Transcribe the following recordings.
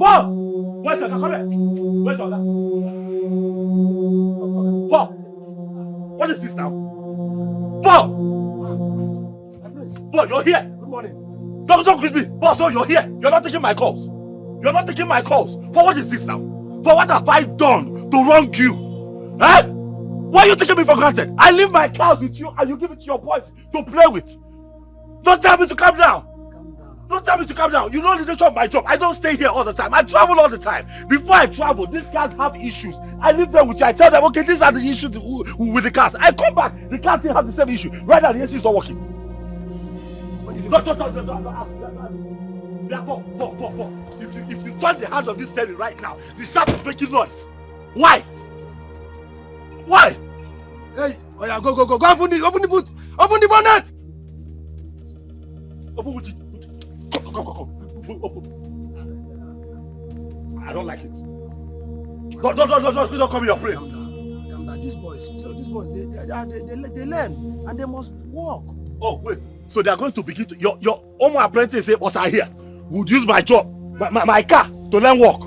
Paul! Where's your come here? Where's your Paul! What is this now? Paul! Paul, you're here! Good morning. Don't greet me! Paul, so you're here! You're not taking my calls! You're not taking my calls! Paul, what is this now? Paul, what have I done to wrong you? Eh? Why are you taking me for granted? I leave my cows with you and you give it to your boys to play with. Don't tell me to calm down. Don't tell me to calm down. You know the nature of my job. I don't stay here all the time. I travel all the time. Before I travel, these guys have issues. I leave them with you. I tell them, okay, these are the issues with the cars. I come back, the cars still have the same issue. Right now, the AC is not working. Don't. If you turn the hand of this steering right now, the shaft is making noise. Why? Why? Hey, oh yeah, go, open the boot, open the bonnet. Open with it. Come. Open. I don't like it. Don't come in your place. Calm down. These boys, they learn and they must work. Oh, wait. So they are going to begin to your own apprentice was I here would use my job, my car to learn work.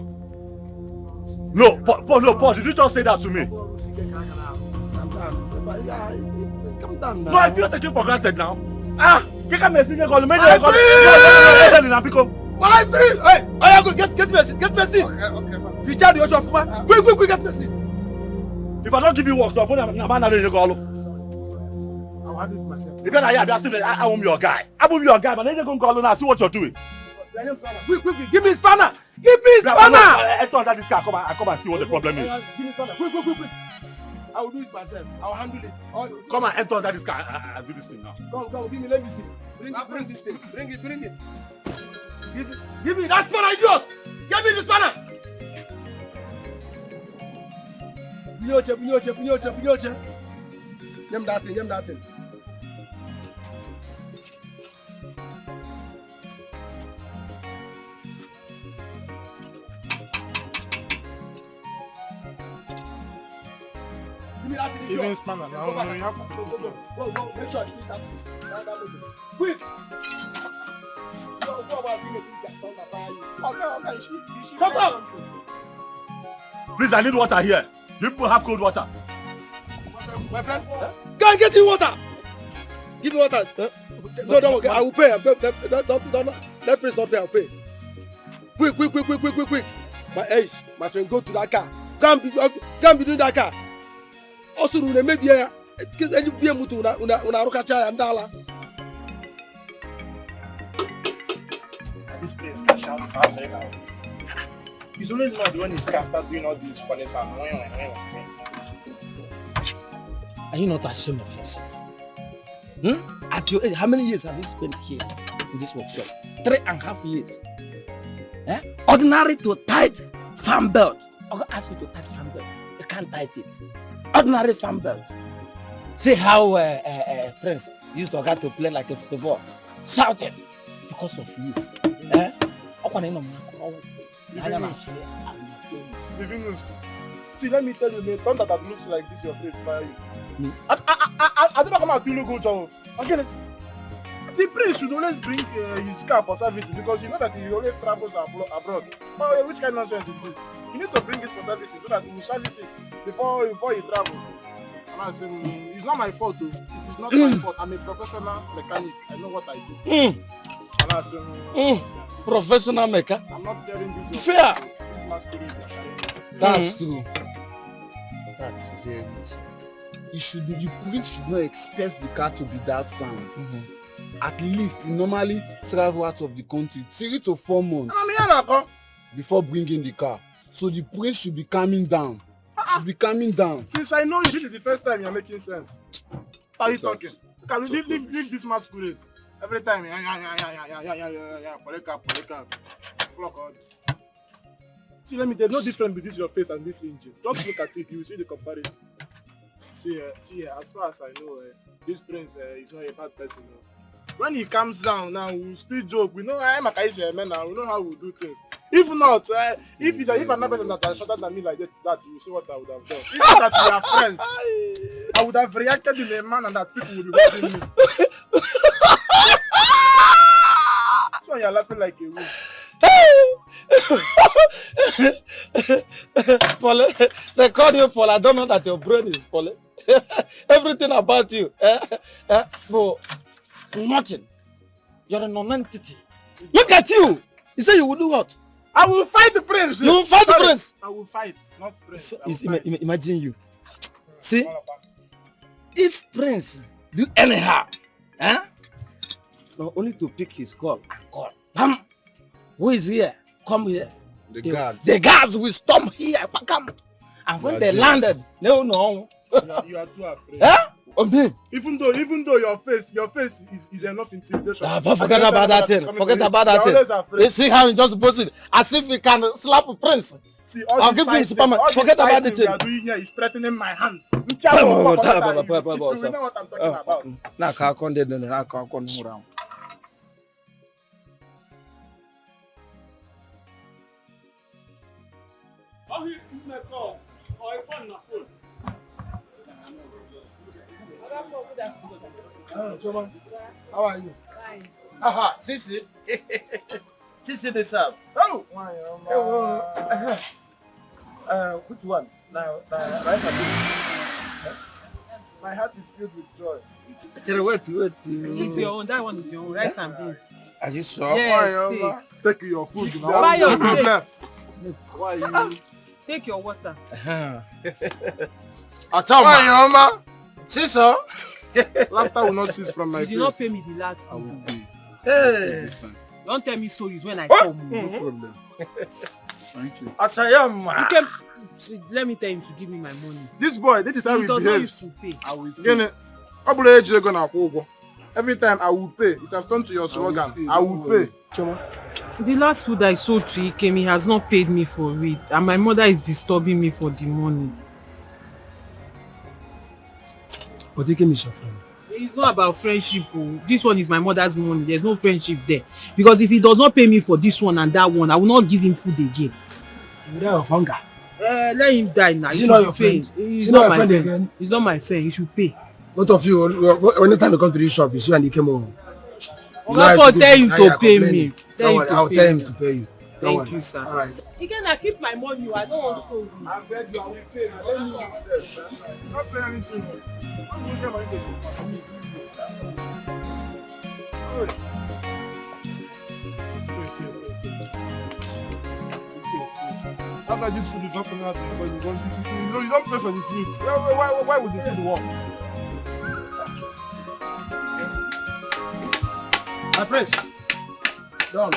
No, Paul, did you just say that to me? Calm down now. No, I feel taken for granted now. Get me a single call. My breathe! Hey, I go get me a seat. Get me a seat. Okay. Feature the Workshop, man. Quick, get me a seat. If I don't give you work, I'm going to go. I'll handle it myself. If I am your guy. I am your guy, but then you go call and see what you're doing. Quick, give me spanner. Give me spanner. Enter under this car. Come and see what the problem is. Give me spanner. Quick. I will do it myself. I'll handle it. Come and enter under this car. I'll do this thing now. Come, give me. Let me see. Bring this thing. Bring it. Give me that spanner, idiot. Give me the spanner. Bunyoche. Give me that thing. Even spanner now. Go. Make sure you that quick. Go about being a okay. Shut up. Please, I need water here. You people have cold water. My friend, go and get you water. Give me water. No, I will pay. Don't, let please not pay. I'll pay. Quick. My friend, go to that car. Go and be doing that car. Also, we may be here. This place can shout fast right now. It's always not when this car start doing all these funny sounds. Are you not ashamed of yourself? At your age, how many years have you spent here in this workshop? 3.5 years. Ordinary to tight farm belt. I'm going to ask you to tight farm belt. You can't tight it. Ordinary farm belt. See how friends used to get to play like a football. Shouting because of you. See, let me tell you, the thunder that looks like this, your face fire you. I don't know come out to look good, John. Okay, the prince should always bring his car for servicing because you know that he always travels abroad. Oh, which kind of nonsense is this? You need to bring it for servicing so that he will service it before he travels. And I said, it's not my fault though. It is not my fault. I'm a professional mechanic. I know what I do. And I said, professional mechanic. I'm not fearing this. Fair. That's true. That's very good. The prince should not expect the car to be that sound. At least he normally travel out of the country 3 to 4 months before bringing the car. So the prince should be calming down. Since I know you, this is the first time you're making sense. How are you talking? Can we leave this masquerade? Every time, flock on. See, there's no difference between your face and this engine. Just look at it, you will see the comparison. See, as far as I know, this prince is not a bad person. When he comes down now, we'll still joke. We know I'm a Kaisha man now. We know how we do things. If not, if another person that is shorter than me like that, you see what I would have done. If that we are friends, I would have reacted in a manner that people would be watching me. So you're laughing like a wolf. Paul, they call you Paul. I don't know that your brain is Paul. Everything about you. But nothing. You're a non-entity. Look at you. You say you will do what? I will fight the prince. You will fight the prince. I will fight, not prince. I will fight. Imagine you. See, if prince do anyhow, not only to pick his call and call. Who is here? Come here. The guards. The guards will storm here. Come. And when they landed, no. You are too afraid. Me. Even though your face is enough intimidation. Forget about that thing. Forget about that thing. You see how he just puts it as if he can slap a prince. See, I'll give him Superman. Forget about the thing. We are doing here is threatening my hand. You Oh, know what I'm talking about. Now, I can't come around. How are you? Fine. Aha, Sisi. Sisi this up. Oh, which one? Now, right at my heart is filled with joy. Wait. It's your own. That one is your own. Rice and beans. Are you sure? Yes, Take your food. Buy your food. Why you? Take your water. Mama. Sister. Laughter will not cease from my You face. did not pay me the last I will food. pay. Hey. Don't tell me stories when I come. No problem. Thank you. You came, see, let me tell him to give me my money. This boy, this is how He he does not behaves. used to pay. I will pay. Every time I will pay. It has turned to your slogan. I will pay. The last food I sold to Ikem, he has not paid me for it. And my mother is disturbing me for the money. But Ikem is your friend. It's not about friendship. Oh. This one is my mother's money. There's no friendship there. Because if he does not pay me for this one and that one, I will not give him food again. You die of hunger. Let him die now. Is he not your pay. friend? He's Is he not not my your friend friend. again? He's not my friend. He should pay. Both of you, anytime you come to this shop, you see and he came home. That's what tell him to pay me. Don't worry, I'll tell him to pay you. Thank you, sir. All right. Again, I keep my money. I don't want to. I beg you, I will pay. Let me not pay anything. I'm going to get my money. After this food is not coming out because you don't pay for the food. Why would the food work? My prince. Done.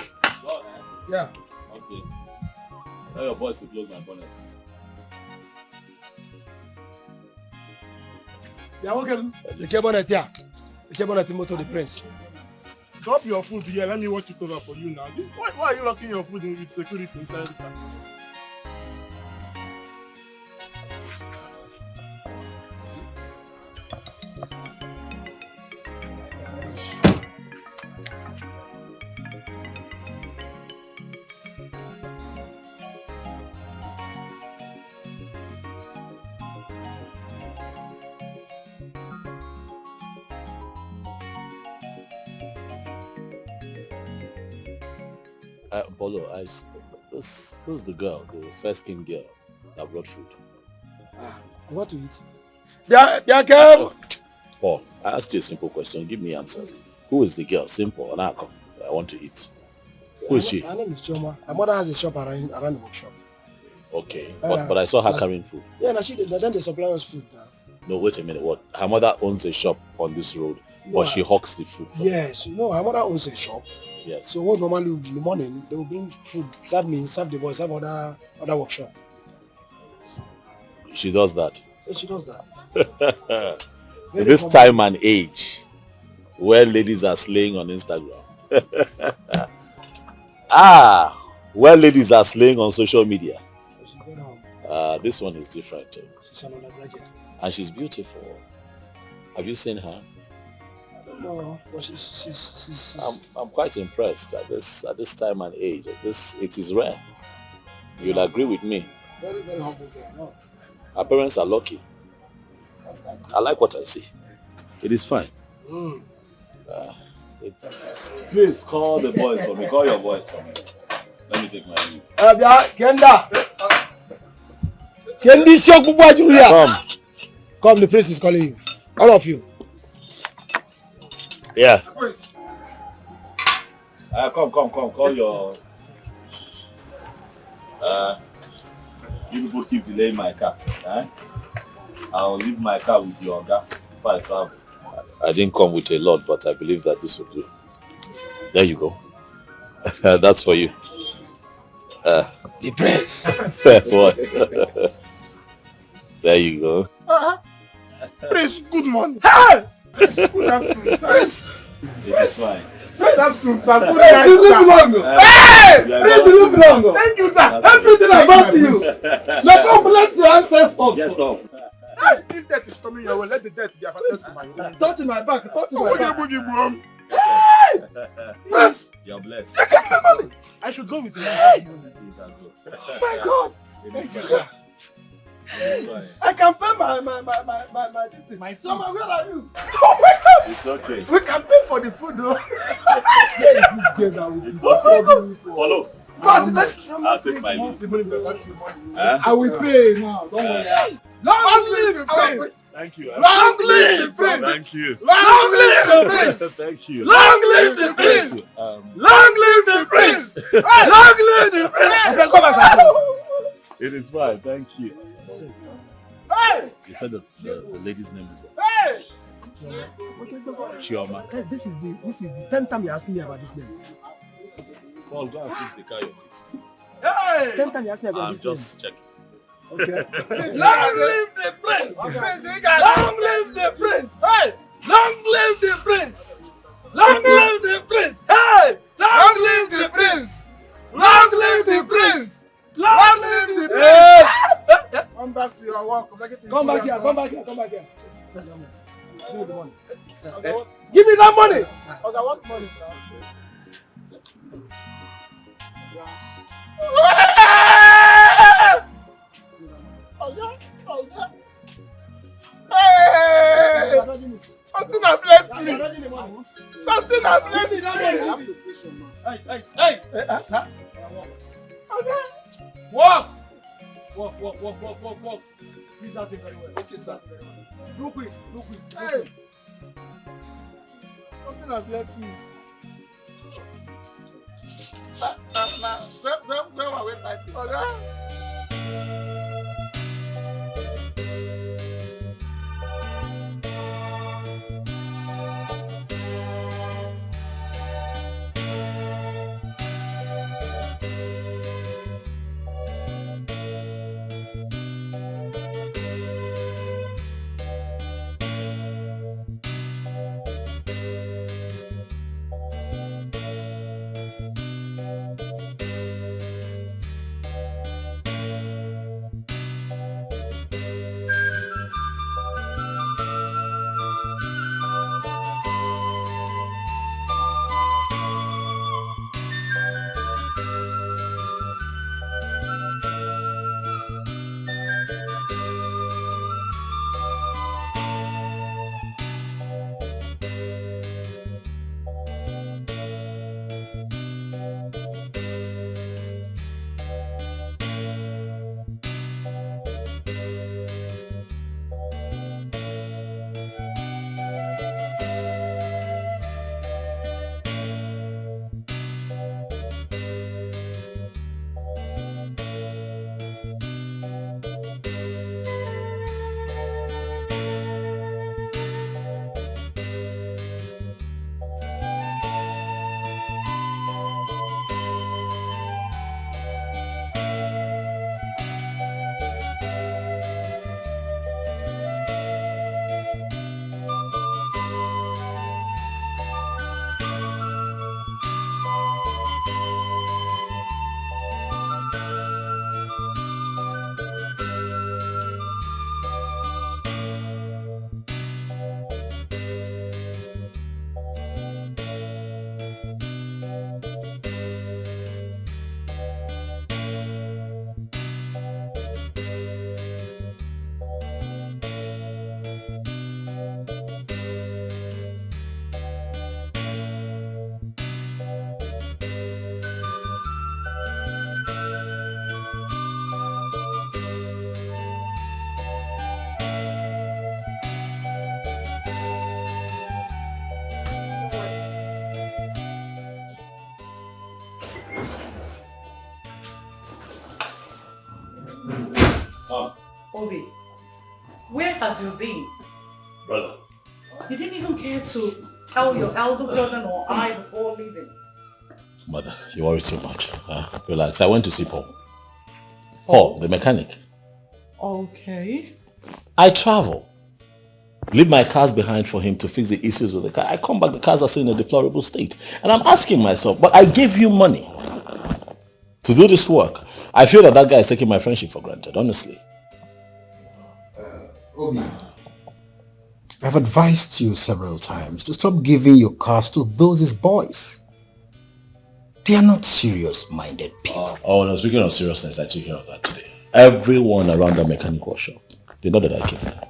Yeah. Okay. Tell your boys to close my bonnet. Yeah, okay. The chairman here. The chairman motor the prince. Drop your food here. Let me watch it over for you now. Why are you locking your food in with security inside the car? Polo, who's the girl, the first king girl that brought food? What to eat? Yeah, girl. Paul, I asked you a simple question. Give me answers. Who is the girl? Simple. And I come. I want to eat. Who is she? Her name is Choma. Her mother has a shop around the workshop. Okay, but I saw her carrying food. Yeah, now then they supply us food now. No, wait a minute. What? Her mother owns a shop on this road, but she hawks the food. Yes, her mother owns a shop. Yes. So what normally in the morning they will bring food, serve me, serve the boys, serve other workshop. She does that. Yeah, she does that. In this time and age, where ladies are slaying on Instagram. Where ladies are slaying on social media. This one is different too. She's an undergraduate. And she's beautiful. Have you seen her? No, but she's I'm quite impressed at this time and age. It is rare. You'll agree with me. very, very humble girl. No. Her parents are lucky. That's nice. I like what I see. It is fine. Mm. Please call the boys for me. Call your boys for me. Let me take my leave. Kenda. Kendi Shokubu Julia. Come, the prince is calling you. All of you. Yeah. Come. Call your. You people keep delaying my car. I'll leave my car with your guy if I travel. I didn't come with a lot, but I believe that this will do. There you go. That's for you. The prince. What? There you go. Prince, good morning. Hey! Good afternoon, sir. It's fine. Good afternoon, sir. Good Prince, you look night, long. Hey! Prince, you look long. Thank you, sir. Everything about you. Let God bless your ancestors. Yes, sir. If death is coming your way, let the death be advertised to my own. Touch my back. Touch my back. Yes. You're blessed. I should go with you. You can go. Oh my God. It's fine. It's fine. I can pay my summer. Where are you? It's okay. We can pay for the food though. Where is this girl that will be? It's okay. Follow. But let's I'll take my leave. I will pay now. Don't worry. Long live the prince. Thank you. Long live the prince. Thank you. Long live the prince. Thank you. Long live the prince. Long live the prince. Long live the prince. Come back. It is fine. Thank you. Hey! You said the lady's name is Hey! Chioma. This is the 10th time you're asking me about this name. Paul, go and fix the car, please. Hey! 10th time you're asking me about I'm this name. just checking. Okay. Long live the prince! Long live the prince! Hey! Long live the prince! Long live the prince! Hey! Long live the prince! Long live the prince! Long live the prince! Come back to your work. Come back here. Give me the money. Give me that money! Okay, I want money, sir. Hey! Something has left me. Something has left me. Hey! Walk! Please that thing very well. Okay, sir. Look quick. Hey! Something has left me. Where were we fighting? Obi, where have you been? Brother. You didn't even care to tell your elder brother or I before leaving. Mother, you worry too much. Relax. I went to see Paul. Paul, the mechanic. Okay. I travel. Leave my cars behind for him to fix the issues with the car. I come back, the cars are still in a deplorable state. And I'm asking myself, but I gave you money to do this work. I feel that guy is taking my friendship for granted, honestly. Obi, I've advised you several times to stop giving your cars to those his boys. They are not serious-minded people. No, speaking of seriousness, I took care of that today. Everyone around the mechanic workshop, they know that I came there.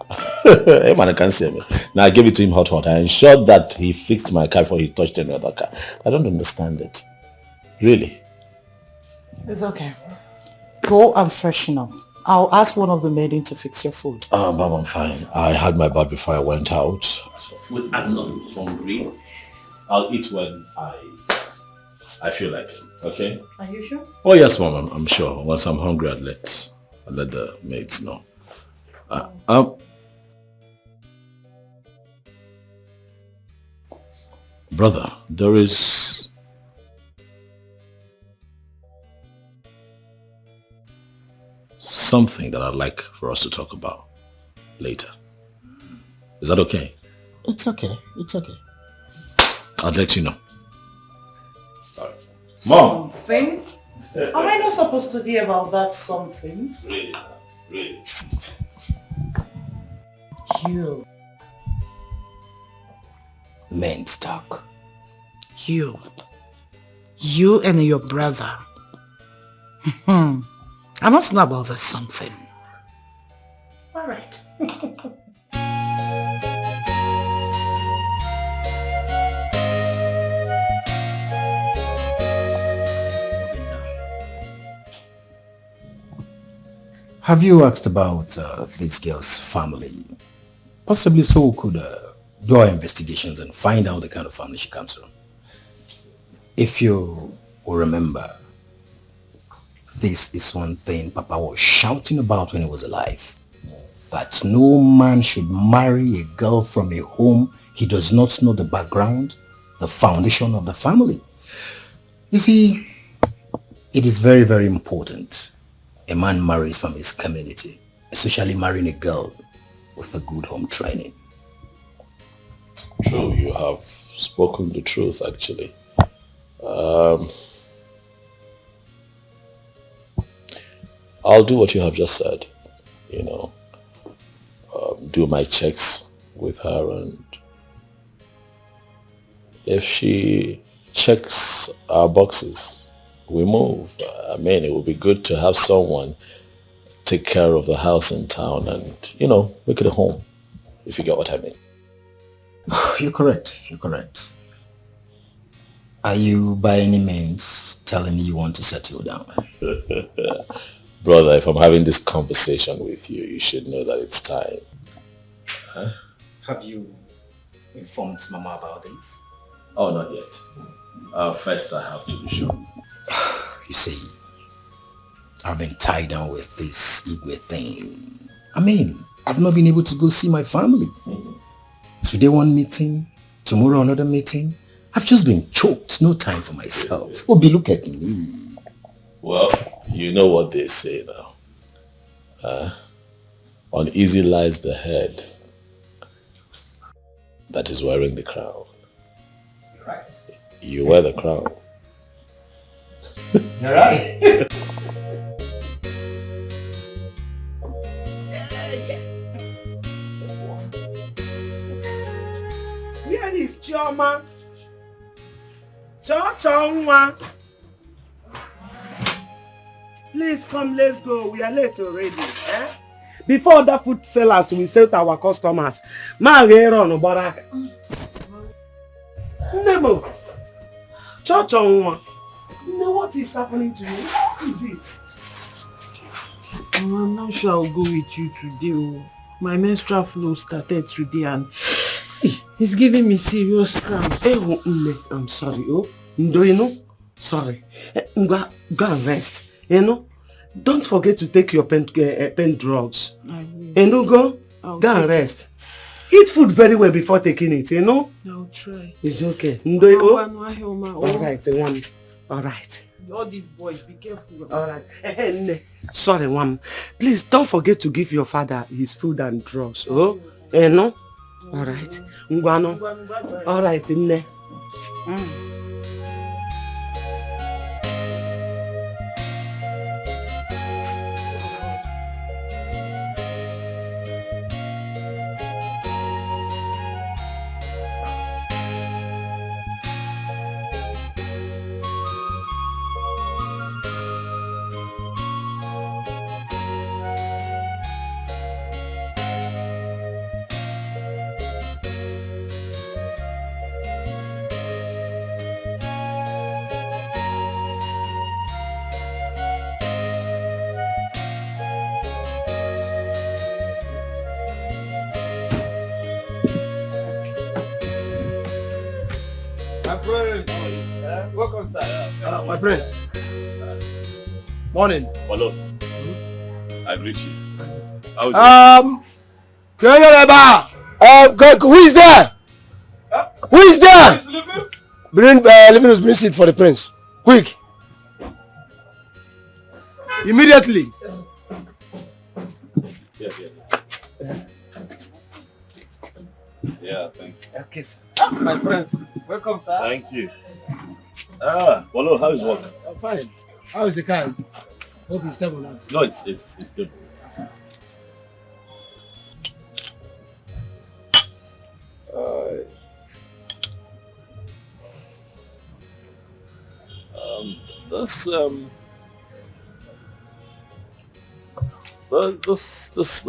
Hey man, I can't see me. Now I gave it to him hot. I ensured that he fixed my car before he touched any other car. I don't understand it. Really. It's okay. Go and freshen up. I'll ask one of the maiden to fix your food. Mom, I'm fine. I had my bath before I went out. As for food, I'm not hungry. I'll eat when I feel like it, okay? Are you sure? Oh yes, Mom, I'm sure. Once I'm hungry, I'll let the maids know. Brother, there is something that I'd like for us to talk about later. Is that okay? It's okay. It's okay. I'll let you know. Mom! Something? Am I not supposed to hear about that something? Really? Really? You. Men's talk. You and your brother. I must know about this something. All right. Have you asked about this girl's family? Possibly so we could do our investigations and find out the kind of family she comes from. If you will remember, this is one thing Papa was shouting about when he was alive. That no man should marry a girl from a home he does not know the background, the foundation of the family. You see, it is very, very important a man marries from his community, especially marrying a girl with a good home training. True, you have spoken the truth actually. I'll do what you have just said, do my checks with her, and if she checks our boxes, we move. I mean, it would be good to have someone take care of the house in town and, make it a home, if you get what I mean. You're correct. You're correct. Are you by any means telling me you want to settle down? Brother, if I'm having this conversation with you, you should know that it's time. Huh? Have you informed Mama about this? Oh, not yet. First I have to be sure. You see, I've been tied down with this Igwe thing. I mean, I've not been able to go see my family. Today one meeting, tomorrow another meeting. I've just been choked, no time for myself. Obi, look at me. Well, you know what they say now. Uneasy lies the head that is wearing the crown. You're right. You wear the crown. You're right. Where is Chioma? Chonwa. Please come, let's go. We are late already. Before other food sellers will sell to our customers. Nemo. Chonwa. No, what is happening to you? What is it? I'm not sure I'll go with you today. Oh. My menstrual flow started today and it's giving me serious cramps. I'm sorry. Oh, sorry. Go and rest. don't forget to take your pain drugs. I will. Enugo, go and rest. Eat food very well before taking it, you know? I'll try. It's okay. Alright, one. Alright. All these boys, be careful. Alright. Sorry, one. Please don't forget to give your father his food and drugs. Oh? No? Alright. Ngwano. Alright, Nne. Welcome, sir. My prince. Morning. Hello. I greet you. How's Who is there? Who is there? Bring Levinus, bring seat for the prince. Quick. Immediately. Yeah, thank you. Okay, sir. My prince. Welcome, sir. Thank you. Hello, how is work? I'm fine. How is the car? Hope it's stable now. No, it's stable.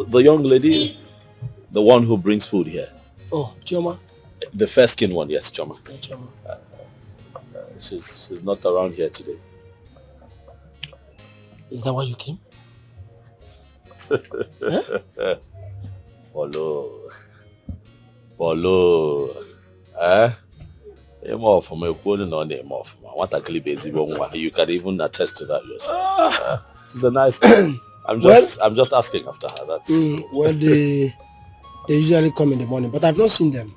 The young lady, the one who brings food here. Oh, Chioma. The fair skinned one, yes, Choma. Yeah, Chioma. She's not around here today. Is that why you came? Bolo. You can even attest to that yourself. She's a nice girl. I'm just asking after her. That's well, they usually come in the morning, but I've not seen them.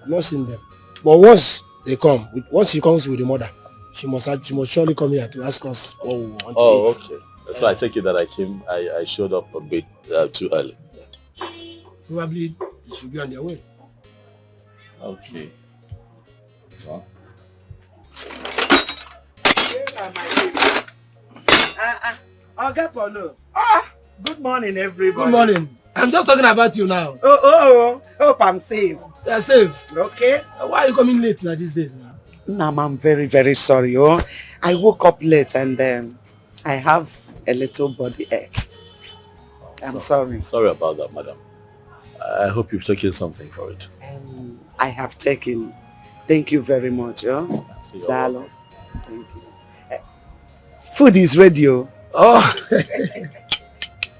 But once they come, once she comes with the mother, she must surely come here to ask us what we want to eat. Oh, okay. So I take it that I showed up a bit too early. Probably they should be on their way. Okay. Well. Good morning, everybody. Good morning. I'm just talking about you now. Hope I'm safe. You're safe. Okay. Why are you coming late now these days now? Nam, I'm very, very sorry. I woke up late and I have a little body ache. I'm sorry. Sorry about that, madam. I hope you've taken something for it. I have taken. Thank you very much. Dalo. Thank you. Food is ready. Oh.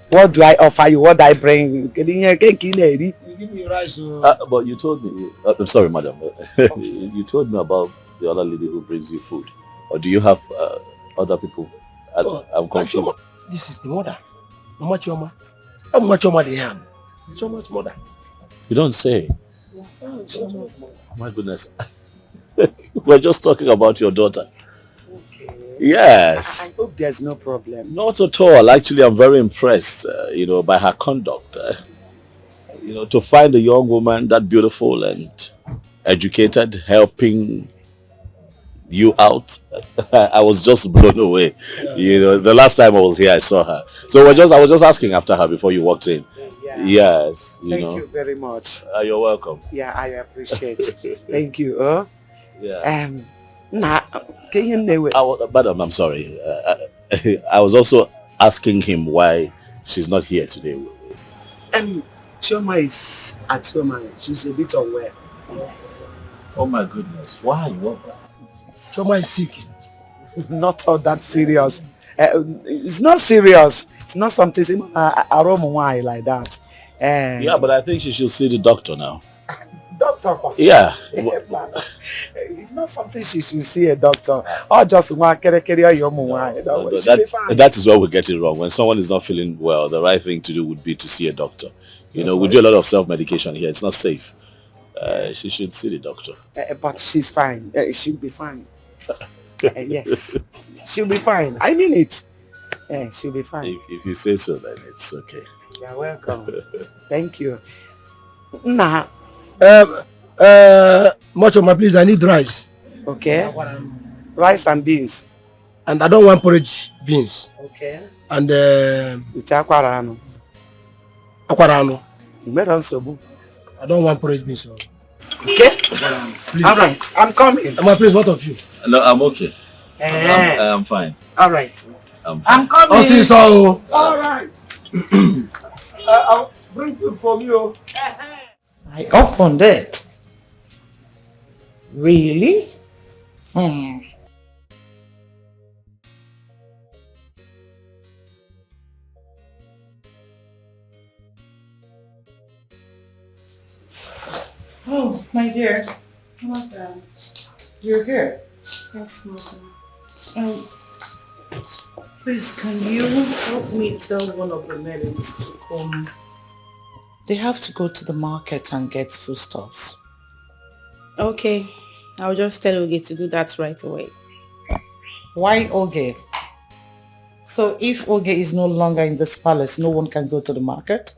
What do I offer you? What do I bring? You give me rice. But you told me. I'm sorry, madam. You told me about the other lady who brings you food. Or do you have other people? I'm confused. This is the mother. Mama Choma. How much Choma they have? Choma's mother. You don't say. Oh, my goodness. We're just talking about your daughter. Okay. Yes. I hope there's no problem. Not at all. Actually, I'm very impressed, by her conduct. To find a young woman that beautiful and educated, helping you out. I was just blown away. Yeah. The last time I was here, I saw her. So I was just asking after her before you walked in. Yeah. Yes. Thank you very much. You're welcome. Yeah, I appreciate it. Thank you. Yeah. Madam, I'm sorry. I was also asking him why she's not here today. Chioma is at home. She's a bit unwell. Oh my goodness. Why? Chioma is sick. Not all that serious. It's not serious. It's not something like that. Yeah, but I think she should see the doctor now. doctor. Yeah. It's not something she should see a doctor. Or just one carry your mom. That is where we get it wrong. When someone is not feeling well, the right thing to do would be to see a doctor. You know, we do a lot of self-medication here. It's not safe. She should see the doctor. But she's fine. She'll be fine. Yes. She'll be fine. I mean it. She'll be fine. If you say so, then it's okay. You're welcome. Thank you. Nah. Mochoma, please, I need rice. Okay. Rice and beans. And I don't want porridge beans. Okay. And With aquarano. aquarano. You made us so. I don't want porridge beans. So. Okay. Please. All right. I'm coming. Please, what of you? No, I'm okay. I'm fine. All right. I'm coming. I'll see you so. All right. I'll bring food for you. I opened it. Really? Oh, my dear. Mother. You're here. Yes, mother. Please, can you help me tell one of the maidens to come? They have to go to the market and get foodstuffs. Okay. I'll just tell Oge to do that right away. Why Oge? So if Oge is no longer in this palace, no one can go to the market?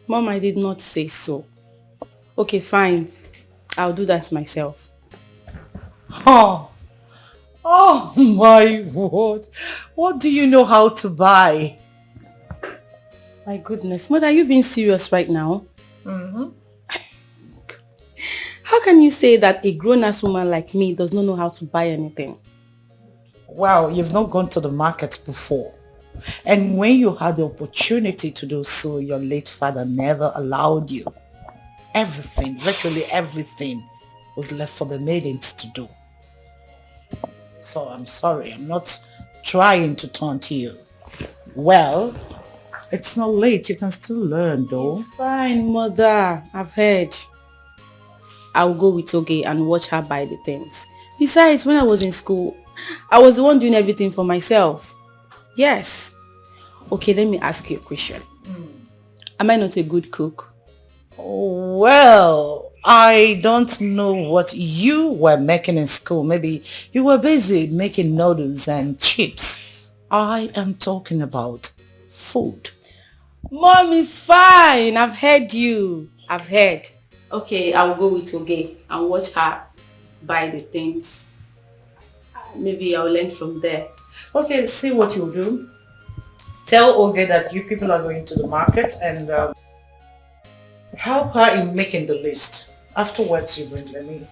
Mom, I did not say so. Okay, fine. I'll do that myself. Oh my word. What do you know how to buy? My goodness. Mother, are you being serious right now? Mm-hmm. How can you say that a grown-ass woman like me does not know how to buy anything? Well, you've not gone to the market before. And when you had the opportunity to do so, your late father never allowed you. Everything, virtually everything, was left for the maidens to do. So I'm sorry, I'm not trying to taunt you. Well, it's not late, you can still learn though. It's fine, Mother. I've heard. I'll go with Oge and watch her buy the things. Besides, when I was in school, I was the one doing everything for myself. Yes. Okay, let me ask you a question. Am I not a good cook? Well, I don't know what you were making in school. Maybe you were busy making noodles and chips. I am talking about food. Mom is fine. I've heard you. I've heard. Okay, I'll go with Oge and watch her buy the things. Maybe I'll learn from there. Okay, see what you'll do. Tell Oge that you people are going to the market and help her in making the list. Afterwards, you bring them in.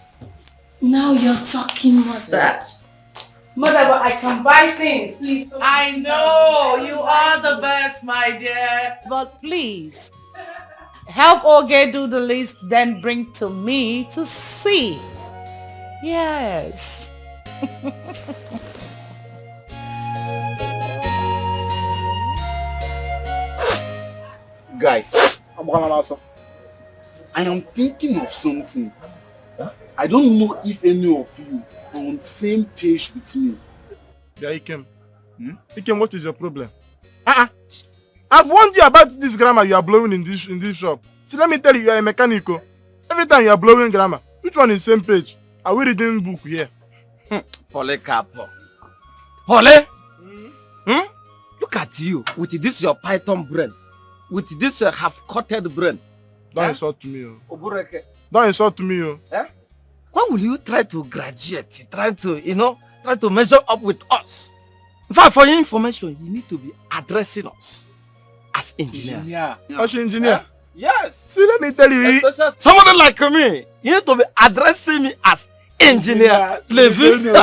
Now you're talking, Mother. Mother, but I can buy things. Please don't. I know, you are the best, my dear. But please, help Oge do the list, then bring to me to see. Yes. Guys, I am thinking of something. I don't know if any of you are on the same page with me. Yeah, Ikem. Ikem, what is your problem? I've warned you about this grammar you are blowing in this shop. See, let me tell you, you are a mechanic. Every time you are blowing grammar, which one is same page? Are we reading book here? Hole Capo. Hole? Look at you with this your python brain. With this half-coated brain. Don't insult me. Don't insult me. When will you try to graduate? Try to measure up with us? In fact, for your information, you need to be addressing us as engineers. As engineer? Yes. See, let me tell you. Somebody like me, you need to be addressing me as engineer. Levi.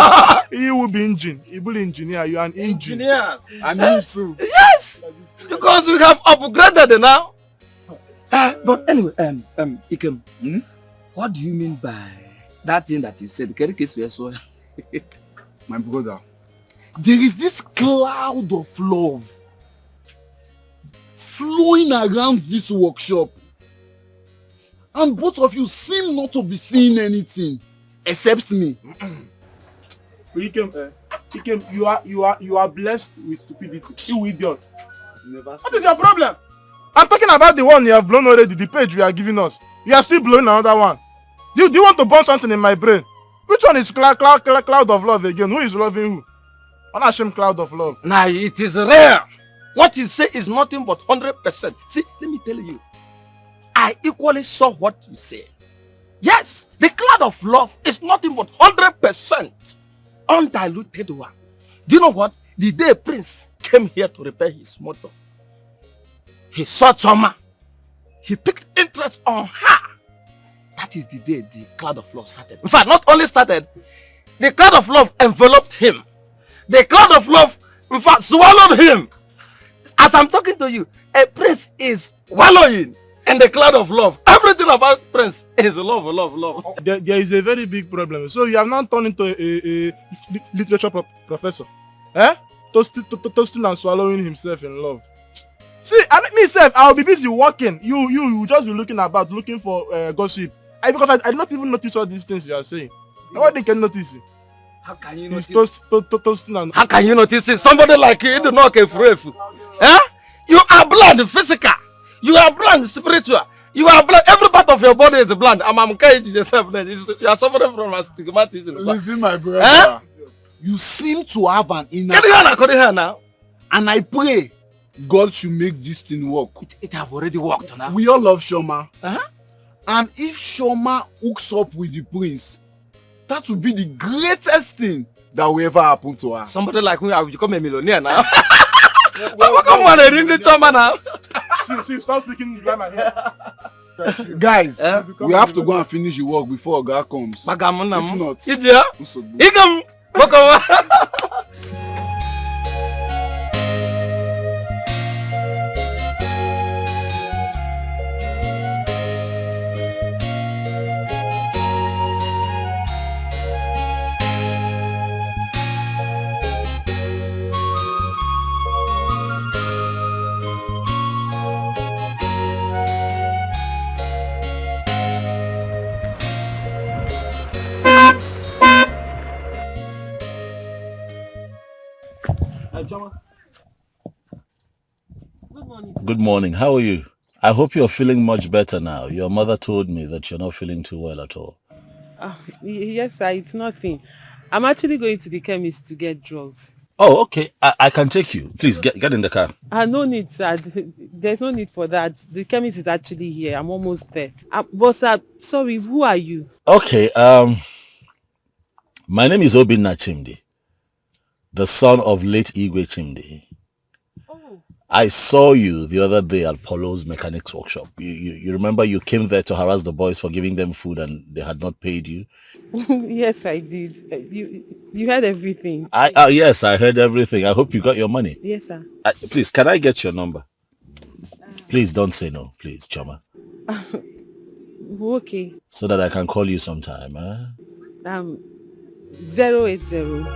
He will be engine. He will be engineer. You are an engine. Engineers. And me too. Yes. Because we have upgraded now. But anyway, Ikem, what do you mean by that thing that you said? My brother, there is this cloud of love flowing around this workshop. And both of you seem not to be seeing anything except me. Ikem, you are blessed with stupidity. You idiot. What is your problem? I'm talking about the one you have blown already, the page you are giving us. You are still blowing another one. Do you want to burn something in my brain? Which one is cloud of love again? Who is loving who? Unashamed cloud of love. Now it is rare. What you say is nothing but 100%. See, let me tell you. I equally saw what you say. Yes, the cloud of love is nothing but 100% undiluted one. Do you know what? The day Prince came here to repair his motor, he saw Choma. He picked interest on her. That is the day the cloud of love started. In fact, not only started, the cloud of love enveloped him. The cloud of love, in fact, swallowed him. As I'm talking to you, a prince is wallowing in the cloud of love. Everything about Prince is love, love, love. There is a very big problem. So you have now turned into a literature professor. Eh? Toasting and swallowing himself in love. See, myself, I'll be busy working. You will just be looking about, looking for gossip. Because I did not even notice all these things you are saying. Nobody can notice it. How can you notice? Toasting and... How can you notice it? Somebody like you do not care for it. Eh? You are blind, physical. You are blind, spiritual. You are blind. Every part of your body is blind. I'm caging yourself. You are suffering from astigmatism. Listen, my brother. Eh? You seem to have an inner... Can you hear now? And I pray God should make this thing work. It have already worked now. We all love Shoma. Uh-huh. And if Shoma hooks up with the prince, that would be the greatest thing that will ever happen to her. Somebody like me, I will become a millionaire now. Come on, ring the Choma now. See, stop speaking grammar here. Guys, we have to go and finish the work before God comes. If not, Igam. Good morning. How are you? I hope you're feeling much better now. Your mother told me that you're not feeling too well at all. Yes, sir. It's nothing. I'm actually going to the chemist to get drugs. Oh, okay. I can take you. Please get in the car. No need, sir. There's no need for that. The chemist is actually here. I'm almost there. But sir, sorry, who are you? Okay. My name is Obinna Chimdi, the son of late Igwe Chimdi. I saw you the other day at Polo's mechanics workshop. You remember you came there to harass the boys for giving them food and they had not paid you? Yes, I did. You heard everything. Yes, I heard everything. I hope you got your money. Yes, sir. Please, can I get your number? Please don't say no, please, Choma. Okay. So that I can call you sometime, huh? 080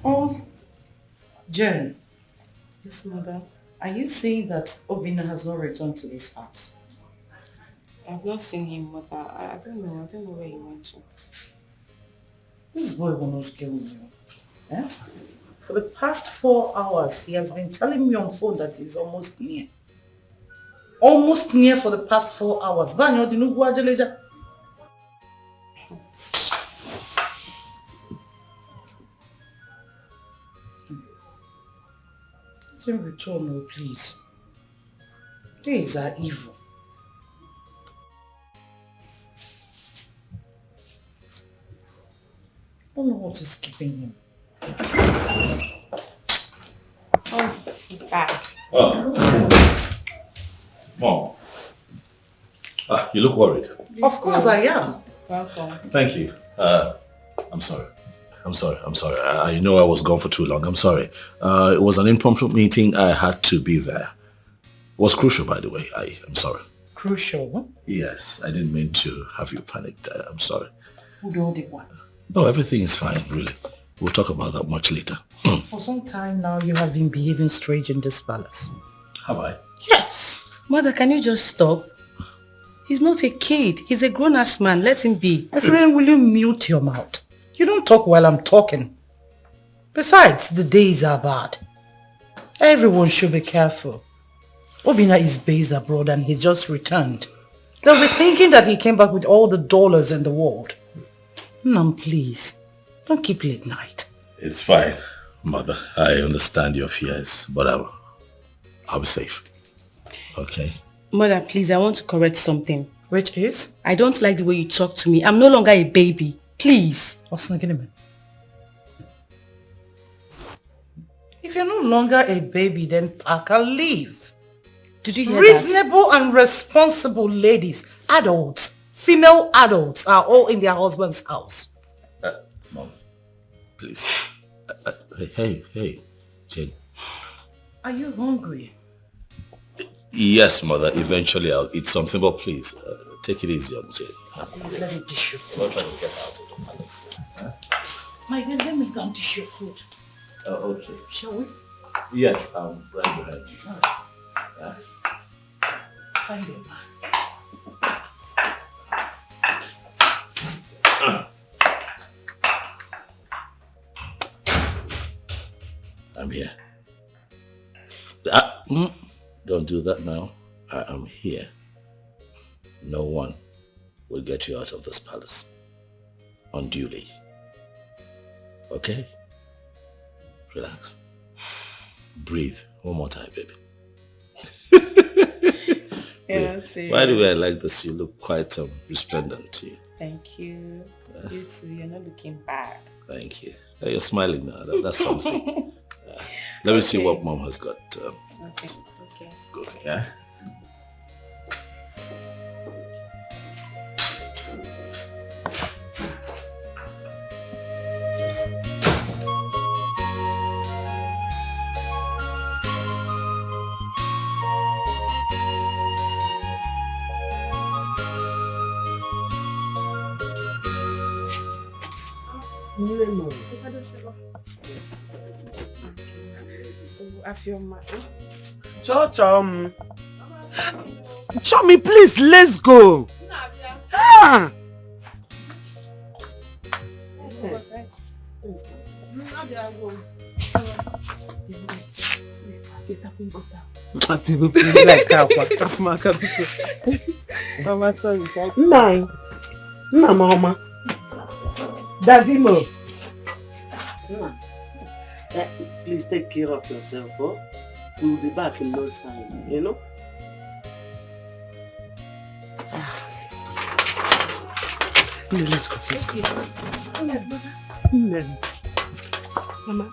Oh, Jen. Yes, mother. Are you saying that Obinna has not returned to this house? I've not seen him, mother. I don't know. I don't know where he went to. This boy will not kill me. Eh? For the past 4 hours, he has been telling me on phone that he's almost near. Almost near for the past 4 hours. Banyo dinu guajeleja. Don't return, no, please. These are evil. I don't know what is keeping him. Oh, he's back. Oh. Mom. You look worried. Of course I am. Welcome. Thank you. I'm sorry. I know I was gone for too long. I'm sorry. It was an impromptu meeting. I had to be there. It was crucial, by the way. I'm sorry. Crucial, huh? Yes, I didn't mean to have you panicked. I'm sorry. Who do the one? No, everything is fine, really. We'll talk about that much later. For some time now, you have been behaving strange in this palace. Have I? Yes. Mother, can you just stop? He's not a kid. He's a grown-ass man. Let him be. My friend, will you mute your mouth? You don't talk while I'm talking. Besides, the days are bad. Everyone should be careful. Obina is based abroad and he's just returned. They'll be thinking that he came back with all the dollars in the world. Nam, please, don't keep late night. It's fine, Mother. I understand your fears, but I'll be safe. Okay? Mother, please, I want to correct something. Which is? I don't like the way you talk to me. I'm no longer a baby. Please. If you're no longer a baby, then pack and leave. Did you hear Reasonable and responsible ladies, adults, female adults are all in their husband's house. Mom, please. Hey, Jane. Are you hungry? Yes, Mother. Eventually I'll eat something, but please, take it easy on Jane. Please let me dish your food. Don't try to get out of the palace. My dear, let me go and dish your food. Oh, okay. Shall we? Yes, I'm right behind you. Yeah. Find it. I'm here. Don't do that now. I am here. No one will get you out of this palace unduly. Okay? Relax. Breathe. One more time, baby. Yeah, by the way, I like this. You look quite resplendent. Thank you. You too. You're not looking bad. Thank you. You're smiling now. That's something. Let me see what Mom has got. Okay. Good. Yeah. Chummy, please, let's go. Ah. Mama. Daddy Mo. Please take care of yourself, oh? We'll be back in no time, you know? Let's go. Mama,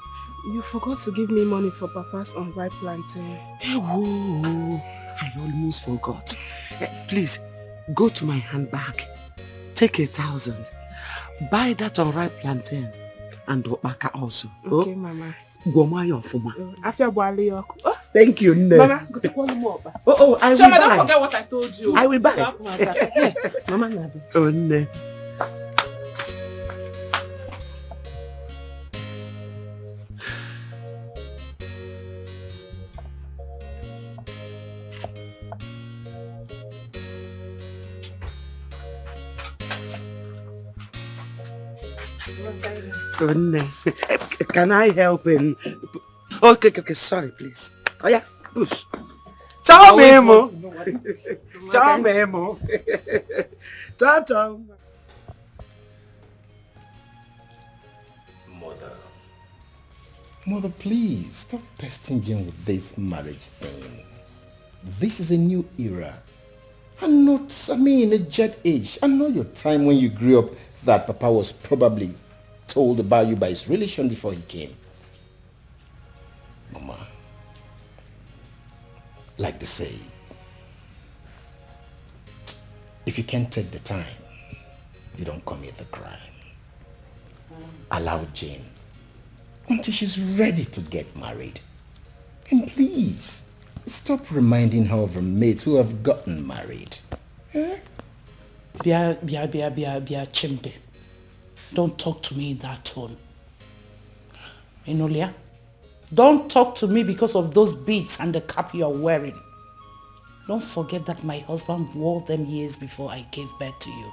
you forgot to give me money for Papa's unripe plantain. Oh, I almost forgot. Please, go to my handbag. Take 1,000. Buy that unripe plantain and Opaka also. Okay, Mama. Thank you, Nne. Mama, go to Mama. Oh, I will Shama, buy. don't forget what I told you. I will buy. Mama, Nabi. Oh, Nne. Can I help him? Okay, sorry, please. Oh yeah, push. Ciao, Memo. Ciao, Memo. Ciao. Mother, please stop pestering Jane with this marriage thing. This is a new era. And not, a jet age. I know your time when you grew up that Papa was probably told about you by his relation before he came. Mama, like they say, if you can't take the time, you don't commit the crime. Allow Jane until she's ready to get married. And please, stop reminding her of her mates who have gotten married. Bia, chimde. Don't talk to me in that tone. Enolia, don't talk to me because of those beads and the cap you're wearing. Don't forget that my husband wore them years before I gave birth to you.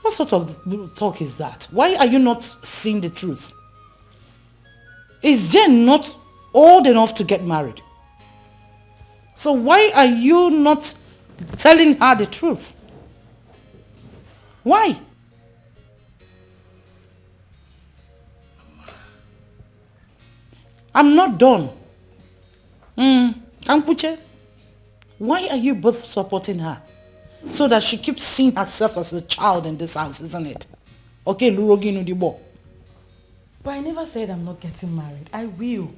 What sort of talk is that? Why are you not seeing the truth? Is Jane not old enough to get married? So why are you not telling her the truth? Why? I'm not done. Ampuche, why are you both supporting her? So that she keeps seeing herself as a child in this house, isn't it? Okay, Lurogi Nudibo. But I never said I'm not getting married. I will.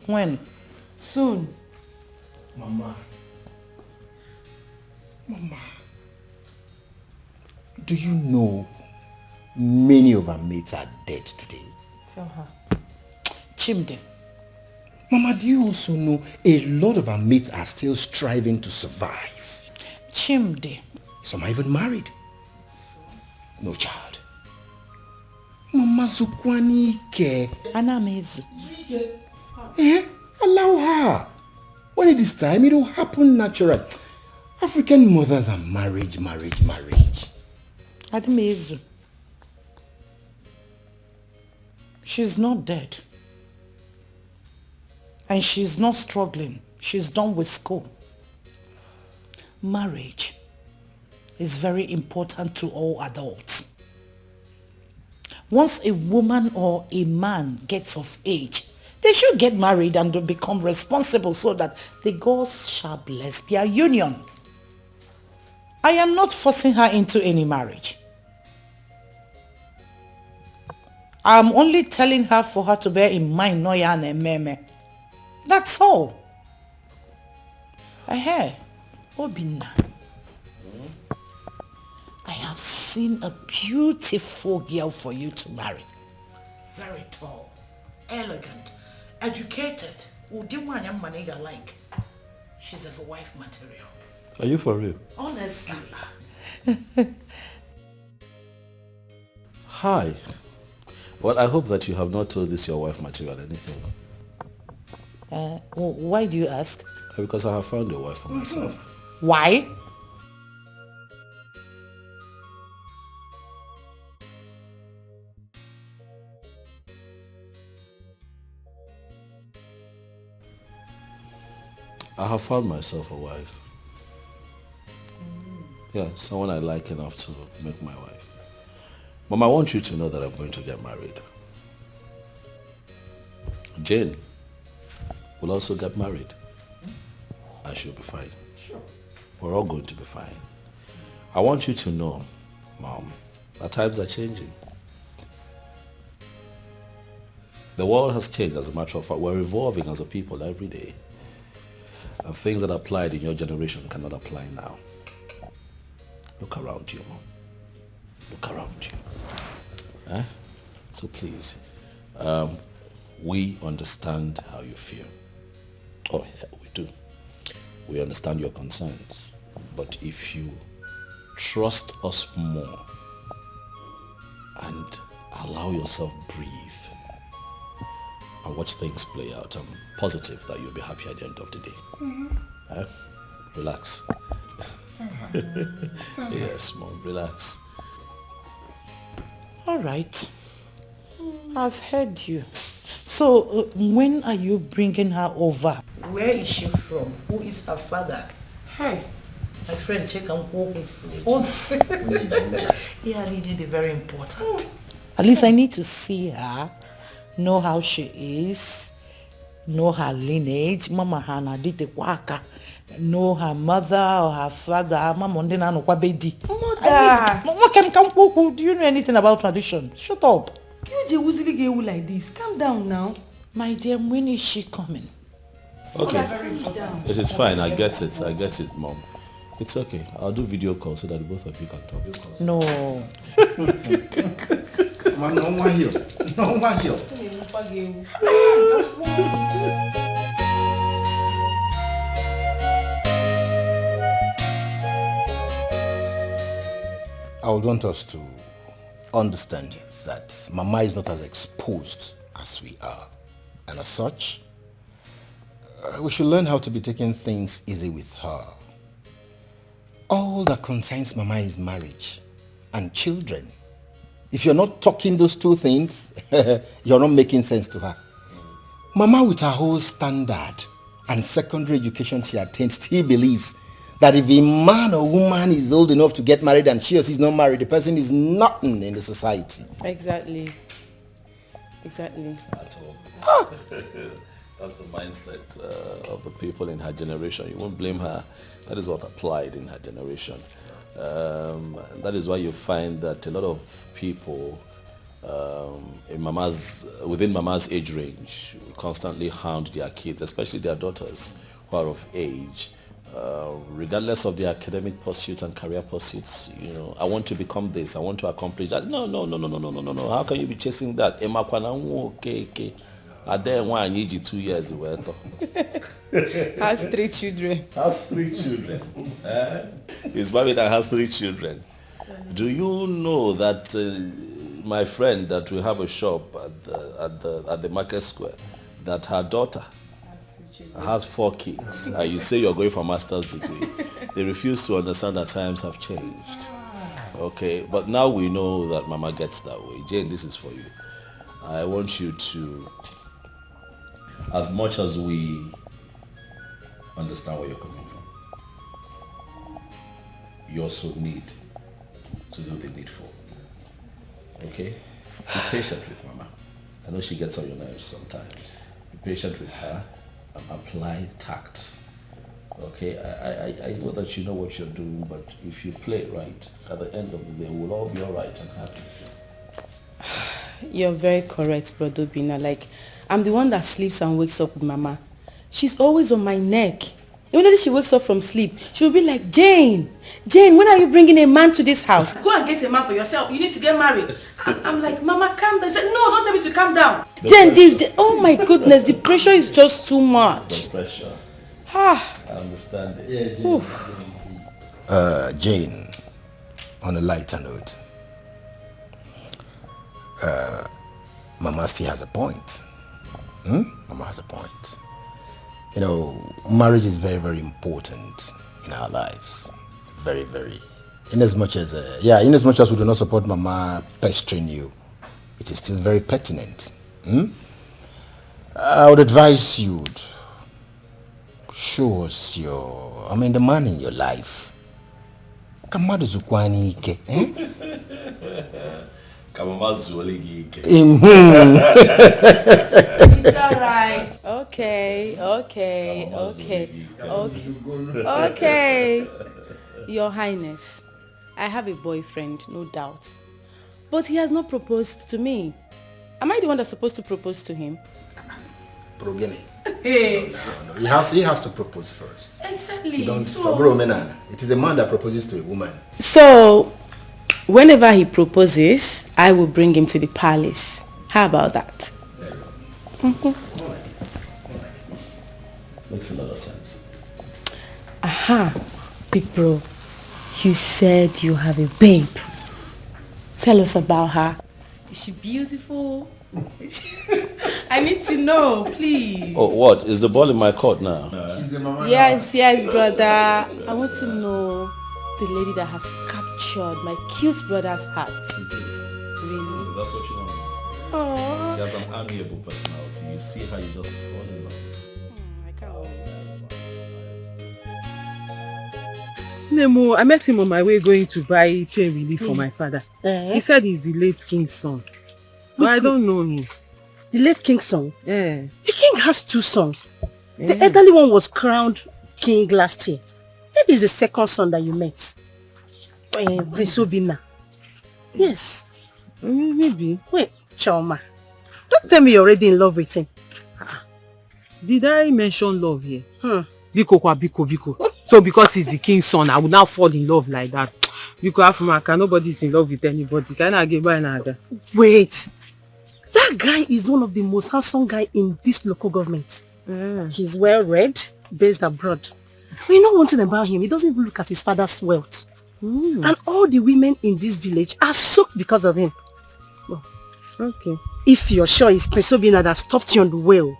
When? Soon. Mama, do you know many of our mates are dead today? Tell her. Chimde. Mama, do you also know a lot of our mates are still striving to survive? Chimde. Some are even married. No child. Mama Zukwani Ike. Anamezu. Allow her. When it is time, it will happen naturally. African mothers are marriage. Anamezu. She's not dead. And she's not struggling. She's done with school. Marriage is very important to all adults. Once a woman or a man gets of age, they should get married and become responsible so that the gods shall bless their union. I am not forcing her into any marriage. I'm only telling her for her to bear in mind Noya and Meme. That's all. Obina, I have seen a beautiful girl for you to marry. Very tall, elegant, educated. Like. She's a wife material. Are you for real? Honestly. Hi. Well, I hope that you have not told this your wife material anything. Why do you ask? Because I have found a wife for myself. Why? I have found myself a wife. Yeah, someone I like enough to make my wife. Mom, I want you to know that I'm going to get married. Jane will also get married. And she'll be fine. Sure. We're all going to be fine. I want you to know, Mom, that times are changing. The world has changed, as a matter of fact. We're evolving as a people every day. And things that applied in your generation cannot apply now. Look around you, Mom. Look around you. Eh? So please, we understand how you feel. Oh, yeah, we do. We understand your concerns. But if you trust us more and allow yourself breathe and watch things play out, I'm positive that you'll be happy at the end of the day. Relax. Yes, Mom, relax. All right. I've heard you. So, when are you bringing her over? Where is she from? Who is her father? Hey, my friend, check and walk. Yeah, indeed, very important. At least I need to see her, know how she is, know her lineage. Mama Hana did the waka. Know her mother or her father. Mama Ndena no kwabedi. Mama, do you know anything about tradition? Shut up. You usually get like this. Calm down now. My dear, when is she coming? Okay. It is fine. I get it. I get it, Mom. It's okay. I'll do video call so that both of you can talk. No. No one here. No one here. I would want us to understand that Mama is not as exposed as we are. And as such, we should learn how to be taking things easy with her. All that concerns Mama is marriage and children. If you're not talking those two things, you're not making sense to her. Mama, with her whole standard and secondary education she attained, still believes that if a man or woman is old enough to get married and she or she is not married, the person is nothing in the society. Exactly. Exactly. At all. That's the mindset of the people in her generation. You won't blame her. That is what applied in her generation. That is why you find that a lot of people within Mama's age range constantly hound their kids, especially their daughters who are of age, regardless of their academic pursuits and career pursuits. You know, I want to become this, I want to accomplish that. No. How can you be chasing that? Okay. I dare one need you 2 years away. Has 3 children. Has 3 children. He's married and has 3 children. Do you know that my friend that we have a shop at the market square, that her daughter has 4 kids, and you say you're going for a master's degree? They refuse to understand that times have changed. Okay, but now we know that Mama gets that way. Jane, this is for you. I want you to, as much as we understand where you're coming from, you also need to do the needful. Okay? Be patient with Mama. I know she gets on your nerves sometimes. Be patient with her and apply tact. Okay? I know that you know what you're doing, but if you play it right, at the end of the day, we'll all be all right and happy. You're very correct, Brother Bina. Like, I'm the one that sleeps and wakes up with Mama. She's always on my neck. Immediately she wakes up from sleep, she'll be like, Jane, when are you bringing a man to this house? Go and get a man for yourself. You need to get married. I'm like, Mama, calm down. I said, no, don't tell me to calm down. Jane, oh my goodness, the pressure is just too much. The pressure. I understand it. Yeah, Jane, on a lighter note, Mama still has a point. Mama has a point. You know, marriage is very, very important in our lives. Very, very. In as much as we do not support Mama pestering you, it is still very pertinent. I would advise you to show us the man in your life. Kamadu Zukwani Ike. It's alright. Okay. Your Highness, I have a boyfriend, no doubt. But he has not proposed to me. Am I the one that's supposed to propose to him? Hey. No. He has to propose first. Exactly. It is a man that proposes to a woman. So, whenever he proposes, I will bring him to the palace. How about that? Makes a lot of sense. Aha, big bro. You said you have a babe. Tell us about her. Is she beautiful? I need to know, please. Oh, what? Is the ball in my court now? Yes, brother. I want to know the lady that has captured my cute brother's heart. Really? That's what you want. Aww. She has an amiable personality. You see how you just fall in love. I can't wait. Nemo, I met him on my way going to buy chain relief for my father. He said he's the late king's son. But I don't know him. The late king's son? Yeah. The king has 2 sons. The elderly one was crowned king last year. Maybe it's the second son that you met. Prince Obina. Yes. Maybe. Wait, Choma. Don't tell me you're already in love with him. Did I mention love here? Biko. So because he's the king's son, I will now fall in love like that. Biko Afumaka, nobody's in love with anybody. Can I get by another? Wait. That guy is one of the most handsome guy in this local government. He's well read, based abroad. We know one thing about him. He doesn't even look at his father's wealth. And all the women in this village are soaked because of him. Well, Okay. If you're sure it's Prince Obinna that stopped you on the way.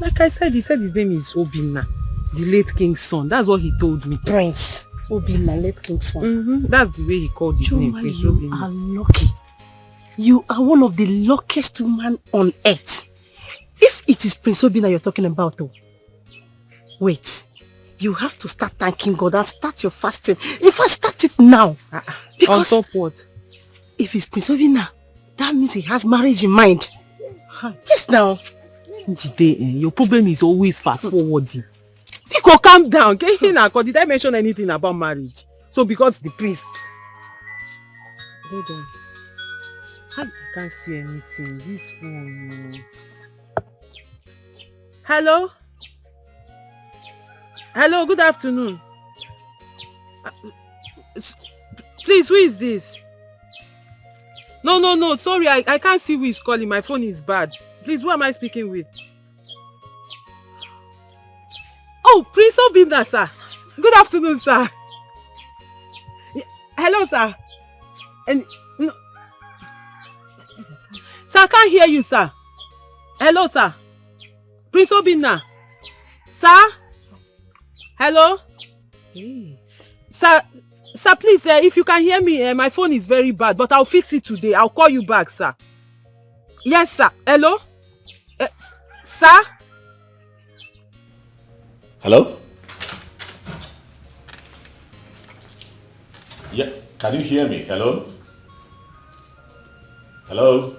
Like I said, he said his name is Obinna, the late king's son. That's what he told me. Prince Obinna, late king's son. That's the way he called his name, Prince you Obinna. are lucky. You are one of the luckiest women on earth. If it is Prince Obinna you're talking about, though, wait. You have to start thanking God and start your fasting. If I start it now, because on top what? If it's Prince Obinna, that means he has marriage in mind. Yes, now. Jide, your problem is always fast forwarding. Pico, calm down. Did I mention anything about marriage? So because the priest. Hold on. I can't see anything. This phone. Hello? Hello, good afternoon. Please, who is this? No, sorry, I can't see who is calling. My phone is bad. Please, who am I speaking with? Oh, Prince Obinna, sir. Good afternoon, sir. Hello, sir. And no, sir, I can't hear you, sir. Hello, sir. Prince Obinna. Sir? Hello? Hey. Sir, please, if you can hear me, my phone is very bad, but I'll fix it today. I'll call you back, sir. Yes, sir. Hello? Sir? Hello? Yeah, can you hear me? Hello? Hello?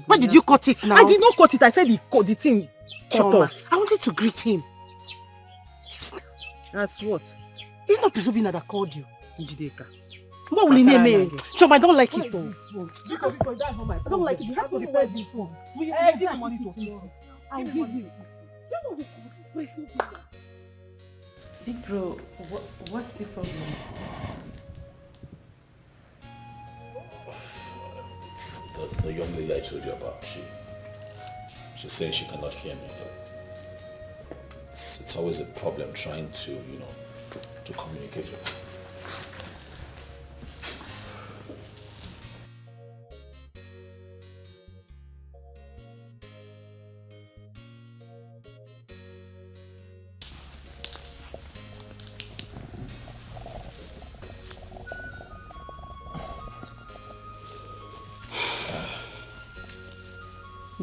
Why did you cut it now? I did not cut it. I said he cut the thing. Shut up. I wanted to greet him. Yes. That's what? It's not Prince Obinna that called you. Njideka. What will he name me? Chum, I don't like it though. Because that's not my phone. I don't like it. You have to repair this one. Give me money to fix it. I'll give you. Big bro, what's the problem? It's the young lady I told you about. She's saying she cannot hear me. It's always a problem trying to, to communicate with her.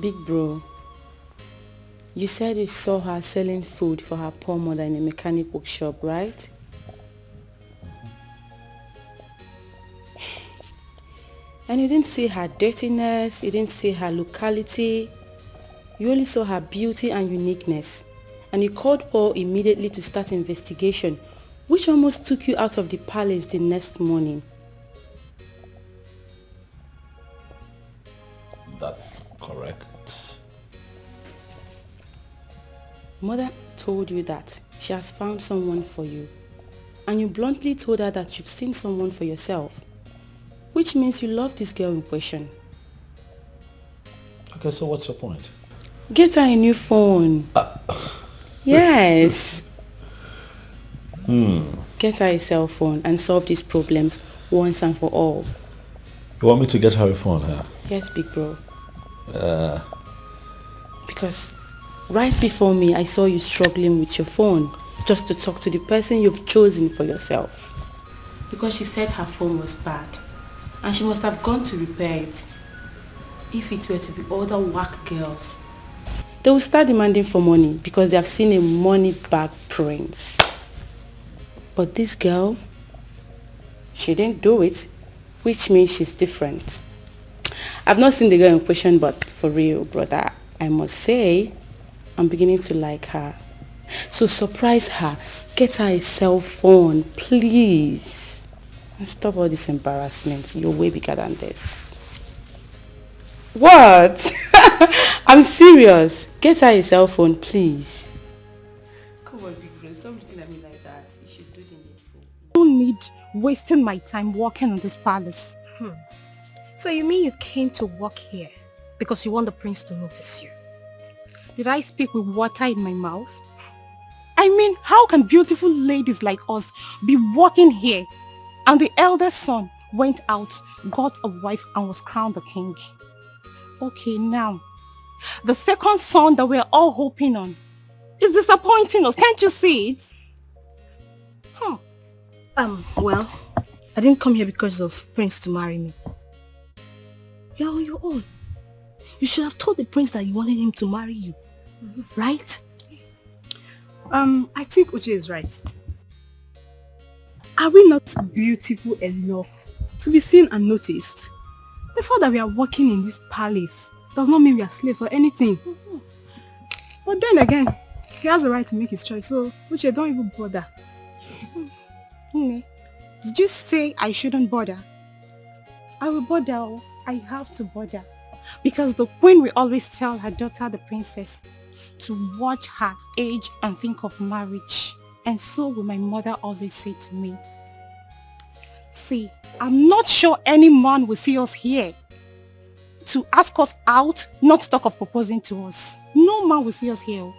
Big bro, you said you saw her selling food for her poor mother in a mechanic workshop, right? And you didn't see her dirtiness, you didn't see her locality, you only saw her beauty and uniqueness. And you called Paul immediately to start investigation, which almost took you out of the palace the next morning. That's correct. Mother told you that she has found someone for you, and you bluntly told her that you've seen someone for yourself, which means you love this girl in question. Okay, so what's your point? Get her a new phone. Yes. Get her a cell phone and solve these problems once and for all. You want me to get her a phone, huh? Yes, big bro. Because right before me, I saw you struggling with your phone just to talk to the person you've chosen for yourself. Because she said her phone was bad and she must have gone to repair it. If it were to be other whack girls, they will start demanding for money because they have seen a money bag prince. But this girl, she didn't do it, which means she's different. I've not seen the girl in question, but for real, brother, I must say, I'm beginning to like her. So surprise her, get her a cell phone, please. And stop all this embarrassment. You're way bigger than this. What? I'm serious. Get her a cell phone, please. Come on, big friend. Stop looking at me like that. You should do the needful. I don't need wasting my time walking in this palace. So you mean you came to work here because you want the prince to notice you? Did I speak with water in my mouth? I mean, how can beautiful ladies like us be walking here and the eldest son went out, got a wife and was crowned the king? Okay, now, the second son that we're all hoping on is disappointing us. Can't you see it? Well, I didn't come here because of Prince to marry me. You're on your own. You should have told the prince that you wanted him to marry you. Right? I think Uche is right. Are we not beautiful enough to be seen and noticed? The fact that we are working in this palace does not mean we are slaves or anything. But then again, he has the right to make his choice, so Uche, don't even bother. Did you say I shouldn't bother? I will bother. I have to bother. Because the queen will always tell her daughter, the princess, to watch her age and think of marriage. And so will my mother always say to me. See, I'm not sure any man will see us here to ask us out, not to talk of proposing to us. No man will see us here.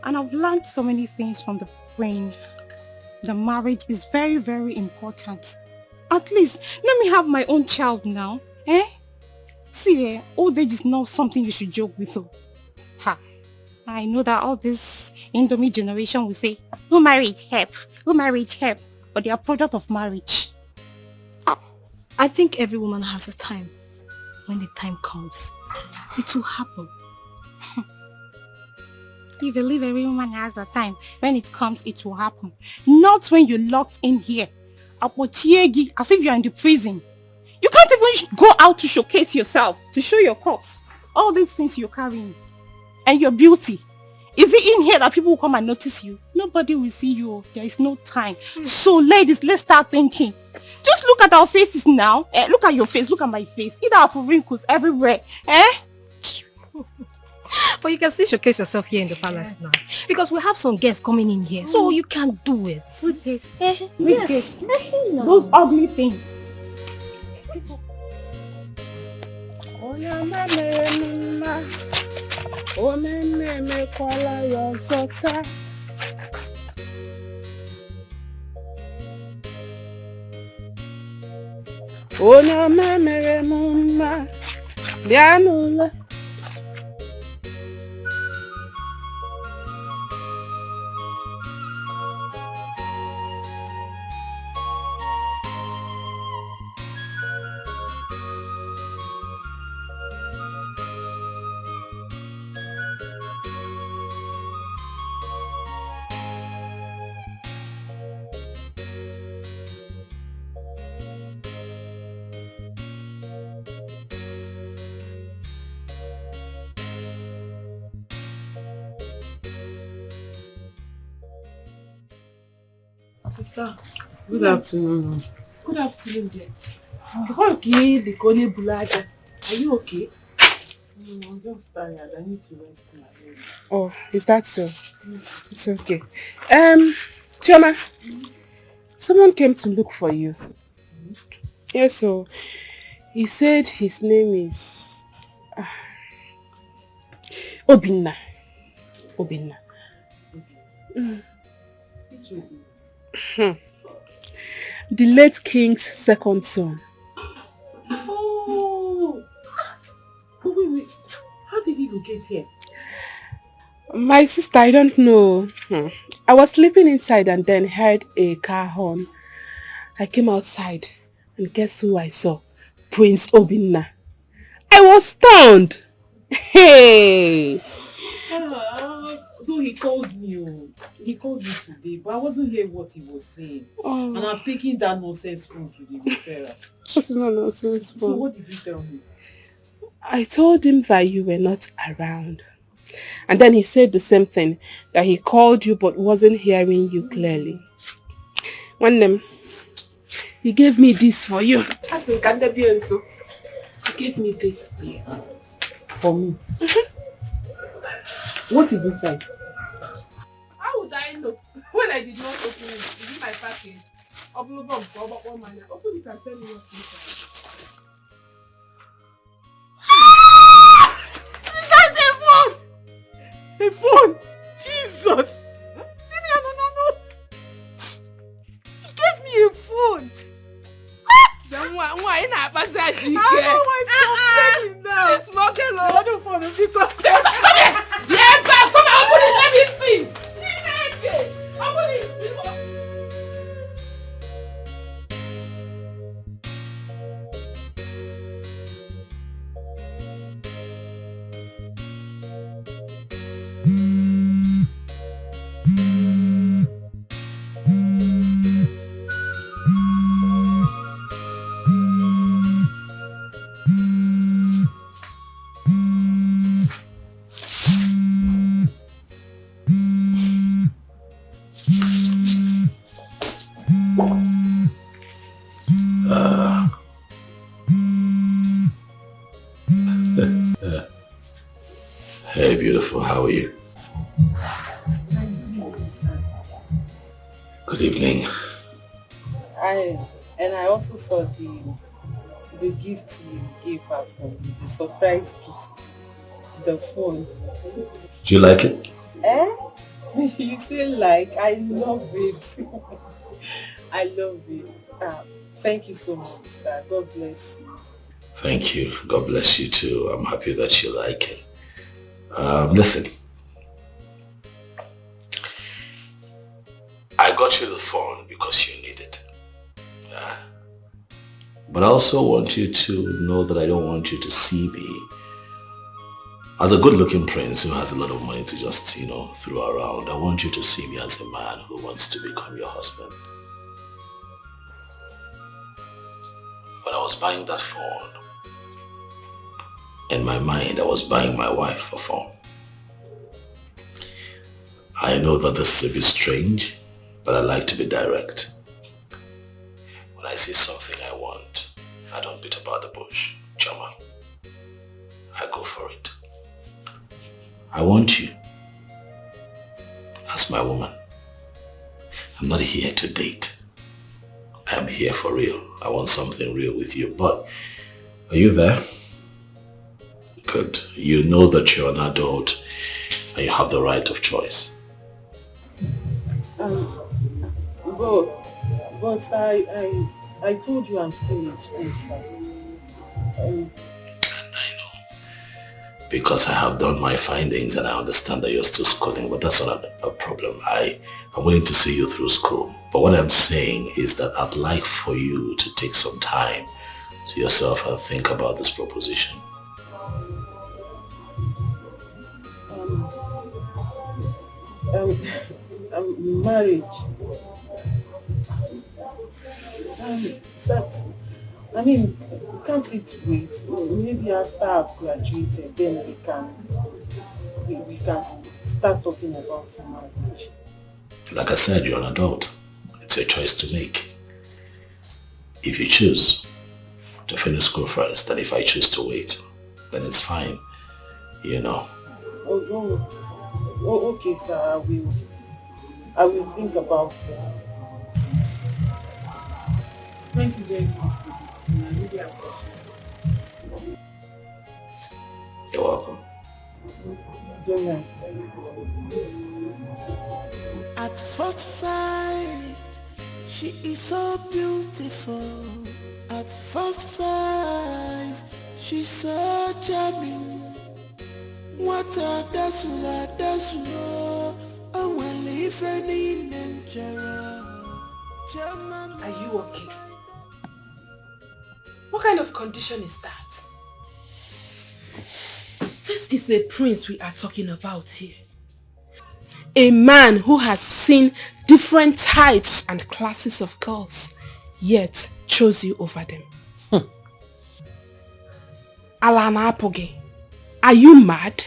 And I've learned so many things from the queen. The marriage is very, very important. At least, let me have my own child now. See, old age is not something you should joke with. I know that all this Indomie generation will say, who married help? Who married help? But they are product of marriage. I think every woman has a time. When the time comes, it will happen. You believe every woman has a time. When it comes, it will happen. Not when you're locked in here. As if you're in the prison. You can't even go out to showcase yourself, to show your cups. All these things you're carrying. And your beauty. Is it in here that people will come and notice you? Nobody will see you. There is no time. So ladies, let's start thinking. Just look at our faces now. Look at your face. Look at my face. Either have wrinkles everywhere. But you can still showcase yourself here in the palace now. Because we have some guests coming in here. So you can do it. Good guests. Yes. No. Those ugly things. Sister, good afternoon. Good afternoon, dear. Are you okay? I'm just tired. I need to rest my head. Oh, is that so? It's okay. Chioma, someone came to look for you. Yes, so he said his name is Obinna. Obinna. The late king's second son. Oh! Wait. How did he get here? My sister, I don't know. I was sleeping inside and then heard a car horn. I came outside and guess who I saw? Prince Obinna. I was stunned. Hey! Though he called me. He called me today, but I wasn't hearing what he was saying. Oh. And I've taken that nonsense phone to the repairer. That's not nonsense phone. So what did you tell me? I told him that you were not around. And then he said the same thing, that he called you but wasn't hearing you clearly. He gave me this for you. He gave me this for you. For me? What is inside? How would I know when I did not open it? Is it my package? Open it and tell me what's inside. A phone! care. It's smoking low. I don't want to pick up. Yeah, but come on, open it, let me see. Open it. Hey, beautiful, how are you? Good evening. I also saw the gift you gave her from the surprise gift, the phone. Do you like it? Eh? You say like, I love it. I love it. Thank you so much, sir. God bless you. Thank you. God bless you too. I'm happy that you like it. Listen. I got you the phone because you need it. But I also want you to know that I don't want you to see me as a good-looking prince who has a lot of money to just, throw around. I want you to see me as a man who wants to become your husband. When I was buying that phone, in my mind, I was buying my wife a phone. I know that this is a bit strange, but I like to be direct. When I see something I want, I don't beat about the bush, Chama. I go for it. I want you as my woman. I'm not here to date. I'm here for real. I want something real with you, but are you there? Good. You know that you're an adult and you have the right of choice. But I told you I'm still in school, sir. And I know. Because I have done my findings and I understand that you're still schooling, but that's not a problem. I'm willing to see you through school. But what I'm saying is that I'd like for you to take some time to yourself and think about this proposition. Marriage. Can't it wait? Maybe after I've graduated, then we can start talking about marriage. Like I said, you're an adult. It's a choice to make. If you choose to finish school first, and if I choose to wait, then it's fine, Oh, okay, sir. I will think about it. Thank you very much. I really appreciate it. You're welcome. Good night. At first sight, she is so beautiful. At first sight, she's so charming. What a dasula, I will leave any Nigeria. Are you okay? What kind of condition is that? This is a prince we are talking about here. A man who has seen different types and classes of girls, yet chose you over them. Alana Apoge, are you mad?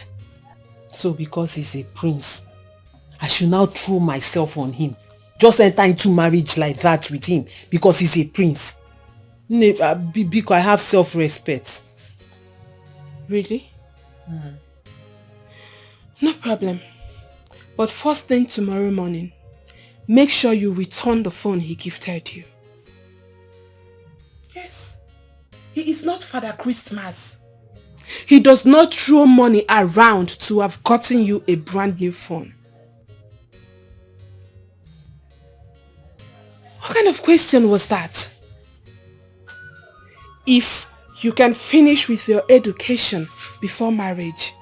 So because he's a prince, I should now throw myself on him. Just enter into marriage like that with him because he's a prince. Because I have self-respect. Really? No problem. But first thing tomorrow morning, make sure you return the phone he gifted you. Yes. He is not Father Christmas. He does not throw money around to have gotten you a brand new phone. What kind of question was that? If you can finish with your education before marriage.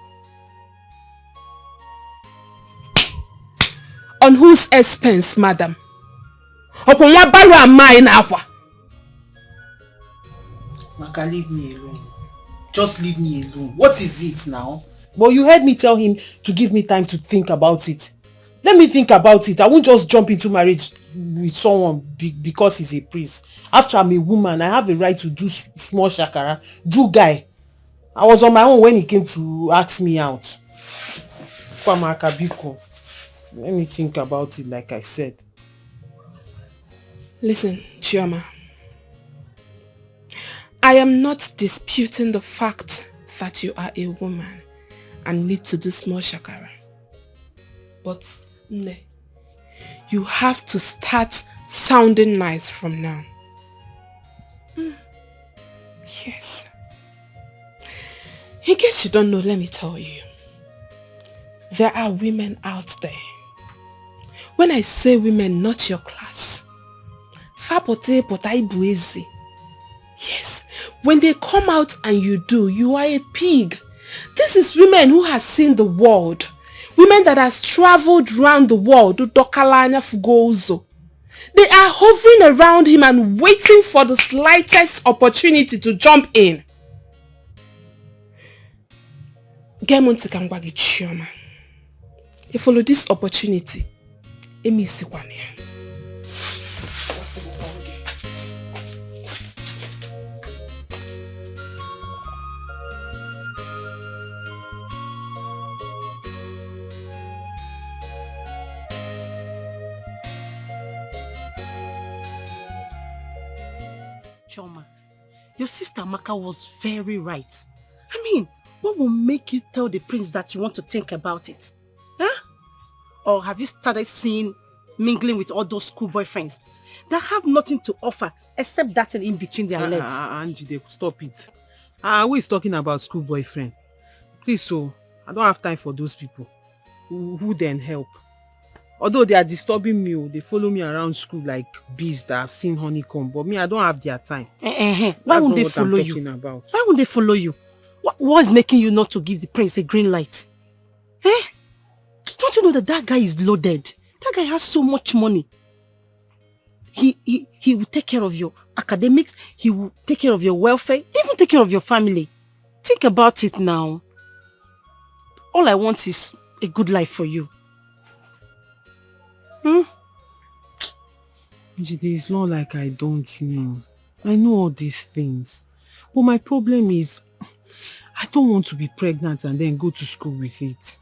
On whose expense, madam? Upon what barrow am I in Aqua? Maka, leave me alone. Just leave me alone. What is it now? But you heard me tell him to give me time to think about it. Let me think about it. I won't just jump into marriage with someone because he's a priest. After I'm a woman, I have a right to do small shakara. Do guy. I was on my own when he came to ask me out. Kwamaka Biko. Let me think about it like I said. Listen, Chioma. I am not disputing the fact that you are a woman and need to do small shakara. But, Nne, you have to start sounding nice from now. Yes. In case you don't know, let me tell you. There are women out there. When I say women, not your class. Fapote potai buezi. Yes. When they come out and you do, you are a pig. This is women who has seen the world. Women that has traveled around the world. They are hovering around him and waiting for the slightest opportunity to jump in. You follow this opportunity. Choma, your sister Maka was very right. I mean, what will make you tell the prince that you want to think about it? Huh? Or have you started seeing mingling with all those school boyfriends that have nothing to offer except that in between their legs? Angie, stop it. Who is talking about school boyfriend? Please, I don't have time for those people. Who then help? Although they are disturbing me, they follow me around school like bees that have seen honeycomb. But me, I don't have their time. Why won't they follow you? Why won't they follow you? What is making you not to give the prince a green light? Don't you know that guy is loaded? That guy has so much money. He will take care of your academics. He will take care of your welfare. Even take care of your family. Think about it now. All I want is a good life for you. It's not like I don't know. I know all these things. But my problem is, I don't want to be pregnant and then go to school with it.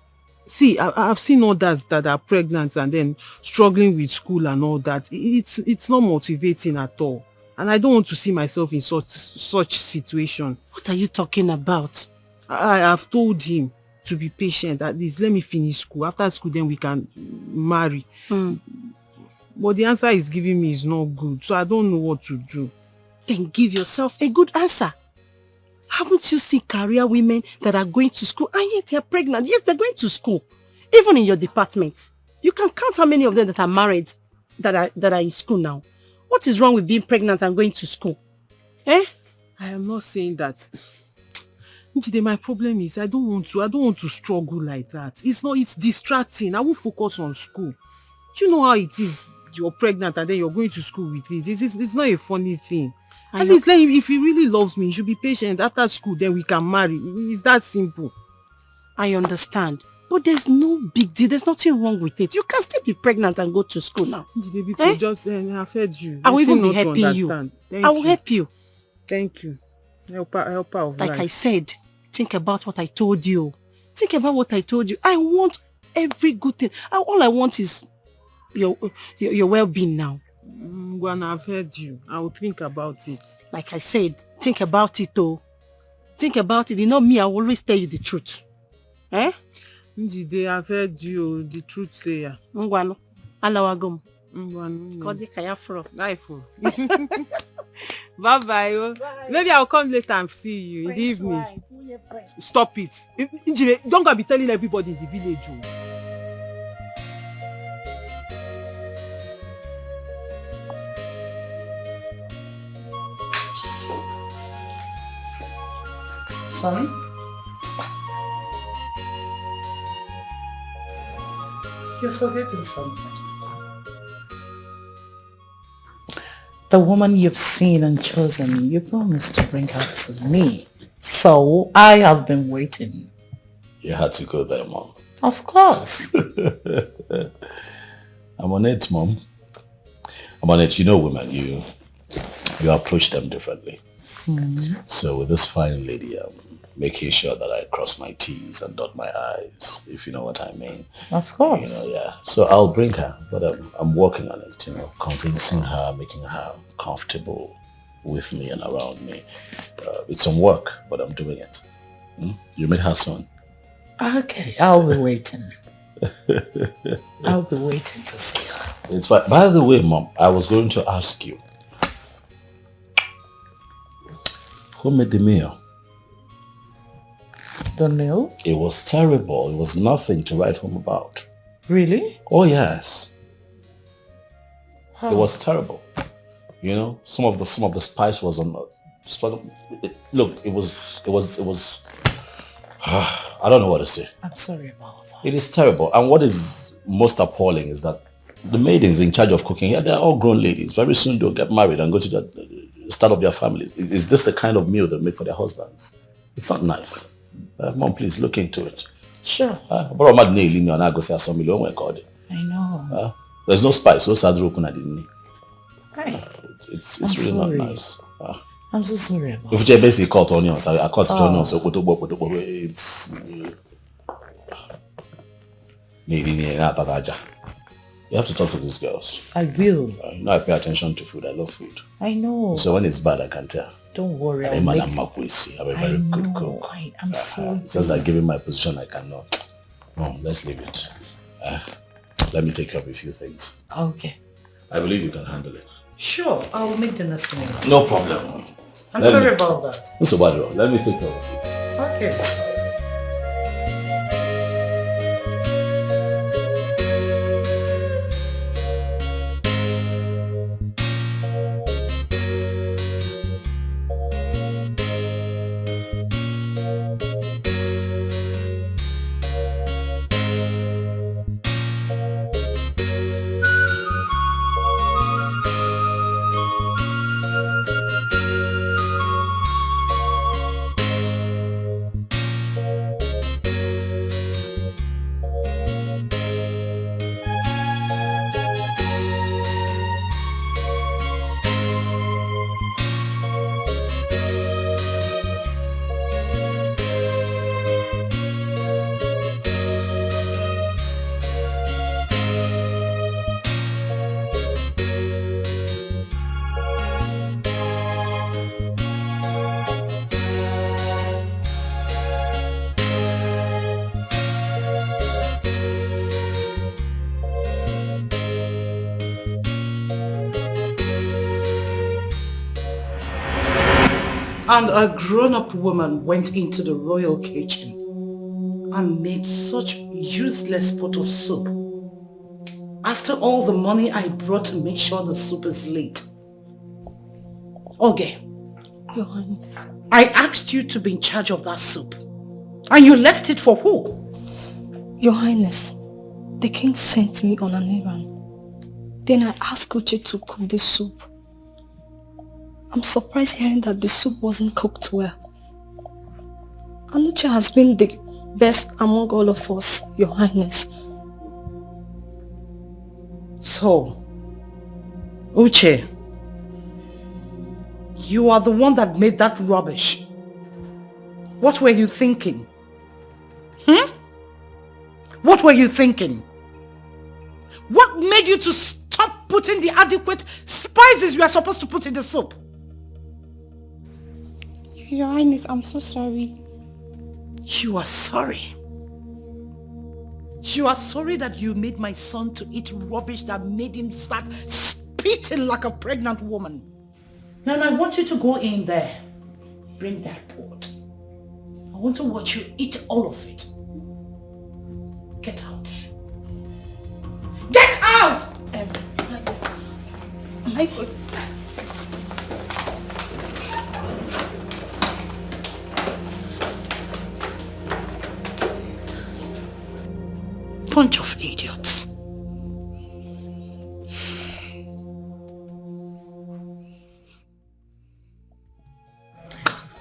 See, I've seen others that are pregnant and then struggling with school and all that. It's not motivating at all. And I don't want to see myself in such situation. What are you talking about? I have told him to be patient. At least let me finish school. After school, then we can marry. But the answer he's giving me is not good. So I don't know what to do. Then give yourself a good answer. Haven't you seen career women that are going to school and yet they're pregnant? Yes, they're going to school. Even in your department. You can count how many of them that are married that are in school now. What is wrong with being pregnant and going to school? I am not saying that. My problem is I don't want to struggle like that. It's distracting. I won't focus on school. Do you know how it is? You're pregnant and then you're going to school with it. It's not a funny thing. At least if he really loves me, he should be patient. After school, then we can marry. It's that simple. I understand. But there's no big deal. There's nothing wrong with it. You can still be pregnant and go to school now. I've heard you. I will even be helping you. I will help you. Thank you. Helper of life. Like I said, think about what I told you. Think about what I told you. I want every good thing. All I want is your well-being now. When I've heard you, I will think about it. Like I said, think about it though. Think about it. You know me, I will always tell you the truth. Njide, I've heard you, the truth sayer. Ngwano, alawagom. Ngwano. Kodi kayafro. Life. Bye-bye. Maybe I'll come later and see you in the evening. Stop it. Njide, don't go be telling everybody in the village. Sorry? You're forgetting something. The woman you've seen and chosen, you promised to bring her to me. So I have been waiting. You had to go there, Mom. Of course. I'm on it, Mom. I'm on it. You know women, you approach them differently. So with this fine lady, I'm making sure that I cross my T's and dot my I's, if you know what I mean. Of course. You know, yeah. So I'll bring her, but I'm working on it, convincing her, making her comfortable with me and around me. It's some work, but I'm doing it. You meet her soon. Okay, I'll be waiting. I'll be waiting to see her. It's fine. By the way, Mom, I was going to ask you, who made the meal? The meal? It was terrible. It was nothing to write home about. Really? Oh yes. How? It was terrible. You know, some of the spice was on. Look, it was. I don't know what to say. I'm sorry about that. It is terrible. And what is most appalling is that the maidens in charge of cooking, they're all grown ladies. Very soon they'll get married and go to start up their families. Is this the kind of meal they make for their husbands? It's not nice. Mom, please look into it. Sure. I know. There's no spice. No sadru open at the It's really sorry. not nice. I'm so sorry about If you basically cut onions, I cut onions. So it's you have to talk to these girls. I will. You know I pay attention to food. I love food. I know. So when it's bad, I can tell. Don't worry. I'm a very good cook. I'm so It's just like given my position, I cannot. Mom, let's leave it. Let me take care of a few things. Okay. I believe you can handle it. Sure, I'll make the next meal. No problem. I'm sorry about that. Mr. Badro, let me take care of it. Okay. And a grown-up woman went into the royal kitchen and made such useless pot of soup. After all the money I brought to make sure the soup is late. Okay. Your Highness. I asked you to be in charge of that soup. And you left it for who? Your Highness, the king sent me on an errand. Then I asked Uche to cook the soup. I'm surprised hearing that the soup wasn't cooked well. Anuche has been the best among all of us, Your Highness. So, Uche, you are the one that made that rubbish. What were you thinking? What were you thinking? What made you to stop putting the adequate spices you are supposed to put in the soup? Your Highness, I'm so sorry. You are sorry. You are sorry that you made my son to eat rubbish that made him start spitting like a pregnant woman. Now I want you to go in there. Bring that pot. I want to watch you eat all of it. Get out. Get out! My God. Bunch of idiots.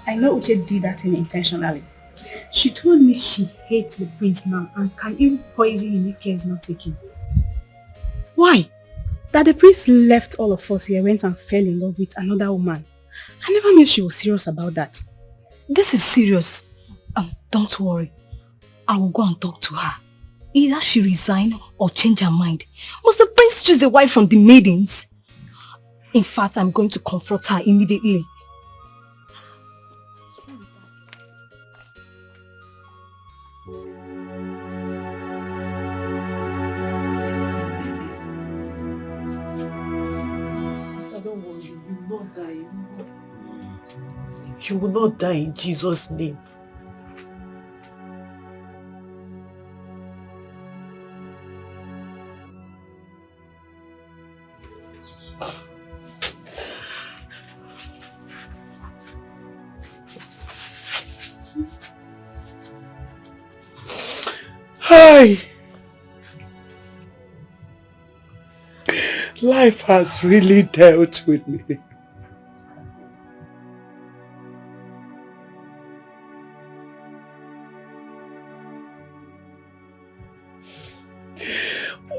I know Uche did that thing intentionally. She told me she hates the prince now and can even poison him if care is not taken. Why? That the prince left all of us here, went and fell in love with another woman. I never knew she was serious about that. This is serious. Don't worry. I will go and talk to her. Either she resign or change her mind. Must the prince choose a wife from the maidens? In fact, I'm going to confront her immediately. Don't worry, you will not die. You will not die in Jesus' name. Hi. Life has really dealt with me.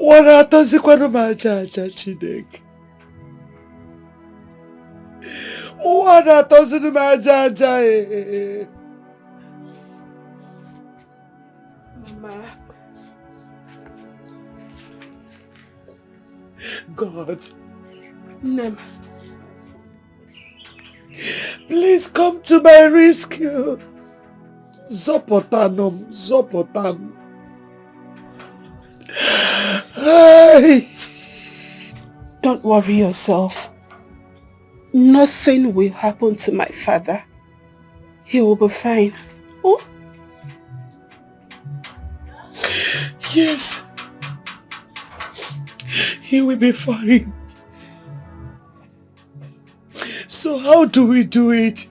Wanatozikwana majaja Chineke. Wanatozikwana majaja Mama. God. Nem. Please come to my rescue. Zopotanum, Zopotan. Hey. Don't worry yourself. Nothing will happen to my father. He will be fine. Oh? Yes. He will be fine. So how do we do it?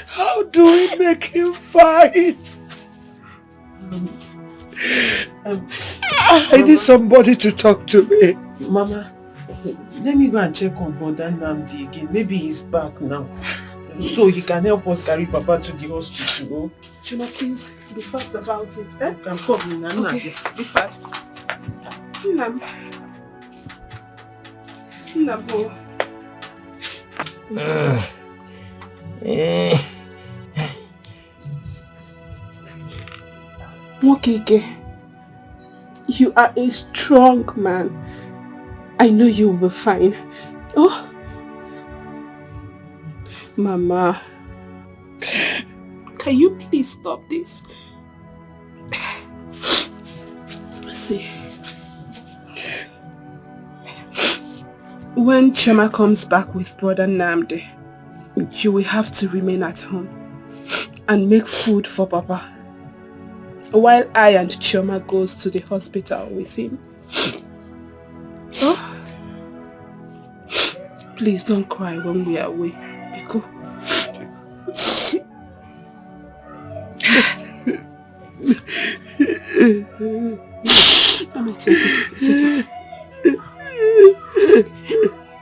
How do we make him fine? I need somebody to talk to me. Mama, let me go and check on Brother Namdi again. Maybe he's back now. So he can help us carry Papa to the hospital. Chuma, please be fast about it. Eh? You can come in and okay. Be fast. Nam. Nabo. Mokike, you are a strong man. I know you will be fine. Oh, Mama, can you please stop this? See, when Chema comes back with Brother Namdi, you will have to remain at home and make food for Papa, while I and Chema goes to the hospital with him. Oh, please don't cry when we are away. Biko. Let me take it.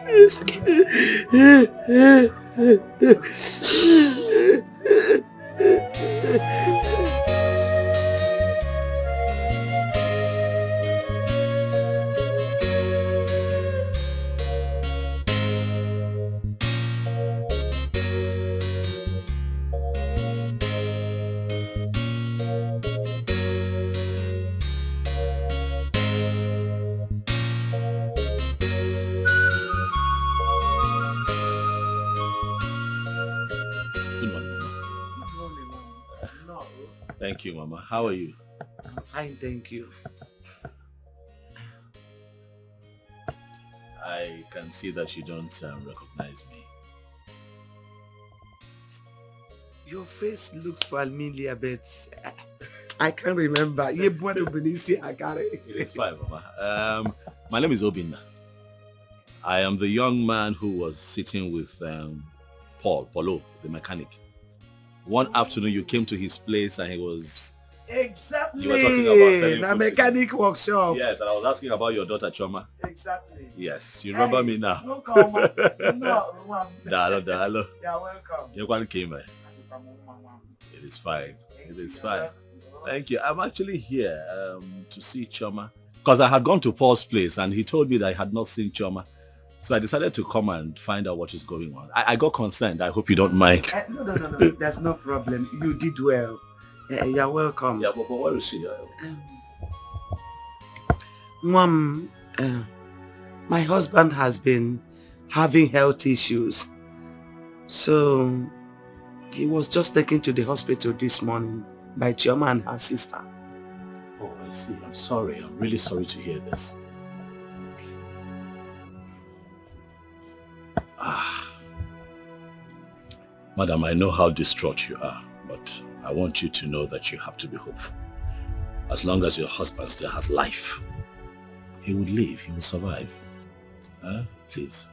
It's okay. Thank you, Mama. How are you? I'm fine, thank you. I can see that you don't recognize me. Your face looks familiar, but I can't remember. It's fine, Mama. My name is Obinna. I am the young man who was sitting with Paulo, the mechanic. One afternoon you came to his place and he was Exactly. You were talking about selling a food mechanic workshop. Yes, and I was asking about your daughter Choma. Exactly. Yes, you remember me now. No comment. No. Dalo. You're welcome. You one came. It is fine. It is fine. Thank you. I'm actually here to see Choma because I had gone to Paul's place and he told me that I had not seen Choma. So I decided to come and find out what is going on. I got concerned. I hope you don't mind. No. There's no problem. You did well. You're welcome. Yeah, but where is she? Mom, my husband has been having health issues. So he was just taken to the hospital this morning by Chioma and her sister. Oh, I see. I'm sorry. I'm really sorry to hear this. Madam, I know how distraught you are, but I want you to know that you have to be hopeful. As long as your husband still has life, he would live, he will survive. Please.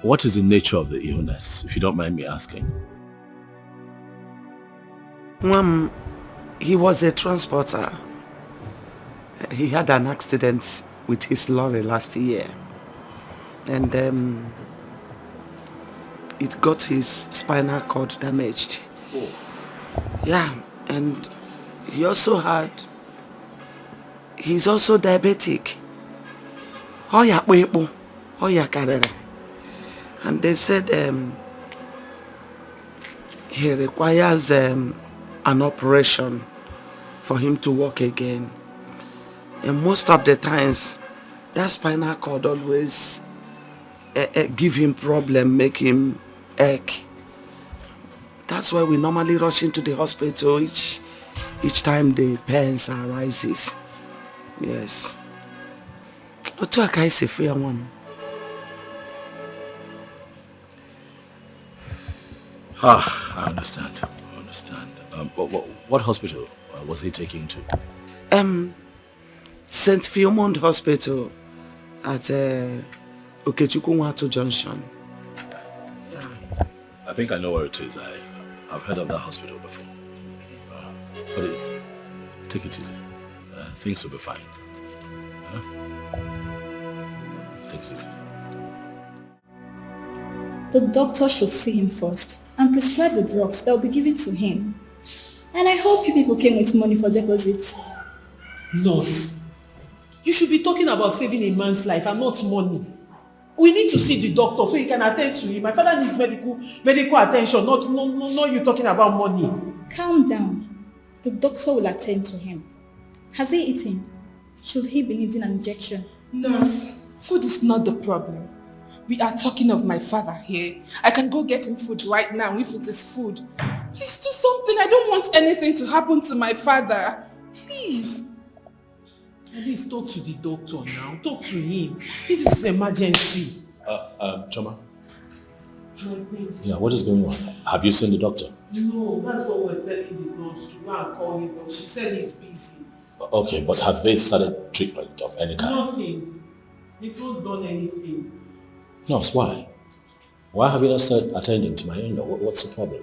What is the nature of the illness, if you don't mind me asking? Mom, he was a transporter. He had an accident with his lorry last year. And it got his spinal cord damaged. Oh. Yeah, and he's also diabetic. And they said he requires an operation for him to walk again. And most of the times, that spinal cord always give him problem, make him ache. That's why we normally rush into the hospital each time the pains arises. Yes. But I say fair one. I understand. What hospital was he taken to? St. Philemon Hospital at Okechukwu Junction. I think I know where it is. I've heard of that hospital before. But take it easy. Things will be fine. Take it easy. The doctor should see him first and prescribe the drugs that will be given to him. And I hope you people came with money for deposit. Nurse, you should be talking about saving a man's life and not money. We need to see the doctor so he can attend to him. My father needs medical attention, not you talking about money. Calm down. The doctor will attend to him. Has he eaten? Should he be needing an injection? Nurse, food is not the problem. We are talking of my father here. I can go get him food right now if it is food. Please do something. I don't want anything to happen to my father. Please. At least talk to the doctor now. Talk to him. This is an emergency. Choma. Joy, please. Yeah, what is going on? Have you seen the doctor? No, that's what we're telling the nurse to go and call him, but she said he's busy. Okay, but have they started treatment of any kind? Nothing. They've not done anything. Nurse, why? Why have you not started attending to my in-law? What's the problem?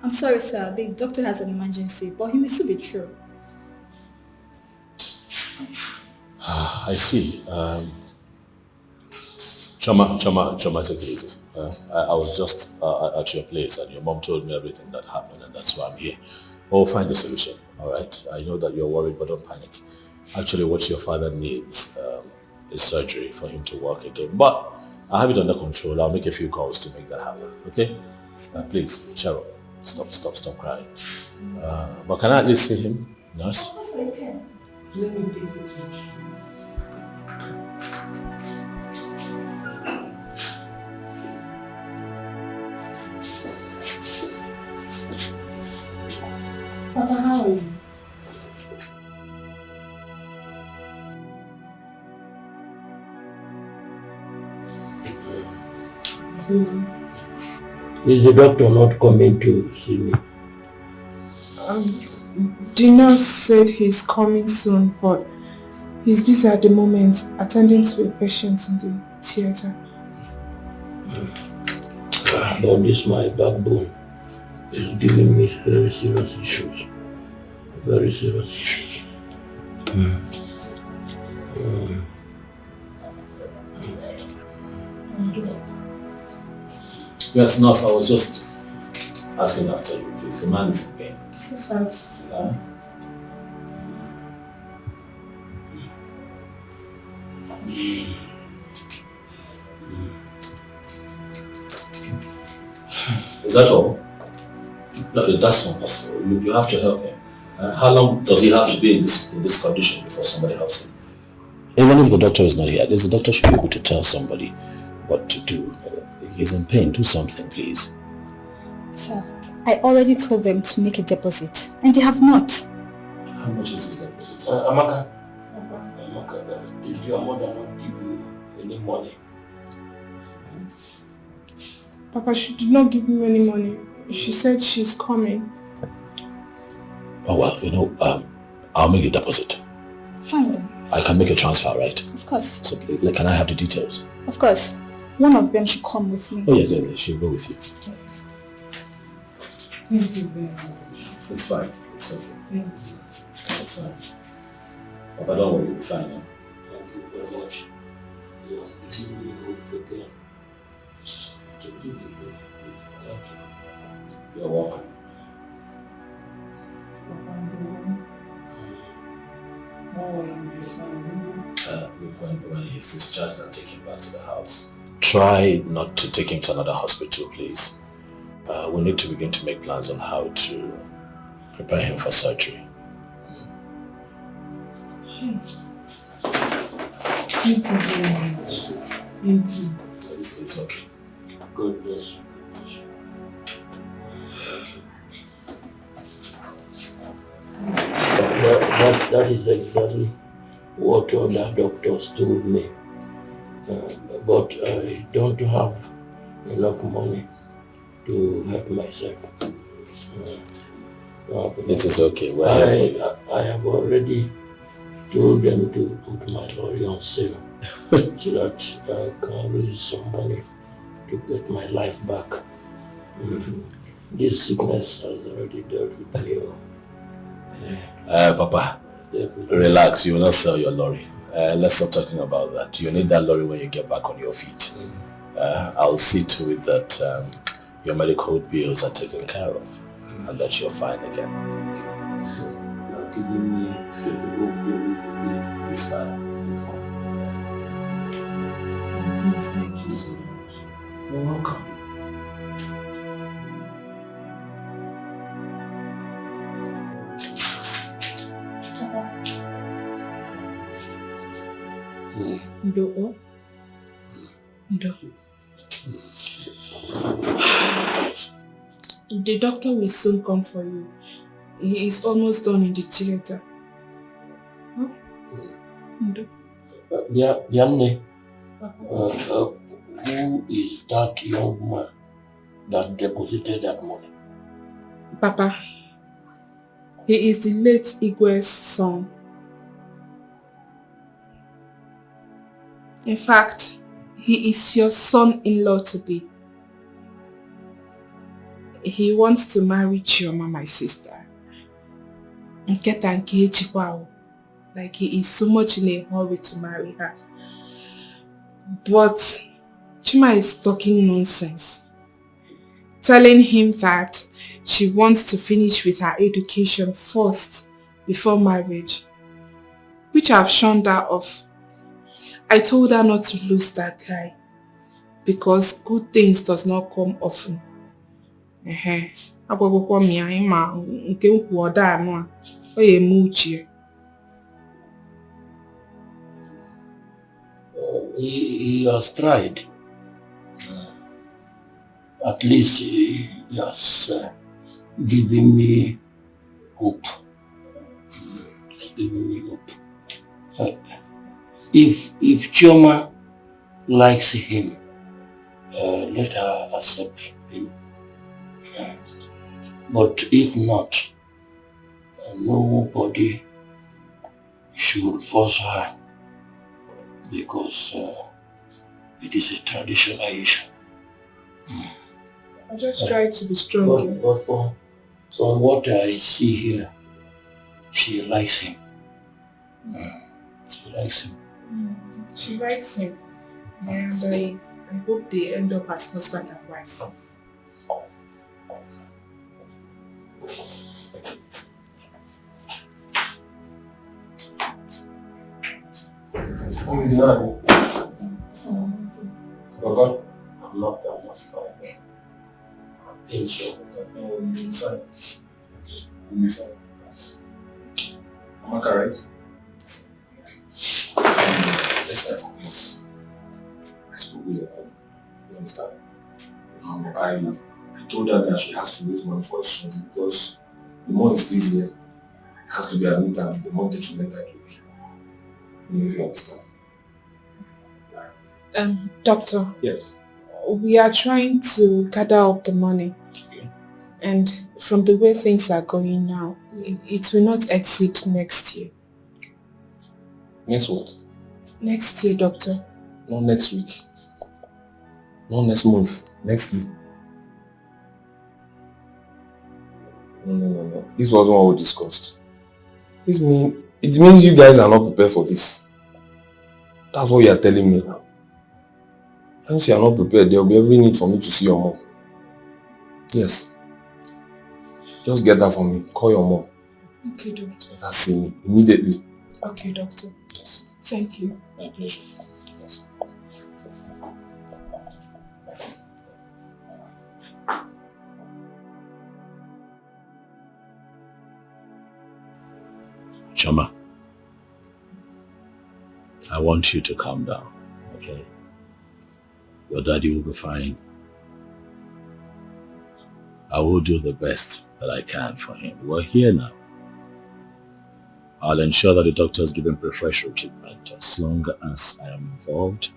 I'm sorry, sir. The doctor has an emergency, but he will still be through. I see. Choma, take it easy. I was just at your place and your mom told me everything that happened and that's why I'm here. We'll find a solution, alright? I know that you're worried, but don't panic. Actually, what your father needs is surgery for him to walk again. But I have it under control. I'll make a few calls to make that happen, okay? Please, Cheryl, stop crying. But can I at least see him, nurse? Of course I can. Let me take it to you. Papa, how are you? Is the doctor not coming to see me? The nurse said he's coming soon, but he's busy at the moment attending to a patient in the theater. But this my backbone is dealing with very serious issues. very serious issues. Yes, nurse, I was just asking after you, please. The man is in pain. So sorry. Is that all? No, that's not possible. You have to help him. How long does he have to be in this condition before somebody helps him? Even if the doctor is not here, at least the doctor should be able to tell somebody what to do. He's in pain. Do something, please. Sir, I already told them to make a deposit, and they have not. How much is this deposit? Amaka, did your mother not give you any money? Papa, she did not give me any money. She said she's coming. Oh, well, I'll make a deposit. Fine then. I can make a transfer, right? Of course. So, can I have the details? Of course. One of them should come with me. Oh, yes, she'll go with you. Thank you very much. It's fine. It's okay. It's fine. Papa, don't worry. You'll be fine. Eh? Thank you very much. You're welcome. When he's discharged and take him back to the house. Try not to take him to another hospital, please. We need to begin to make plans on how to prepare him for surgery. Thank you very much. Thank you. It's okay. God bless you. That is exactly what other doctors told me. But I don't have enough money to help myself. It is okay. I have already told them to put my lorry on sale so that I can raise some money to get my life back. This sickness has already dealt with me. Papa, relax. You will not sell your lorry. Let's stop talking about that. You need that lorry when you get back on your feet. I'll see to it that your medical bills are taken care of and that you're fine again. You're giving me it's fine. Thank you so much. You're welcome. Ndo. The doctor will soon come for you. He is almost done in the theater. Huh? Ndo. Yanne, who is that young man that deposited that money? Papa, he is the late Igwe's son. In fact, he is your son-in-law to be. He wants to marry Chioma, my sister. Like he is so much in a hurry to marry her. But Chima is talking nonsense. Telling him that she wants to finish with her education first before marriage, which I've shunned her off. I told her not to lose that guy because good things does not come often. He has tried. At least he has given me hope. Has given me hope. If Chioma likes him, let her accept him. But if not, nobody should force her because it is a traditional issue. I just try to be strong. But from what I see here, She likes him. She likes him. She likes him. And I hope they end up as husband and wife. Oh, yeah. Baba? I'm not that much fine. I'm being so. Oh, you'll be fine. You'll be fine. Am I correct? Let's not forget. I spoke with her. You understand? I told her that she has to raise money for her son because the more he stays here, I have to be admitted, the more detrimental it will be. You understand? Doctor. Yes. We are trying to gather up the money. Okay. And from the way things are going now, it will not exceed next year. Next what? Next year, doctor. Not next week. Not next month. Next year. No. This wasn't what we discussed. It means you guys are not prepared for this. That's what you are telling me now. Once you are not prepared, there will be every need for me to see your mom. Yes. Just get that for me. Call your mom. Okay, doctor. Let her see me immediately. Okay, doctor. Yes. Thank you. My pleasure. Yes. Chama, I want you to calm down, okay? Your daddy will be fine. I will do the best that I can for him. We're here now. I'll ensure that the doctors give him preferential treatment. As long as I am involved,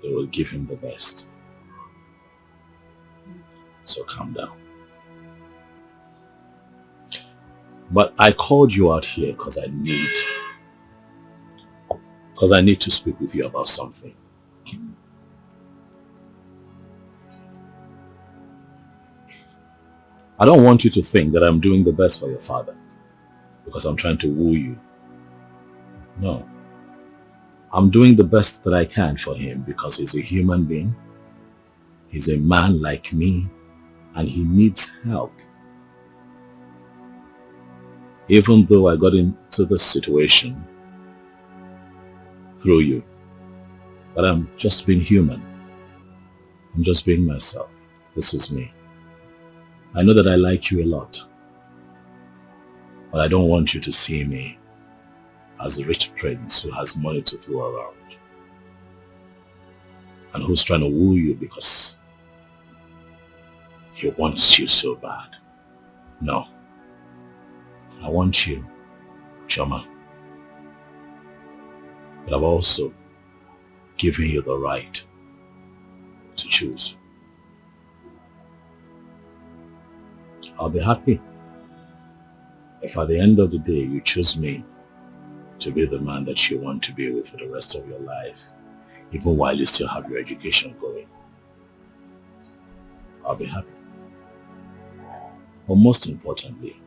they will give him the best. So calm down. But I called you out here because I need to speak with you about something. I don't want you to think that I'm doing the best for your father because I'm trying to woo you. No. I'm doing the best that I can for him because he's a human being. He's a man like me and he needs help. Even though I got into this situation through you, but I'm just being human. I'm just being myself. This is me. I know that I like you a lot, but I don't want you to see me as a rich prince who has money to throw around and who's trying to woo you because he wants you so bad. No. I want you, Chama, but I've also given you the right to choose. I'll be happy if at the end of the day you choose me to be the man that you want to be with for the rest of your life, even while you still have your education going. I'll be happy. But most importantly,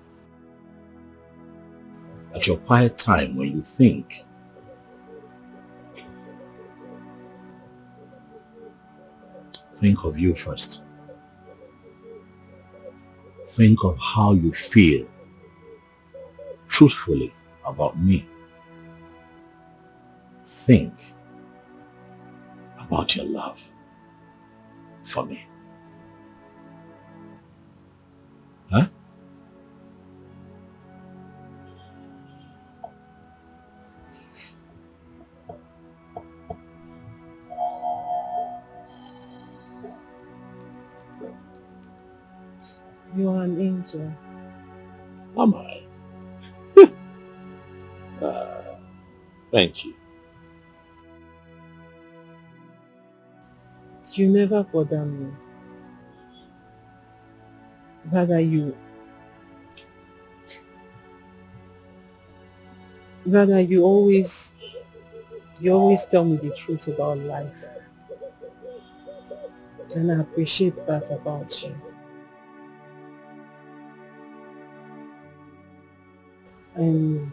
at your quiet time when you think of you first. Think of how you feel truthfully about me. Think about your love for me. Huh? You are an angel. Am I? Thank you. You never bother me. Rather you always tell me the truth about life. And I appreciate that about you. You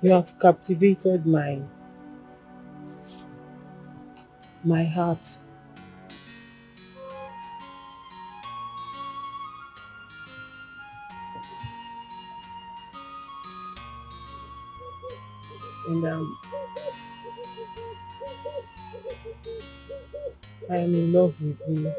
have captivated my heart. And I am in love with you.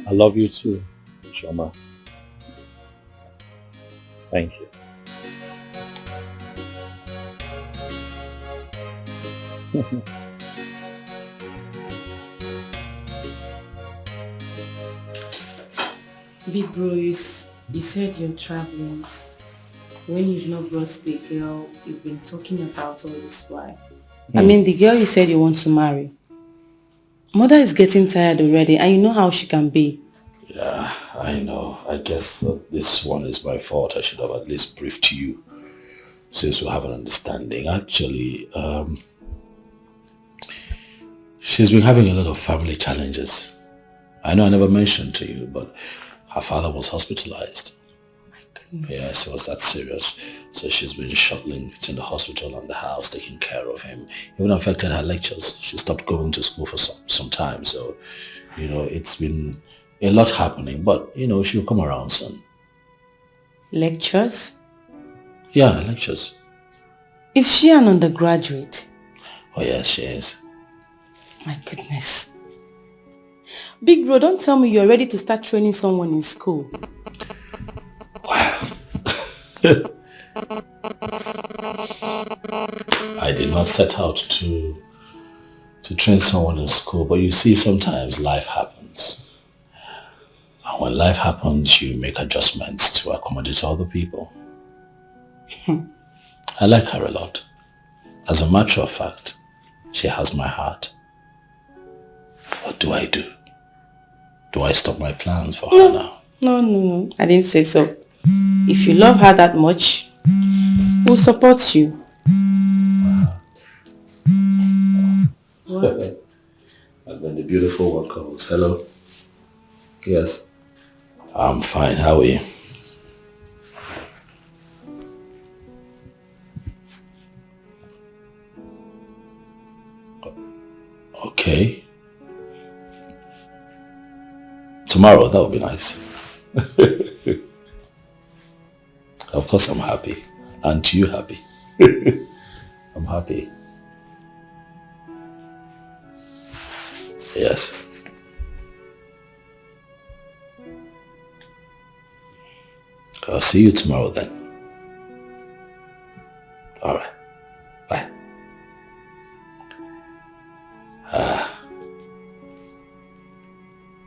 I love you too, Shoma. Thank you. Big bro, you said you're traveling. When you've not brought the girl you've been talking about all this while. I mean, the girl you said you want to marry. Mother is getting tired already, and you know how she can be. Yeah, I know. I guess that this one is my fault. I should have at least briefed you, since we have an understanding. Actually, she's been having a lot of family challenges. I know I never mentioned to you, but her father was hospitalized. My goodness. Yes, it was that serious. So she's been shuttling between the hospital and the house, taking care of him. Even affected her lectures. She stopped going to school for some time. So, you know, it's been a lot happening. But, you know, she'll come around soon. Lectures? Yeah, lectures. Is she an undergraduate? Oh, yes, she is. My goodness. Big bro, don't tell me you're ready to start training someone in school. I did not set out to train someone in school, but you see, sometimes life happens. And when life happens, you make adjustments to accommodate other people. I like her a lot. As a matter of fact, she has my heart. What do I do? Do I stop my plans for her now? No. I didn't say so. If you love her that much, we'll support you. What? And then the beautiful one calls. Hello? Yes. I'm fine. How are you? Okay. Tomorrow, that would be nice. Of course I'm happy. Aren't you happy? I'm happy. Yes. I'll see you tomorrow then. Alright. Bye.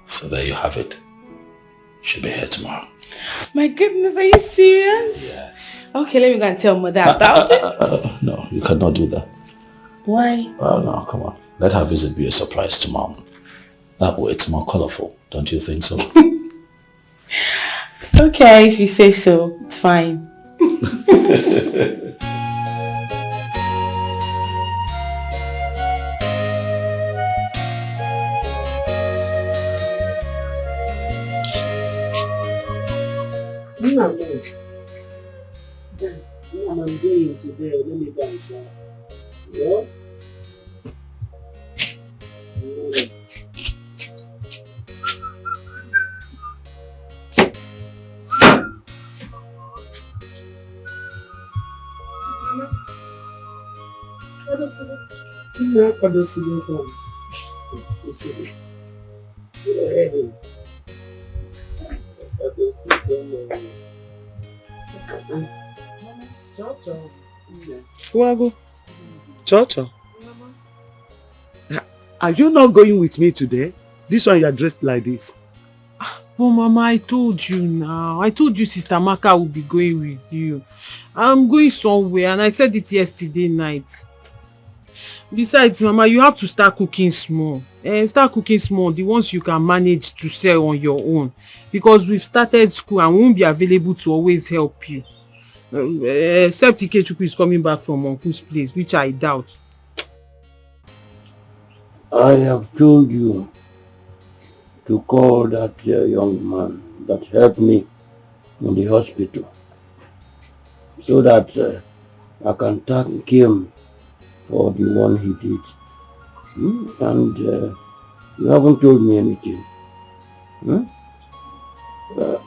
So there you have it. She'll be here tomorrow. My goodness, are you serious? Yes. Okay, let me go and tell mother about it. No, you cannot do that. Why? Oh no, come on. Let her visit be a surprise to Mom. That way it's more colorful, don't you think so? Okay, if you say so, it's fine. I'm going to bed. Let me dance. Yeah? Wago. Chocho. Are you not going with me today? This one you are dressed like this. But Mama, I told you now. I told you Sister Maka will be going with you. I'm going somewhere and I said it yesterday night. Besides, Mama, you have to start cooking small. Start cooking small, the ones you can manage to sell on your own. Because we've started school and we won't be available to always help you. Except Ikechukwu is coming back from Uncle's place, which I doubt. I have told you to call that young man that helped me in the hospital so that I can thank him for the one he did. And you haven't told me anything.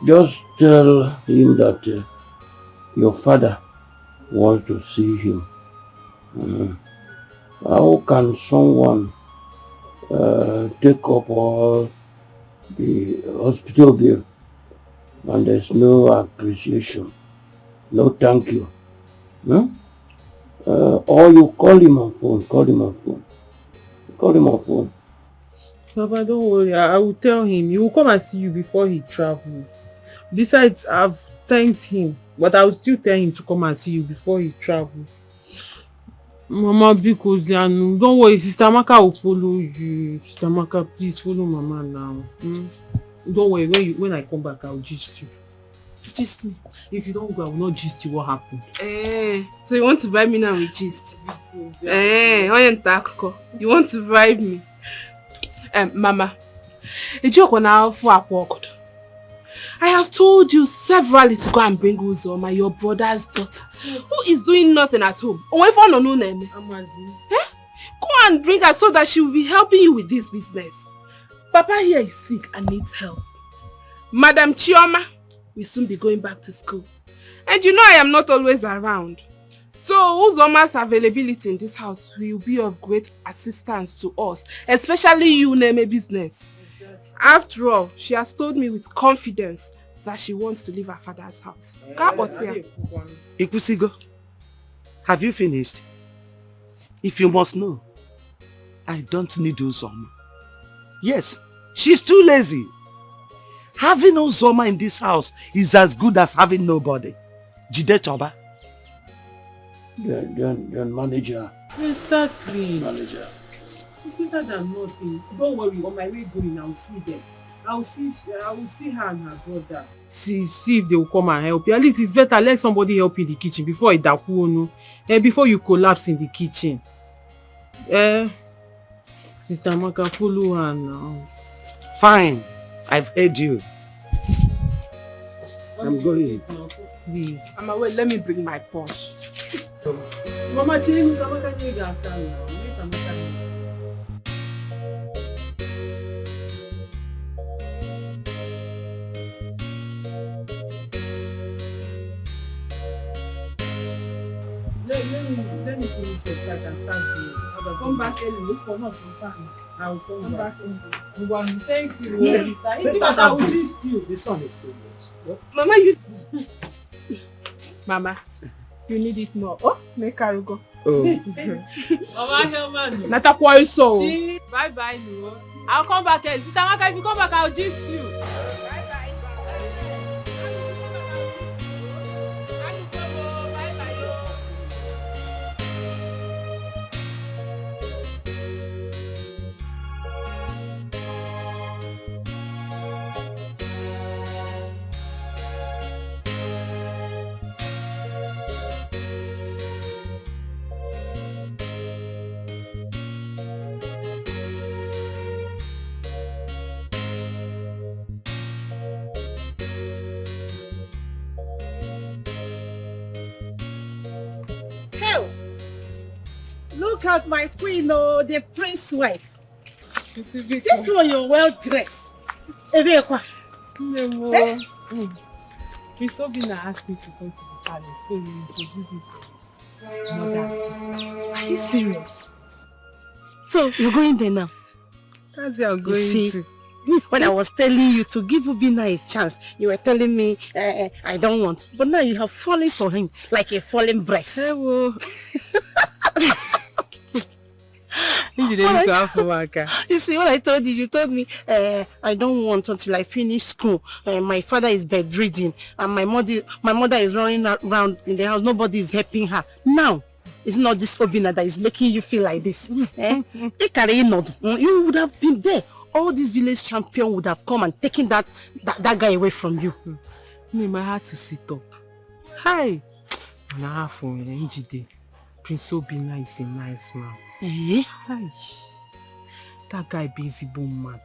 Just tell him that your father wants to see him. How can someone take up all the hospital bill and there's no appreciation, no thank you? Or you call him on phone, call him on phone. Papa, don't worry, I will tell him. He will come and see you before he travels. Besides, I've thanked him, but I will still tell him to come and see you before he travels. Mama, because don't worry, Sister Maka will follow you. Sister Maka, please follow Mama now. Don't worry, when I come back, I will gist you. Gist me? If you don't go, I will not gist you what happened. So you want to bribe me now with gist? You want to bribe me? Mama, I have told you severally to go and bring Uzoma, your brother's daughter, who is doing nothing at home. Go and bring her so that she will be helping you with this business. Papa here is sick and needs help. Madam Chioma will soon be going back to school. And you know I am not always around. So Uzoma's availability in this house will be of great assistance to us, especially you, Neme business. After all, she has told me with confidence that she wants to leave her father's house. Ikusigo, have you finished? If you must know, I don't need Uzoma. Yes, she's too lazy. Having Uzoma in this house is as good as having nobody. Jide Choba. Then manager. Exactly. Manager. It's better than nothing. Don't worry, on my way going, I'll see them. I will see her and her brother. See if they will come and help you. At least it's better let somebody help you in the kitchen before before you collapse in the kitchen. Sister Maka, follow her now. Fine, I've heard you. I'm going. Please. Mama, wait, let me bring my purse. Mama, change Mama can you after now. Let me finish it so I can start the come back early. Look for not from time. I will come back early. Thank you. Yes. I will gist you. This one is too much. Mama, you... Mama, you need it more. Oh, make her go. Oh. Mama, help me. Nata kwa so. Bye-bye, no. I'll come back early. Sister Maka, if you come back, I'll gist you. Bye-bye. Look at my queen, oh, the prince's wife. This one, you're well dressed. No. Miss Obina asked me to come to the palace, so we introduce you to his mother and sister. Are you serious? So you're going there now? That's where I'm going to. When I was telling you to give Ubina a chance, you were telling me I don't want. But now you have fallen for him like a fallen breast. Hello. You see, what I told you told me, I don't want until I finish school. My father is bedridden, and my mother is running around in the house. Nobody is helping her. Now, it's not this Obina that is making you feel like this. You would have been there. All these village champions would have come and taken that guy away from you. I had to sit up. Hi. Prince Obina is a nice man. Hi. That guy busy boom mad.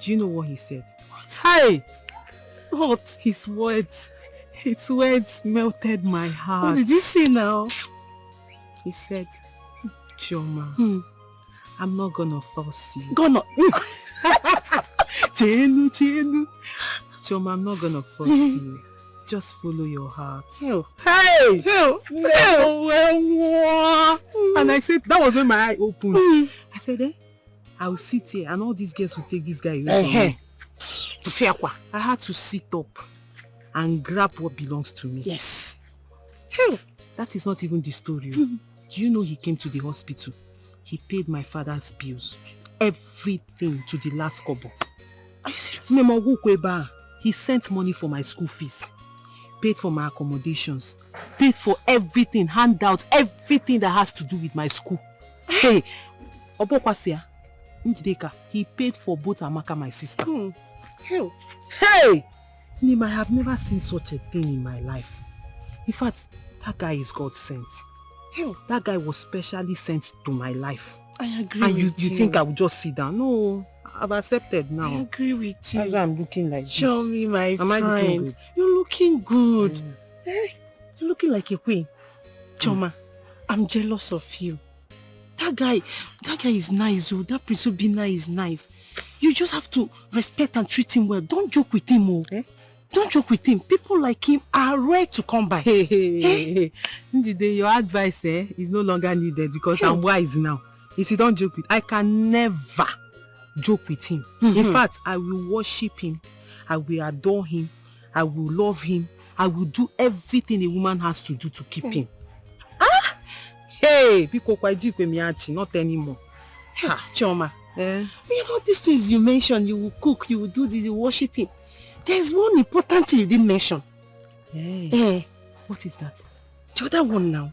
Do you know what he said? What? Hi. What? His words melted my heart. What did he say now? He said, Chioma, I'm not gonna force you. Chenu. Chioma, I'm not gonna force you. Just follow your heart. Hey! And I said, that was when my eye opened. I said, I'll sit here and all these girls will take this guy away from me. I had to sit up and grab what belongs to me. Yes. That is not even the story. Do you know he came to the hospital? He paid my father's bills. Everything to the last kobo. Are you serious? He sent money for my school fees. Paid for my accommodations. Paid for everything, handouts, everything that has to do with my school. Hey, Obokwasia, Njideka, he paid for both Amaka, my sister. Hey! Nima, I have never seen such a thing in my life. In fact, that guy is God sent. That guy was specially sent to my life. I agree and with you. You think I would just sit down? No, I've accepted now. I agree with you. That's why I'm looking like Show this. me, my Am friend. I looking good? You're looking good. You're looking like a queen. Choma, I'm jealous of you. That guy is nice. Oh, that Prince Obina is nice. You just have to respect and treat him well. Don't joke with him, oh. Don't joke with him. People like him are rare to come by. Njide, your advice is no longer needed because I'm wise now. You see, don't joke with. I can never joke with him. In fact, I will worship him. I will adore him. I will love him. I will do everything a woman has to do to keep him. Hey, not anymore. Choma, you know these things you mentioned, you will cook, you will do this, you will worship him. There's one important thing you didn't mention. What is that? The other one now.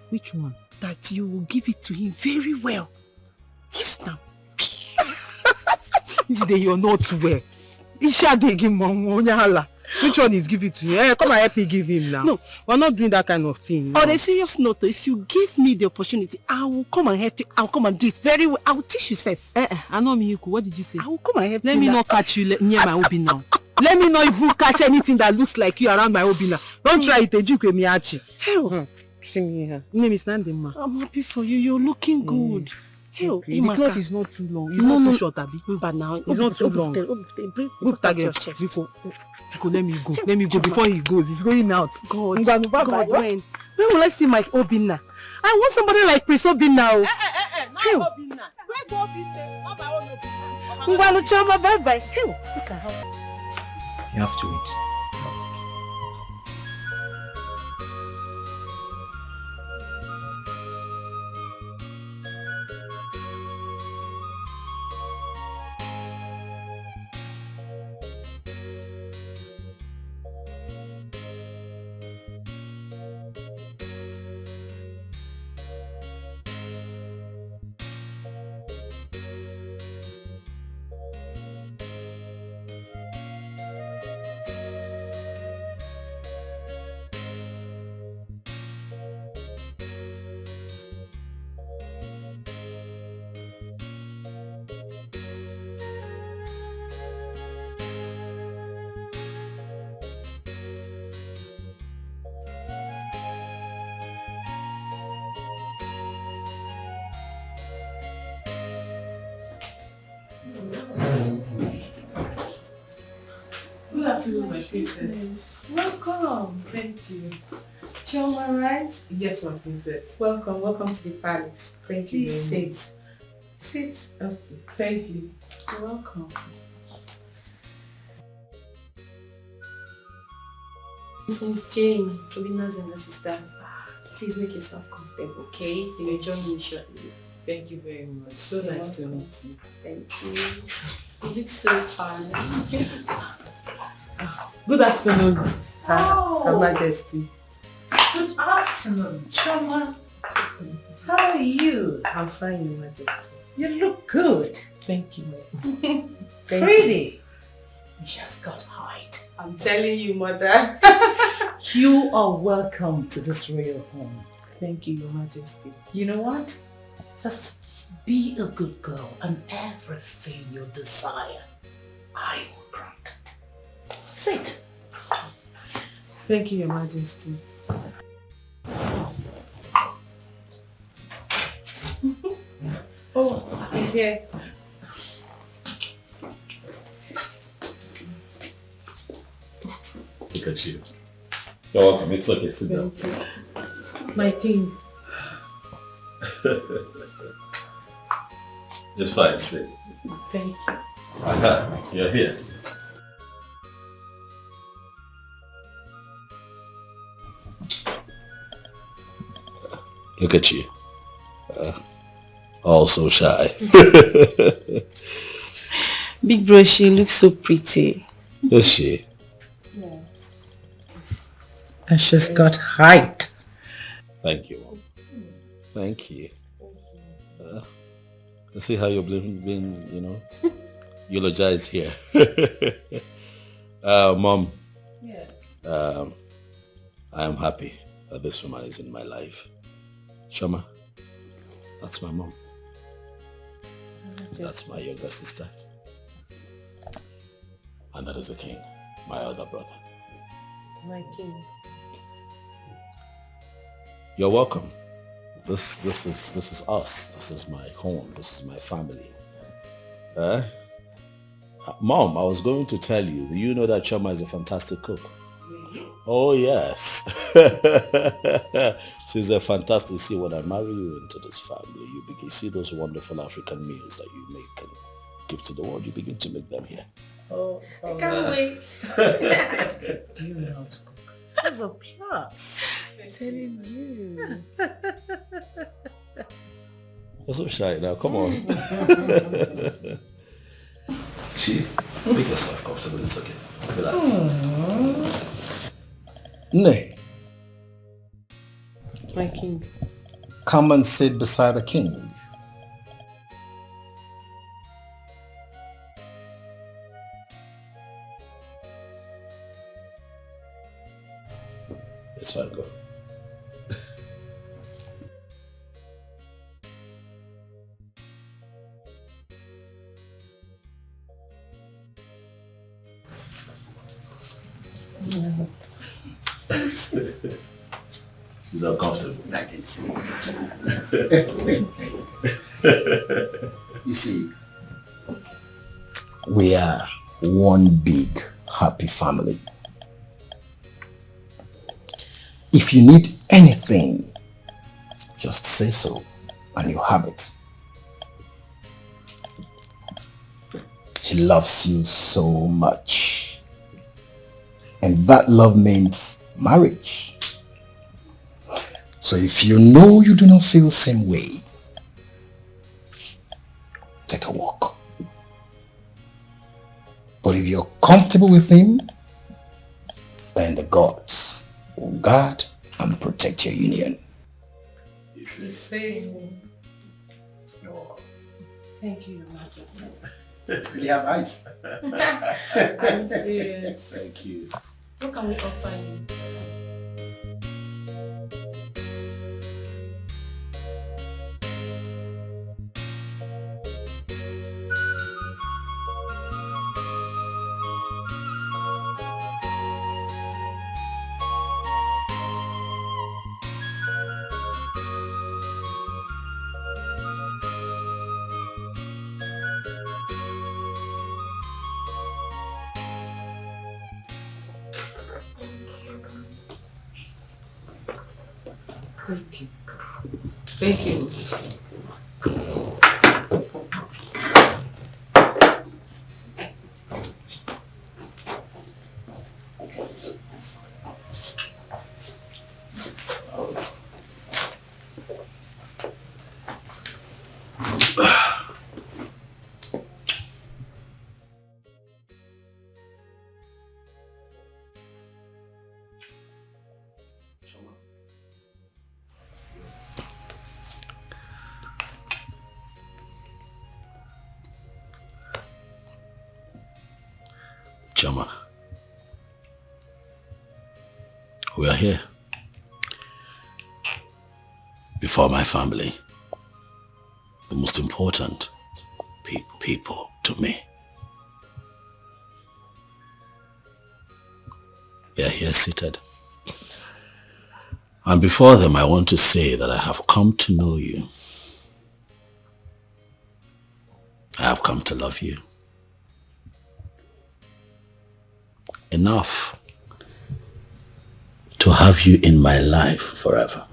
Which one? That you will give it to him very well. Yes, now. You're not well. Which one is give it to you? Hey, come and help me give him now. No, we're not doing that kind of thing. No. On a serious note, if you give me the opportunity, I will come and help you. I'll come and do it very well. I will teach you self. I know Miyuku. What did you say? I will come and help you. Let me not catch you near my Obi now. Let me not even catch anything that looks like you around my Obi now. Don't try it, Ejikwe Miyachi. Hell. Name is Nandema. I'm happy for you. You're looking good. Hell, the cloth is not too long. It's No, not no. too short, Abi. But now It's not too long. Look at your chest. Biko, let me go. Let me go before he goes. He's going out. God, when will I see my Obina? I want somebody like Prince Obina. Ngwanu Choma, bye bye. Look at her. You have to eat. Good afternoon, my princess. Welcome. Thank you. Choma, right? Yes, my princess. Welcome to the palace. Thank you. Please sit. Sit. Okay. Thank you. You're welcome. Since Jane, Obina's younger sister, please make yourself comfortable, okay? You will join me shortly. Thank you very much. So nice to meet you. Thank you. You look so fun. Good afternoon, Her Majesty. Good afternoon, Choma. How are you? I'm fine, Your Majesty. You look good. Thank you. Pretty. She has got height. I'm telling you, Mother. You are welcome to this royal home. Thank you, Your Majesty. You know what? Just be a good girl and everything you desire, I will grant it. Sit. Thank you, Your Majesty. Oh, he's here. Look at you. You're welcome. It's okay. Sit down. My king. It's fine. Sit. Thank you. Aha, you're here. Look at you. All so shy. Big bro, she looks so pretty. Is she? Yes. And she's got height. Thank you, Mom. Thank you. I see how you've been, you know, eulogized here. Mom. Yes. I am happy that this woman is in my life. Shoma, that's my mom. That's my younger sister. And that is the king, my elder brother. My king. You're welcome. This is us. This is my home. This is my family. Mom, I was going to tell you, do you know that Choma is a fantastic cook? Oh yes. She's a fantastic. See, when I marry you into this family, you begin see those wonderful African meals that you make and give to the world. You begin to make them here. I can't wait. Do you know how to cook? That's a plus. I'm telling you. You're so shy now. Come on. See, make yourself comfortable. It's okay. Relax. Nay. My king. Come and sit beside the king. It's fine, go. She's uncomfortable. I can see. You see, we are one big happy family. If you need anything, just say so and you have it. He loves you so much. And that love means marriage. So if you know you do not feel the same way, take a walk. But if you're comfortable with him, then the gods will guard and protect your union. He says, thank you, Your Majesty. You have eyes. I'm serious. Thank you. What can we offer you? Thank you. Thank you. Shama, we are here before my family, the most important people to me. They are here seated. And before them, I want to say that I have come to know you. I have come to love you. Enough to have you in my life forever.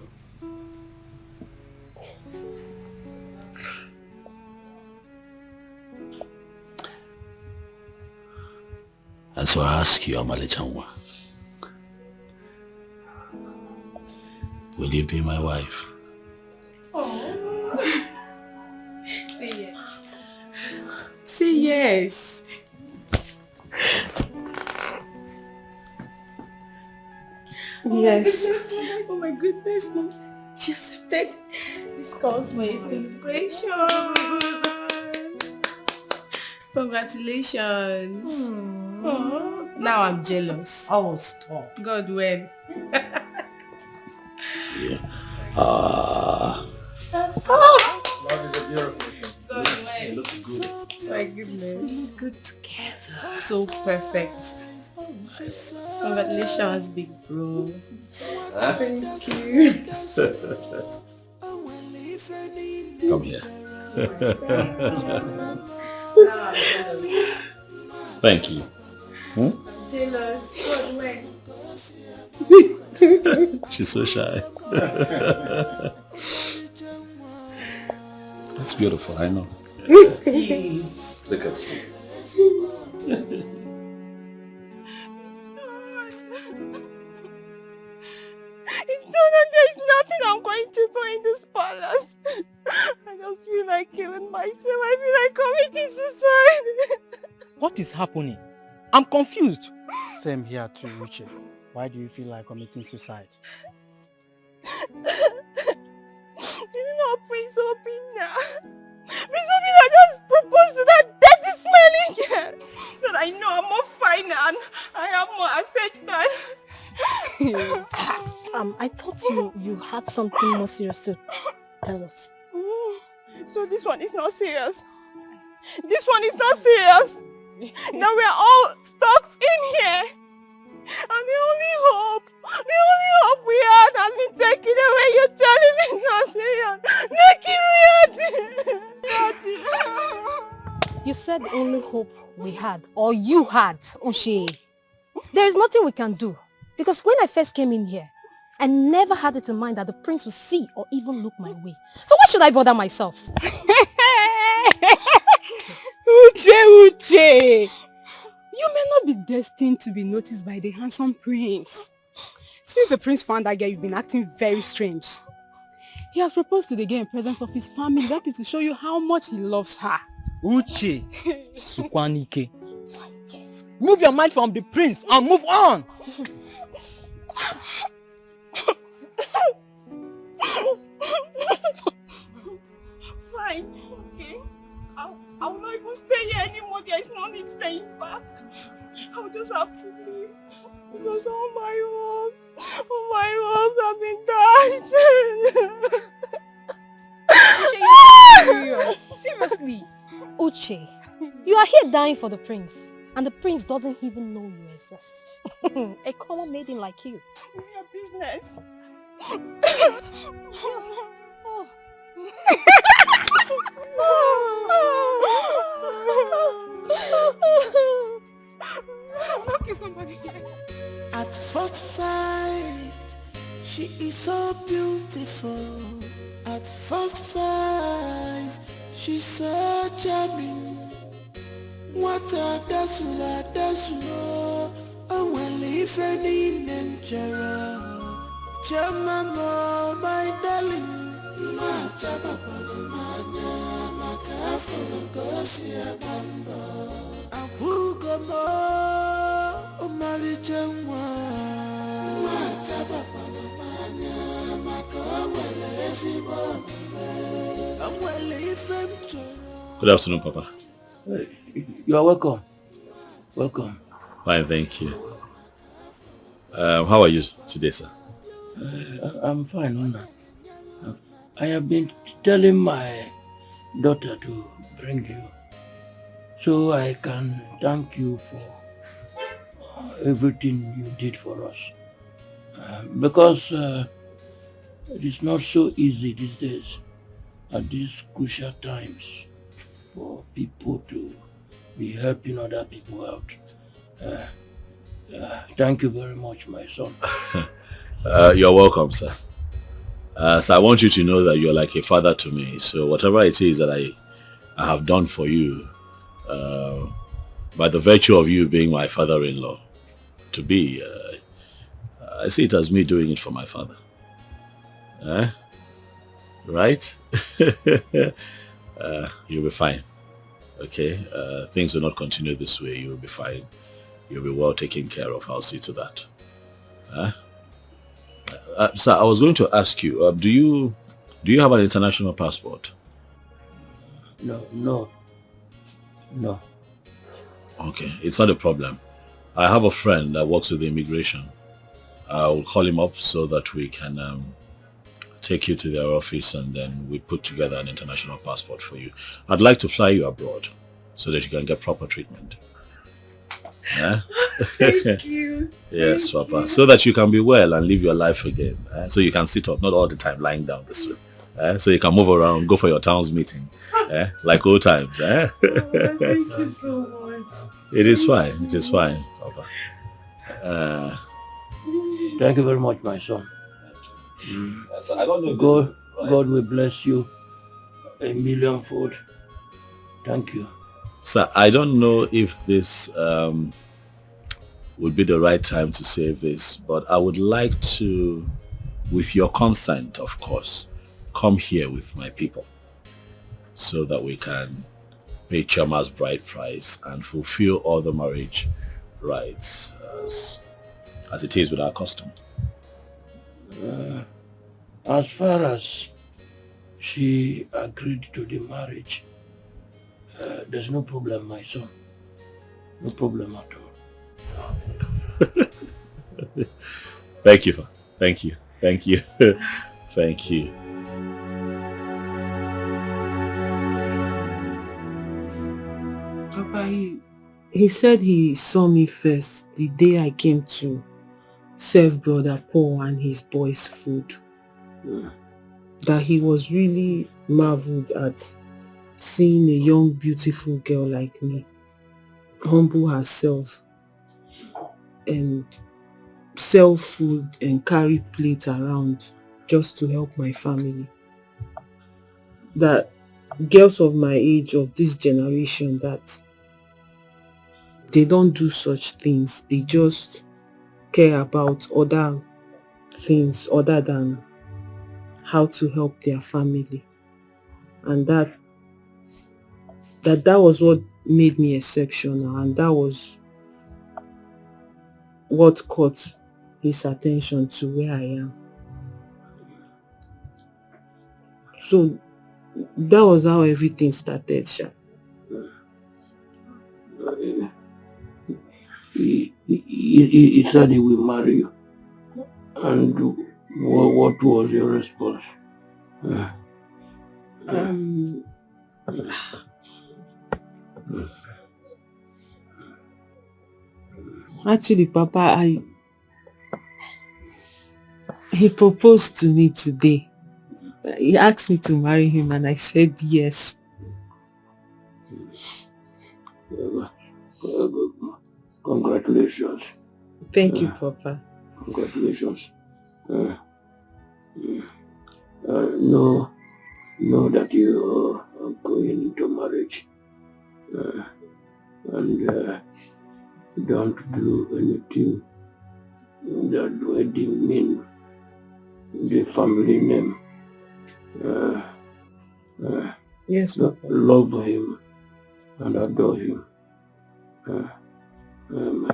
And so I ask you, Amali Chanwa, will you be my wife? Oh. Say yes. Say yes. Yes. Oh my goodness, Mom. She accepted. This calls for a celebration. Congratulations. Oh, now I'm jealous. Oh, stop. God will. Yeah. It looks good. My goodness. Good together. So perfect. Congratulations, big bro. Thank you. Come here. Thank you. Jealous. God when. She's so shy. That's beautiful, I know. Look at you. It's done and there's nothing I'm going to do in this palace. I just feel like killing myself. I feel like committing suicide. What is happening? I'm confused. Same here too, Uche. Why do you feel like committing suicide? This is not Prince Obina. Prince Obina just proposed to that dirty smelling girl. That I know I'm more fine and I have more assets than... I thought you had something more serious to tell us. So this one is not serious. This one is not serious. Now we are all stuck in here. And the only hope we had has been taken away. You're telling me not serious. You said the only hope we had, or you had, Uche. There is nothing we can do. Because when I first came in here, I never had it in mind that the prince would see or even look my way. So why should I bother myself? Uche! You may not be destined to be noticed by the handsome prince. Since the prince found that girl, you've been acting very strange. He has proposed to the girl in presence of his family. That is to show you how much he loves her. Uche, Sukwanike. Move your mind from the prince and move on. Fine, okay. I will not even stay here anymore. There is no need staying back. I'll just have to leave. Because all my hopes have been dashed. Uche, you're serious. Seriously. Uche, you are here dying for the prince. And the prince doesn't even know you exist. A common maiden like you. It's your business. At first sight, she is so beautiful. At first sight, she's so charming. What a dasula, well if any nenjera. Jamama, my darling. Ma chabapale manya, makafuno gosia bamba. Apugamo, umali jengwa. Ma chabapale manya, makawele sibombe. Amwele ifemcho. Good afternoon, Papa. You are welcome. Welcome. Fine, thank you. How are you today, sir? I'm fine, Honor. I have been telling my daughter to bring you so I can thank you for everything you did for us. Because it is not so easy these days at these crucial times for people to be helping other people out. Thank you very much, my son. You're welcome, sir. So I want you to know that you're like a father to me. So whatever it is that I have done for you, by the virtue of you being my father-in-law, to be, I see it as me doing it for my father. Right? You'll be fine. Okay? Things will not continue this way. You'll be fine. You'll be well taken care of. I'll see to that. Sir, I was going to ask you, do you have an international passport? No. Okay, it's not a problem. I have a friend that works with immigration. I'll call him up so that we can take you to their office and then we put together an international passport for you. I'd like to fly you abroad so that you can get proper treatment. Thank you. Yes, Papa. So that you can be well and live your life again. So you can sit up, not all the time lying down this way. So you can move around, go for your town's meeting. Like old times. Thank you so much. It is fine. It is fine, Papa. Thank you very much, my son. I don't know God will bless you a millionfold. Thank you. Sir, I don't know if this would be the right time to say this, but I would like to, with your consent, of course, come here with my people so that we can pay Chama's bride price and fulfill all the marriage rights as it is with our custom. As far as she agreed to the marriage, there's no problem, my son. No problem at all. Thank you. Thank you. Thank you. Thank you. Papa, he said he saw me first the day I came to serve Brother Paul and his boys food. That he was really marveled at seeing a young, beautiful girl like me humble herself and sell food and carry plates around just to help my family. That girls of my age, of this generation, that they don't do such things. They just care about other things other than how to help their family. And that was what made me exceptional, and that was what caught his attention to where I am. So that was how everything started, Sha. He said he will marry you. And what was your response? Actually, Papa, he proposed to me today. He asked me to marry him and I said yes. Congratulations. Thank you, Papa. Congratulations. Know that you are going into marriage. And don't do anything that would demean the family name. Yes, Papa. Love him and adore him.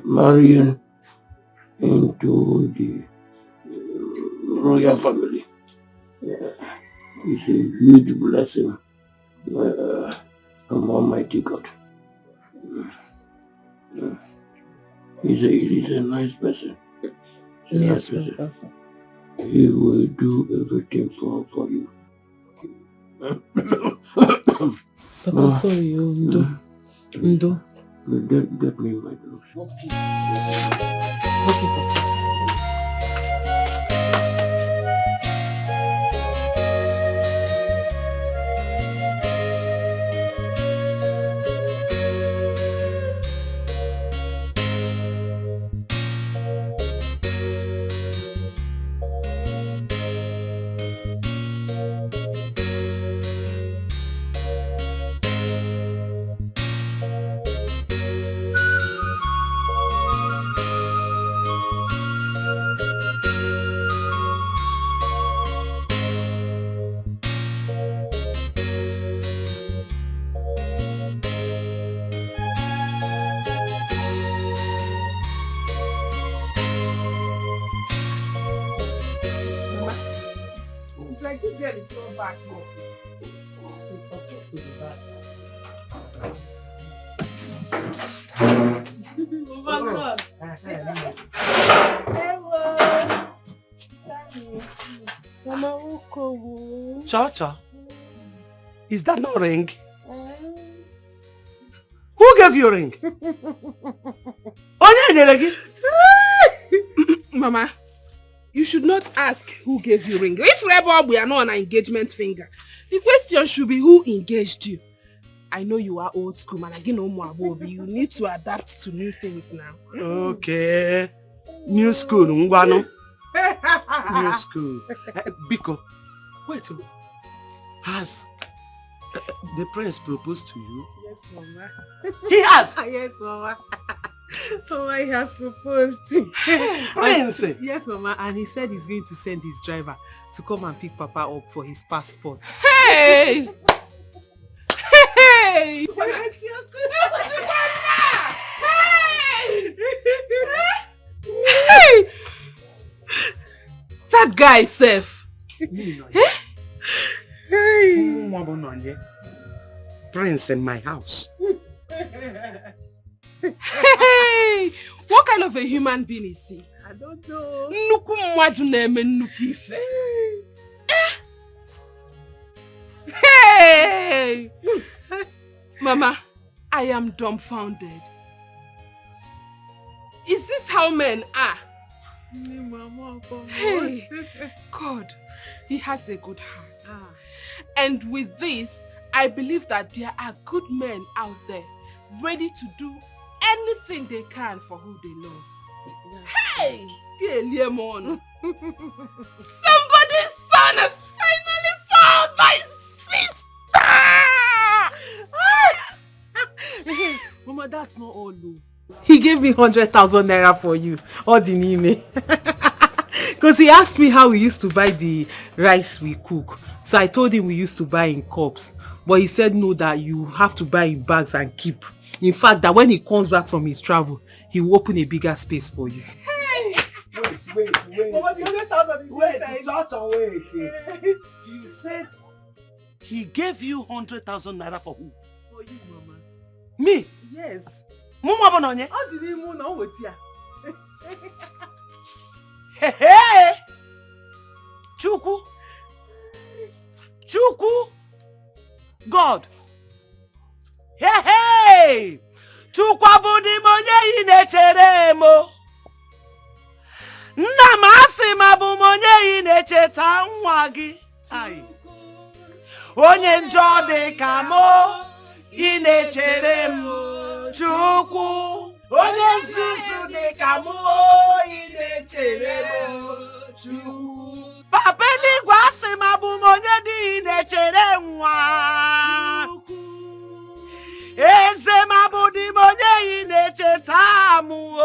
Marrying into the royal family is a huge blessing from Almighty God. He's a nice person. He's a nice person. He will do everything for you. Papa, sorry, Ndo. Get me my drugs. Okay, Papa. Like this girl is so back here. She's supposed to be back. Oh my God. Hello. Cha-cha, is that no ring? Who gave you a ring? Mama, you should not ask who gave you ring. If we are not on an engagement finger, the question should be who engaged you. I know you are old school, man. Again, you need to adapt to new things now. Okay. New school, Ngwano. New school. Biko, wait. Has the prince proposed to you? Yes, Mama. He has? Yes, Mama. Mama, he has proposed. Prince? Yes, Mama, and he said he's going to send his driver to come and pick Papa up for his passport. Hey! Hey! Hey! That guy safe. Hey! Prince in my house. Hey! What kind of a human being is he? I don't know. Hey! Mama, I am dumbfounded. Is this how men are? Hey, God, he has a good heart. And with this, I believe that there are good men out there ready to do anything they can for who they love. Hey! Somebody's son has finally found my sister! Mama, that's not all, though. He gave me 100,000 naira for you. All the name. Because he asked me how we used to buy the rice we cook. So I told him we used to buy in cups. But he said no, that you have to buy in bags and keep. In fact, that when he comes back from his travel, he will open a bigger space for you. Hey! Wait. Mama, the 100,000 is Wait. You said he gave you 100,000 naira for who? For you, Mama. Me? Yes. Mama Bononye? How did he move now with you? Hey! Chukwu! God! Hey! Chukwu abudi monye inechere mo. Nna masi mabu monye inecheta nwa gi. Ai. Onye njọ dị ka mo inechere mo. Chukwu. Onye nzuzu dị ka mo inechere mo. Chukwu. Papa eluigwe asị mabu monye dị inechere nwa. Eze mabudi monye inecheta mu.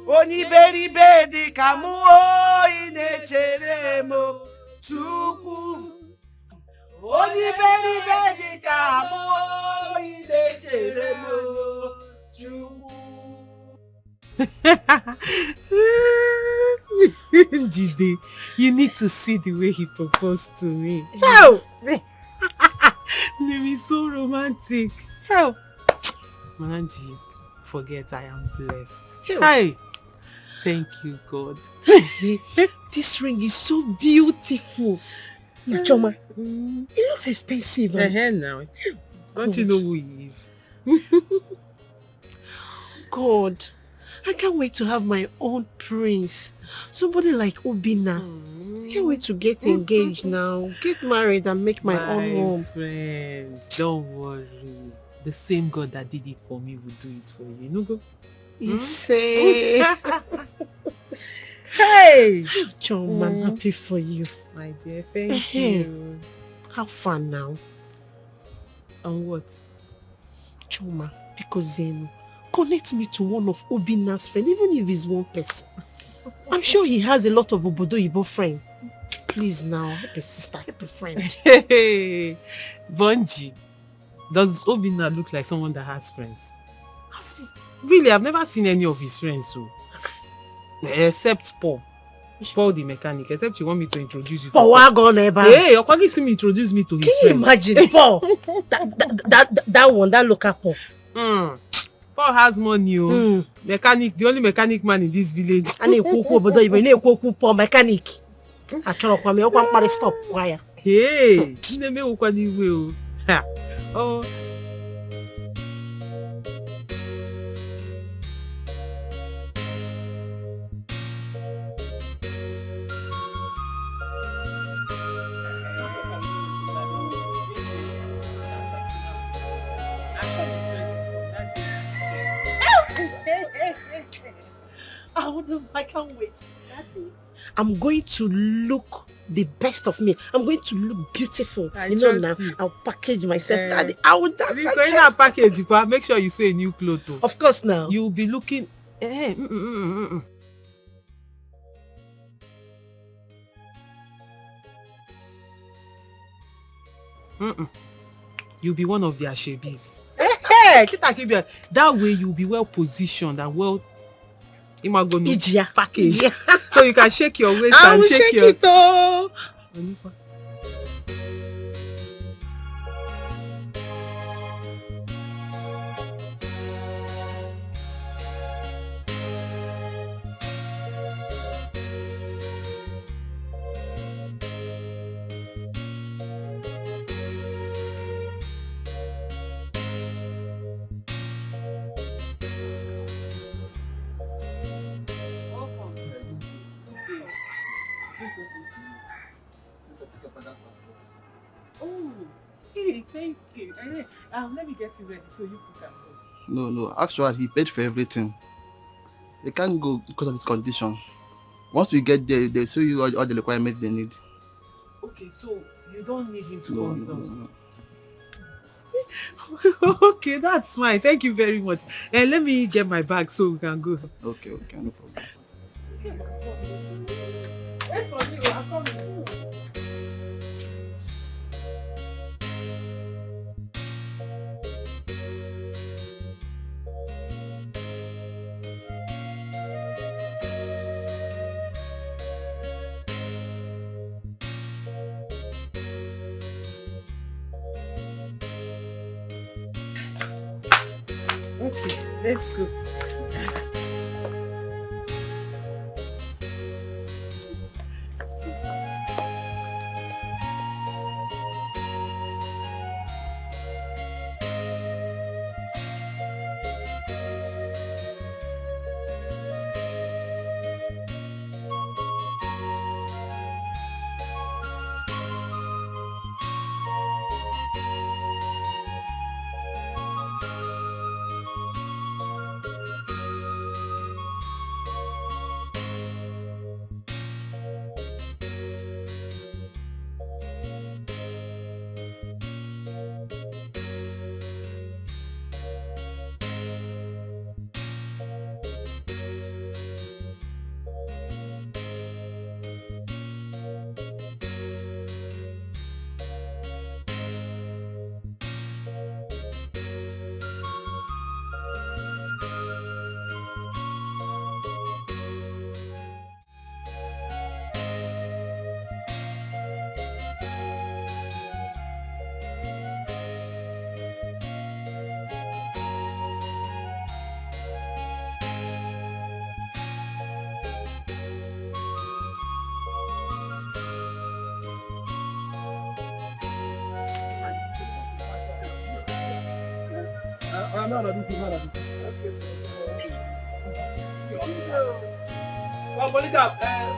Onye iberibe dị ka mu inechere mo. Chukwu. Onye iberibe dị ka mu inechere mo. Chukwu. Jide, you need to see the way he proposed to me. No! It is so romantic. Hell, Mananji, forget I am blessed. Ew. Hi. Thank you, God. See, this ring is so beautiful. Choma, it looks expensive. Now. Don't you know who he is? God, I can't wait to have my own prince. Somebody like Obina. I can't wait to get engaged now. Get married and make my own home. Friend, don't worry. The same God that did it for me will do it for you. No go. Say. Hey! Choma, I'm happy for you. My dear, thank you. How fun now? On what? Choma, because connect me to one of Obina's friends, even if it's one person. I'm sure he has a lot of Obodo Ibo friends. Please now, help a sister, help a friend. Hey, Bunji, does Obina look like someone that has friends? Really, I've never seen any of his friends, so except Paul. Paul the mechanic, except you want me to introduce you to Paul. Wagon ever. Hey, you're going to introduce me to his friend. Can you imagine, Paul? that one, that local Paul. Paul has money, mechanic, the only mechanic man in this village. And he Paul mechanic. I tell you, stop. Why? Hey, oh. I can't wait. That day, I'm going to look the best of me. I'm going to look beautiful. I now, you. I'll package myself. Daddy, I will dance. If you're going to package, but make sure you sew a new clothes. Of course now. You'll be looking... You'll be one of their shabbies. That way you'll be well positioned and well packaged. So you can shake your waist and shake your... it all. Oh, hey, thank you. Let me get you ready so you can go. No, actually he paid for everything. They can't go because of his condition. Once we get there, they'll show you all the requirements they need. Okay, so you don't need him to go with us. No. Okay, that's fine. Thank you very much. And let me get my bag so we can go. Okay, no problem. Okay, let's go.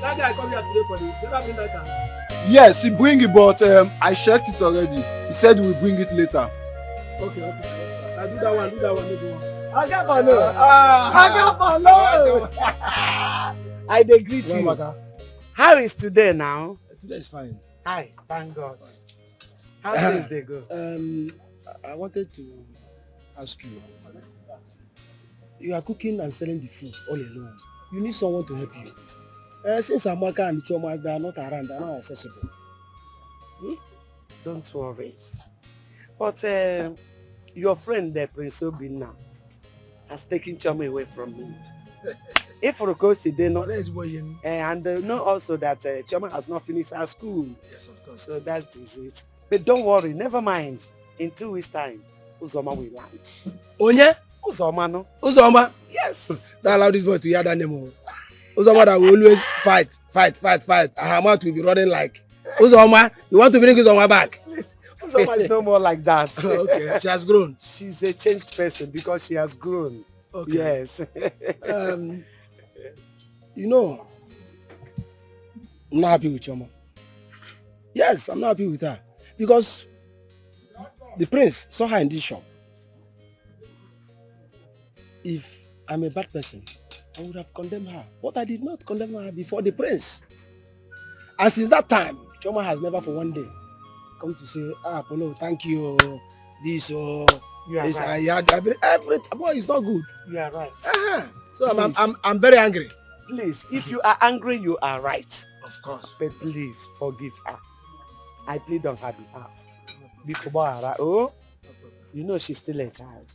That guy come here today for the. Never bring that car. Yes, he bring it, but I checked it already. He said he will bring it later. Okay. Now do that one. Maybe one. I got I dey greet you. How is today now? Today is fine. Hi, thank God. How things they go? I wanted to ask you. You are cooking and selling the food all alone. You need someone to help you. Since Amaka and Choma, they are not around, they are not accessible. Don't worry. But your friend, the Prince Obinna, has taken Choma away from me. If for course they know, and know also that Choma has not finished her school. Yes, of course. So that's it. But don't worry, never mind. In 2 weeks' time, Uzoma will land. Onye? Uzoma, no? Uzoma? Yes. Don't allow this boy to hear that name. Uzoma that will always fight. Her mouth will be running like, Uzoma, you want to bring Uzoma back? Please, Uzoma is no more like that. Okay, she has grown. She's a changed person because she has grown. Okay. Yes. You know, I'm not happy with Choma. Yes, I'm not happy with her. Because the prince saw her in this shop. If I'm a bad person, I would have condemned her. But I did not condemn her before the prince. And since that time, Choma has never for one day come to say, Polo, thank you, this, you are this, right. I had every boy, it's not good. You are right. So I'm very angry. Please, if you are angry, you are right. Of course. But please, forgive her. I plead on her behalf. Oh, you know she's still a child.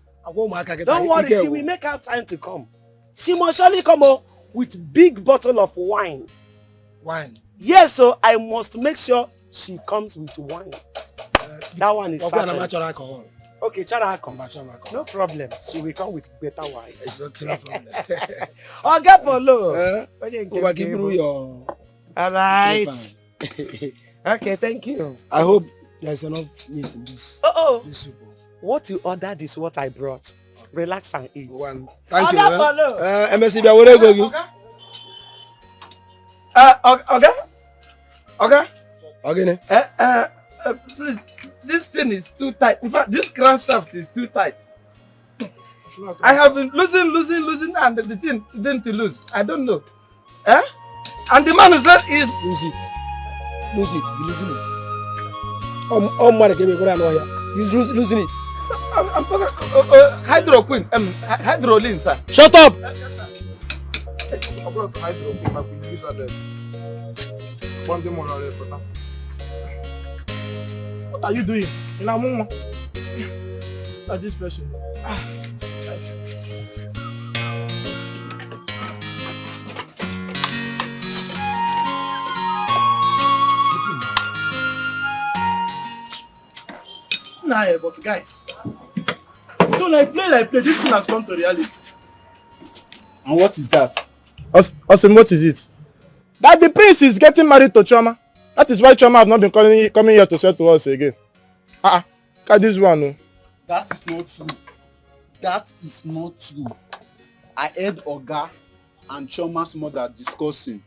Don't worry, she will make out time to come. She must surely come with big bottle of wine. Wine? Yes, so I must make sure she comes with wine. That one is certain. Alcohol. Okay, Chara come. No problem. She will come with better wine. It's okay, no problem. Oga Polo. Give me your... All right. Okay, thank you. I hope there's enough meat in this. This soup. What you ordered is what I brought. Relax and eat. Thank you. MSC, Okay. Please, this thing is too tight. In fact, this crankshaft is too tight. I have been losing, and the thing didn't lose. I don't know. And the man who said is lose it. Be losing it. He's losing it. I'm talking hydroquin, sir. Shut up! What are you doing? In a moment. At this person. Nah, but guys. So like play, this thing has come to reality. And what is that? Awesome, what is it? That the prince is getting married to Choma. That is why Choma has not been coming here to sell to us again. Look at this one. No? That is not true. That is not true. I heard Oga and Choma's mother discussing.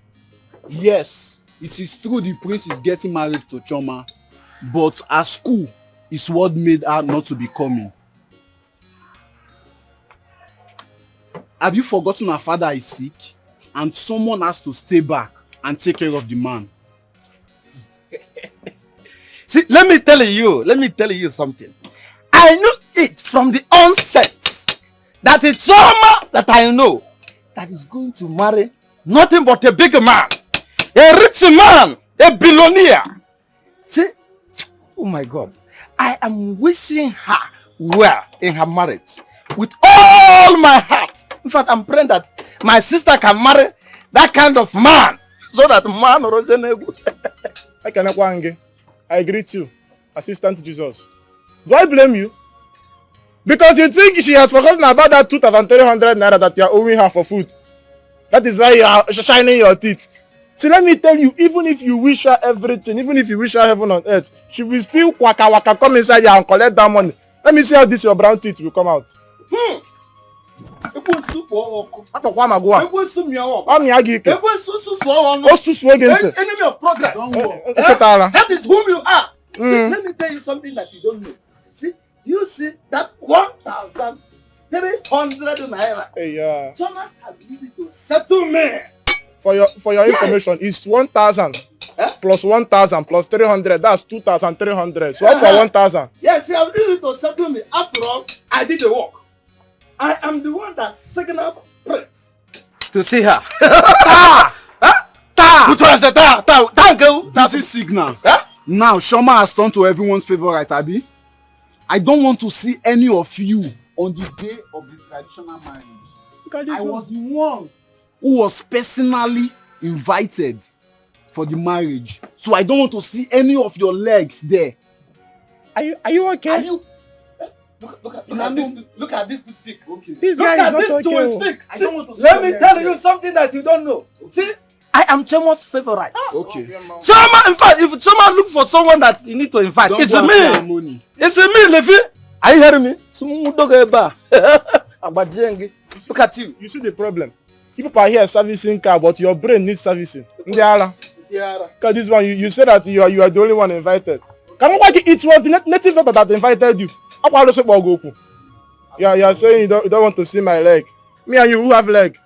Yes, it is true the prince is getting married to Choma, but at school is what made her not to be coming. Have you forgotten her father is sick and someone has to stay back and take care of the man? See, let me tell you something. I knew it from the onset that it's Choma that I know that is going to marry nothing but a big man, a rich man, a billionaire. See, oh my God, I am wishing her well in her marriage with all my heart. In fact, I'm praying that my sister can marry that kind of man so that man I greet you, Assistant Jesus. Do I blame you? Because you think she has forgotten about that 2,300 naira that you are owing her for food. That is why you are shining your teeth. See, let me tell you, even if you wish her everything, even if you wish her heaven on earth, she will still waka come inside here and collect that money. Let me see how this your brown teeth will come out. Ekwensu pụọ ọkụ. Atọkwa ma gụwa. Ekwensu mịa ọkụ. Ọ mịa gị ike. Ekwensu susuo ọnụ. O susuo gị ntị. Enemy of progress. Eketara. That is whom you are. See, let me tell you something that you don't know. See, you see that 1,300 naira. Hey, yeah. Choma has used it to settle me. For your information, it's 1,000 plus 1,000 plus 300. That's 2,300. So for 1,000. Yes, you have used it to settle me. After all, I did the work. I am the one that signaled Prince to see her. Which one is it? That's his signal. Now, Shoma has turned to everyone's favorite, Abi. I don't want to see any of you on the day of the traditional marriage. I was the one who was personally invited for the marriage. So I don't want to see any of your legs there. Are you okay? Are you? Look at this toothpick. Okay. This Look guy at is this not to okay. a stick. I don't want to see Let me your tell legs you there. something that you don't know. See, I am Choma's favorite. Okay. Choma, in fact, if Choma look for someone that you need to invite, it's me. It's me, Levi. Are you hearing me? Look at you. You see the problem? People are here servicing car, but your brain needs servicing. Because this one, you say that you are the only one invited. It was the native doctor that invited you. You are saying you don't want to see my leg. Me and you, who have leg?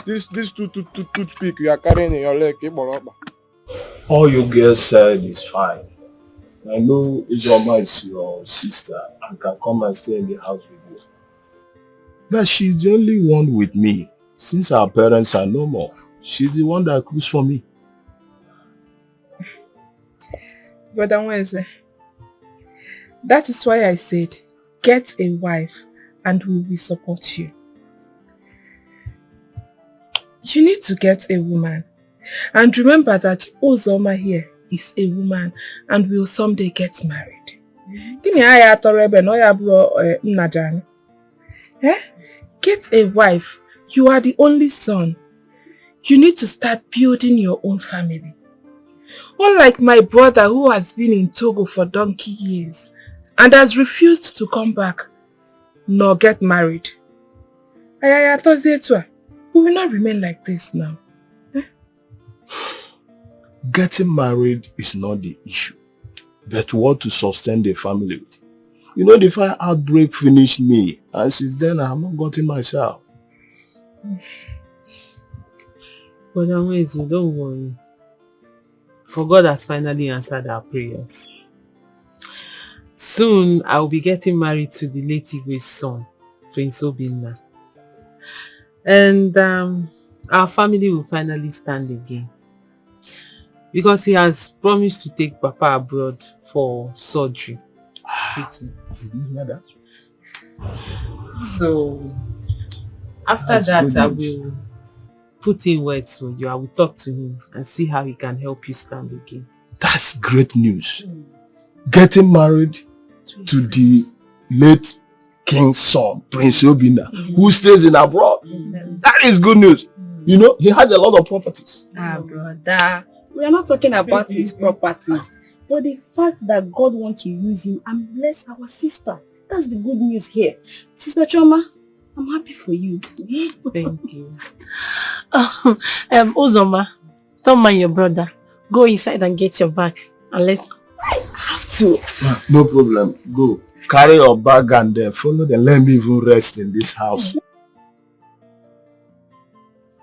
This toothpick you are carrying in your leg. All you girls said is fine. I know Ijoma is your sister and can come and stay in the house with you. But she's the only one with me. Since our parents are no more, she's the one that cooks for me. Brother Wednesday, that is why I said, get a wife and we will support you. You need to get a woman. And remember that Uzoma here is a woman and will someday get married. Get a wife. You are the only son. You need to start building your own family. Unlike my brother who has been in Togo for donkey years and has refused to come back nor get married. We will not remain like this now. Getting married is not the issue, but what to sustain the family with. You know, the fire outbreak finished me, and since then I have not gotten myself. But don't worry. For God has finally answered our prayers. Soon I will be getting married to the late Igwe's son, Prince Obinna. And our family will finally stand again. Because he has promised to take Papa abroad for surgery. Treatment. Did you hear that? So, after that, I will put in words for you. I will talk to him and see how he can help you stand again. That's great news. Getting married to the late king's son, Prince Obinna, who stays in abroad. That is good news. You know, he has a lot of properties. Brother, we are not talking about his properties, but the fact that God wants to use him and bless our sister. That's the good news here. Sister Choma, I'm happy for you. Thank you. Uzoma, don't mind your brother. Go inside and get your bag. And let's go. I have to. No problem. Go. Carry your bag and follow them. Let me even rest in this house.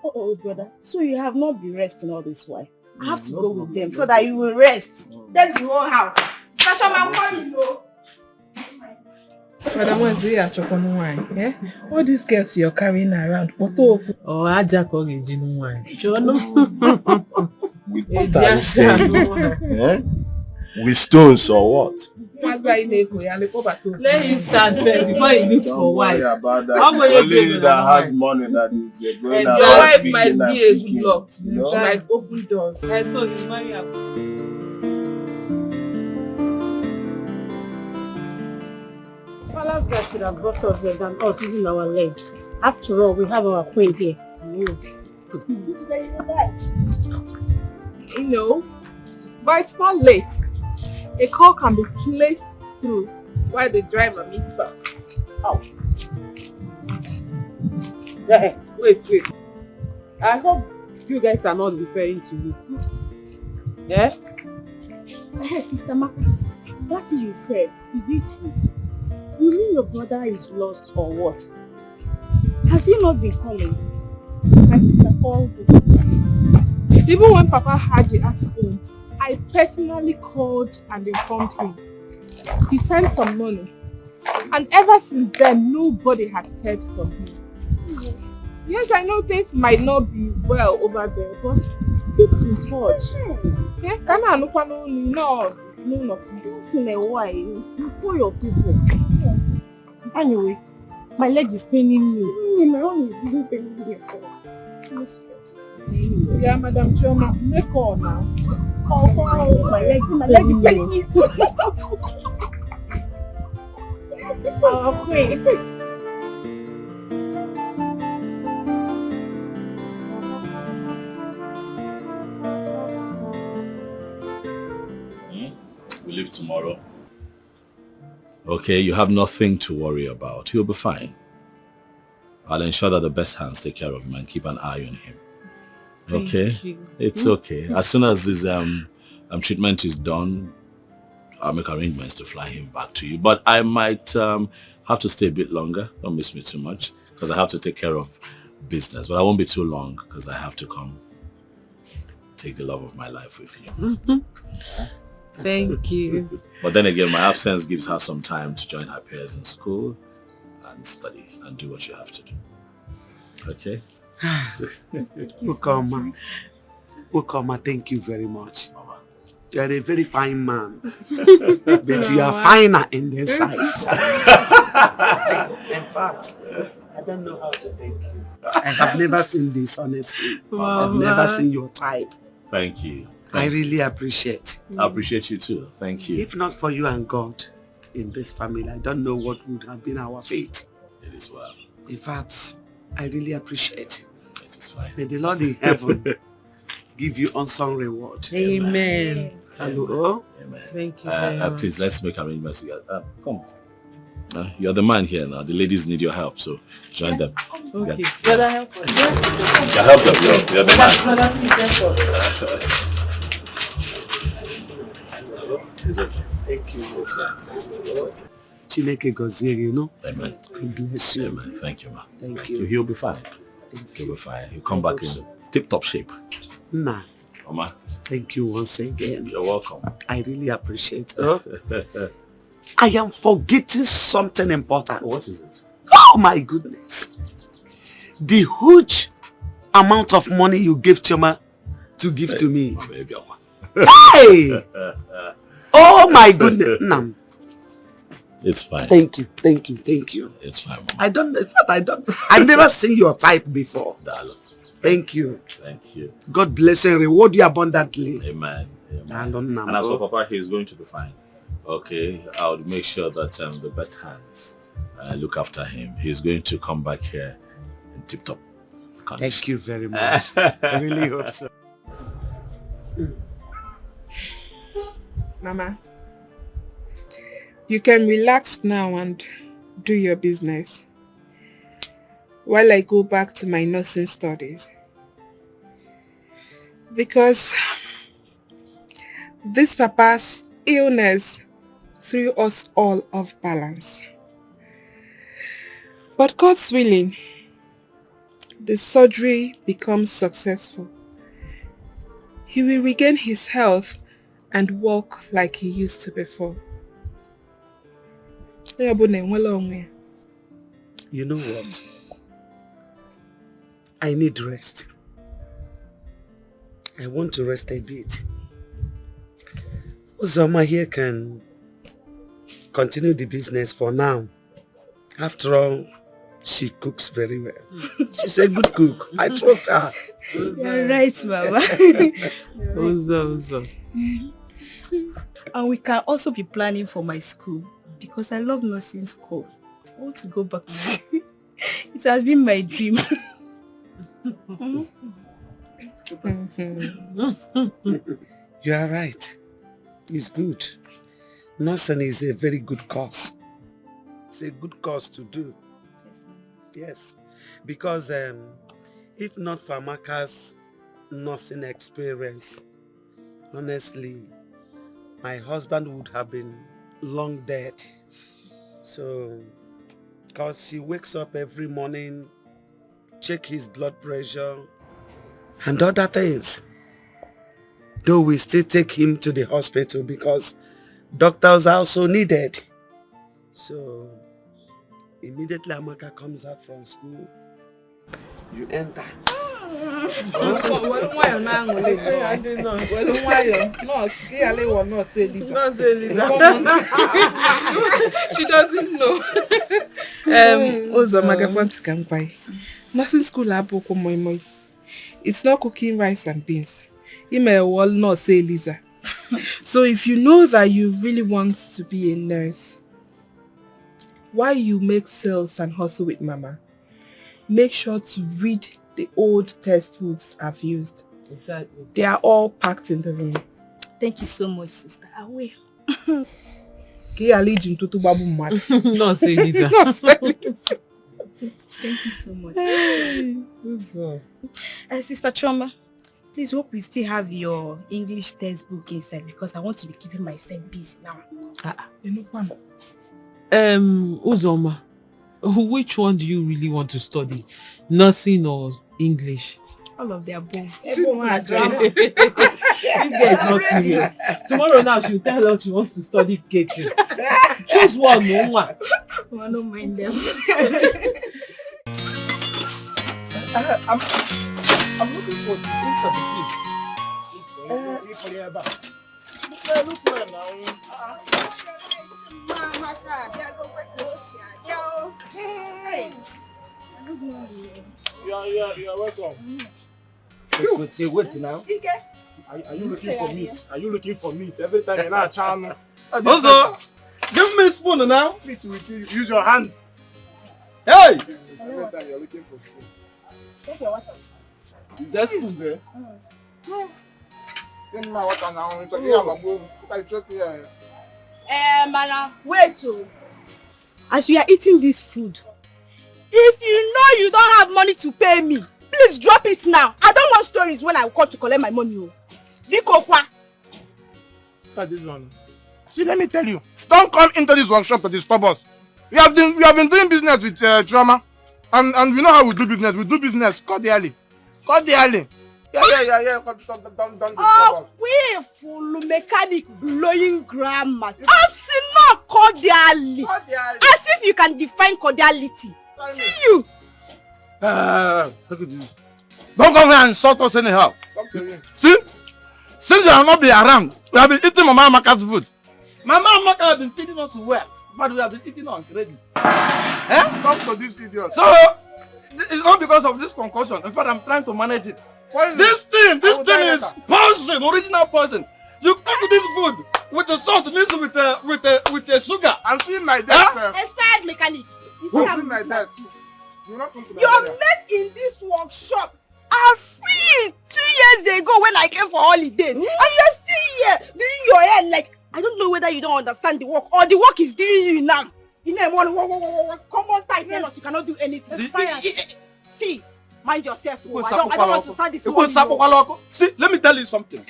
Oh, brother. So you have not been resting all this while. I have to go with them so that you will rest. That's the whole house. Sister Choma, I'm coming, though. Madam, what's the actual wine? Yeah? All these girls you're carrying around. What of? Oh, I just call it gin wine. What are you saying? Eh? With stones or what? Let him start first before he looks for wife. Don't worry about that. Only that has money that is going your wife might be a good luck. She might open doors. So you marry her. Palace guy should have brought us there than us using our leg. After all, we have our queen here. You know, but it's not late. A call can be placed through while the driver meets us. Oh. Wait. I hope you guys are not referring to me. Yeah? Hey, Sister Ma, that you said, is it true? You mean your brother is lost or what? Has he not been calling? My sister called him. Even when Papa had the accident, I personally called and informed him. He sent some money. And ever since then, nobody has heard from him. Yes, I know things might not be well over there, but keep in touch. Yeah, can I look on no Once in a while, you call your people. Anyway, my leg is paining me. My own is even paining me. Yeah, Madam Choma, make call now. Call. My leg is paining me. Oh, wait. We leave tomorrow. Okay, you have nothing to worry about. He'll be fine. I'll ensure that the best hands take care of him and keep an eye on him. Okay? Thank you. It's okay. As soon as his treatment is done, I'll make arrangements to fly him back to you. But I might have to stay a bit longer. Don't miss me too much, because I have to take care of business. But I won't be too long, because I have to come take the love of my life with you. Thank you. But then again, my absence gives her some time to join her peers in school and study and do what you have to do. Okay? Ukoma, thank you very much. You are a very fine man. But you are finer in the inside. In fact, I don't know how to thank you. I have never seen this, honestly. I've never seen your type. Thank you. I really appreciate. I appreciate you too. Thank you. If not for you and God in this family, I don't know what would have been our fate. It is well. In fact, I really appreciate. It is fine. May the Lord in heaven give you unsung reward. Amen. Hello. Amen. Thank you very much. Please, let's make arrangements together. Come. You're the man here now. The ladies need your help, so join them. Okay. Yeah. Brother, help us. You help them. You're the man. It's okay. Thank you. It's fine. It's okay. Chineke gozie, you know. Amen. God bless you. Amen. Thank you, ma. Thank you. He'll be fine. He'll be fine. He'll come back in tip-top shape. Nah. Oma. Thank you once again. You're welcome. I really appreciate it. I am forgetting something important. What is it? Oh my goodness. The huge amount of money you gave Choma to give to me. Hey! Oh my goodness. Nam. It's fine. Thank you. Thank you. Thank you. It's fine, Mama. I've never seen your type before. Thank you. Thank you. God bless and reward you abundantly. Amen. And as for Papa, he's going to be fine. Okay, I would make sure that the best hands look after him. He's going to come back here in tip-top condition. Thank you very much. I really hope so. Mama, you can relax now and do your business while I go back to my nursing studies. Because this Papa's illness threw us all off balance. But God's willing, the surgery becomes successful. He will regain his health and walk like he used to before. You know what? I need rest. I want to rest a bit. Uzoma here can continue the business for now. After all, she cooks very well. She's a good cook. I trust her. You're right, Mama. And we can also be planning for my school because I love nursing school. I want to go back to it. It has been my dream. You are right. It's good. Nursing is a very good course. It's a good course to do. Yes. Because if not for Amaka's nursing experience, honestly, my husband would have been long dead. So, because she wakes up every morning, check his blood pressure and other things. Though we still take him to the hospital because doctors are also needed. So, immediately Amaka comes out from school, you enter. She doesn't know. Nursing school it's not cooking rice and beans. You may well not say Lisa. So if you know that you really want to be a nurse, while you make sales and hustle with Mama, make sure to read the old textbooks I've used. Exactly. They are all packed in the room. Thank you so much, sister. I will. No, say Lisa. Thank you so much. Sister Choma, please hope you still have your English textbook inside because I want to be keeping myself busy now. Uzoma, which one do you really want to study? Nursing or English? All of the above. If there is not serious, tomorrow now she'll tell us she wants to study catering. Choose one, no one. I don't mind them. I'm looking for the things of the You're welcome. Wait now. Are you looking for meat? Are you looking for meat? Every time you're not channel. Also, give me a spoon now. Use your hand. Hey! Every time you're looking for food. Is there spoon there? Mana, wait. As we are eating this food, if you know you don't have money to pay me, please drop it now. I don't want stories when I will come to collect my money. Look at this one. See, let me tell you. Don't come into this workshop to disturb us. We have been doing business with drama. And we know how we do business. We do business cordially. Cordially. Yeah. Don't disturb us. We full mechanic blowing grammar. As not cordially. As if you can define cordiality. See you. Look at this. Don't come here and insult us anyhow. See? Since you have not been around, we have been eating Mama Amaka's food. Mama Amaka has been feeding us well. In fact, we have been eating on credit. Come to this idiot. So, it's not because of this concussion. In fact, I'm trying to manage it. This thing is poison, original poison. You cook this food with the salt mixed with the sugar. I'm seeing my desk, sir. Expired mechanic. You see I'm my desk. Your mates in this workshop are free 2 years ago when I came for holidays. And you're still here doing your hair like, I don't know whether you don't understand the work or the work is doing you now. You know, come on tight, you cannot do anything. See, mind yourself. I don't want to start this morning. See, let me tell you something.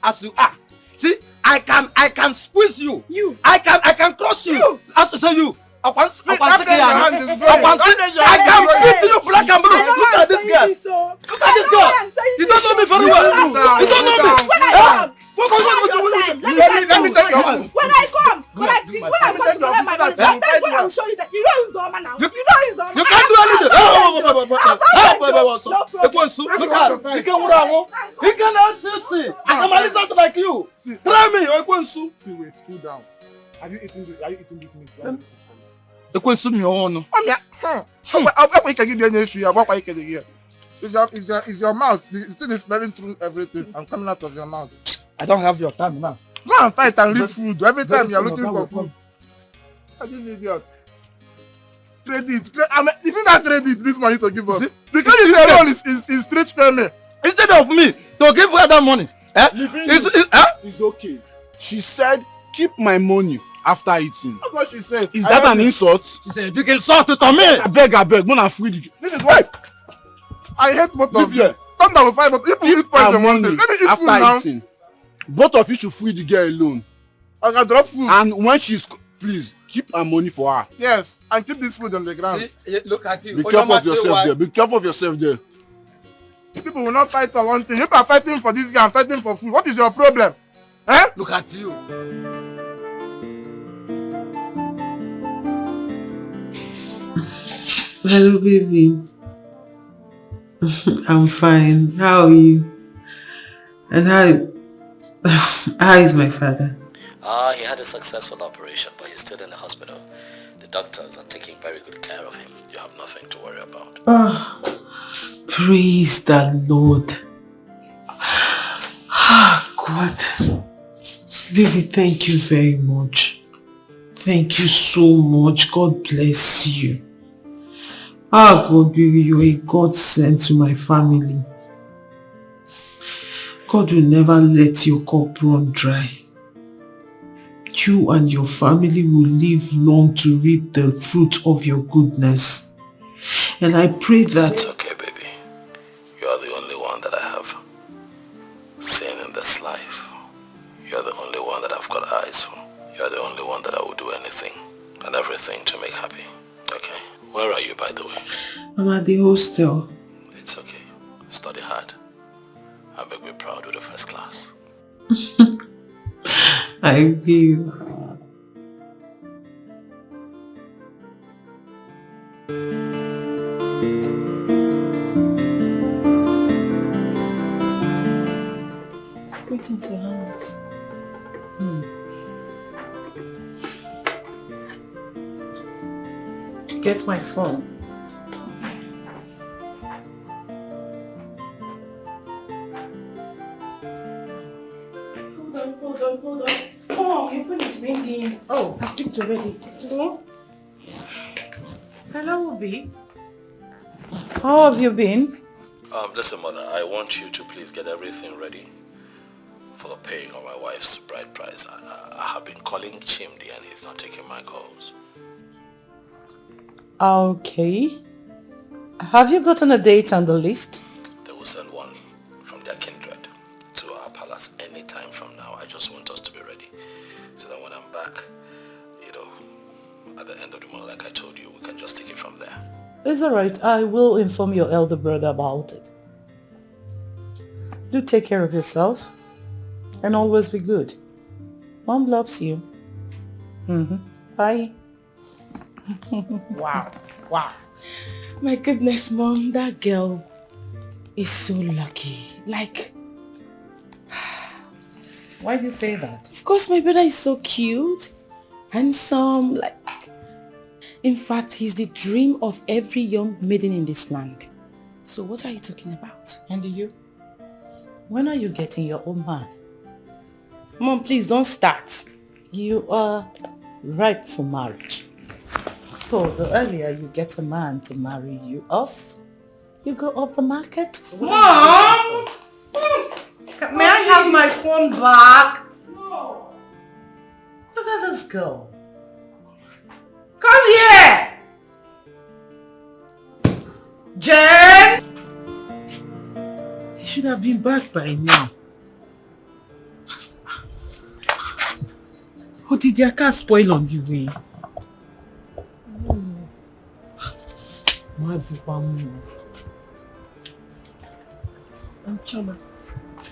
As you are, see, I can squeeze you. I can crush you. As you. I can beat you black and blue. Look at this girl. Look at this girl. You don't know me very well. You don't know me. Let me take your hand. When I come to collect my money, that's when I will show you that you know he's Zoma now. You know he's Zoma. You can't do anything. He cannot see. I can listen like you. Try me. See, wait, cool down. Are you eating this meat? It's your mouth. The thing is smelling through everything. I'm coming out of your mouth. I don't have your time now. Go and fight and leave food. Every time you're looking for food. This idiot. Credit. Is it that credit this money to give us? The credit alone is straight screaming. Instead of me to give her that money. It's okay. She said, keep my money. after eating. That's what she said. Is that an insult? She said, big insult to me. I beg, Mona free the girl. This is why I hate both of you. Here. Come down with five, but if you eat poison one day, let me eat food now. After eating, both of you should free the girl alone. I can drop food. And when she's, please, keep her money for her. Yes, and keep this food on the ground. See, look at you. Be careful of yourself there. Be careful of yourself there. People will not fight for one thing. If you are fighting for this guy and fighting for food, what is your problem? Eh? Look at you. Hello, baby. I'm fine. How are you? And how is my father? He had a successful operation, but he's still in the hospital. The doctors are taking very good care of him. You have nothing to worry about. Oh, praise the Lord. God. Baby, thank you very much. Thank you so much. God bless you. God, baby, you're a God sent to my family. God will never let your cup run dry. You and your family will live long to reap the fruit of your goodness. And I pray that... It's okay, baby. You are the only one that I have seen in this life. You are the only one that I've got eyes for. You are the only one that I will do anything and everything to make happy. Okay? Where are you, by the way? I'm at the hostel. It's okay. Study hard and make me proud with the first class. I will. Greetings, your Highness. Get my phone. Hold on. Come on, your phone is ringing. Oh, I've picked already. Hello, Obi. How have you been? Listen, mother, I want you to please get everything ready for the paying of my wife's bride price. I have been calling Chimdi and he's not taking my calls. Okay. Have you gotten a date on the list? They will send one from their kindred to our palace any time from now. I just want us to be ready so that when I'm back, at the end of the month, like I told you, we can just take it from there. It's alright. I will inform your elder brother about it. Do take care of yourself and always be good. Mom loves you. Bye. Wow. My goodness, Mom, that girl is so lucky. Like... Why do you say that? Of course, my brother is so cute, handsome, like... In fact, he's the dream of every young maiden in this land. So what are you talking about? And you? When are you getting your own man? Mom, please don't start. You are ripe for marriage. So the earlier you get a man to marry you off, you go off the market. So Mom! May I have my phone back? No. Look at this girl. Come here! Jen! He should have been back by now. Or did their car spoil on the way? Choma,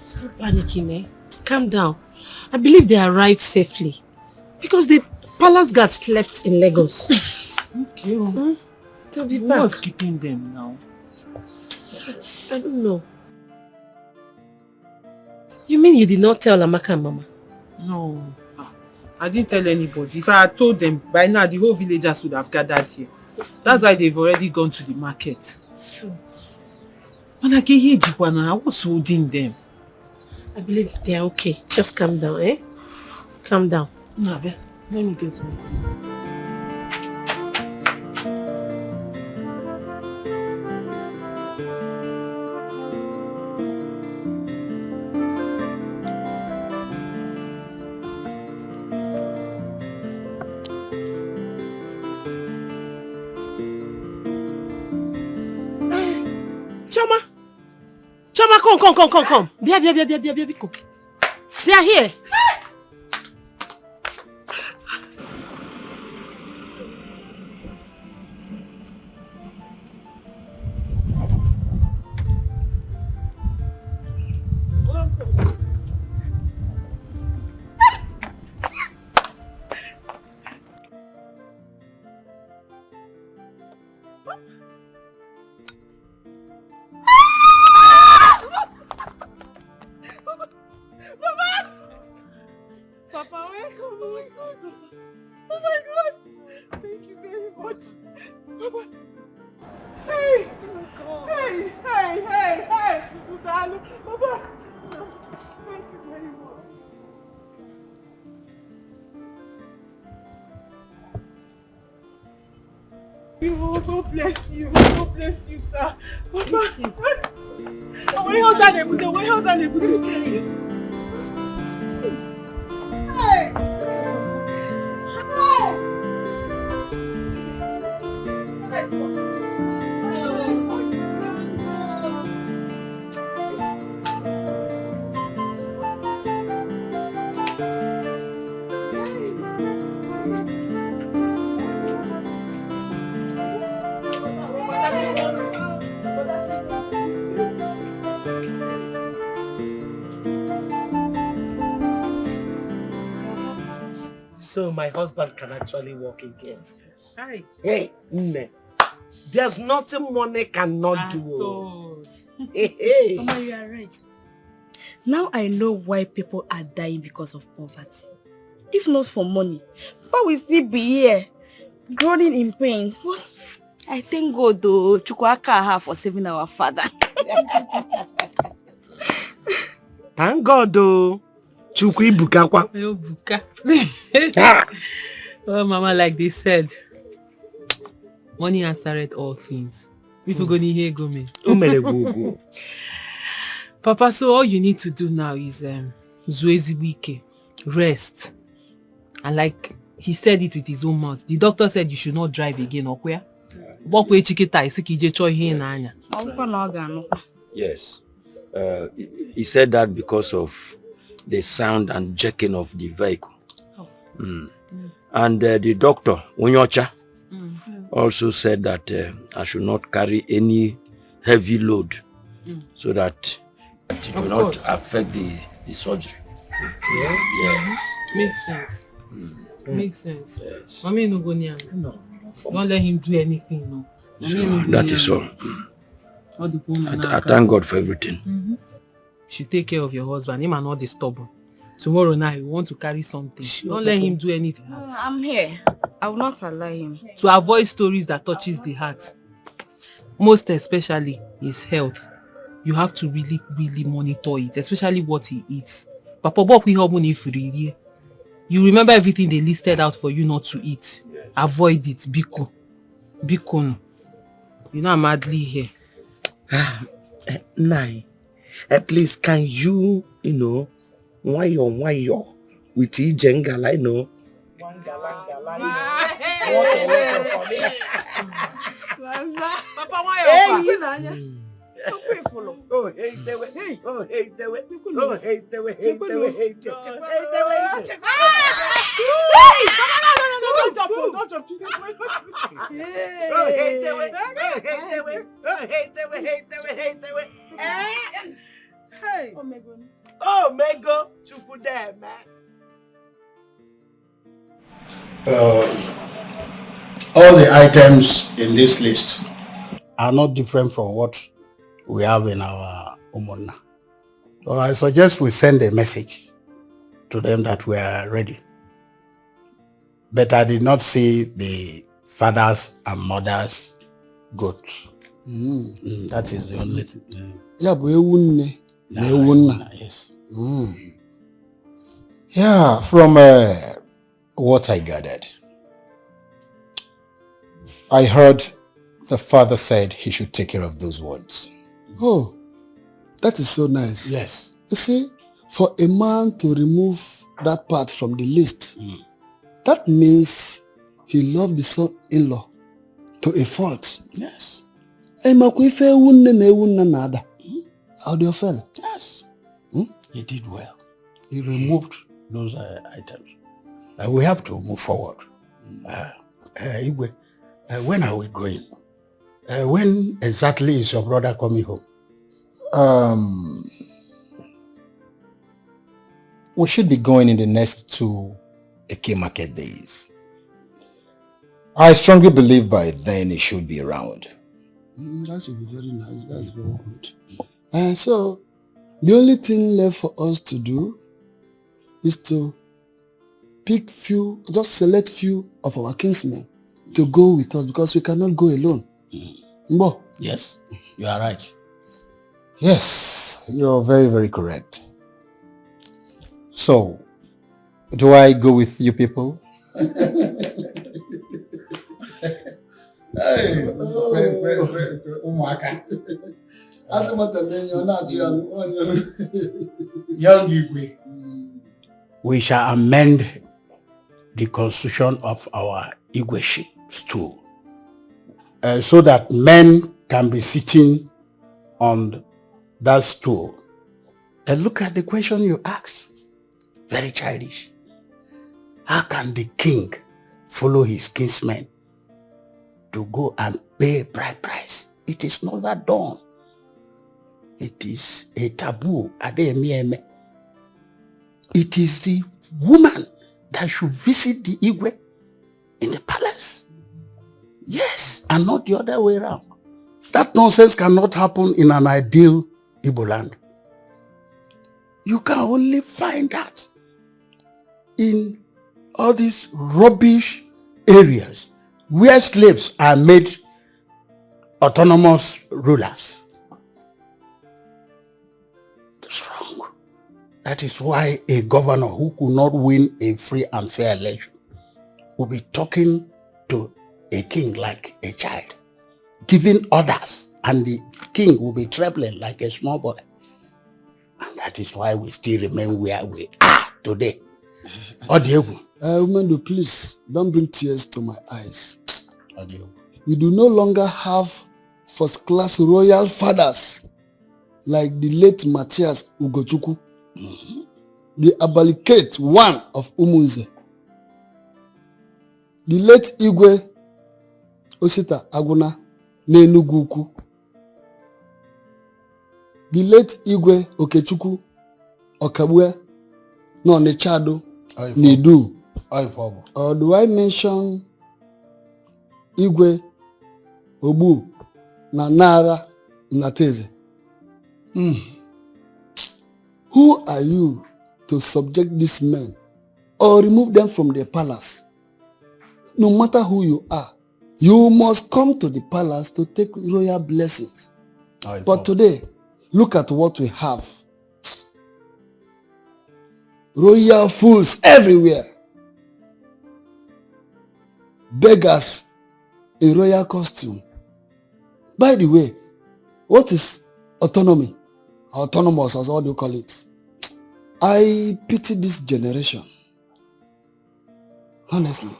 stop panicking, eh? Calm down. I believe they arrived safely. Because the palace guard slept in Lagos. Okay. They'll be Who back. was keeping them now? I don't know. You mean you did not tell Amaka and Mama? No. I didn't tell anybody. If I had told them, by now the whole villagers would have gathered here. That's why they've already gone to the market. Sure. When I get here, I was holding them. I believe they are okay. Just calm down, eh? Calm down. No, let me get some. Choma, come. Bia, Biko. They are here. Papa, welcome. Oh my God. Oh my God. Thank you very much. Papa. Hey. Hey. Darling. Papa. Thank you very much. God bless you. God bless you, sir. Papa. Where else are they putting? Hey! Let's go. So my husband can actually walk again. Hi. Hey, Nne. There's nothing money cannot do. Hey. Mama, you are right. Now I know why people are dying because of poverty. If not for money, why we still be here, groaning in pains? But I thank God though, Chukwaka for saving our father. Thank God though. Chukwi Bukakwa. Oh, Mama, like they said, money answered all things. If you go here, go me. Papa, so all you need to do now is Zuezi Wike, rest. And like he said it with his own mouth, the doctor said you should not drive again, or where? Yes. He said that because of the sound and jerking of the vehicle. And the doctor, Unyocha, also said that I should not carry any heavy load so that it will not affect the surgery. Yes. Makes sense. Makes sense. Mommy no go near me. No. Don't let him do anything, no. That is all. I thank God for everything. You should take care of your husband. Him and not disturb him. Tomorrow night, you want to carry something. Don't let him do anything else. I'm here. I will not allow him. To avoid stories that touches the heart, most especially his health, you have to really, really monitor it, especially what he eats. Papa, you remember everything they listed out for you not to eat. Avoid it. Biko. Biko. You know I'm madly here. Nine. At least can you know, why you with Ijengala, I know. Papa, why Oh, hey, there way. Oh, hey, there way. Oh, hey, there way. Hey, there way. Hey, there way. Don't jump. Oh, hey, there way. Oh, hey, there way. Oh, hey, there way. Hey. Oh, Mego. Chupu there, man. All the items in this list are not different from what we have in our Umonna. So I suggest we send a message to them that we are ready. But I did not see the fathers and mothers goats. That is the only thing. Yes. Yeah, from what I gathered, I heard the father said he should take care of those ones. Oh, that is so nice. Yes. You see, for a man to remove that part from the list, that means he loved the son-in-law to a fault. Yes. I Audiofel? Yes. He did well. He removed those items. We have to move forward. Igwe, when are we going? When exactly is your brother coming home? We should be going in the next 2 Eke market days. I strongly believe by then he should be around. That should be very nice. That's very good. So, the only thing left for us to do is to pick just select few of our kinsmen to go with us because we cannot go alone. Mbo? Yes, you are right. Yes, you're very, very correct. So, do I go with you people? Young Igwe, we shall amend the constitution of our Igweship stool so that men can be sitting on that stool. And look at the question you asked. Very childish. How can the king follow his kinsmen to go and pay bride price? It is never done. It is a taboo. It is the woman that should visit the Igwe in the palace. Yes, and not the other way around. That nonsense cannot happen in an ideal Igbo land. You can only find that in all these rubbish areas where slaves are made autonomous rulers. It's wrong. That is why a governor who could not win a free and fair election will be talking to a king like a child, giving orders, and the king will be trembling like a small boy. And that is why we still remain where we are today. Umendo, please, don't bring tears to my eyes. We do no longer have first-class royal fathers like the late Matthias Ugochukwu, the Abalikate one of Umunze, the late Igwe Osita Aguna n'Enugu Ukwu, the late Igwe Okechukwu Okabue n'Onitsha Nidu. Or do I mention Igwe Obu na Nara Nateze? Who are you to subject these men or remove them from their palace? No matter who you are, you must come to the palace to take royal blessings. But today, look at what we have. Royal fools everywhere. Beggars in royal costume. By the way, what is autonomy? Autonomous, or what do you call it? I pity this generation. Honestly.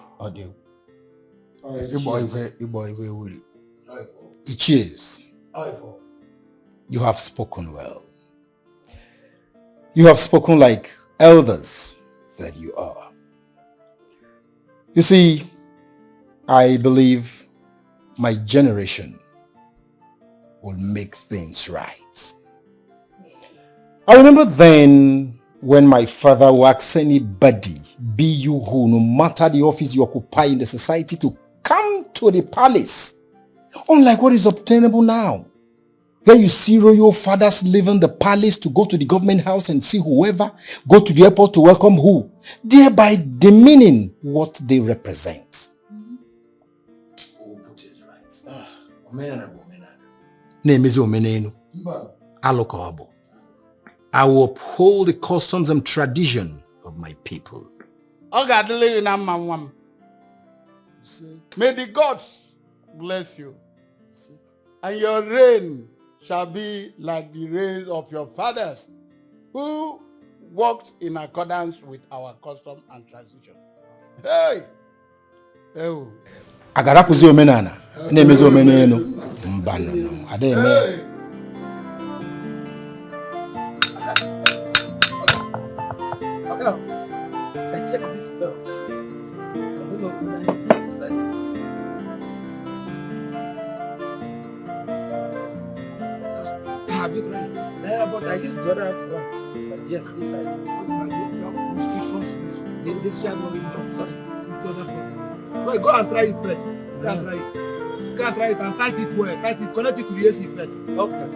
Cheers. You have spoken well. You have spoken like elders that you are. You see, I believe my generation will make things right. I remember then when my father would ask anybody, be you who, no matter the office you occupy in the society, to come to the palace. Unlike what is obtainable now, where you see royal fathers leaving the palace to go to the government house and see whoever, go to the airport to welcome who, thereby demeaning what they represent. I will uphold the customs and tradition of my people. May the gods bless you, and your reign shall be like the reigns of your fathers who walked in accordance with our custom and tradition. Hey! Oh. Agarapuzi omenana, nemezi omeneno, mbano, ademe. check this belt. I don't know whether it is like Have you tried? Yeah, but I used the other front. But yes, this side. Which front? This side one. No, sorry. The other front. Well, go and try it first. Go and try it. Go and try it and tight it well. Tight it. Connect it to the AC first. Okay.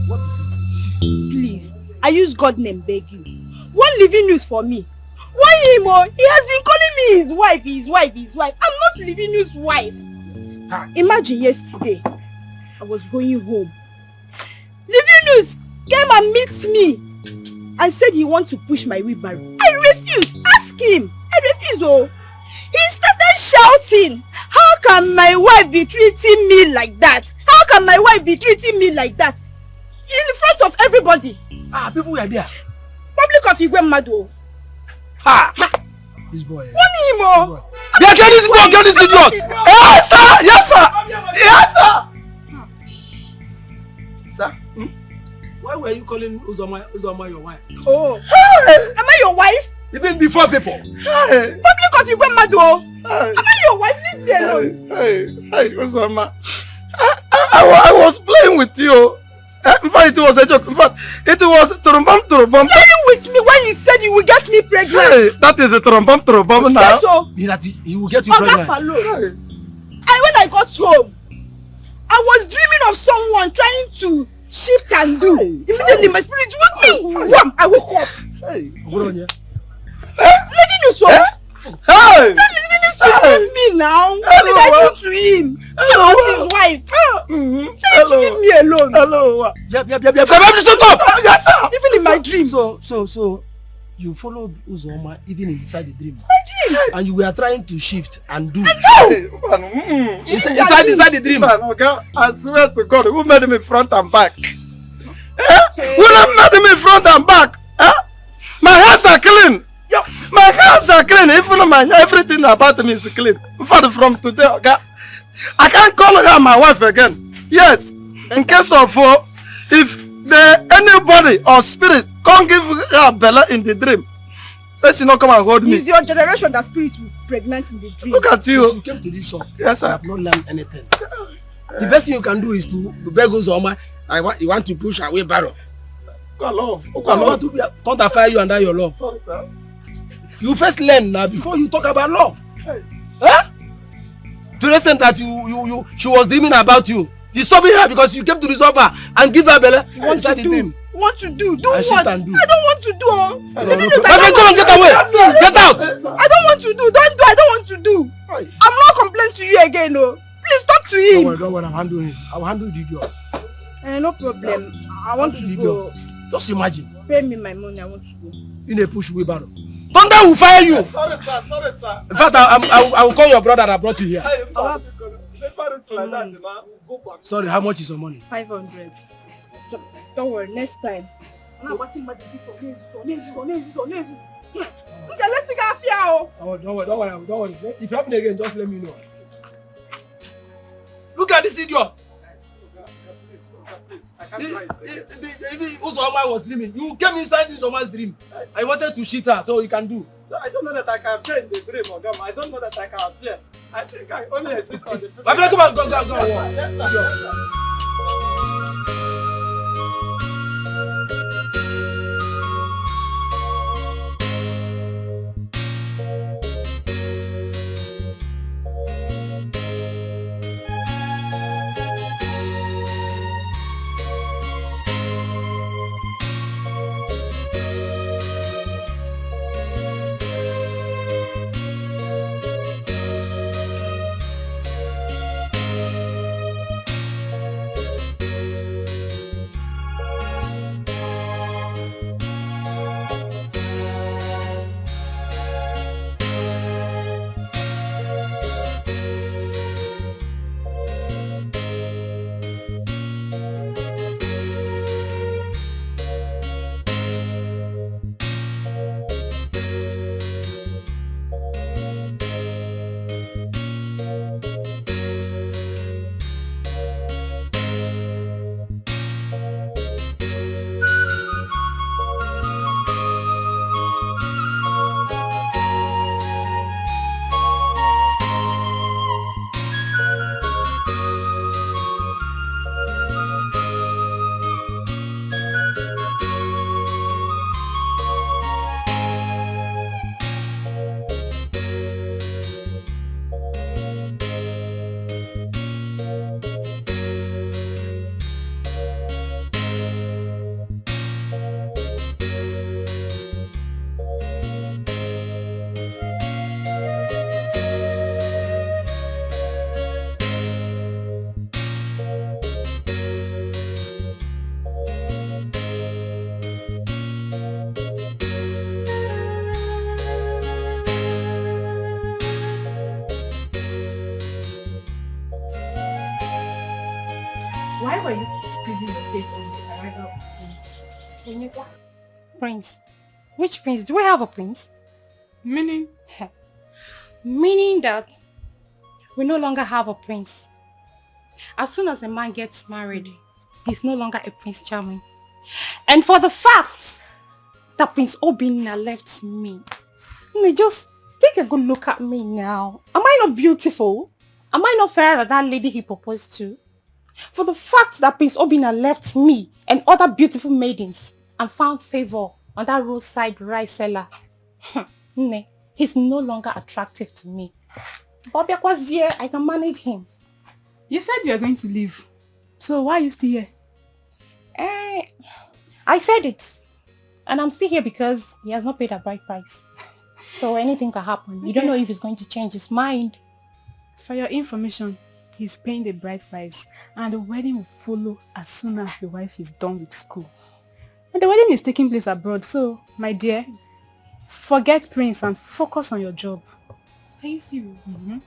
What is it? Please, I use God name beg you. One living news for me. Why him? Oh, he has been calling me his wife, his wife, his wife. I'm not living news wife. Imagine yesterday, I was going home. Living news came and meets me and said he wants to push my wheelbarrow. I refused. Ask him. I refused. Oh, he started shouting, "How can my wife be treating me like that? How can my wife be treating me like that?" In front of everybody. People were there. Public of Igwemado. This boy. What him? Oh? Get this boy, get this idiot. Yes, sir. Yes, sir. Yes, sir. Sir, why were you calling Uzoma your wife? Oh, am I your wife? Even before people. Public of Igwemado. Am I your wife? Leave me alone. Hey, Uzoma. I was playing with you. In fact, it was a joke. In fact, it was trombom. Playing with me when you said you will get me pregnant. Hey, that is a trombom now. Yes, so. He will get you pregnant. And when I got home, I was dreaming of someone trying to shift and do. Immediately my spirit woke me. Wham! I woke up. Hey, Lady Nuso. Hey! Lady Nuso leave me now. What did I do to him? About his wife. Leave me alone. Hello. Yep. Shut up. Yes, sir. Even in my dream. So you followed Uzoma even inside the dream. My dream. And you were trying to shift and do. Hey, inside the dream. Man, okay? I swear to God, who made me front and back? Who made me front and back? My hands are clean. My hands are clean. Even everything about me is clean. In fact, from today, okay, I can't call her my wife again. Yes, in case of if anybody or spirit can't give her Bella in the dream, let she not come and hold me. It's your generation that spirits will pregnant in the dream. Look at you. Since you came to this shop, yes, sir. I have not learned anything. The best thing you can do is to beg Uzoma. You want to push away barrel. I want to counterfire you under your love. Sorry, sir. You first learn now before you talk about love. Hey. Huh? To the extent that she was dreaming about you. Disturbing her because you came to resolve her and give her Bella inside the dream. What to do? Do and what? I don't want to do. My friend, come and get away. Get out. I don't want to do. Don't do. I don't want to do. I'm not complaining to you again. No. Please talk to him. Don't worry. I'm handling him. I will handle the idiot. No problem. I want to go. Just imagine. Pay me my money. I want to go. In a push wheelbarrow. Thunder will fire you. Sorry, sir. In fact, I will call your brother that brought you here. Sorry, how much is your money? 500. Don't worry, next time. I'm not watching my people. Let's get here. Don't worry. If it happens again, just let me know. Look at this idiot. Uzoma was dreaming. You came inside this Uzoma's dream. I wanted to cheat her, so you can do. So I don't know that I can appear in the dream, Ogam. I don't know that I can appear. I think I only exist on the physical. My friend, come on, go. Why were you squeezing your face on the arrival of Prince? Prince? Which prince? Do I have a prince? Meaning? Meaning that we no longer have a prince. As soon as a man gets married, he's no longer a Prince Charming. And for the fact that Prince Obinna left me, just take a good look at me now. Am I not beautiful? Am I not fairer than that lady he proposed to? For the fact that Prince Obinna left me and other beautiful maidens and found favor on that roadside rice seller, he's no longer attractive to me. Bobby was here, I can manage him. You said you were going to leave. So why are you still here? I said it. And I'm still here because he has not paid a bride price. So anything can happen. Okay. You don't know if he's going to change his mind. For your information, he's paying the bride price. And the wedding will follow as soon as the wife is done with school. And the wedding is taking place abroad. So, my dear, forget Prince and focus on your job. Are you serious? Mm-hmm.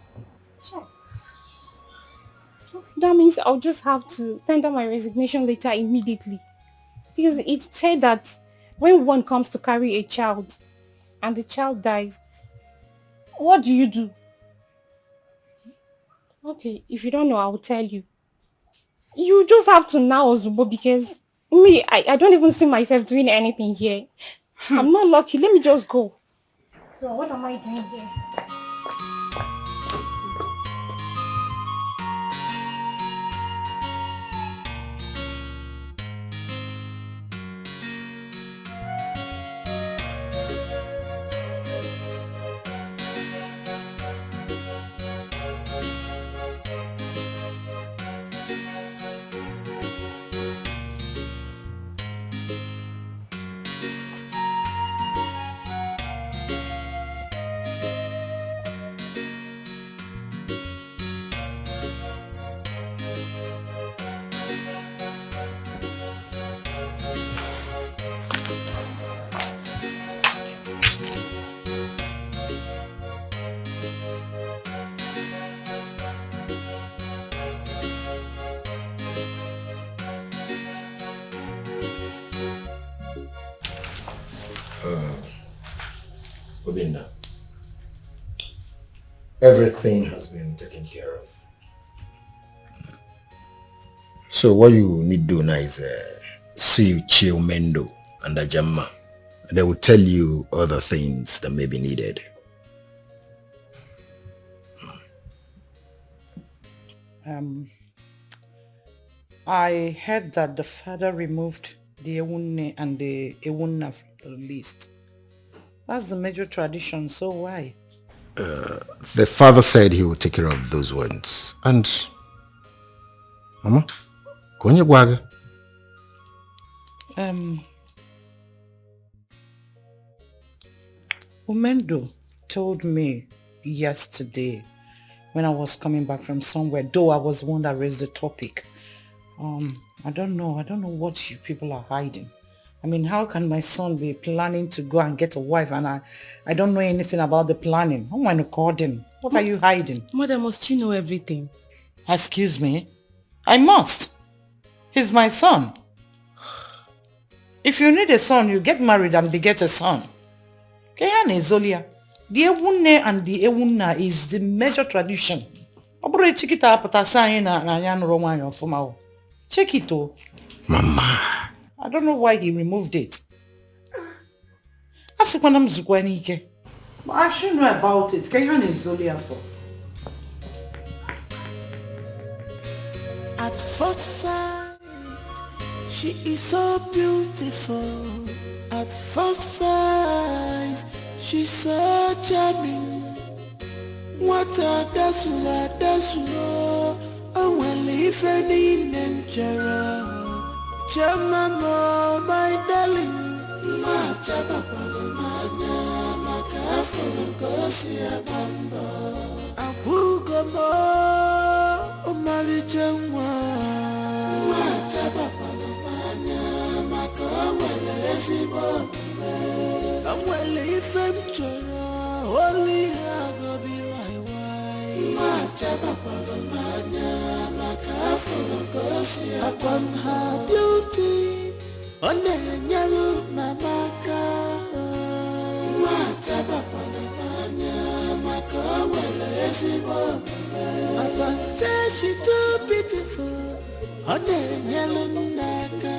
Sure. That means I'll just have to tender my resignation letter immediately. Because it said that when one comes to carry a child and the child dies, what do you do? Okay, if you don't know, I will tell you. You just have to now, Zubo, because me, I don't even see myself doing anything here. I'm not lucky. Let me just go. So what am I doing here? Obinna, everything has been taken care of. So what you need to do now is see Chiomendo and Ajamma. They will tell you other things that may be needed. I heard that the father removed the Ewunne and the Ewunna from the list. That's the major tradition, so why? The father said he would take care of those ones. And Mama, Konya Gwaga. Umendo told me yesterday when I was coming back from somewhere, though I was the one that raised the topic. I don't know what you people are hiding. I mean, how can my son be planning to go and get a wife and I don't know anything about the planning? Oh my God, what are you hiding? Mother, must you know everything? Excuse me? I must. He's my son. If you need a son, you get married and beget a son. Kehane Zolia. The Ewunne and the Ewunna is the major tradition. Check it oh. Mama. I don't know why he removed it. But I should know about it. Kehane Zolia for. At first sight, she is so beautiful. At first sight, she's so charming. What a dasula, and well, if any Nigeria, Jamama, my darling, my Jabapalomania, my careful Gosia Bamba, Apugamo, Omali Jangwa, my Jabapalomania, my Kawalesi Bonne, and well, if only I go be my wife. My Jabapalomania, my upon her beauty, on the yellow mamaka. Upon say she too beautiful, on the yellow naka.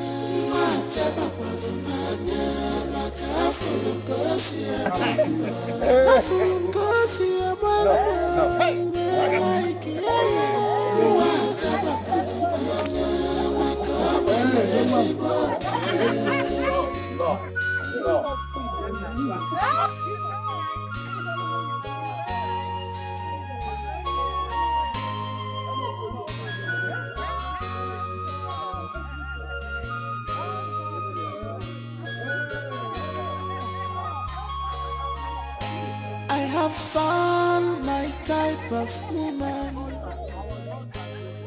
I have found my type of woman.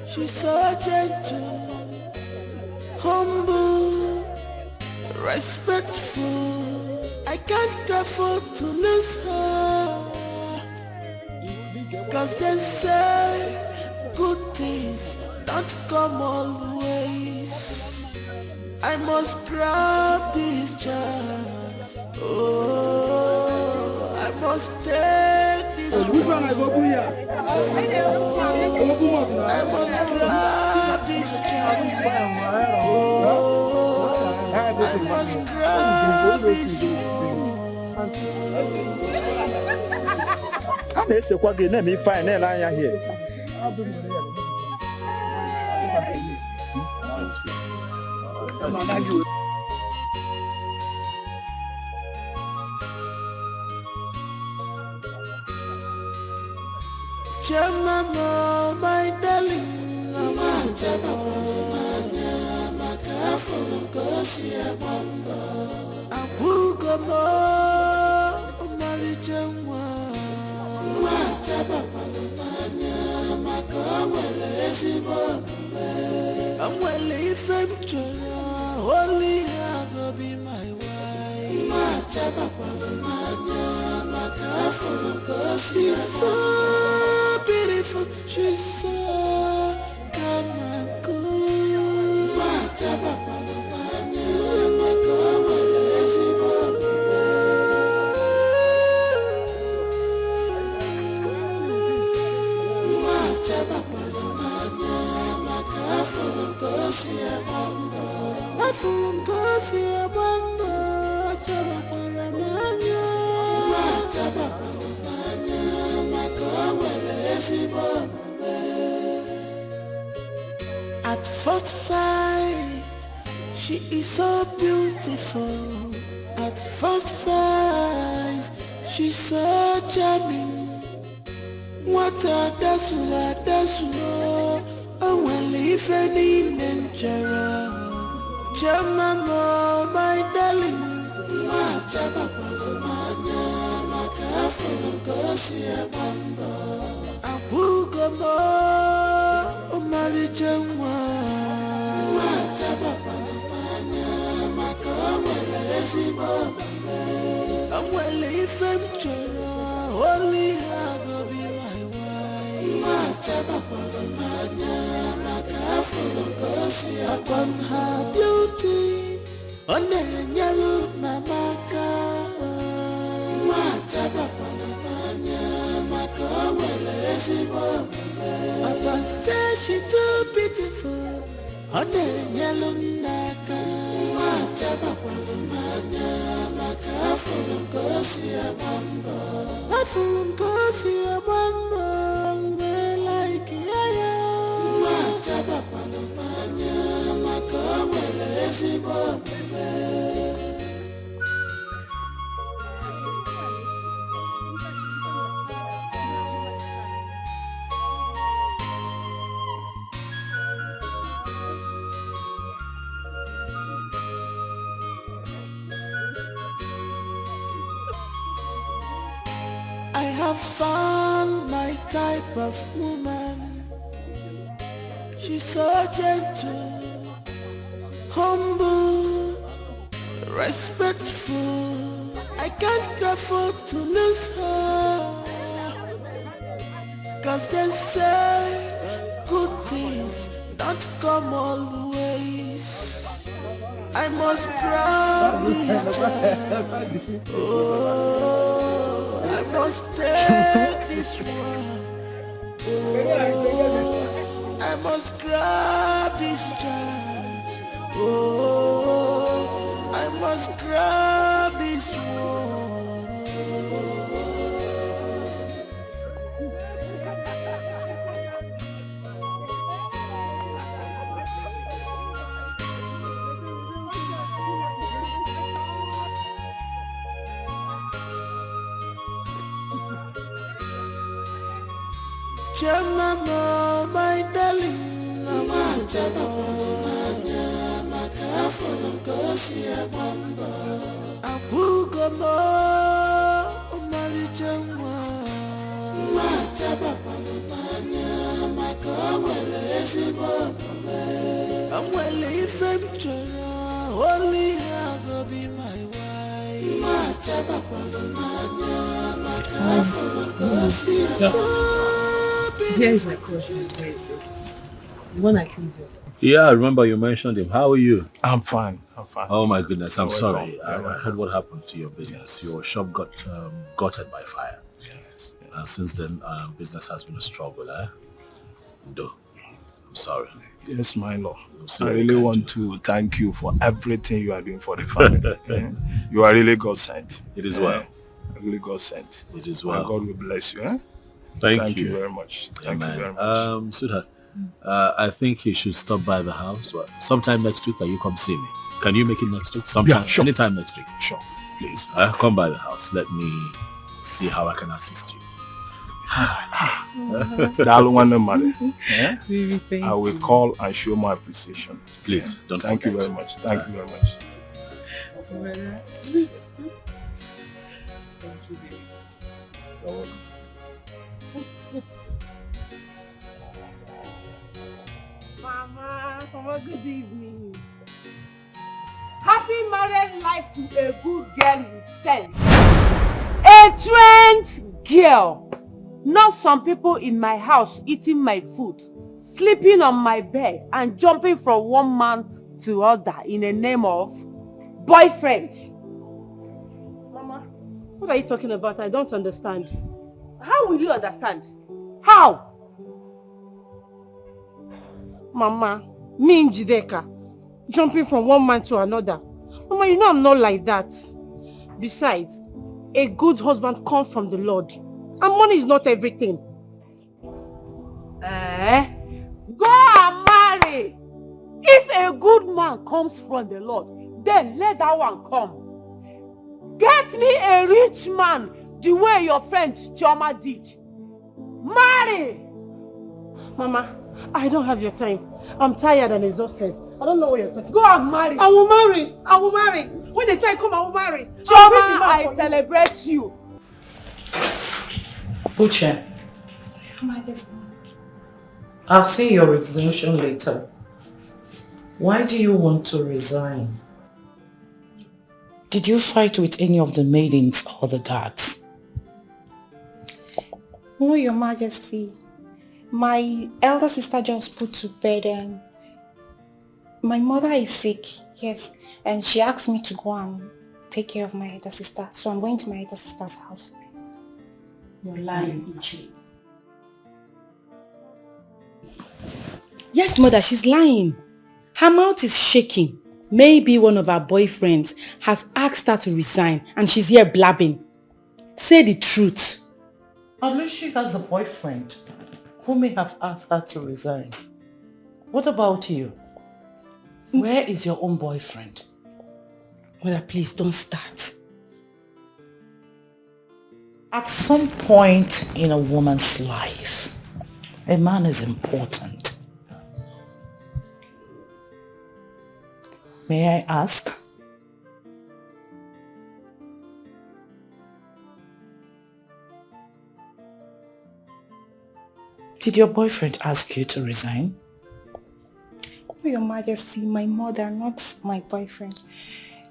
She's so gentle, humble, respectful. I can't afford to lose her. Cause they say good things don't come always. I must grab this chance. Oh, I must take this chance. I must grab this chance. Oh, I must grab this chance. A na-esekwa gị na-eme ife anyị na-ele anya here. Mama, my darling, I'm well if I'm only I go be my wife. She's so beautiful, she's so calm and cool. At first sight, she is so beautiful. At first sight, she's so charming. What a dasula, I will leave any mentora. Jamama, my darling. Abugamo, Omali Jangwa. I'm well if I'm only I go be my wife. Upon her beauty, on the yellow mamaka. Upon say she too beautiful, on the yellow naka. I have found my type of woman. She's so gentle, humble, respectful. I can't afford to lose her. Cause they say good things not come always. I must grab this chance. Oh, I must take this one. Oh, I must grab this chance. Oh, I must grab this one. Jamama, my darling, Mama Jamama, Makafon, Gosia Bamba, Apugamo, Mali Jama, Majabama, Makamele, I'm well if I'm only I go be my wife. Majabama, Makafon, Gosia. Here is my cousin. When I came here. Yeah, I remember you mentioned him. How are you? I'm fine. Oh my goodness, I'm sorry. Welcome. I heard what happened to your business. Yes. Your shop got gutted by fire. Yes. And since then, business has been a struggle, eh? No, I'm sorry. Yes, my lord. We'll see I what we really can want to thank you for everything you are doing for the family. You are really God sent. It is well. Really God sent. It is well. And God will bless you. Thank you you very much. Thank you very much. Sweetheart, I think you should stop by the house. Sometime next week, can you come see me? Can you make it next week? Sometime, Yeah, sure. Anytime next week. Sure. Please, come by the house. Let me see how I can assist you. I will call and show my appreciation. Please, don't Thank you forget. very much. Thank you very much. You're welcome. Mama, good evening. Happy married life to a good girl with sense. A trained girl. Not some people in my house eating my food, sleeping on my bed and jumping from one man to other in the name of boyfriend. Mama, what are you talking about? I don't understand. How will you understand? How? Mama, me and Jideka, jumping from one man to another. Mama, you know I'm not like that. Besides, a good husband comes from the Lord. And money is not everything. Go and marry. If a good man comes from the Lord, then let that one come. Get me a rich man the way your friend Chioma did. Marry! Mama, I don't have your time. I'm tired and exhausted. I don't know what you're talking. Go and marry. I will marry. I will marry. When the time comes, I will marry. Chioma, I celebrate you. Uche, I'll see your resolution later. Why do you want to resign? Did you fight with any of the maidens or the guards? No, Your Majesty. My elder sister just put to bed and my mother is sick, yes, and she asked me to go and take care of my elder sister. So I'm going to my elder sister's house. You're lying, Uche. Yes, mother, she's lying. Her mouth is shaking. Maybe one of her boyfriends has asked her to resign and she's here blabbing. Say the truth. Unless she has a boyfriend who may have asked her to resign. What about you? Where is your own boyfriend? Mother, please don't start. At some point in a woman's life, a man is important. May I ask? Did your boyfriend ask you to resign? Oh, Your Majesty, my mother, not my boyfriend.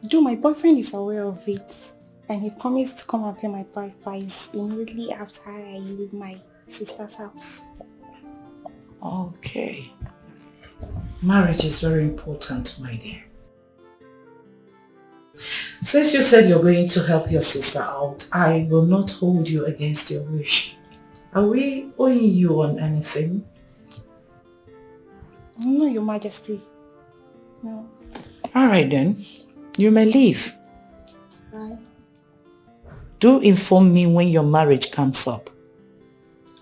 Though my boyfriend is aware of it, and he promised to come and pay my price immediately after I leave my sister's house. Okay. Marriage is very important, my dear. Since you said you're going to help your sister out, I will not hold you against your wish. Are we owing you on anything? No, Your Majesty. No. Alright then, you may leave. Right. Do inform me when your marriage comes up.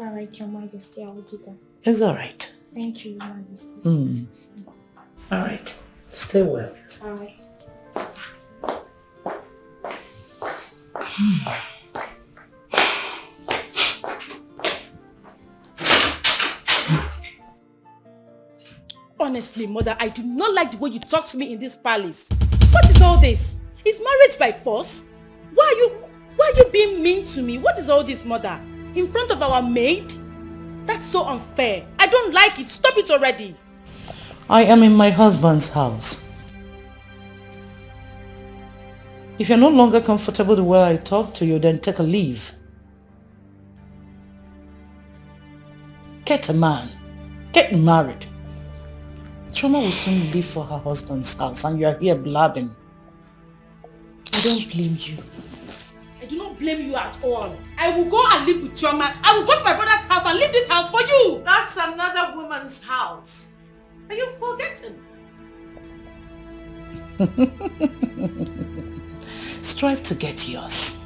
Alright, Your Majesty, I will do that. It's alright. Thank you, Your Majesty. Alright, stay well. Alright. Honestly, mother, I do not like the way you talk to me in this palace. What is all this? Is marriage by force? Why are you being mean to me? What is all this, mother? In front of our maid? That's so unfair. I don't like it. Stop it already. I am in my husband's house. If you're no longer comfortable the way I talk to you, then take a leave. Get a man. Get married. Choma will soon leave for her husband's house and you are here blabbing. I don't blame you. I do not blame you at all. I will go and live with Chioma. I will go to my brother's house and leave this house for you. That's another woman's house. Are you forgetting? Strive to get yours.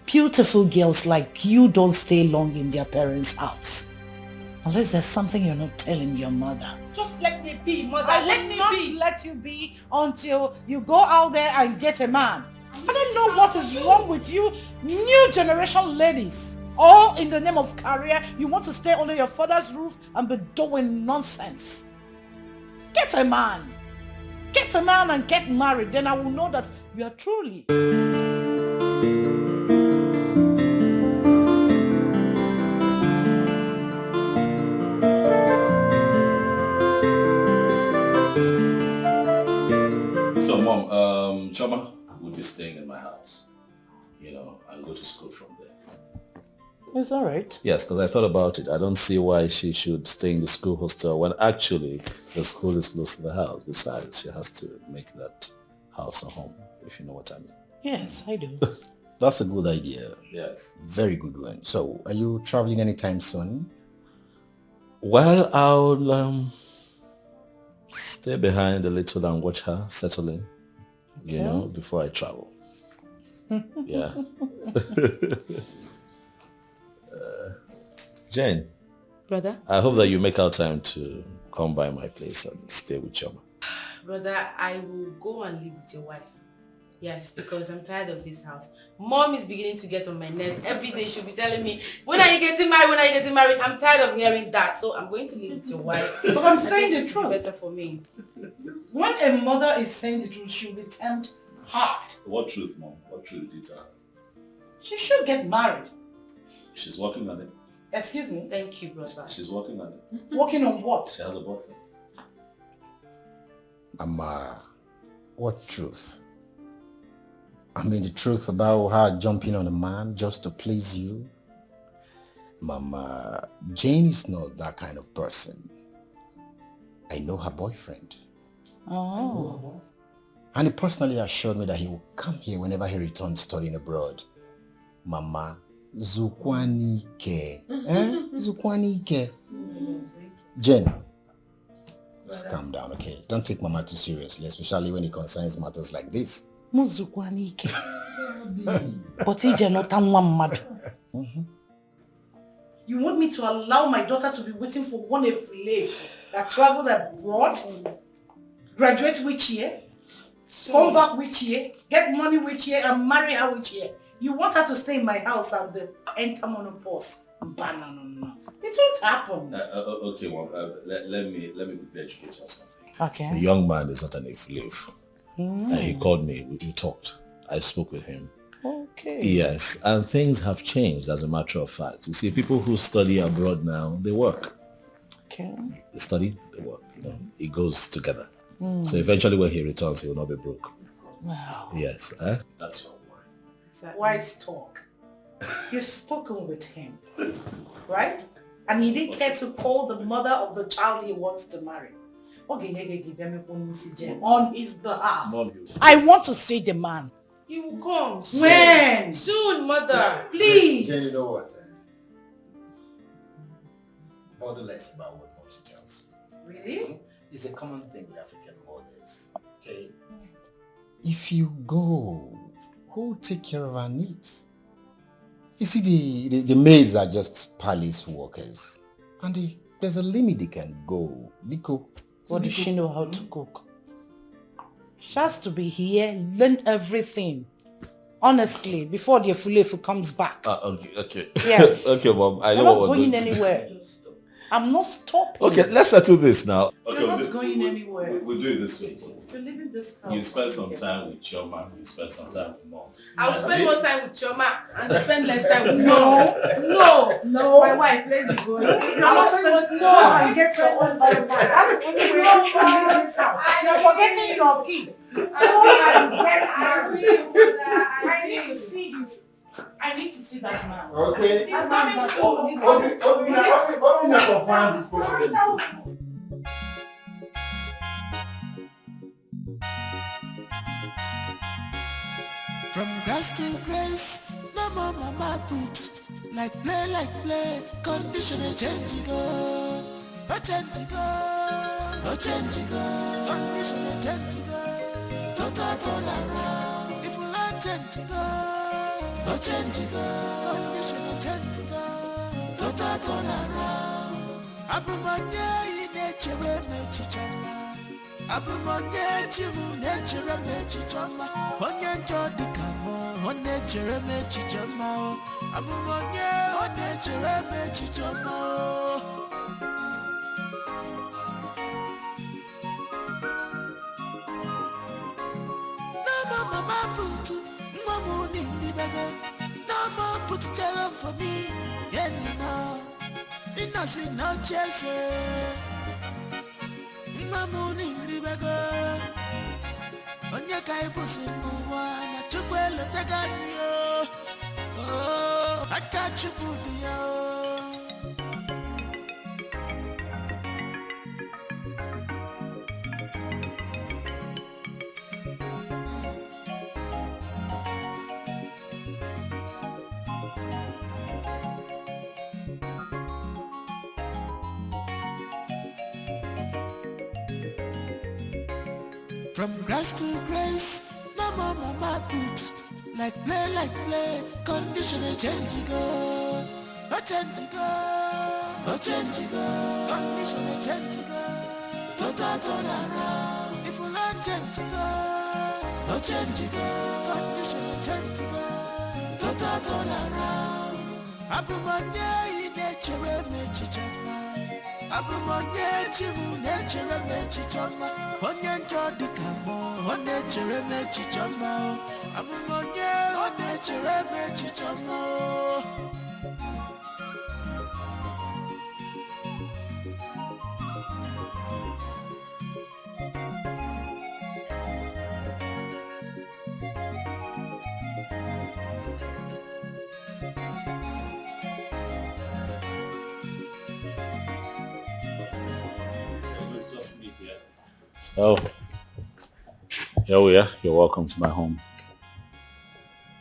Beautiful girls like you don't stay long in their parents' house. Unless there's something you're not telling your mother. Just let me be, mother. Let me not let you be until you go out there and get a man. I don't know what is wrong with you new generation ladies. All in the name of career, you want to stay under your father's roof and be doing nonsense. Get a man. Get a man and get married. Then I will know that you are truly... So, Mom, Choma will be staying in my house, and go to school from there. It's all right. Yes, because I thought about it. I don't see why she should stay in the school hostel when actually the school is close to the house. Besides, she has to make that house a home, if you know what I mean. Yes, I do. That's a good idea. Yes. Very good one. So, are you traveling anytime soon? Well, I'll stay behind a little and watch her settle in, before I travel. Yeah. Jane. Brother? I hope that you make out time to come by my place and stay with Choma. Brother, I will go and live with your wife. Yes, because I'm tired of this house. Mom is beginning to get on my nerves. Every day she'll be telling me, when are you getting married? When are you getting married? I'm tired of hearing that. So I'm going to live with your wife. But I'm saying the truth. Better for me. When a mother is saying the truth, she'll be termed hard. What truth, Mom? What truth did you tell her? She should get married. She's working on it. Excuse me? Thank you, brother. She's working on it. Working on what? She has a boyfriend. Mama, what truth? I mean the truth about her jumping on a man just to please you? Mama, Jane is not that kind of person. I know her boyfriend. Oh. And he personally assured me that he will come here whenever he returns studying abroad. Mama, Zukwanike. Zukwanike. Jen, just calm down, okay? Don't take Mama too seriously, especially when it concerns matters like this. Muzukwanike. But ije not one mad. You want me to allow my daughter to be waiting for one slave that traveled abroad, graduate which year, come back which year, get money which year, and marry her which year? You want her to stay in my house and enter monopause? No. It won't happen. Okay, Mom. Let me quickly educate you on something. Okay. The young man is not an slave. He called me. We talked. I spoke with him. Okay. Yes, and things have changed as a matter of fact. You see, people who study abroad now, they work. Okay. They study, they work. It goes together. So eventually when he returns, he will not be broke. Wow. Yes. That's your word. Wise talk. You've spoken with him, right? And he didn't care to call the mother of the child he wants to marry. On his behalf. Mom, I want to see the man. He will come. When? Soon, mother. Please. Jen, you know what? Bother less about what mom tells you. Really? It's a common thing with African mothers. Okay? If you go, who will take care of our needs? You see, the maids are just palace workers. And there's a limit they can go. What does she know how to cook? She has to be here, learn everything. Honestly, before the Efulefu comes back. Okay. Yes. Okay, Mom. I know You're what we're not going doing. anywhere. I'm not stopping. Okay, let's settle this now. Okay, You're not going anywhere. We'll do it this way. You're leaving this house. You spend some time with your mom. You spend some time with mom. I'll spend more time with Choma and spend less time with No. My wife, let's go. I'm not spending and get your own husband. That's anywhere you're leaving this house. You're forgetting your key. I need to see this. I need to see that man. Okay. This man is From grass to grace, no more mama put. Like play, condition a change go. A change go, condition a change go. Total turn around, if you like change go. A change go, condition a change go. Total turn around. Abumanya in nature mechichama. Abumanya chimu nature mechichama. Onye njodi kamo, on nature mechichama. Abumanya on nature mechichama. No mama put, no money libaga. No more put it all for me, anymore. Innocent no chase. No money libaga. Onye kai pussy mwana chukwelo taganyo. Oh, I got you bubio. From grass to grace, no more mama put. Like play, condition a change go. A change go, a change go. Condition a change go. Total turn around. If you like change go, a change go. Condition a change go. Total turn around. Abumanya in nature mechichama. Abumanya chimu nature mechichama. Onye njodi kamo, on nature mechichama. Abumanya on nature mechichama. Oh, here we are. You're welcome to my home.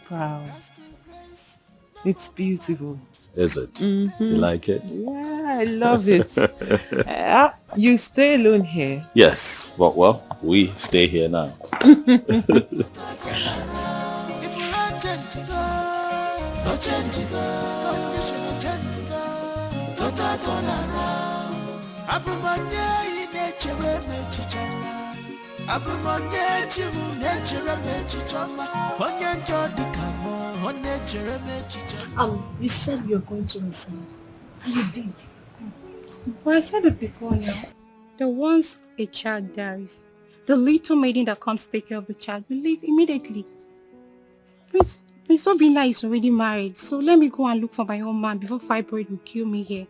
Wow. It's beautiful. Is it? Mm-hmm. You like it? Yeah, I love it. You stay alone here? Yes. Well, we stay here now. If you like change go, no change go. Condition change go. Total turn around. Abumanya in nature mechichama. Abumanya chimu nature mechichama. Onye njodi kamo, on nature mechichama. You said you were going to resign. And you did. Well, I said it before now. The once a child dies, the little maiden that comes to take care of the child will leave immediately. Prince Obinna is already married, so let me go and look for my own man before fibroid will kill me here.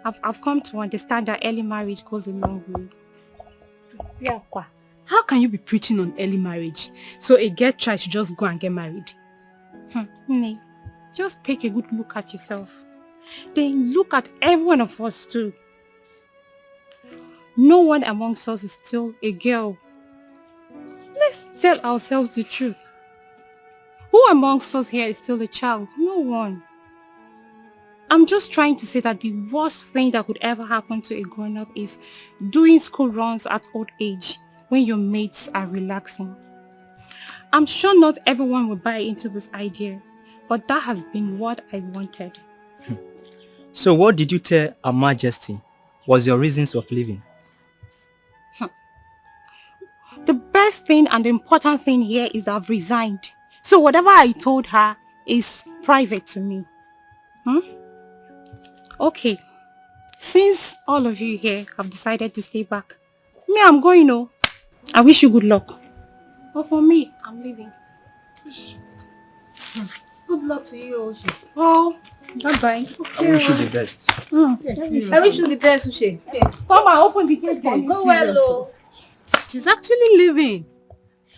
I've come to understand that early marriage goes a long way. Yeah. How can you be preaching on early marriage? So a girl child should just go and get married? Nee, just take a good look at yourself. then look at every one of us too. No one amongst us is still a girl. Let's tell ourselves the truth. Who amongst us here is still a child? No one. I'm just trying to say that the worst thing that could ever happen to a grown-up is doing school runs at old age when your mates are relaxing. I'm sure not everyone will buy into this idea, but that has been what I wanted. So what did you tell Her Majesty was your reasons of leaving? The best thing and the important thing here is I've resigned. So whatever I told her is private to me. Okay. Since all of you here have decided to stay back, me, I'm going, oh. I wish you good luck. But for me, I'm leaving. Good luck to you, Uche. Oh, bye-bye. I wish you the best. I wish you the best, Uche. Come on, open the gate. Go well, oh. She's actually leaving.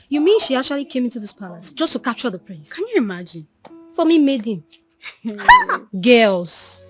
You mean she actually came into this palace just to capture the prince? Can you imagine? For me, made him. Girls.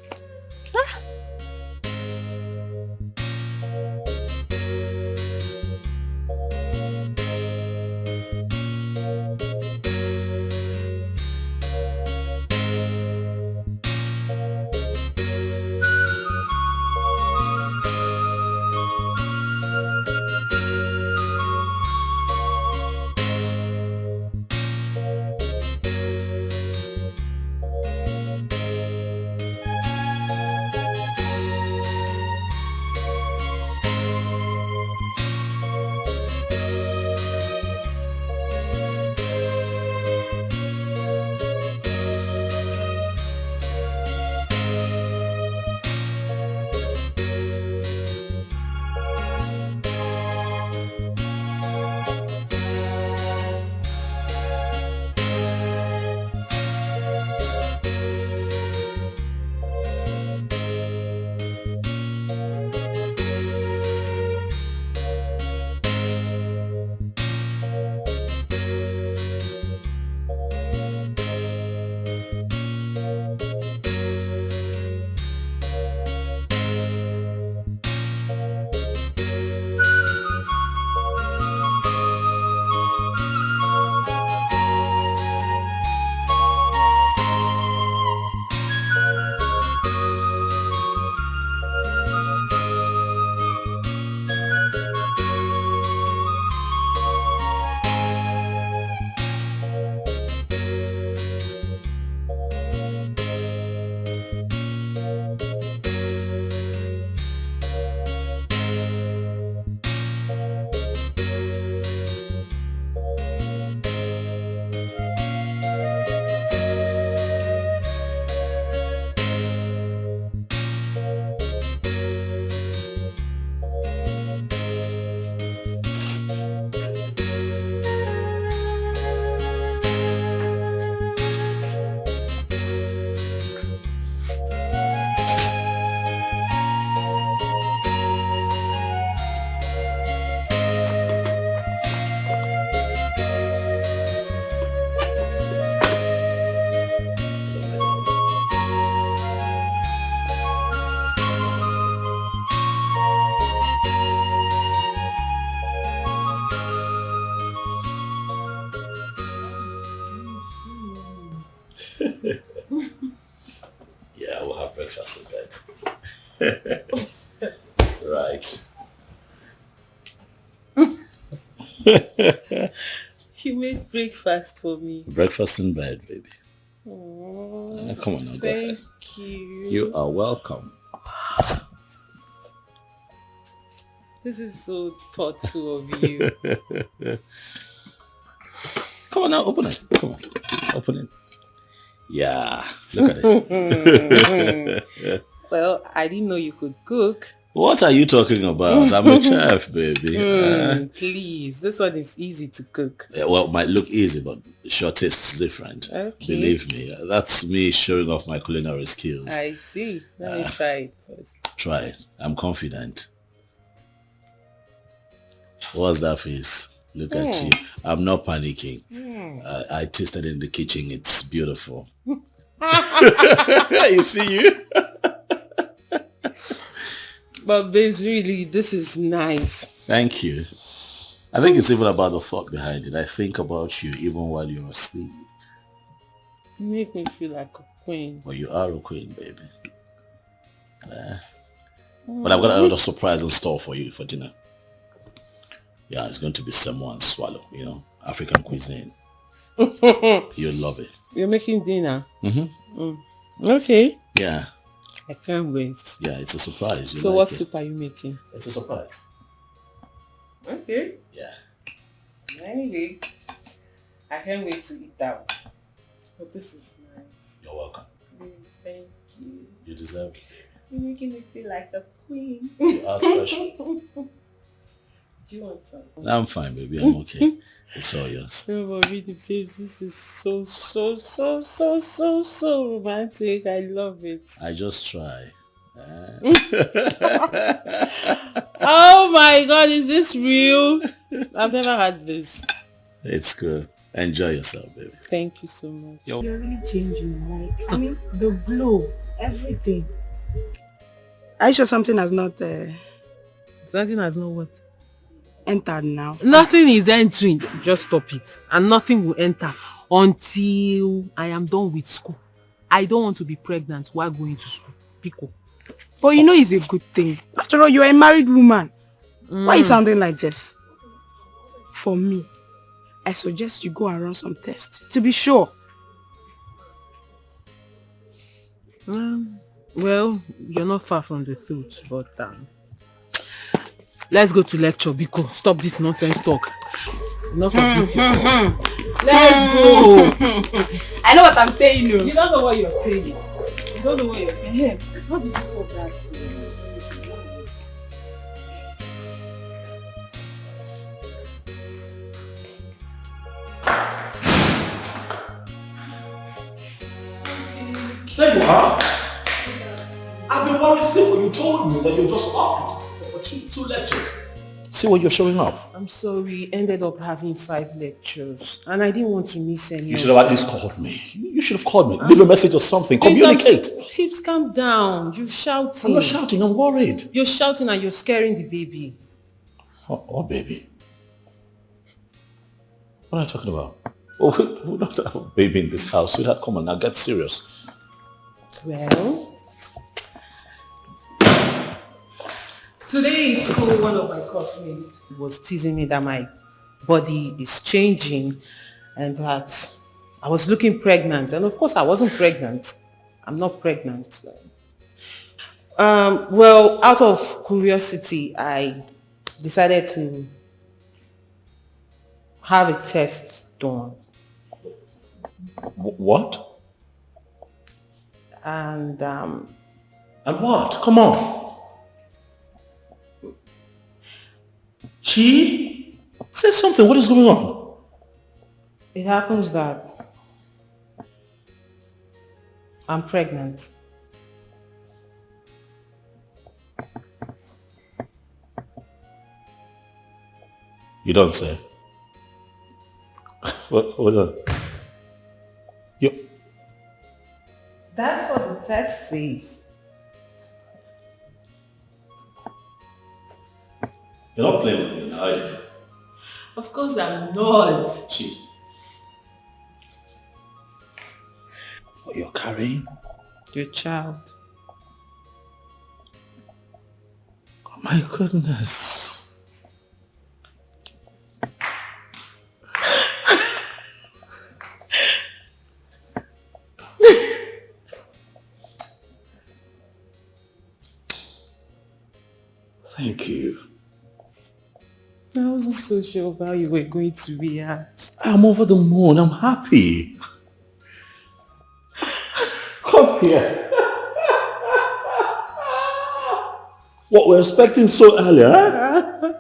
Yeah, we'll have breakfast in bed. Right. You made breakfast for me. Breakfast in bed, baby. Oh, Come on now, go ahead. thank you. You are welcome. This is so thoughtful of you. Come on now, open it. Come on, open it. Yeah, look at it. Well, I didn't know you could cook. What are you talking about? I'm a chef, baby. Please, this one is easy to cook. Well, it might look easy, but the sure taste is different. Okay. Believe me, that's me showing off my culinary skills. I see. Let me try it first. Try it. I'm confident. What's that face? Look at you. I'm not panicking. I tasted in the kitchen. It's beautiful. You see you? But babes, really, this is nice. Thank you. I think it's even about the thought behind it. I think about you even while you're asleep. You make me feel like a queen. Well, you are a queen, baby. But I've got another surprise in store for you for dinner. Yeah, it's going to be semo and swallow, you know, African cuisine. You'll love it. You're making dinner? Mm-hmm. Okay. Yeah. I can't wait. Yeah, it's a surprise. So what soup are you making? It's a surprise. Okay. Yeah. Anyway, I can't wait to eat that one. But this is nice. You're welcome. Thank you. You deserve it. You're making me feel like a queen. You are special. Do you want some? I'm fine, baby. I'm okay. It's all yours. No, but really, babes, this is so romantic. I love it. I just try. Oh my God, is this real? I've never had this. It's good. Enjoy yourself, baby. Thank you so much. You're really changing, like, I mean, the glow, everything. Are you sure something has not... Something has not what? Entered now? Nothing is entering. Just stop it. And nothing will enter until I am done with school. I don't want to be pregnant while going to school. Pico. But you know it's a good thing. After all, you're a married woman. Why are you sounding like this? For me, I suggest you go and run some tests to be sure. Well, you're not far from the truth, but let's go to lecture because stop this nonsense talk. Enough of this. Let's go. I know what I'm saying. You don't know what you're saying. You don't know what you're saying. Hey, how did you solve that? There you are. I've been worried since when you told me that you're just off for two lectures. See what you're showing up. I'm sorry, ended up having 5 lectures and I didn't want to miss any. You should have at least called me. You should have called me. Leave a message or something. Communicate. Hips, calm down. You're shouting. I'm not shouting. I'm worried. You're shouting and you're scaring the baby. Oh, baby. What are you talking about? Oh, we don't have a baby in this house. Sweetheart, come on now. Get serious. Well, today in school, one of my classmates was teasing me that my body is changing and that I was looking pregnant. And of course, I wasn't pregnant. I'm not pregnant. Well, out of curiosity, I decided to have a test done. What? And what? Come on. Chi? Say something. What is going on? It happens that I'm pregnant. You don't say. Hold on. That's what the test says. You're not playing with me now, are you? Of course I'm not. Chi. What you're carrying? Your child. Oh my goodness. Thank you. I wasn't so sure of how you were going to react. I'm over the moon. I'm happy. Come here. What we're expecting so early, huh?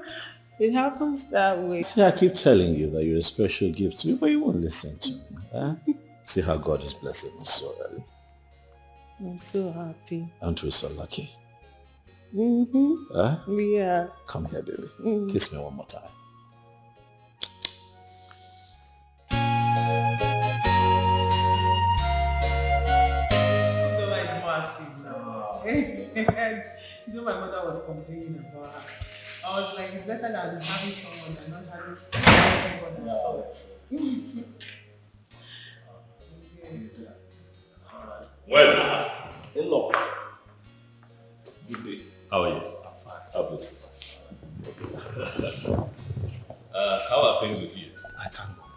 It happens that way. See, I keep telling you that you're a special gift to me, but you won't listen to me. Huh? See how God is blessing us so early. I'm so happy. Aren't we so lucky? Mm-hmm. Huh? Yeah. Come here, baby. Kiss me one more time. So much more active now. You know, my mother was complaining about her. I was like, it's better than having someone than not having anyone. Well, hello. Good day. How are you? I'm fine. How blessed. How are things with you? I thank God.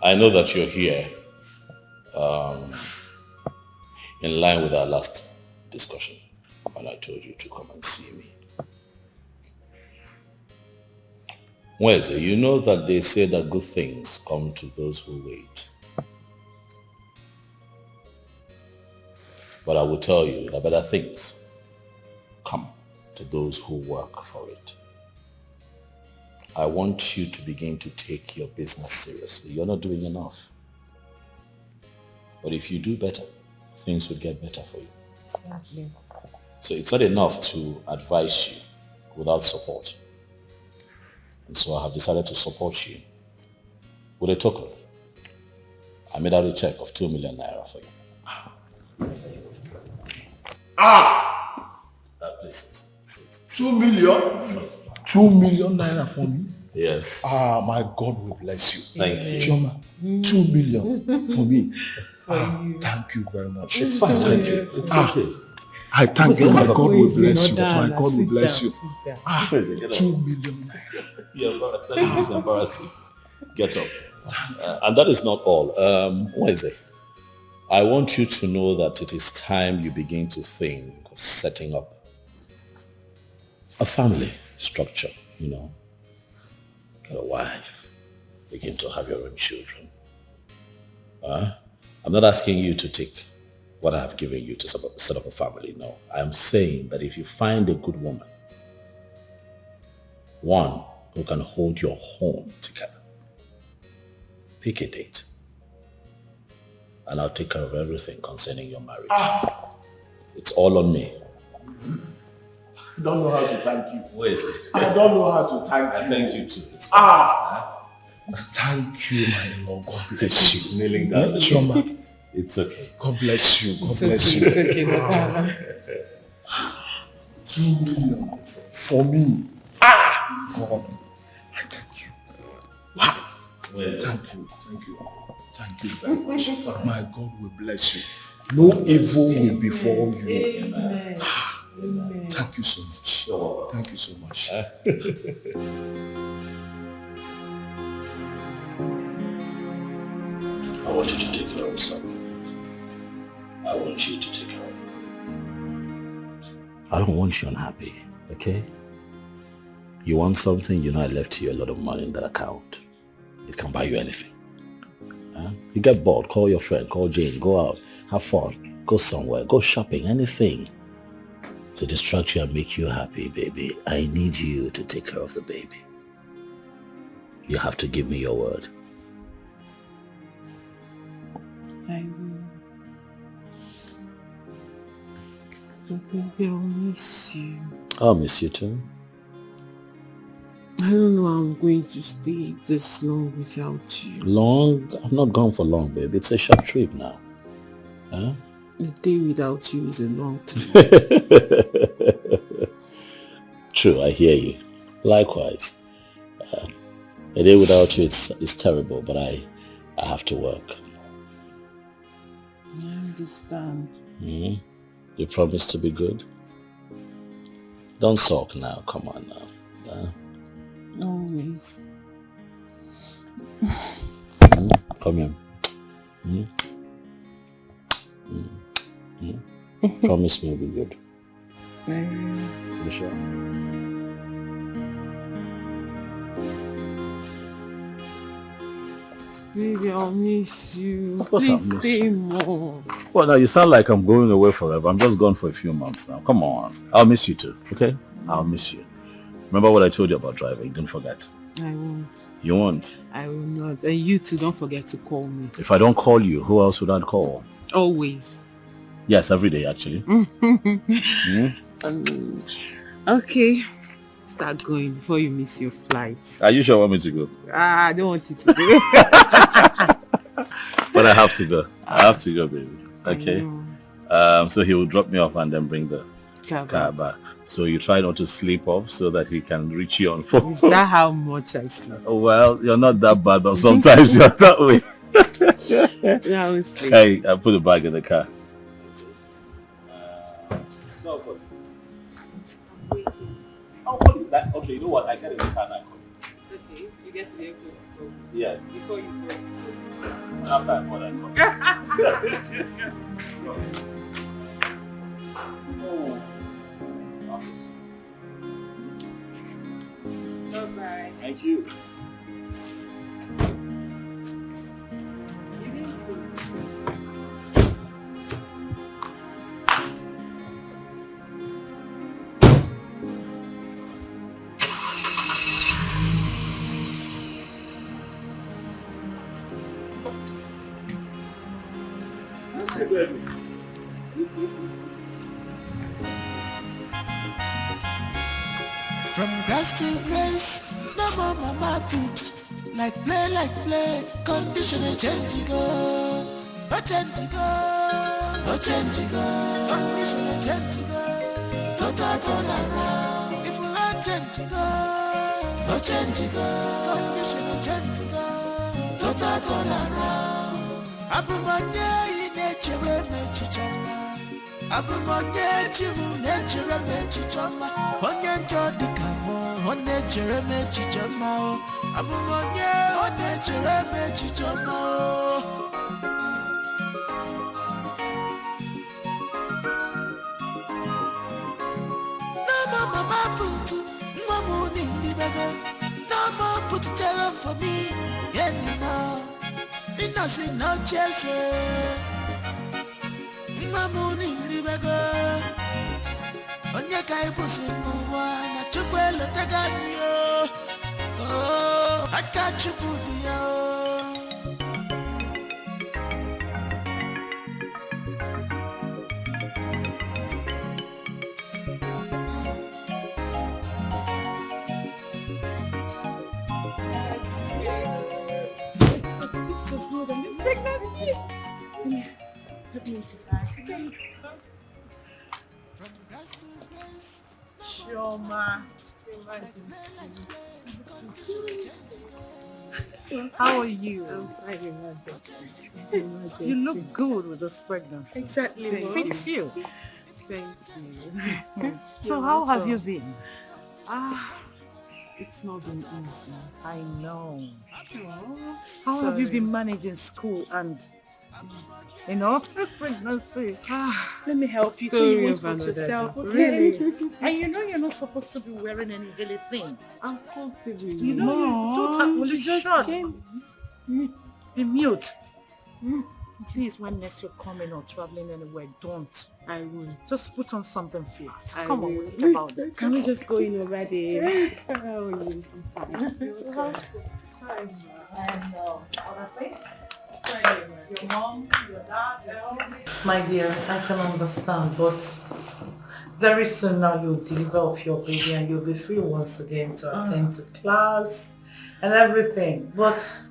I know that you're here in line with our last discussion when I told you to come and see me. Weze, you know that they say that good things come to those who wait. But I will tell you that better things come to those who work for it. I want you to begin to take your business seriously. You're not doing enough. But if you do better, things will get better for you. Exactly. So it's not enough to advise you without support. And so I have decided to support you with a token. I made out a check of 2 million naira for you. Please sit. 2 million? 2 million naira for me? Yes. My God will bless you. Thank you. Chioma, 2 million for me. Thank you very much. It's fine. Thank you. It's okay. I thank you. My God will bless you. Down, My God will bless you. 2 million naira. Yeah, it's embarrassing. Get up. And that is not all. Weze, I want you to know that it is time you begin to think of setting up a family structure, you know. Get a wife. Begin to have your own children. I'm not asking you to take what I have given you to set up a family, no. I'm saying that if you find a good woman, one who can hold your home together, pick a date. And I'll take care of everything concerning your marriage. It's all on me. I don't know how to thank you. Where is it? I don't know how to thank you. I thank you too. It's fine. Thank you, my Lord. God bless you. Kneeling down. Chioma. It's okay. God bless you. God bless you. It's okay. 2 million for me. God, I thank you. What? Thank you. Thank you. Thank you very much. My God will bless you. No evil will befall you. Amen. Thank you so much. Thank you so much. I want you to take care of yourself. I want you to take care of me. I don't want you unhappy, okay? You want something, you know I left you a lot of money in that account. It can buy you anything. You get bored, call your friend, call Jane, go out, have fun, go somewhere, go shopping, anything to distract you and make you happy, baby. I need you to take care of the baby. You have to give me your word. I will. Baby, I'll miss you. I'll miss you too. I don't know how I'm going to stay this long without you. Long? I'm not gone for long, baby. It's a short trip now. Huh? A day without you is a long time. True, I hear you. Likewise. A day without you is terrible, but I have to work. I understand. Mm-hmm. You promise to be good? Don't sulk now. Come on now. Always. Come here. Promise me you'll be good. I will. You sure? Baby, I'll miss you. Of course Please I'll miss stay you. more. Well, now you sound like I'm going away forever. I'm just gone for a few months now. Come on. I'll miss you too, okay? I'll miss you. Remember what I told you about driving? Don't forget. I won't. You won't? I will not. And you too, don't forget to call me. If I don't call you, who else would I call? Always. Yes, every day actually. Okay. Start going before you miss your flight. Are you sure you want me to go? I don't want you to go. But I have to go. I have to go, baby. Okay? So he will drop me off and then bring the car back. So you try not to sleep off so that he can reach you on phone. Is that how much I sleep? Oh, well, you're not that bad, but sometimes you're that way. Yeah, I will sleep. Hey, I put the bag in the car. Okay, you know what? I get in the car now. Okay, you get to the airport. Yes. Before you go. After I call, I call. Bye-bye. Thank you. From grass to grace, no more mama put. Like play, condition a change go. A change go, a change go. Condition a change go. Total turn around. If we like change go, a change go. Condition a change go. Total turn around. Abumanye nature me chichama. Abumanye chimu nature me chichama. Onye njodi kamo, onye chere me chichama. Abumanye, onye chere me chichama. No mama put, no money in the bag. No more put it down for me anymore. Innocent no chase. No money in the bag. Onye kai pussy mwa na chukwelo taganyo. Oh, I got you good yo. Chioma. How are you? I'm fine. You look good with this pregnancy. Exactly. It fits you. Thank you. So how have you been? It's not been easy. I know. Aww. How have you been managing school and, pregnancy? Let me help you so Story you won't of hurt another yourself. day. Really? And you're not supposed to be wearing any really thing. I'm comfortable. You don't have she just short. came. Be mute. Please, when next you're coming or traveling anywhere, don't. I will. Just put on something flat. I Come on, will. we'll think about that. Can we just go in already? How are you? I'm fine. So how's school? Hi, and other things? Your mom, your dad, your siblings? My dear, I can understand, but very soon now you'll deliver off your baby and you'll be free once again to attend to class and everything. But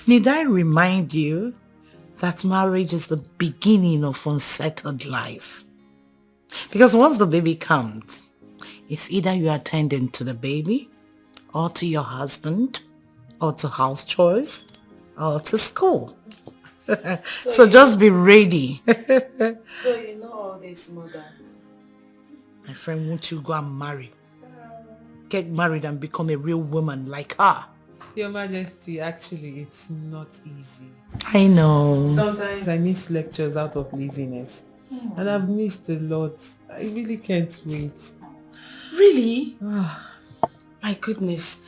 need I remind you that marriage is the beginning of unsettled life? Because once the baby comes, it's either you attending to the baby or to your husband or to house chores or to school. So just be ready. So you know all this, mother. My friend, won't you go and marry? Get married and become a real woman like her. Your Majesty, actually, it's not easy. I know. Sometimes I miss lectures out of laziness. And I've missed a lot. I really can't wait. Really? My goodness.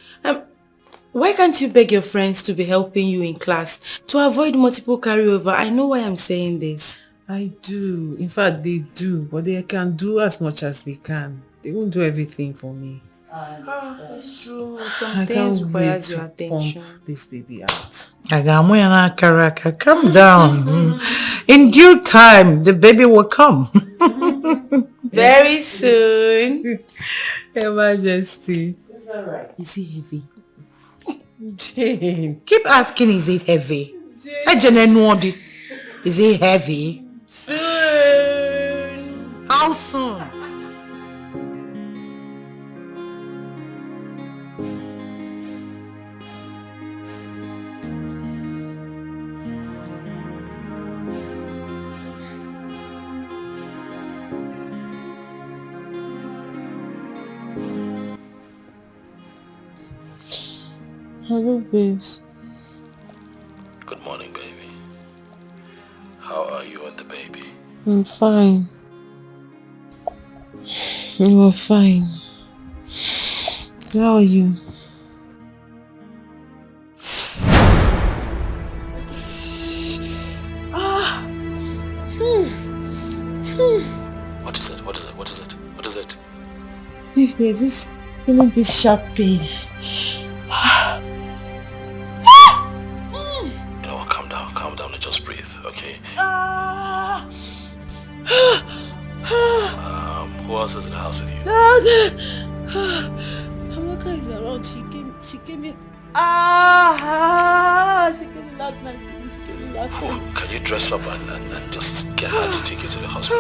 Why can't you beg your friends to be helping you in class to avoid multiple carryover? I know why I'm saying this. I do. In fact, they do. But they can do as much as they can. They won't do everything for me. It's true. I Some things can't wait requires your to attention. pump this baby out. Calm down. In due time, the baby will come. Very soon. Your Majesty. It's alright. Is he heavy? Jane. Keep asking, is it heavy? Jane. Is it heavy? Soon. How soon? Hello, babes. Good morning, baby. How are you and the baby? I'm fine. You're fine. How are you? What is it? What is it? What is it? What is it? If there's this, this sharp pain. You know what? Calm down and just breathe, okay? Who else is in the house with you? Amaka is around. She came in. She came in last night. Can you dress up and just get her to take you to the hospital?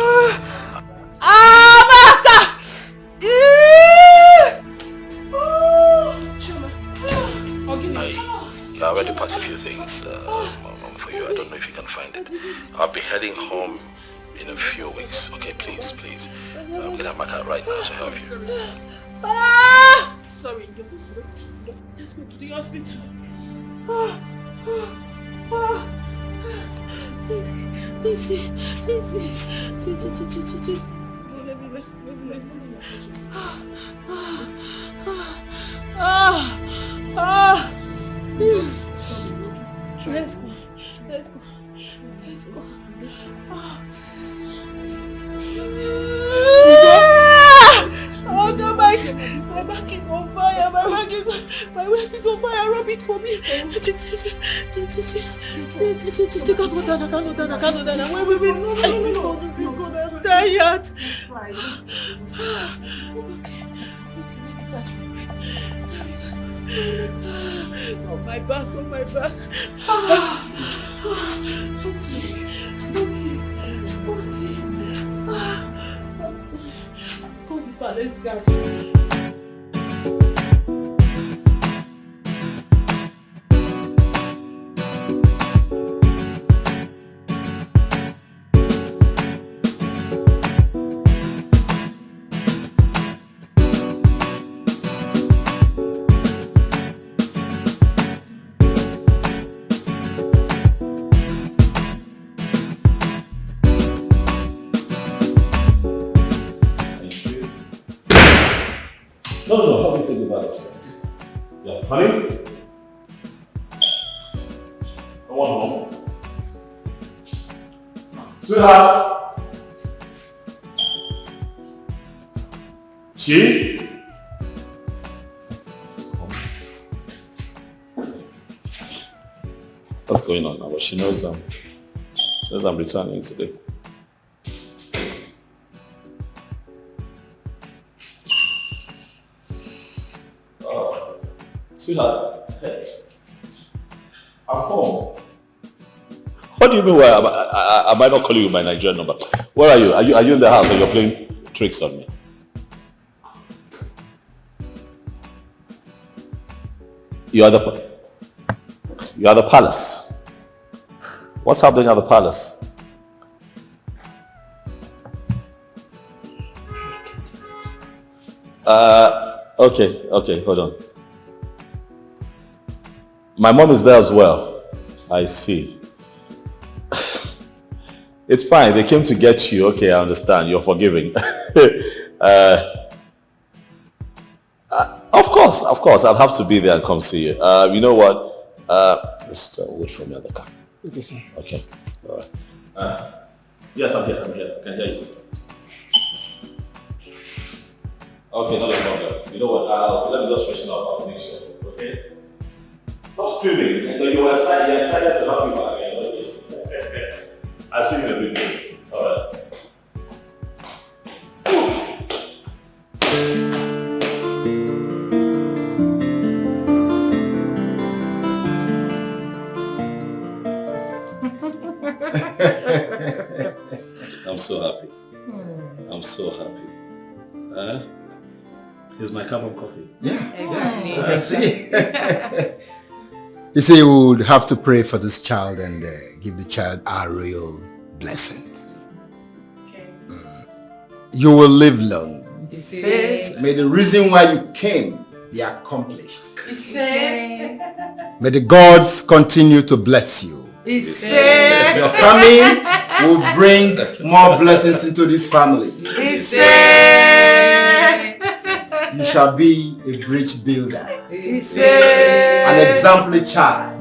Amaka! I already packed a few things for you. I don't know if you can find it. I'll be heading home in a few weeks. Okay, please. I'm gonna mark out right now to help you. Sorry, don't. Let's go to the hospital. Easy. Let me rest. Let's go. Oh God, my back is on fire. My waist is on fire. Rub it for me. I can't go down. Wait. I'm tired. Oh my back. Let's go. No, help me take the bag upstairs. Yeah, honey? I want home. Sweetheart? She? What's going on now? But she knows I'm returning today. Sweetheart, hey. I'm home. What do you mean? Why am I not calling you my Nigerian number? Where are you? Are you in the house or you're playing tricks on me? You are the palace. What's happening at the palace? Okay, hold on. My mom is there as well. I see. It's fine. They came to get you. Okay, I understand. You're forgiving. Of course. I'll have to be there and come see you. You know what? Just wait for me at the car. Okay, sir. Okay. All right. Yes, I'm here. I can hear you. Okay, not a problem. You know what? Let me just freshen up. I'll make sure. Okay? Stop screaming. You were excited to have you back. Okay? I'll see you in a bit. Alright. I'm so happy. I'm so happy. Here's my cup of coffee. Yeah. See? You see, we would have to pray for this child and give the child our royal blessings. Okay. You will live long. May the reason why you came be accomplished. May the gods continue to bless you. Your coming will bring more blessings into this family. You shall be a bridge builder, an exemplary child.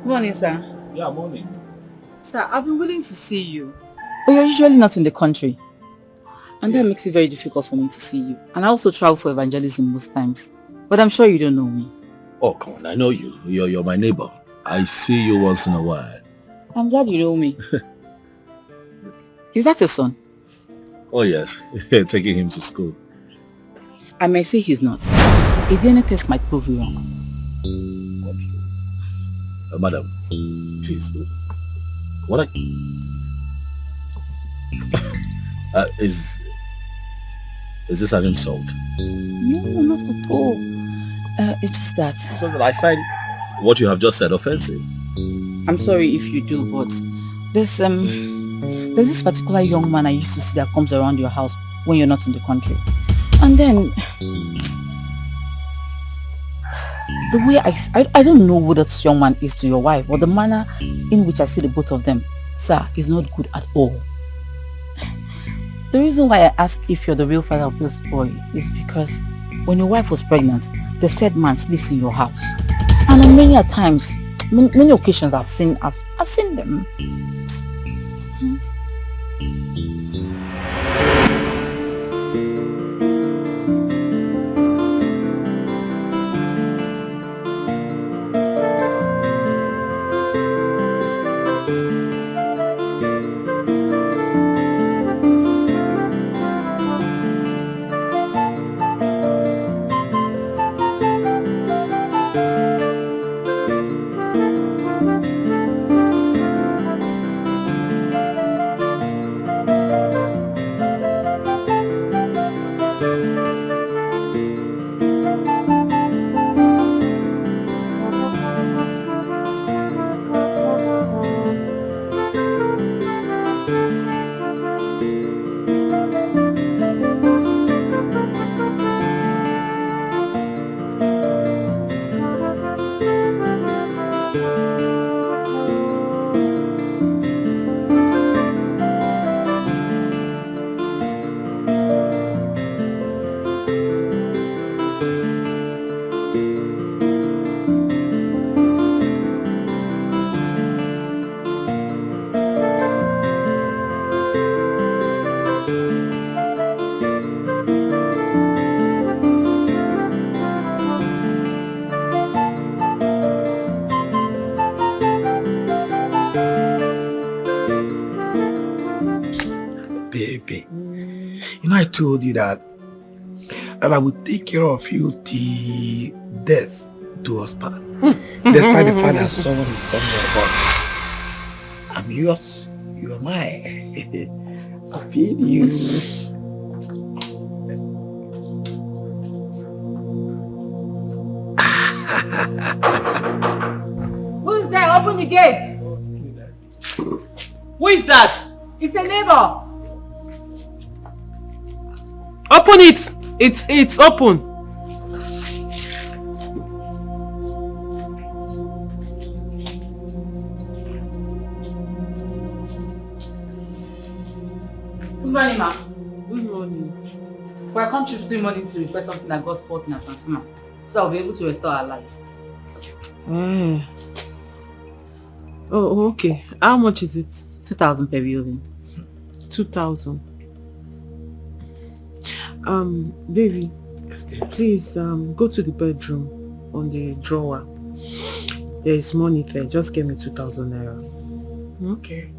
Morning, sir. Yeah, morning. Sir, I've been willing to see you. But you're usually not in the country. And that makes it very difficult for me to see you. And I also travel for evangelism most times. But I'm sure you don't know me. Oh, come on, I know you. You're my neighbor. I see you once in a while. I'm glad you know me. Is that your son? Oh, yes. Taking him to school. I may say he's not. A DNA test might prove you wrong. Madam, please. What is this an insult? No, not at all. It's just that. So that I find what you have just said offensive. I'm sorry if you do, but there's this particular young man I used to see that comes around your house when you're not in the country. And then the way I don't know who that young man is to your wife, but the manner in which I see the both of them, sir, is not good at all. The reason why I ask if you're the real father of this boy is because when your wife was pregnant, the said man sleeps in your house. And on many occasions I've seen them. I told you that I would take care of you till death do us part. Despite the fact that someone is somewhere, but I'm yours, you are mine. I feel you. Who's there? Open the gate. Who is that? It's a neighbor. Open it! It's open. Good morning, ma. Good morning. We're contributing money to repair something that got spoiled in our transformer, so I'll be able to restore our lights. Oh, okay. How much is it? 2,000 per building. 2,000. Baby, please go to the bedroom on the drawer. There is money there. Just give me 2,000 naira. Okay.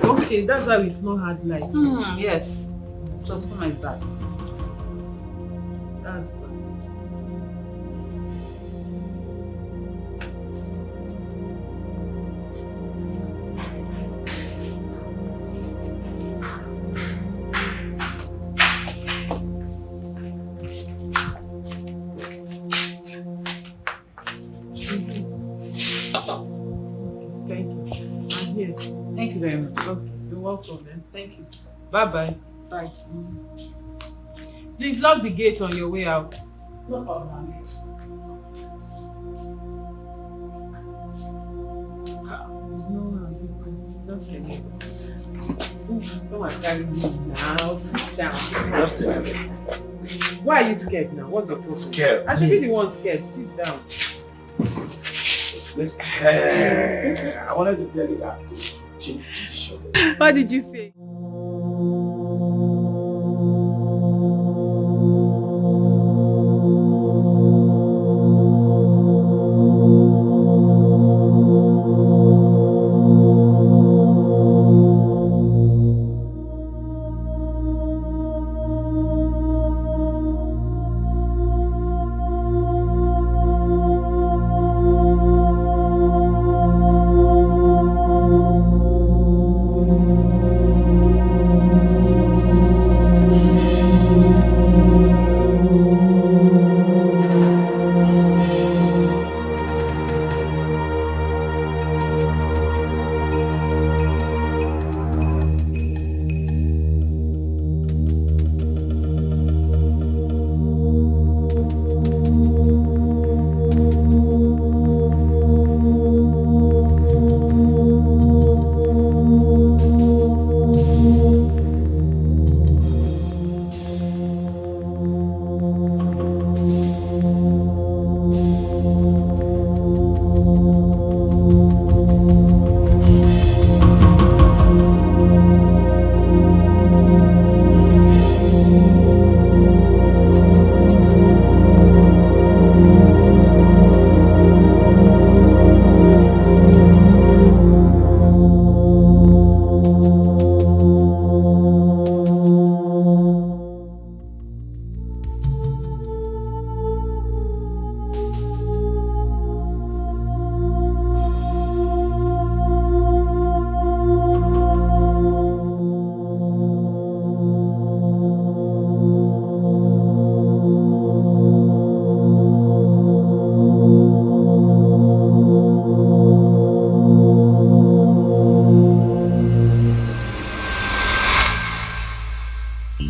Okay, that's why we've not had lights. Yes. Transformer is bad. That's bad. Thank you. I'm here. Thank you very much. Okay, you're welcome, man. Thank you. Bye-bye. Bye. Please lock the gate on your way out. No problem. Just a minute. Come and carry me now. Sit down. Just a minute. Why are you scared now? What's your problem? Scared. I should be the one scared. Sit down. I wanted to tell you that. What did you say?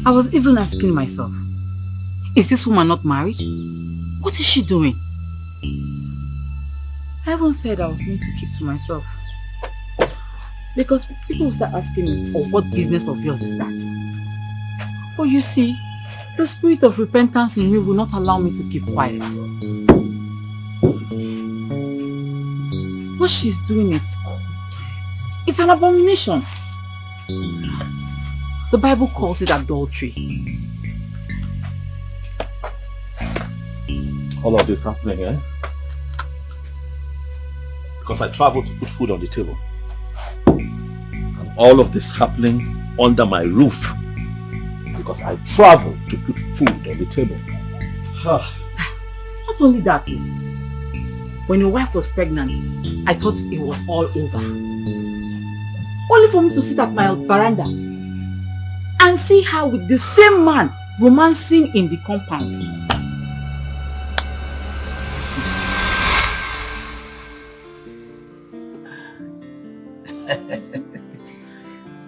I was even asking myself, is this woman not married? What is she doing? I even said I was going to keep to myself. Because people will start asking me, oh, what business of yours is that? Oh, you see, the spirit of repentance in me will not allow me to keep quiet. What she's doing it's an abomination. The Bible calls it adultery. All of this happening, eh? Because I traveled to put food on the table. And all of this happening under my roof. Because I traveled to put food on the table. Not only that, when your wife was pregnant, I thought it was all over. Only for me to sit at my veranda and see her with the same man romancing in the compound.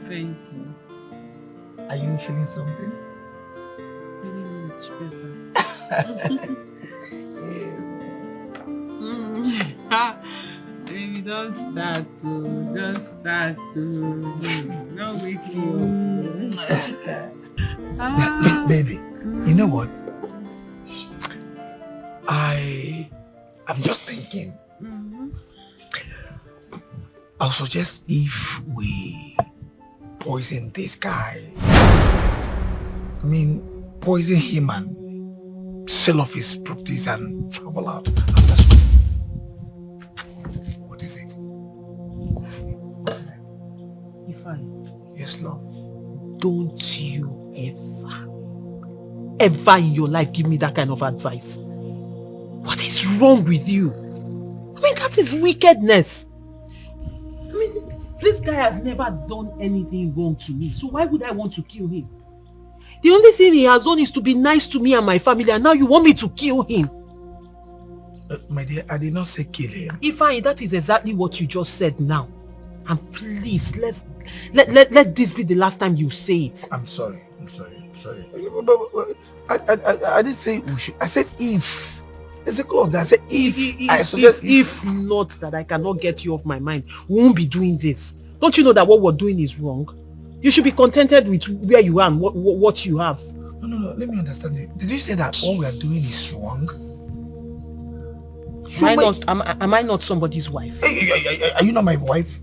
Thank you. Are you feeling something? Feeling much better. Baby, don't start to, don't wake me up. Baby, you know what? I'm just thinking. I'll suggest if we poison this guy. I mean, poison him and sell off his properties and travel out after school. What is it? What is it? You fine? Yes, Lord. Don't you ever in your life give me that kind of advice? What is wrong with you? I mean, that is wickedness. I mean, this guy has never done anything wrong to me, so why would I want to kill him? The only thing he has done is to be nice to me and my family, and now you want me to kill him? My dear, I did not say kill him. Ifeanyi, that is exactly what you just said now. And please, let this be the last time you say it. I'm sorry. I didn't say we should. I said if. It's a clause that I said if not that I cannot get you off my mind, we won't be doing this. Don't you know that what we're doing is wrong? You should be contented with where you are and what you have. No. Let me understand it. Did you say that what we are doing is wrong? Am I not somebody's wife? Are you not my wife?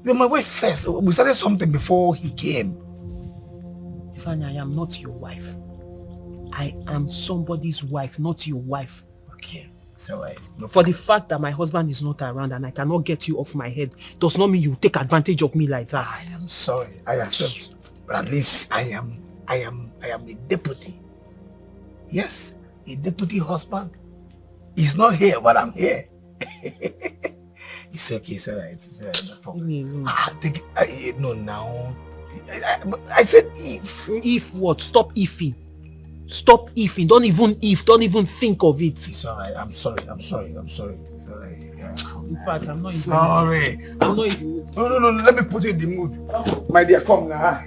You're my wife first. We started something before he came. Ifeanyi, I am not your wife. I am somebody's wife, not your wife. Okay. So for the fact that my husband is not around and I cannot get you off my head does not mean you take advantage of me like that. I am sorry. I accept. But at least I am a deputy. Yes, a deputy husband. He's not here, but I'm here. It's okay, it's alright. It's alright. No, now. I said if. If what? Stop ifing. Stop ifing. Don't even think of it. It's alright. I'm sorry. It's alright. Yeah. In fact, I'm not even. Sorry. I'm not even. No. Let me put you in the mood. My dear, come now.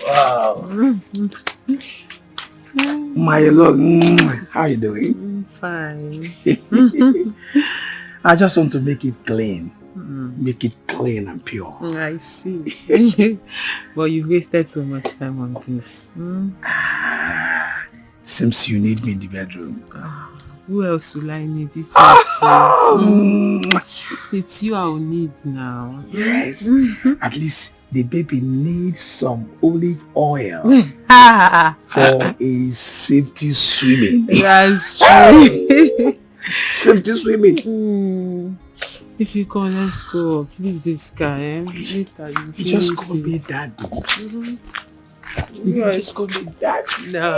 Wow. My love, how you doing? Fine. I just want to make it clean. Make it clean and pure. I see. But you wasted so much time on this. Seems you need me in the bedroom. Who else will I need? It's you I will need now. Yes. At least the baby needs some olive oil for a safety swimming. That's true. Safety swimming. If you come, let's go. Leave this guy. Later you just call me daddy. You just call me daddy. No.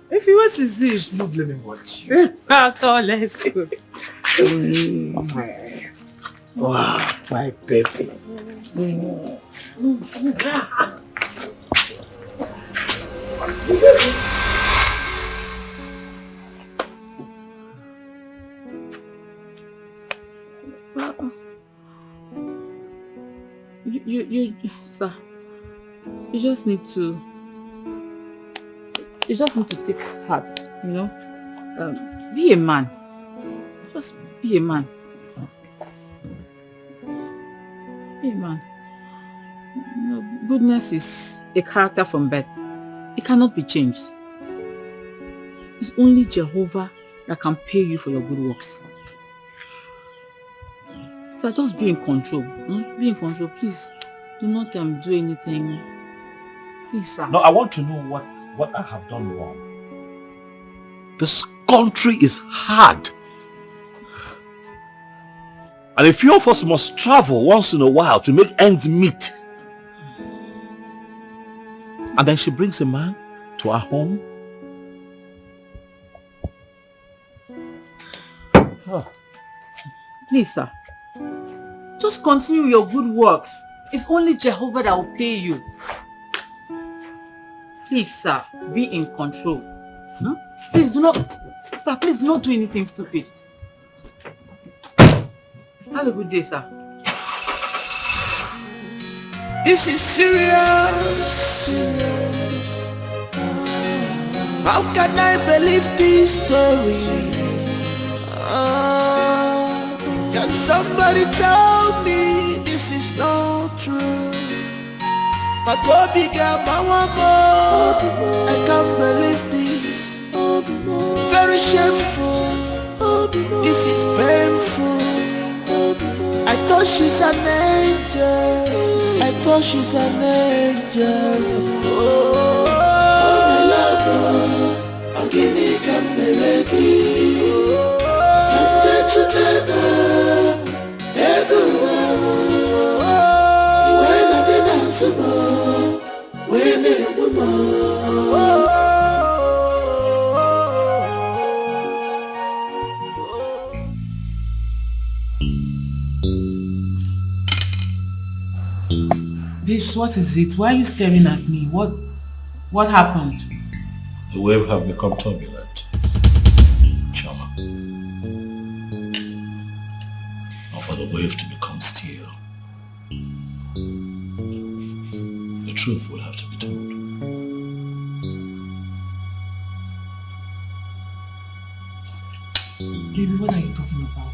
If you want to see it, stop let me watch you. Come, let's go. Wow, my baby. You, sir, you just need to take heart, you know. Be a man. Just be a man. Be a man. You know, goodness is a character from birth. It cannot be changed. It's only Jehovah that can pay you for your good works. So just be in control. Be in control. Please do not do anything. Please, sir. No, I want to know what I have done wrong. This country is hard. And a few of us must travel once in a while to make ends meet. And then she brings a man to our home. Please, sir. Just continue your good works. It's only Jehovah that will pay you. Please, sir, be in control. Please do not, sir, please do not do anything stupid. Have a good day, sir. This is serious. How can I believe this story? Can somebody tell me this is not true? My baby girl, my one more. I can't believe this. Very shameful. This is painful. I thought she's an angel. I thought she's an angel. Oh, my love, I'm giving Kameleki. I'm just when I didn't know, when it was Babes, what is it? Why are you staring at me? What happened? The wave have become turbulent, Chama. Now for the wave to become still, the truth will have to be told. Baby, what are you talking about?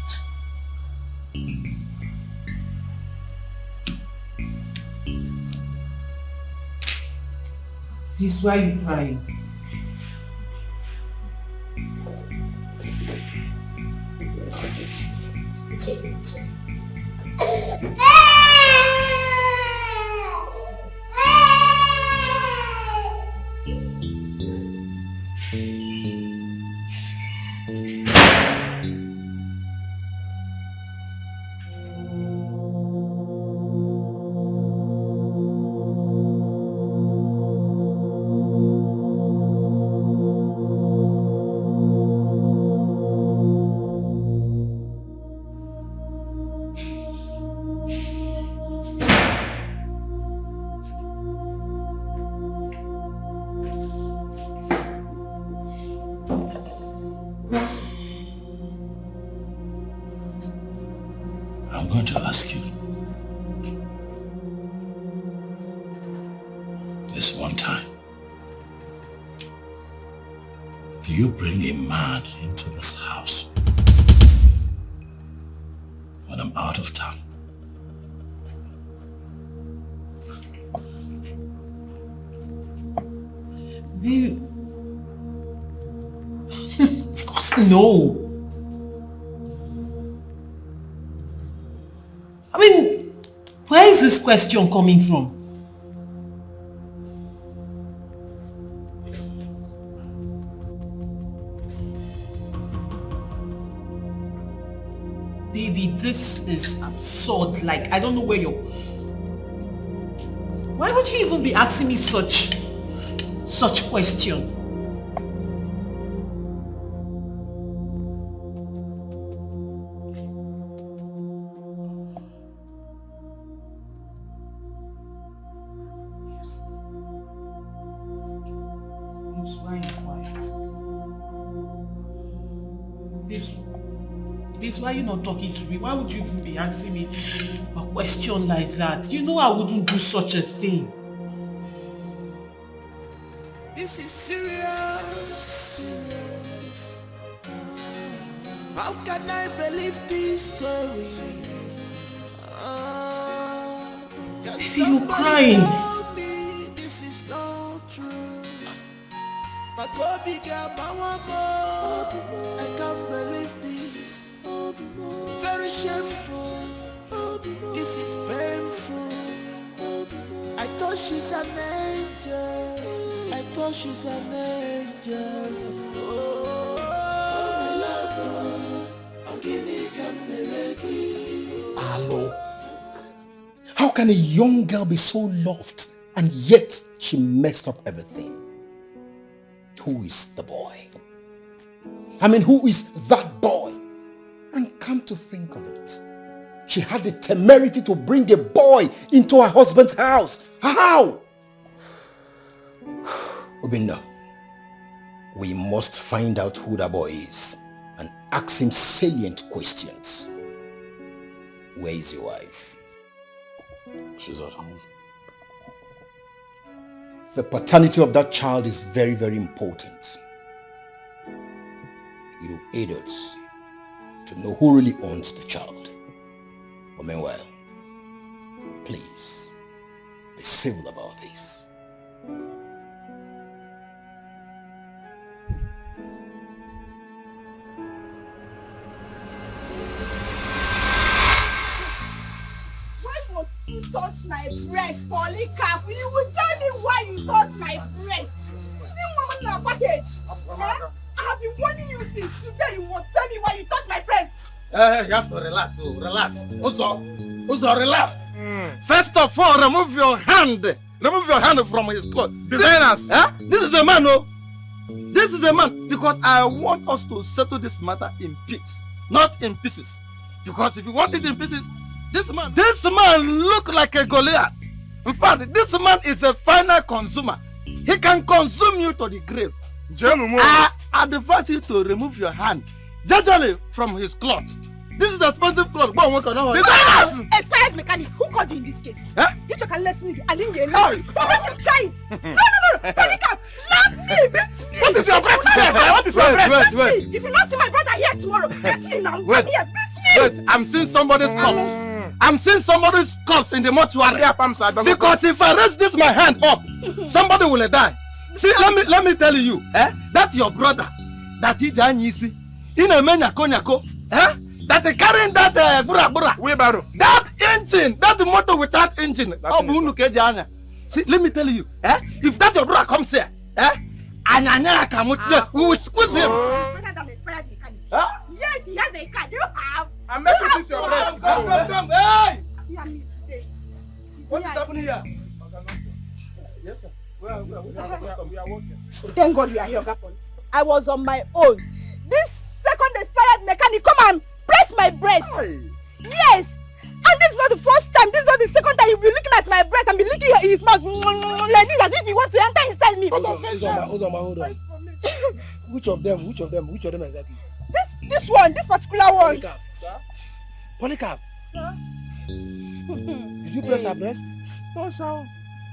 Please, why are you crying? It's okay, it's okay. I'm going to ask you this one time. Do you bring a man into this house when I'm out of town? Babe, of course no. I mean, where is this question coming from? Baby, this is absurd. Like, I don't know where you're... Why would you even be asking me such question? Please, why are you not talking to me? Why would you even be asking me a question like that? You know I wouldn't do such a thing. This is serious. How can I believe this story? Baby, you're crying. This is not true. My baby girl, my one more. I can't believe this. Very shameful. This is painful. I thought she's an angel. I thought she's an angel. Oh, my love, I'm giving Kameleki. Hello. How can a young girl be so loved and yet she messed up everything? Who is the boy? I mean, who is that boy? And come to think of it, she had the temerity to bring a boy into her husband's house. How? Obinna, we must find out who that boy is and ask him salient questions. Where is your wife? She's at home. The paternity of that child is very, very important. It will aid us to know who really owns the child. But meanwhile, please, be civil about this. You touch my breast, Polycarp. You will tell me why you touch my breast. You woman in a package. I have been warning you since today. You must tell me why you touch my breast. You have to relax. Oh, relax. Also, relax. First of all, remove your hand. Remove your hand from his clothes. Designers. This is a man, oh. This is a man. Because I want us to settle this matter in peace, not in pieces. Because if you want it in pieces, this man look like a Goliath. In fact, this man is a final consumer. He can consume you to the grave. I advise you to remove your hand gradually from his cloth. This is expensive cloth. Expired mechanic. Who called you in this case? You can listen. I didn't hear you. Let him try it. No. Polycarp, slap me, beat me. What is your breast? What is your breast? Wait. If you not see my brother here tomorrow, beat me now. Wait. Come here, beat me. Wait, I'm seeing somebody's corpse. I'm seeing somebody's corpse in the mortuary. Because if I raise this my hand up, somebody will die. See, let me tell you, that's your brother. That is Janyisi. In a menyako, that carrying that wheelbarrow. That engine, that motor with that engine. See, let me tell you, if that your brother comes here, we will squeeze him. Yes, he has a car. Do you have? I'm making this your breast. Come. Hey! What is happening here? Yes, sir. We are working. Thank God we are here, Gapon. I was on my own. This second expired mechanic come and press my breast. Hey. Yes. And this is not the first time. This is not the second time you'll be looking at my breast and be looking at his mouth like this as if he wants to enter inside me. Hold on. Which of them exactly? This one, this particular one. Polycarp. Sir? Did you press her breast? No, sir.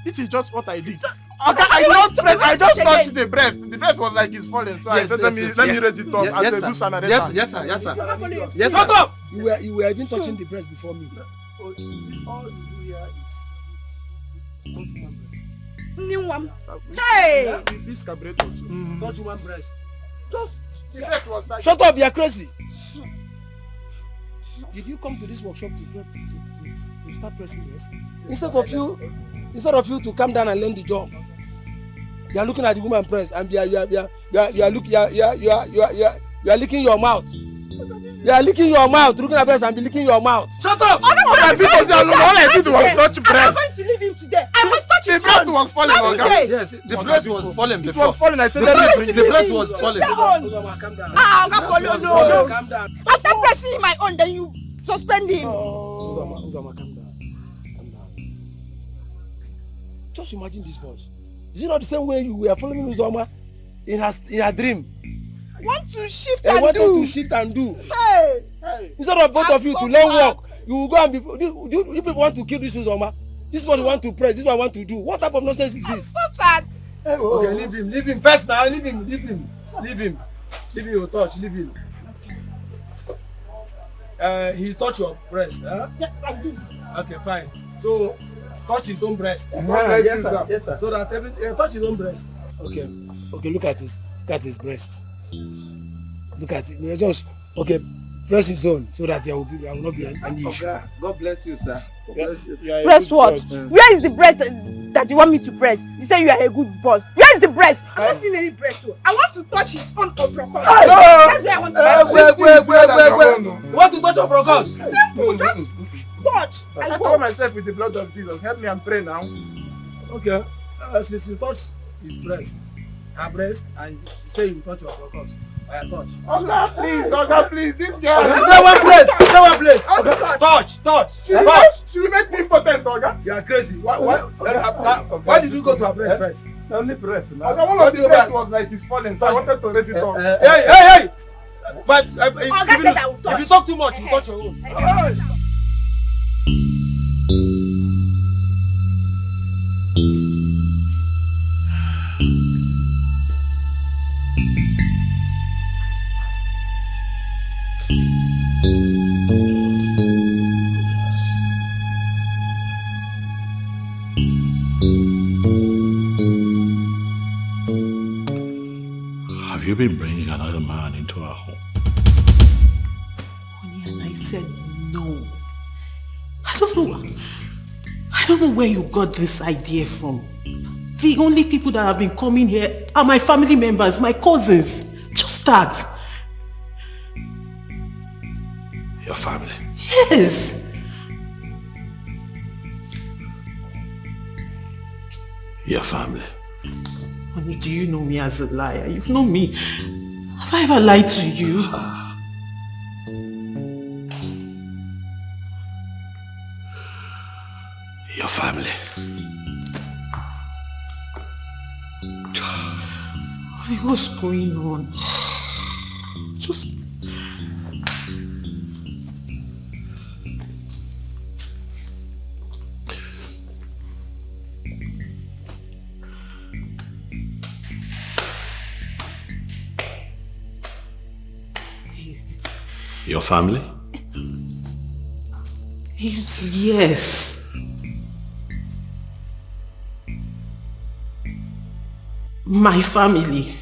This is just what I did. I just touched the breast. The breast was like it's falling, so I said let me raise it up as a good Samaritan. Yes, sir. Shut up! You were even touching the breast before me. All you do here is touch one breast. New one. Hey! Touch one breast. Just shut up, you're crazy. Did you come to this workshop to start pressing breast? Instead of you to come down and learn the job, you are looking at the woman breast and you are licking your mouth. You are licking your mouth, looking at breast and be licking your mouth. Shut up! All I did was touch breast. I'm going to leave him today. I must touch his breast was falling. Yes, the breast was falling before. It was falling. I said the breast was falling. Calm down. Calm down. After pressing my own, then you suspend him. Uzama, calm down. Just imagine this boy. Is it not the same way you were following Uzama in her dream? Want to shift and do. To shift and do. Hey. Instead of both of you to learn work, you will go and be. You people want to kill this Uzama. This one want to press. This one want to do. What type of nonsense is this? Stop that. Okay, leave him first now. Leave him. Your touch. Leave him. He's touch your breast, huh? Yeah, like this. Okay, fine. So touch his own breast. Yes, sir. So that everything touch his own breast. Okay, look at his breast. Look at it. Just press his own so that there will not be any issue. God bless you, sir. Press what? Where is the breast that you want me to press? You say you are a good boss. Where is the breast? I'm not seeing any breast though. I want to touch his own obrocos. That's where I want to touch. Wait. You want to touch obrocos? Simple, just touch. I cover myself with the blood of Jesus. Help me and pray now. Okay. Since you touch his breast, her breast, and you say you touch your obrocos. Touch. Oga, please, this girl. Stay one place. Touch. She will make me impotent, Oga. You are crazy. Why did you go to her breast first? Only breast. Oga, one of the breast was like it's falling, so I wanted to raise it up. Hey! But if you talk too much, you touch your own. you been bringing another man into our home? Honey, and I said no. I don't know where you got this idea from. The only people that have been coming here are my family members, my cousins. Just that. Your family? Yes. Your family? Honey, do you know me as a liar? You've known me. Have I ever lied to you? Your family? Honey, what's going on? Just... Your family? Yes. My family.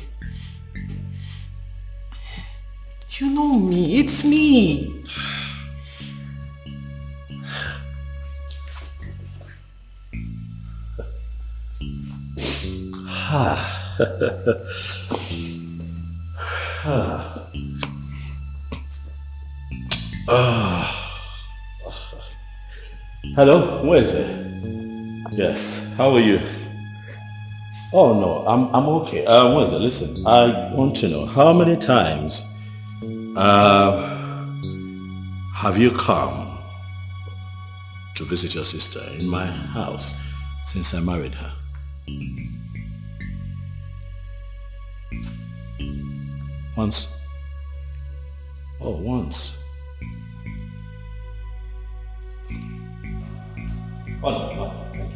You know me, it's me. Hello, where is it? Yes, how are you? Oh no, I'm okay. What is it? Listen, I want to know how many times have you come to visit your sister in my house since I married her? Once? Oh, once. Oh no, nothing, thank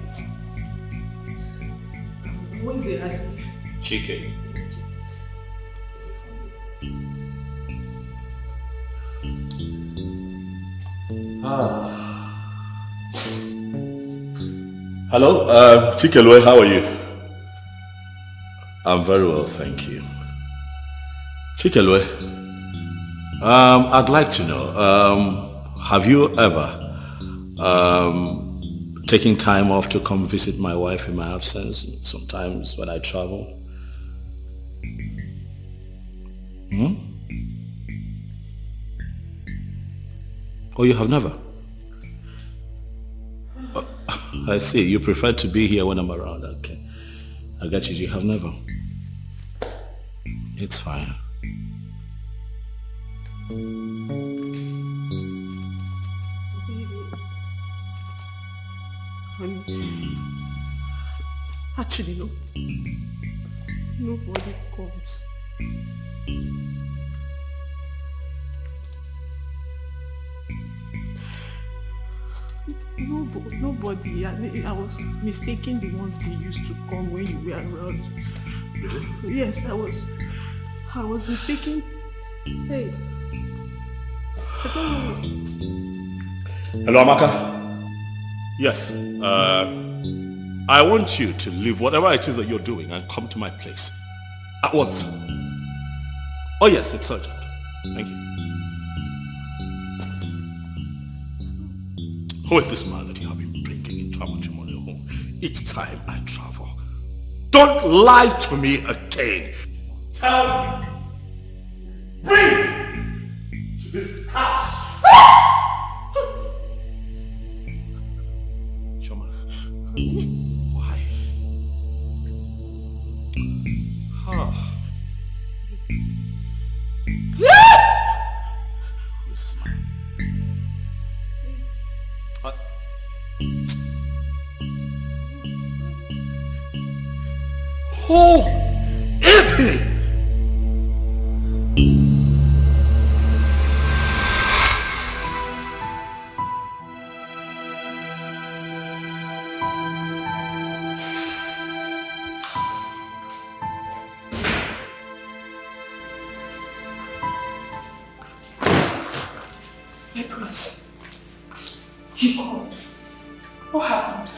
you. What is it? Chicken. Hello, Chikelwe, how are you? I'm very well, thank you. Chikelwe, I'd like to know, have you ever taking time off to come visit my wife in my absence, sometimes when I travel? Oh, you have never? I see, you prefer to be here when I'm around. Okay, I got you, you have never. It's fine. Actually, no. Nobody comes. Nobody. I was mistaking the ones they used to come when you were around. Really? Yes, I was mistaken. Hey, I don't know. Hello, Amaka. Yes, I want you to leave whatever it is that you're doing and come to my place at once. Oh yes, it's urgent. Thank you. Who is this man that you have been bringing into our matrimonial home each time I travel? Don't lie to me again. Tell me. Bring to this house. Why? Who is this man? Who is he? Nicholas, you called. What happened?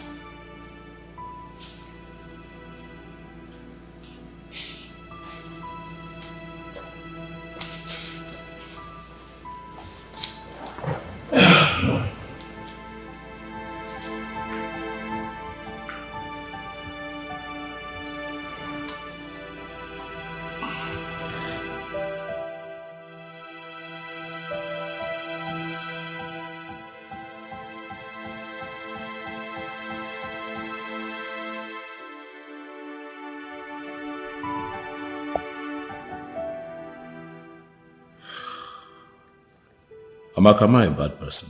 Amaka, am I a bad person?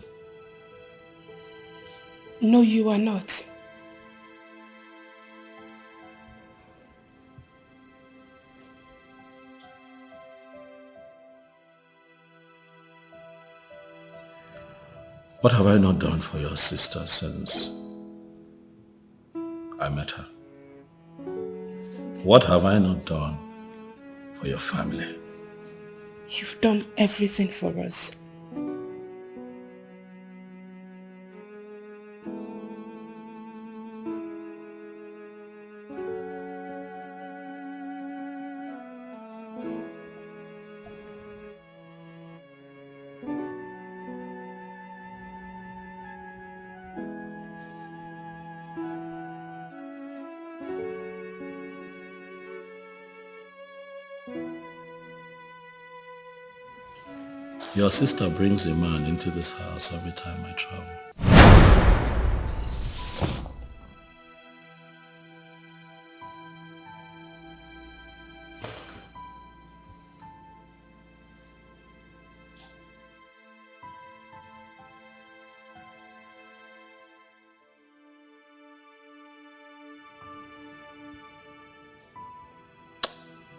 No, you are not. What have I not done for your sister since I met her? What have I not done for your family? You've done everything for us. Your sister brings a man into this house every time I travel.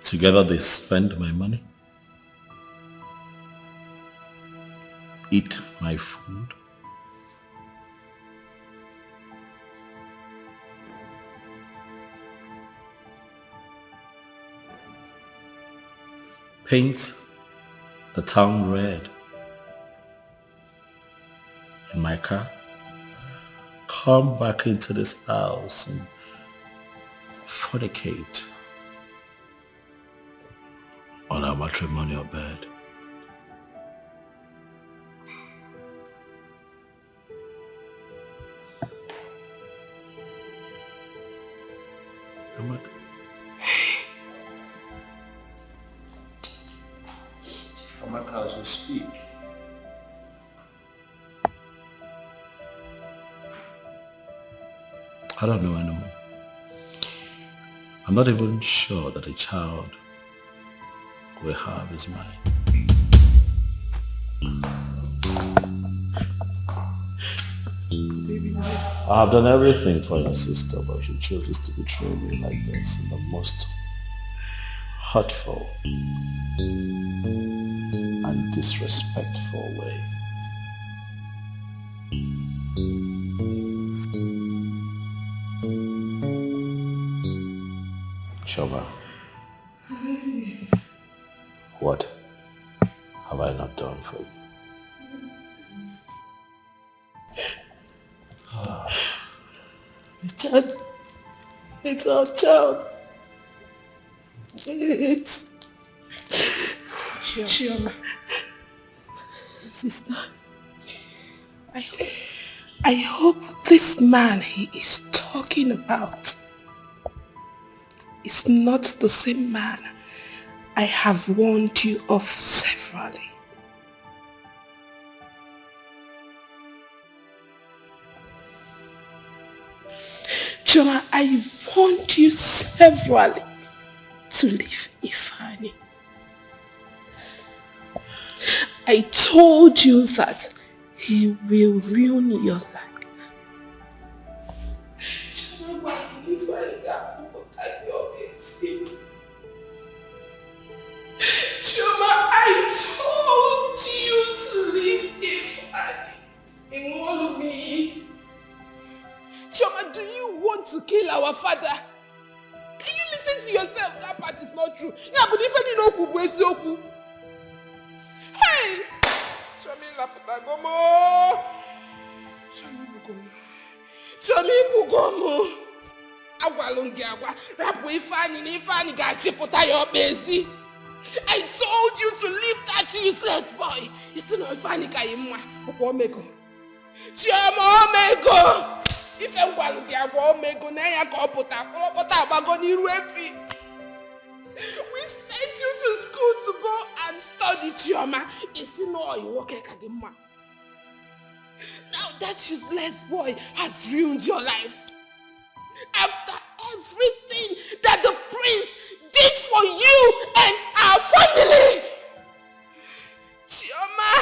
Together they spend my money, eat my food, paint the town red in my car, come back into this house and fornicate on our matrimonial bed. Amaka, as we speak, I don't know anymore. I'm not even sure that a child we have is mine. I have done everything for your sister, but she chooses to betray me like this in the most hurtful and disrespectful way. Shoma, what have I not done for you? The child. It's our child. It's Chioma. Sister, I hope this man he is talking about is not the same man I have warned you of severally. Chioma, I warned you severally to leave Ifeanyi. I told you that he will ruin your life. Chioma, why did you find out what you're getting? Chioma, I told you to leave Ifeanyi. Inwolumi. Chioma, do you want to kill our father? Can you listen to yourself? That part is not true. Yeah, but if you know Kubu, hey! Chomi Laputagomo! Chomi Bugomo! Agwalungiagwa, Rapu Ifeanyi Gachiputa your basi. I told you to leave that useless boy. You still know Ifeanyi Kayimwa. Omego. Chioma Omego! If you want to get Omego, now you can put a refi. We sent you to school to go and study, Chioma. It's not you work like a man. Now that useless boy has ruined your life. After everything that the prince did for you and our family. Chioma,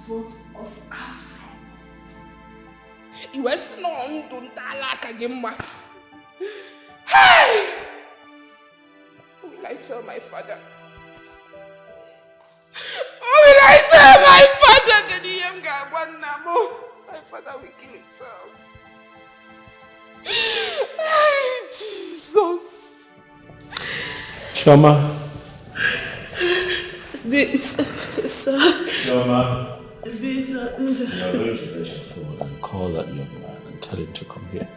brought us out from. You were snoring, don't like again. Hey! What will I tell my father? What will I tell my father? My father will kill himself. Hey, Jesus. Shoma. Sir. Shoma. Sir. You are going to fetch your phone and call that young man and tell him to come here.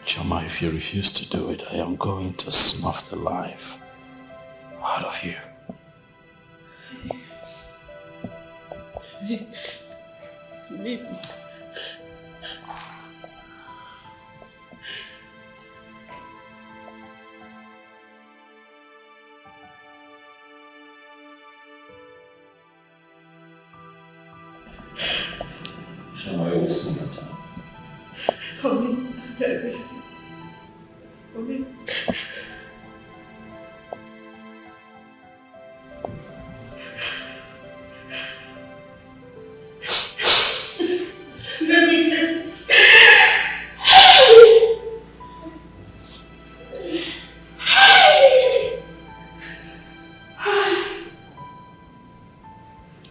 Shoma, if you refuse to do it, I am going to snuff the life out of you. Shoma, you will see my time.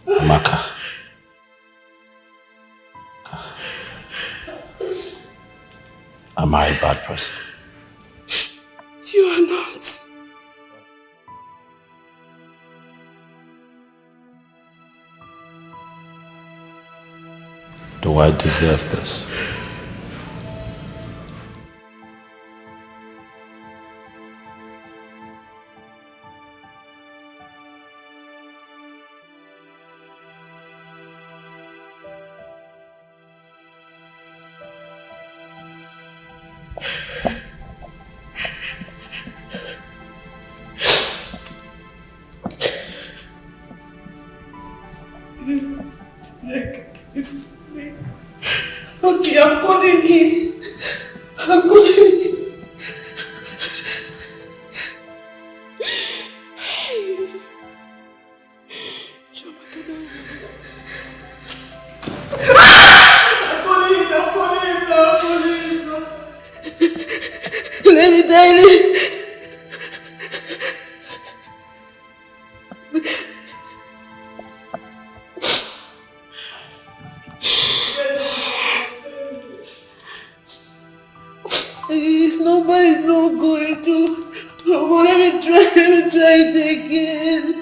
Amaka. Am I a bad person? You are not. Do I deserve this? Okay, I'm calling him. I'm calling him. Let me die. His number is not going to. Oh, let me try it again.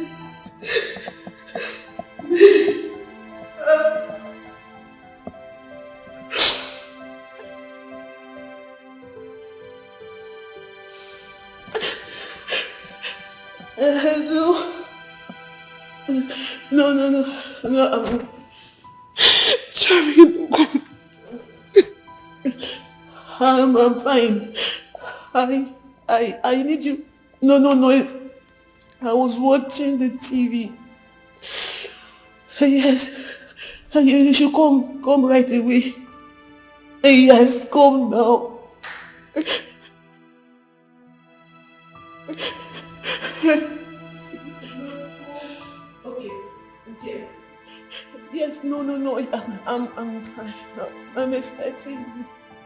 No. I'm fine. I need you. No. I was watching the TV. Yes. You should come right away. Yes, come now. Okay. Yes, no. I'm fine. I'm expecting you.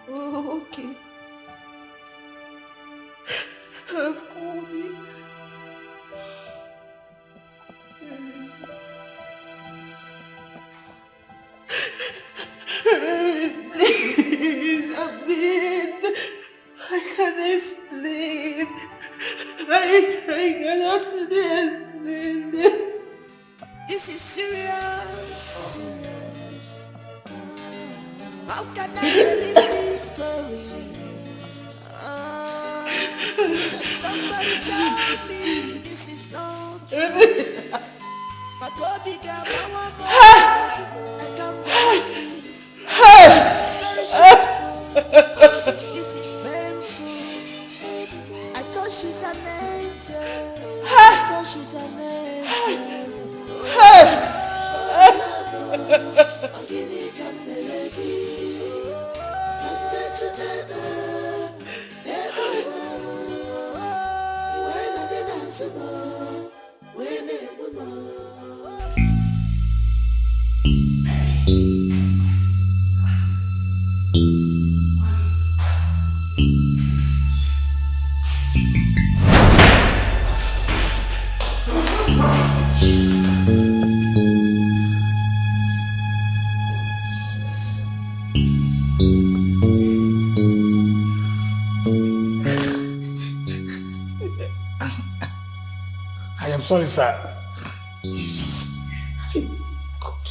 Oh, okay. I've called you. Please, I can't explain. I cannot explain. This is serious. How can I believe this story? Somebody tell me this is not true. My baby girl, I can't believe this. This is painful. I thought she's an angel. I am sorry, sir. Jesus. God.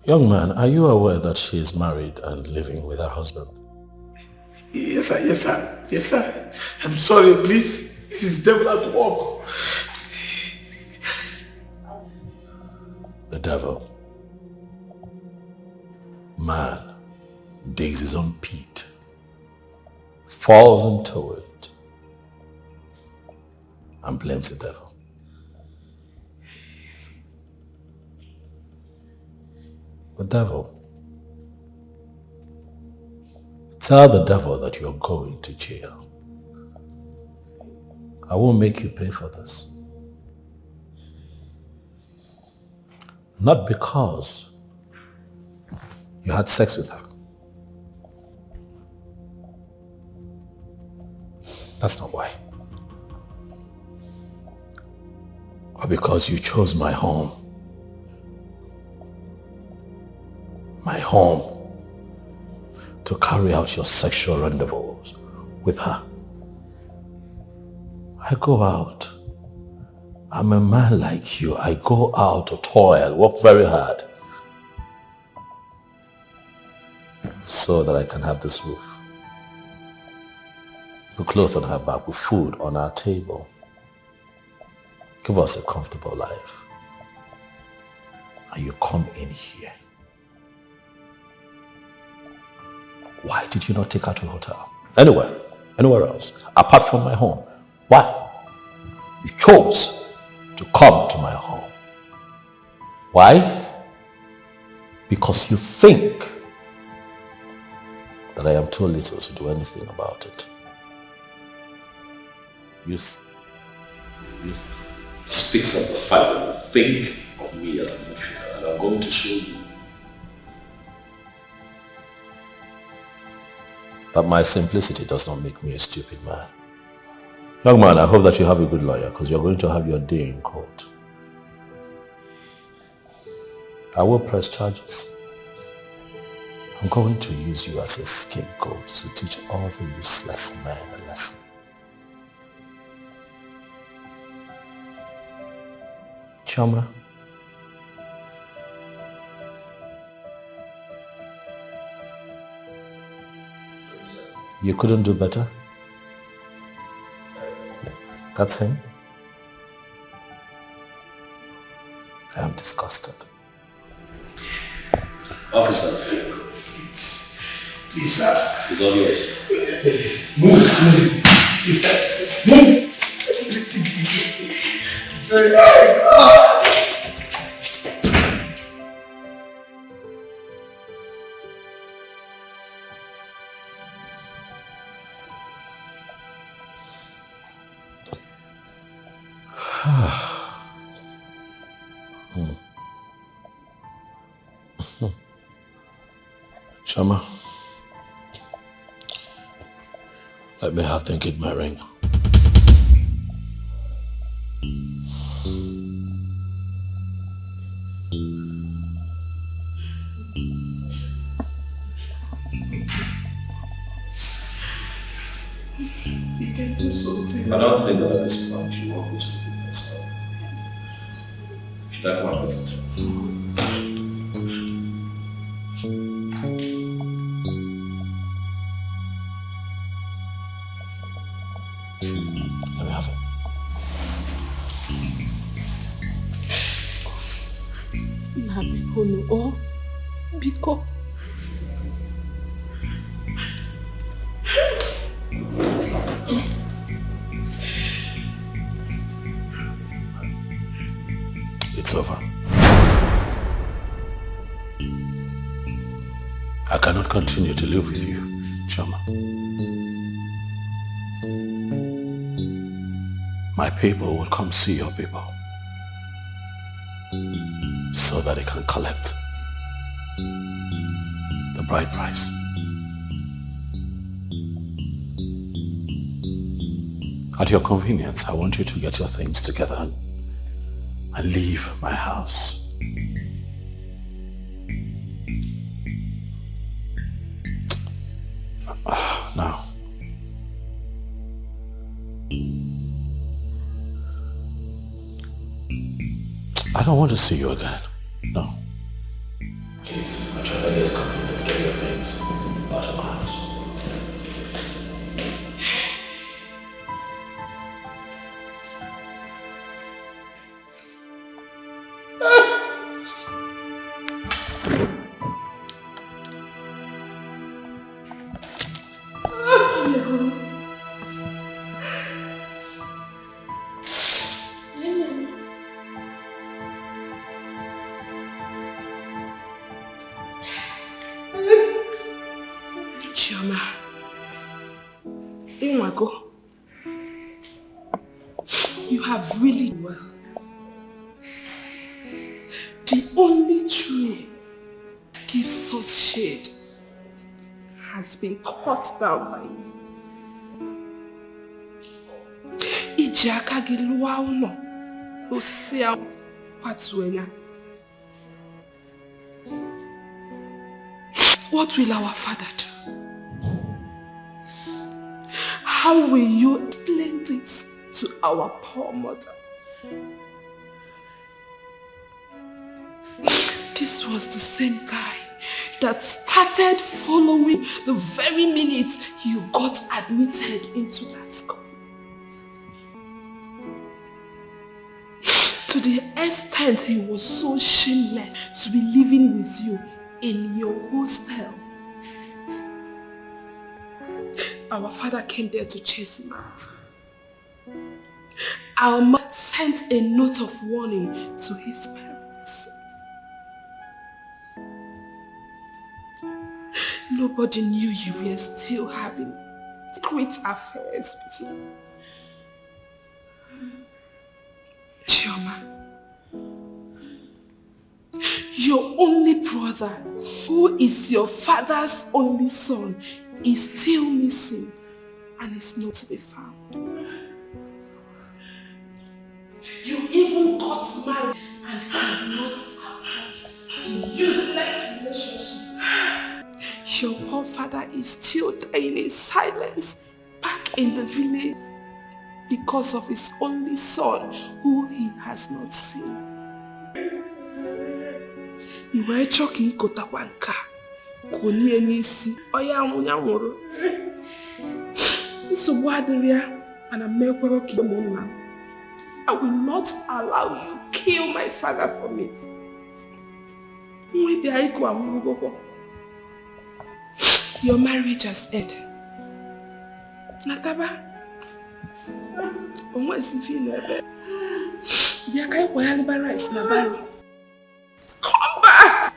Young man, are you aware that she is married and living with her husband? Yes, sir. Yes, sir. Yes, sir. I'm sorry, please. This is devil at work. The devil. Man digs his own pit, falls into it, and blames the devil. The devil. Tell the devil that you're going to jail. I won't make you pay for this. Not because you had sex with her. That's not why. Or because you chose my home. My home to carry out your sexual rendezvous with her. I go out. I'm a man like you. I go out to toil, work very hard so that I can have this roof, the clothes on her back, with food on our table. Give us a comfortable life. And you come in here. Why did you not take her to a hotel? Anywhere else, apart from my home? Why? You chose to come to my home. Why? Because you think that I am too little to do anything about it. You speaks of the fact that you think of me as an inferior, and I'm going to show you that my simplicity does not make me a stupid man. Young man, I hope that you have a good lawyer, because you're going to have your day in court. I will press charges. I'm going to use you as a scapegoat to teach all the useless men a lesson. Chama, you couldn't do better? That's him? I am disgusted. Officers. Please, sir. It's all yours. Move. Please, sir. Move. Shama, let me have them get my ring. You can do something. I don't think that at this point you want me to do myself. Should I come and get it? Let me have it. Na biko no o biko. It's over. I cannot continue to live with you, Chama. my people would come see your people so that they can collect the bride price. At your convenience, I want you to get your things together and leave my house. Now, I don't want to see you again. No. Please, at your earliest convenience, get your things out of my house. You have really done well. The only tree that gives us shade has been cut down by you. Ijaka gilua ulo osea patuenya. What will our father do? How will you explain this to our poor mother? This was the same guy that started following the very minute you got admitted into that school. To the extent he was so shameless to be living with you in your hostel. Our father came there to chase him out. Our mother sent a note of warning to his parents. Nobody knew you were still having secret affairs with him. Chioma, your only brother, who is your father's only son, is still missing and is not to be found. You even got married and have not abort the useless relationship. Your poor father is still dying in silence back in the village because of his only son who he has not seen. You were choking Kotawanka. Konye nisi oya munyamuru. So and I will not allow you kill my father for me. Your marriage has ended. Nataba. Come back!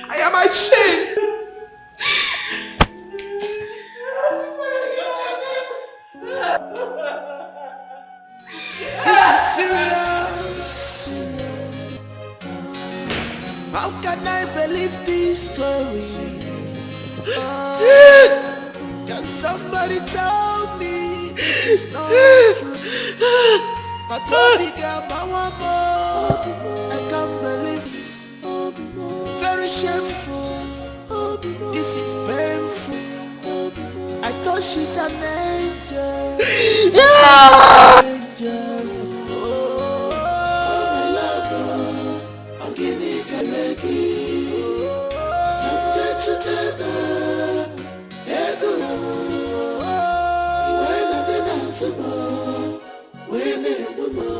I am ashamed. This is serious. How can I believe this story? Can somebody tell me this is not true? My baby got my one more. I can't believe this. Very shameful. This is painful. I thought she's an angel. Angel. Oh, my love. I'm getting galegi. I'm just a tether. Ego. When I dance more. When I do more.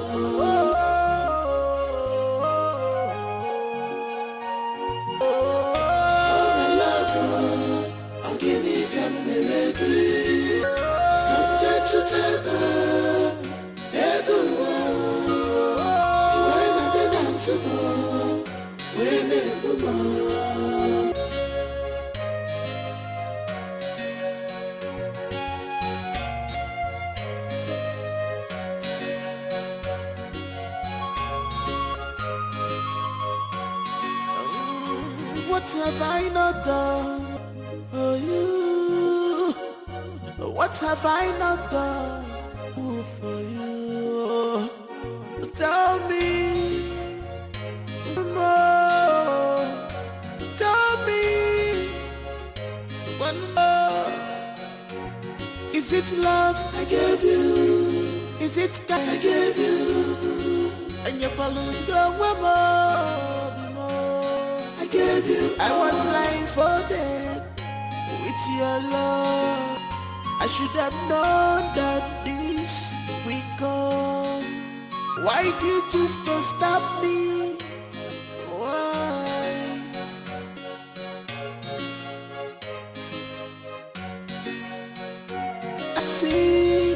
What have I not done for you? What have I not done for you? Tell me more. Tell me one more. Is it love I gave you? Is it God I gave you? And your balloon go more. I gave you. I was blindfolded with your love. I should have known that this will come. Why did you choose to stop me? Why? I see,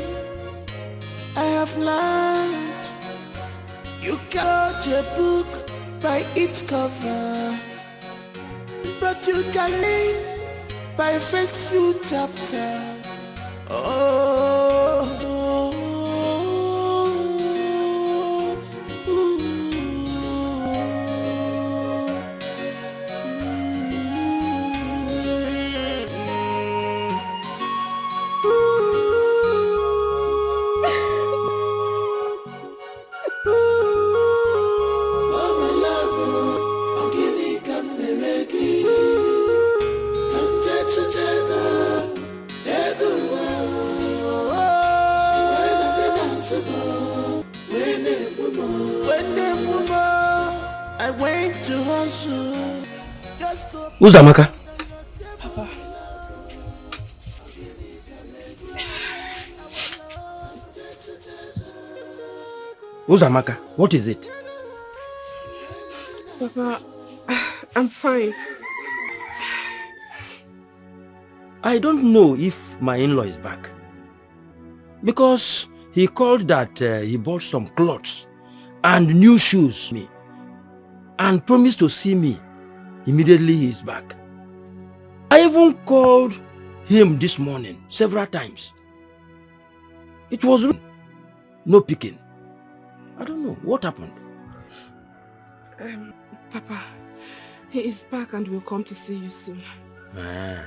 I have learned. You can't judge a book by its cover, but you can live by first few chapters. Oh, oh, oh, my love, I'll give me Kameregi. Come get your table, I went to hustle just to Uzamaka. Papa. Uzamaka, what is it? Papa, I'm fine. I don't know if my in-law is back. Because he called that he bought some clothes and new shoes me and promised to see me immediately he is back. I even called him this morning several times. It was no picking. I don't know what happened. Papa, he is back and will come to see you soon. Ah.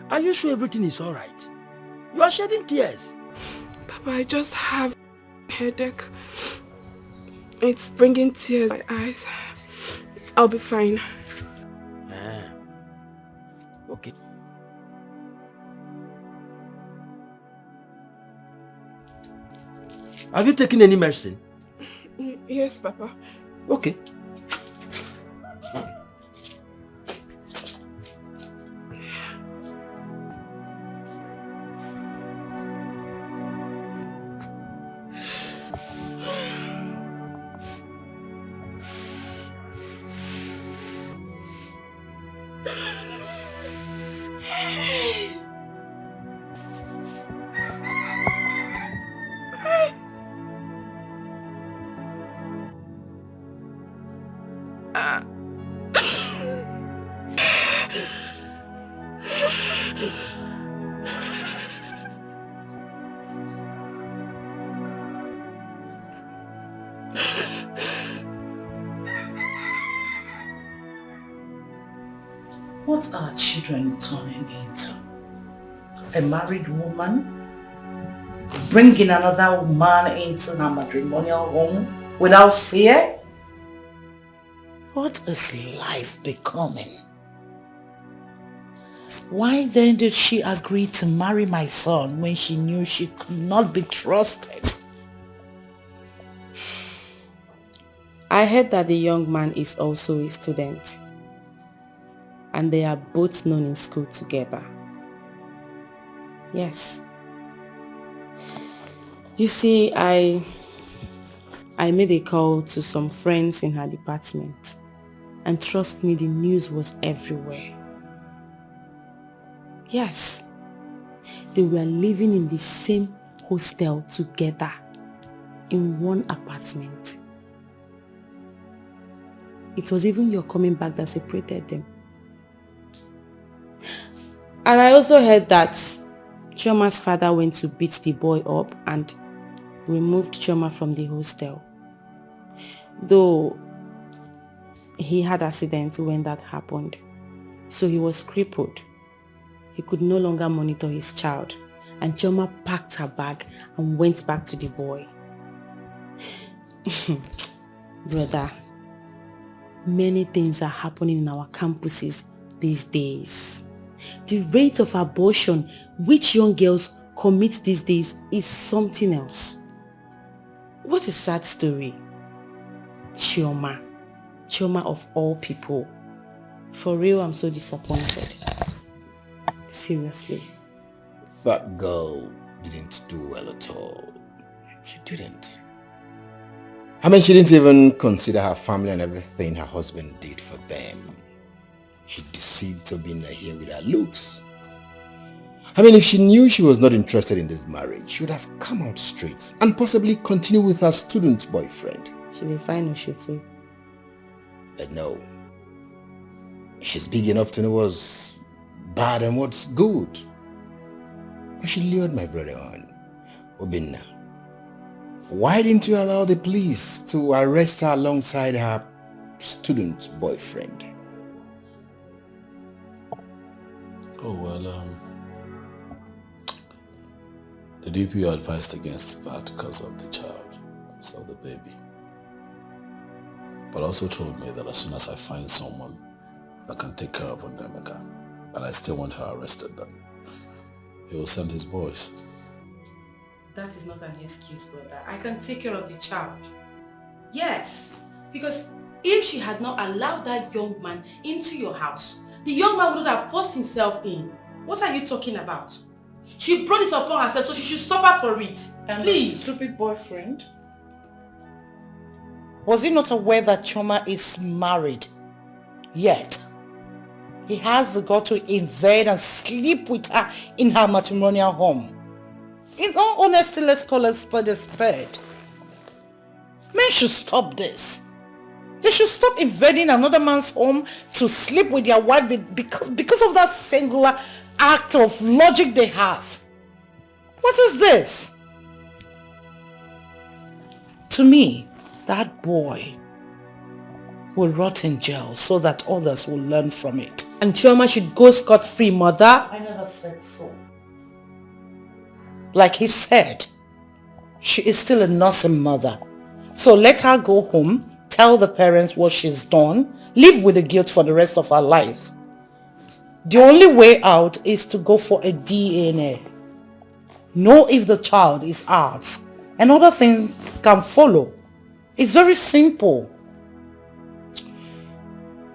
Are you sure everything is all right? You are shedding tears. Papa, I just have a headache. It's bringing tears in my eyes. I'll be fine. Ah. Okay. Have you taken any medicine? Yes, Papa. Okay. What are children turning into? A married woman bringing another man into her matrimonial home without fear? What is life becoming? Why then did she agree to marry my son when she knew she could not be trusted? I heard that the young man is also a student. And they are both known in school together. Yes. You see, I made a call to some friends in her department. And trust me, the news was everywhere. Yes. They were living in the same hostel together in one apartment. It was even your coming back that separated them. And I also heard that Chioma's father went to beat the boy up and removed Chioma from the hostel. Though he had accident when that happened, so he was crippled. He could no longer monitor his child, and Chioma packed her bag and went back to the boy. Brother, many things are happening in our campuses these days. The rate of abortion which young girls commit these days is something else. What a sad story. Chioma of all people. For real, I'm so disappointed. Seriously. That girl didn't do well at all. She didn't. I mean, she didn't even consider her family and everything her husband did for them. She deceived Tobina here with her looks. I mean, if she knew she was not interested in this marriage, she would have come out straight and possibly continue with her student boyfriend. She will find Oshofu. But no. She's big enough to know what's bad and what's good. But she lured my brother on. Obinna, why didn't you allow the police to arrest her alongside her student boyfriend? Oh, well, the DPO advised against that because of the child, so the baby. But also told me that as soon as I find someone that can take care of Ondemeka, and I still want her arrested, then he will send his boys. That is not an excuse, brother. I can take care of the child. Yes, because if she had not allowed that young man into your house, the young man would have forced himself in. What are you talking about? She brought this upon herself, so she should suffer for it. And please. Stupid boyfriend. Was he not aware that Chioma is married? Yet, he has the gut to invade and sleep with her in her matrimonial home. In all honesty, let's call a spade a spade. Men should stop this. They should stop invading another man's home to sleep with their wife because of that singular act of logic they have. What is this? To me, that boy will rot in jail so that others will learn from it. And Chioma should go scot-free, mother. I never said so. Like he said, she is still a nursing mother. So let her go home, tell the parents what she's done, live with the guilt for the rest of her lives. The only way out is to go for a DNA. Know if the child is ours, and other things can follow. It's very simple.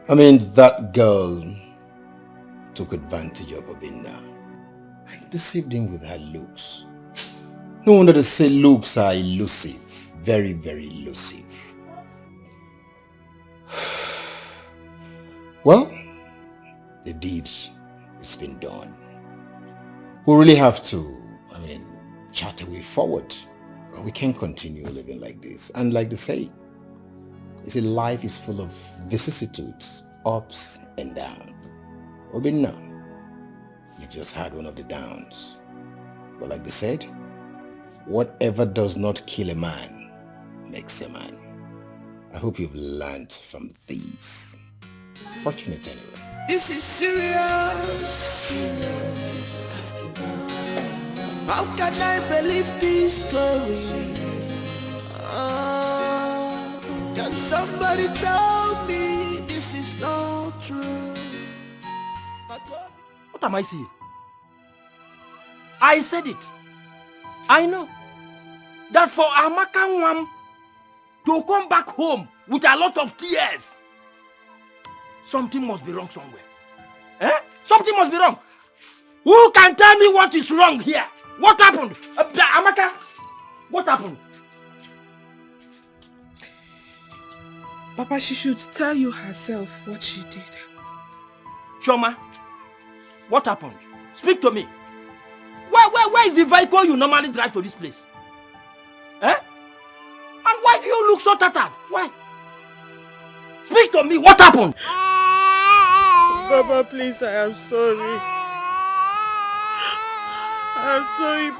I mean, that girl took advantage of Obinna and deceived him with her looks. No wonder they say looks are elusive. Very, very elusive. Well, the deed has been done. We really have to, chart a way forward. We can't continue living like this. And like they say, life is full of vicissitudes, ups and downs. Obinna, you've just had one of the downs. But like they said, whatever does not kill a man makes a man. I hope you've learned from these. Fortunate anyway. This is serious. How can I believe this story? Can somebody tell me this is not true? What am I seeing? I said it. I know that for Amaka Nwam to come back home with a lot of tears, something must be wrong somewhere. Something must be wrong. Who can tell me what is wrong here? What happened? Amaka, what happened? Papa, she should tell you herself what she did. Chioma, what happened? Speak to me. Where is the vehicle you normally drive to this place? And why do you look so tattered? Why? Speak to me. What happened? Papa, please, I am sorry. I'm sorry.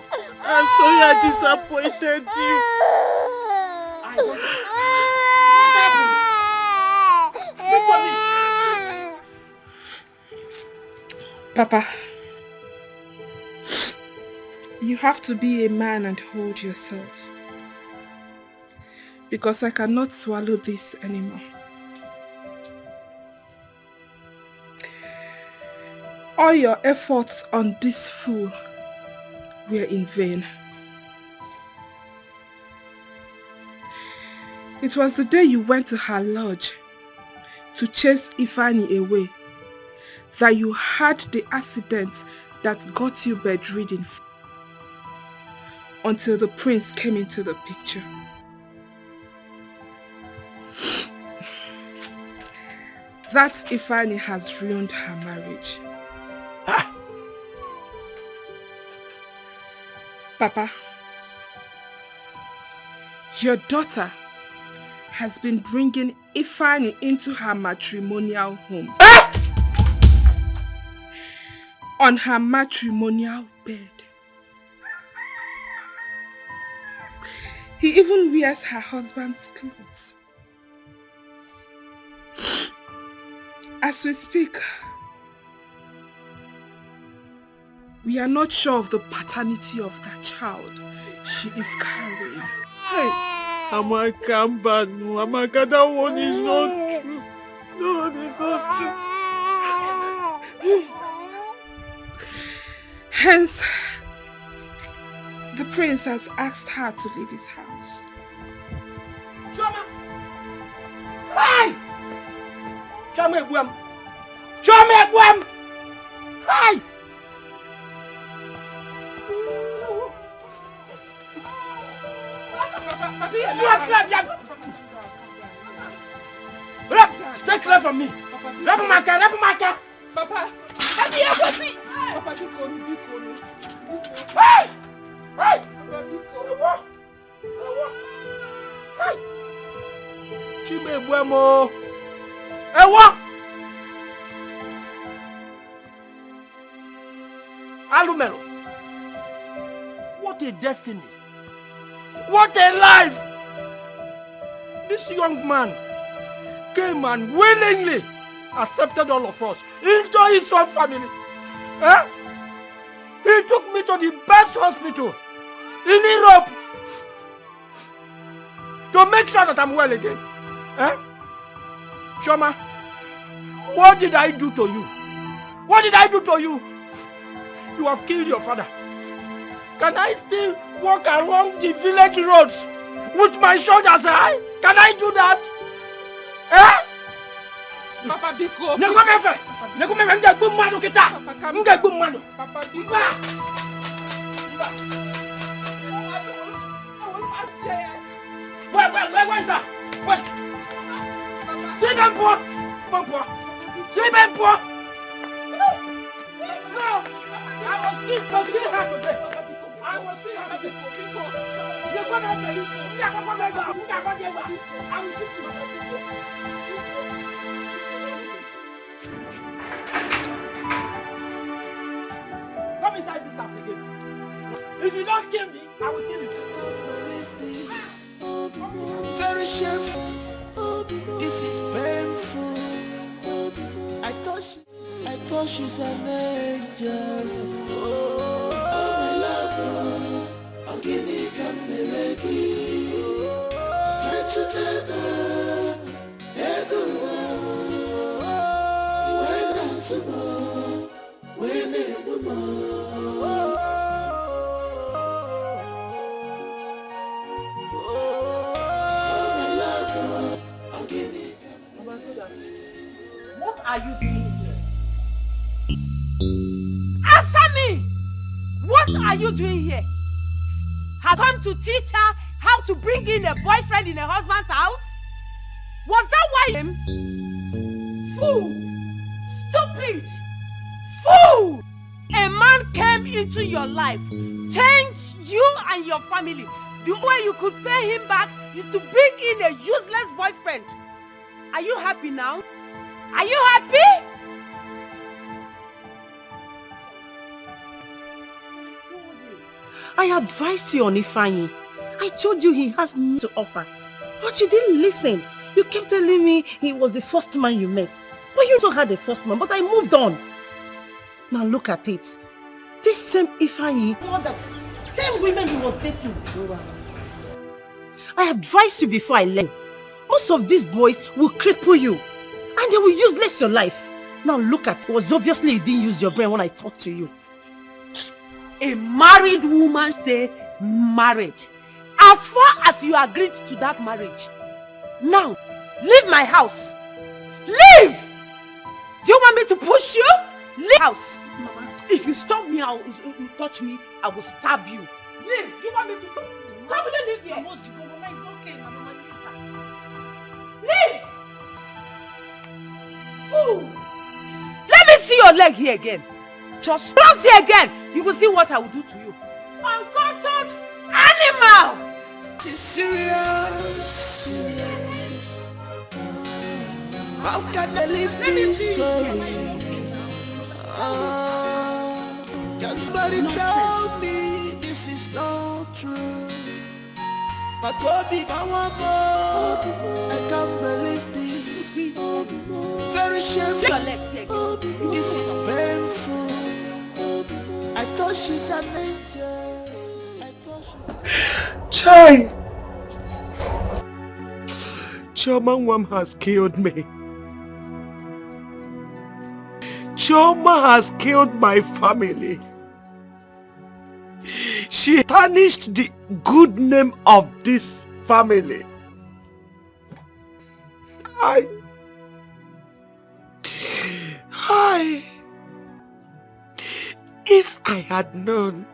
I'm sorry I disappointed you. Papa, you have to be a man and hold yourself. Because I cannot swallow this anymore. All your efforts on this fool were in vain. It was the day you went to her lodge to chase Ifeanyi away that you had the accident that got you bedridden until the prince came into the picture. That Ifeanyi has ruined her marriage. Papa, your daughter has been bringing Ifeanyi into her matrimonial home. On her matrimonial bed. He even wears her husband's clothes. As we speak, we are not sure of the paternity of that child she is carrying. Hey, Amaka, Amaka, that one is not true. No, it's not true. Hence, the prince has asked her to leave his house. Choma! Hey! Choma Egwem! Choma Egwem! Hey! Stay clear from me! Maka! Papa! Papa, Hey! Hey! Hey! Chima Egwem! Ewa! Alumelo! What a destiny! What a life! This young man came and willingly accepted all of us into his own family. Eh? He took me to the best hospital in Europe to make sure that I'm well again. Eh? Shoma, what did I do to you? What did I do to you? You have killed your father. Can I still walk along the village roads with my shoulders high? Can I do that? Eh? Papa Biko. Nekumefe mga gumano kita. Mga gumano. Papa Biko. Where's that? Where? C'est même pas. C'est même pas. No. I was still happy. I was still happy. You're going to tell you. I will shoot you. Come inside this house again. If you don't kill me, I will kill you. Very shameful. This is painful. I thought she's an angel. Oh my love, I'm gonna come mereki. Can't you tell her? When I'm so when it What are you doing here? Answer me! What are you doing here? Have come to teach her how to bring in a boyfriend in a husband's house? Was that why him? Fool! Stupid! Fool! A man came into your life, changed you and your family. The way you could pay him back is to bring in a useless boyfriend. Are you happy now? Are you happy? I advised you on Ifeanyi. I told you he has nothing to offer. But you didn't listen. You kept telling me he was the first man you met. But you also had a first man, but I moved on. Now look at it. This same Ifeanyi, more than 10 women he was dating. I advised you before I left. Most of these boys will cripple you. And they will useless your life. Now look at it. It was obviously you didn't use your brain when I talked to you. A married woman stay married. As far as you agreed to that marriage. Now, leave my house. Leave! Do you want me to push you? Leave house. If you stop me, you touch me, I will stab you. Leave! You want me to come and leave here? It's okay, Mama. Leave! Fool! Let me see your leg here again. Just cross here again. You will see what I will do to you. Uncultured animal! It's serious. How can I live this story? Can somebody tell me this is not true? But Kobe, I can't believe this. Very shameful. This is painful. I thought she's an angel. Chai! Chioma Nwam has killed me. Chioma has killed my family. She tarnished the good name of this family. If I had known,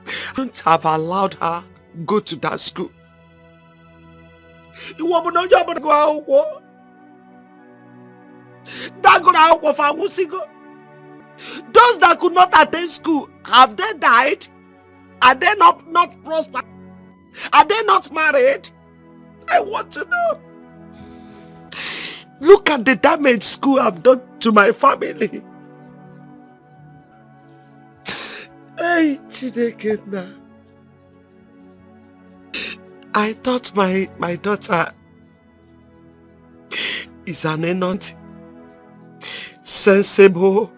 I wouldn't have allowed her go to that school. Those that could not attend school, have they died? Are they not prosperous? Are they not married? I want to know. Look at the damage school have done to my family. Hey, Chidekena. I thought my daughter is an innocent, sensible,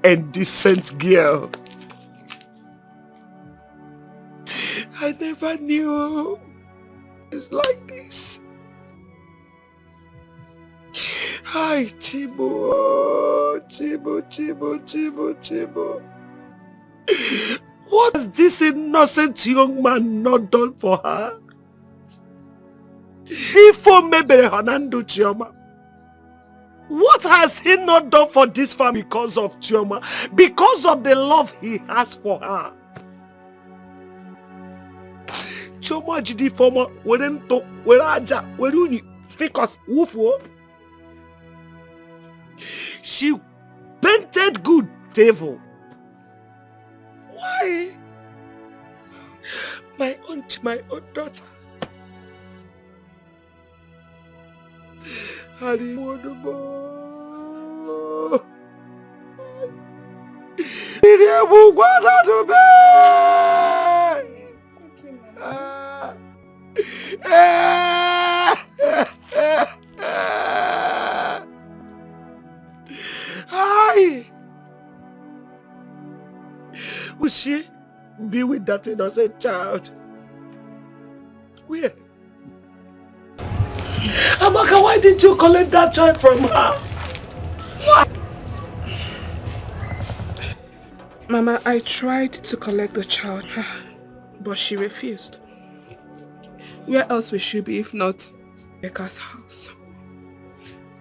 and decent girl. I never knew it's like this. Hi, Chibo. What has this innocent young man not done for her? What has he not done for this family because of Chioma? Because of the love he has for her. Chioma jidi former werento weraja weruni fikos wufo. She painted good devil. Why? My own daughter. Will she be with that innocent child? Where? Amaka, why didn't you collect that child from her? Why? Mama, I tried to collect the child, but she refused. Where else will she be if not Jideka's house?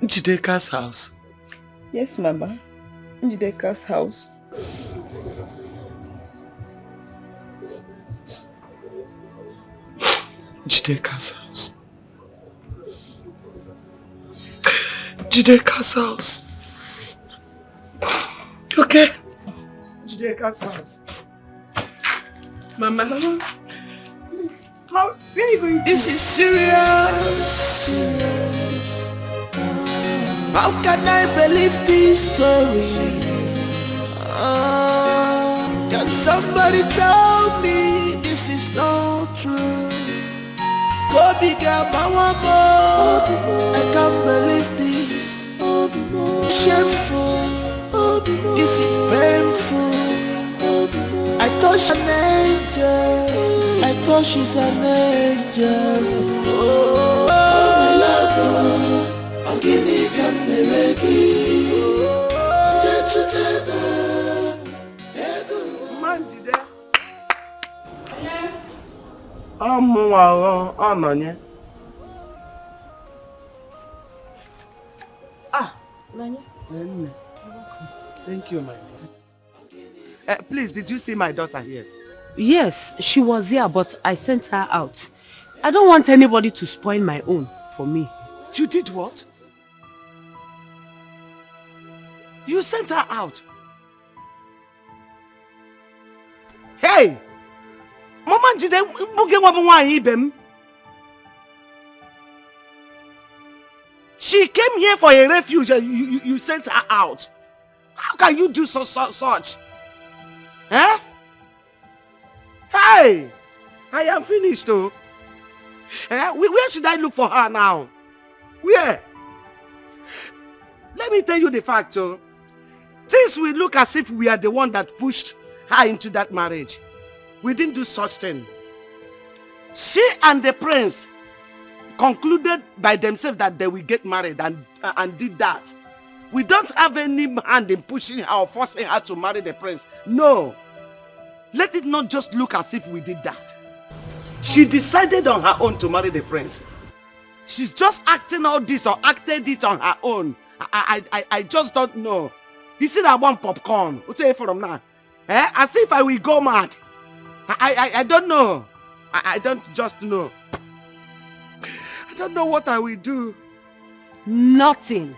Jideka's house? Yes, Mama. Jideka's house. Jideka's house. Jideka's house. Okay. Jideka's house. Mama. Please. Where are you going to? This is serious. How can I believe this story? Can somebody tell me this is not true? Go big up, I want more. I can't believe this. Shameful. This is painful. I thought she's an angel. I thought she's an angel. Oh, my love, I'm gonna come Thank you, my dear. Please, did you see my daughter here? Yes, she was here, but I sent her out. I don't want anybody to spoil my own for me. You did what? You sent her out? Hey! Mama Jide, she came here for a refuge and you sent her out. How can you do such? Huh? Hey! I am finished though. Where should I look for her now? Where? Let me tell you the fact, since we look as if we are the one that pushed her into that marriage, we didn't do such thing. She and the prince concluded by themselves that they will get married and did that. We don't have any hand in pushing her or forcing her to marry the prince. No. Let it not just look as if we did that. She decided on her own to marry the prince. She's just acting all this or acted it on her own. I just don't know. You see that one popcorn? What's it from now? As if I will go mad. I don't know. I don't just know. I don't know what I will do. Nothing.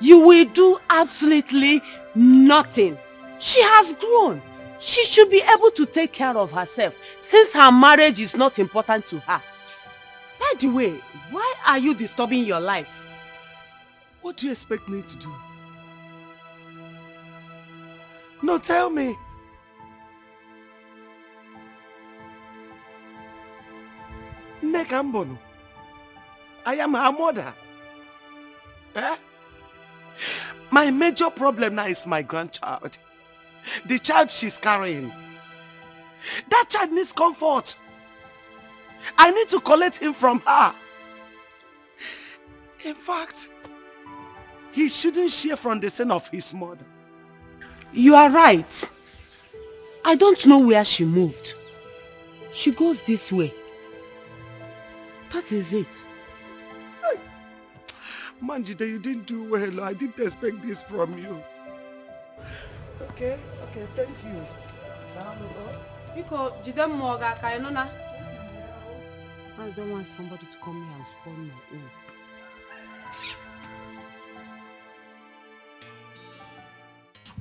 You will do absolutely nothing. She has grown. She should be able to take care of herself since her marriage is not important to her. By the way, why are you disturbing your life? What do you expect me to do? No, tell me. Nekambono. I am her mother. My major problem now is my grandchild. The child she's carrying. That child needs comfort. I need to collect him from her. In fact, he shouldn't share from the sin of his mother. You are right. I don't know where she moved. She goes this way. That is it. Manjide, you didn't do well. I didn't expect this from you. Okay, thank you. I don't want somebody to come here and spoil my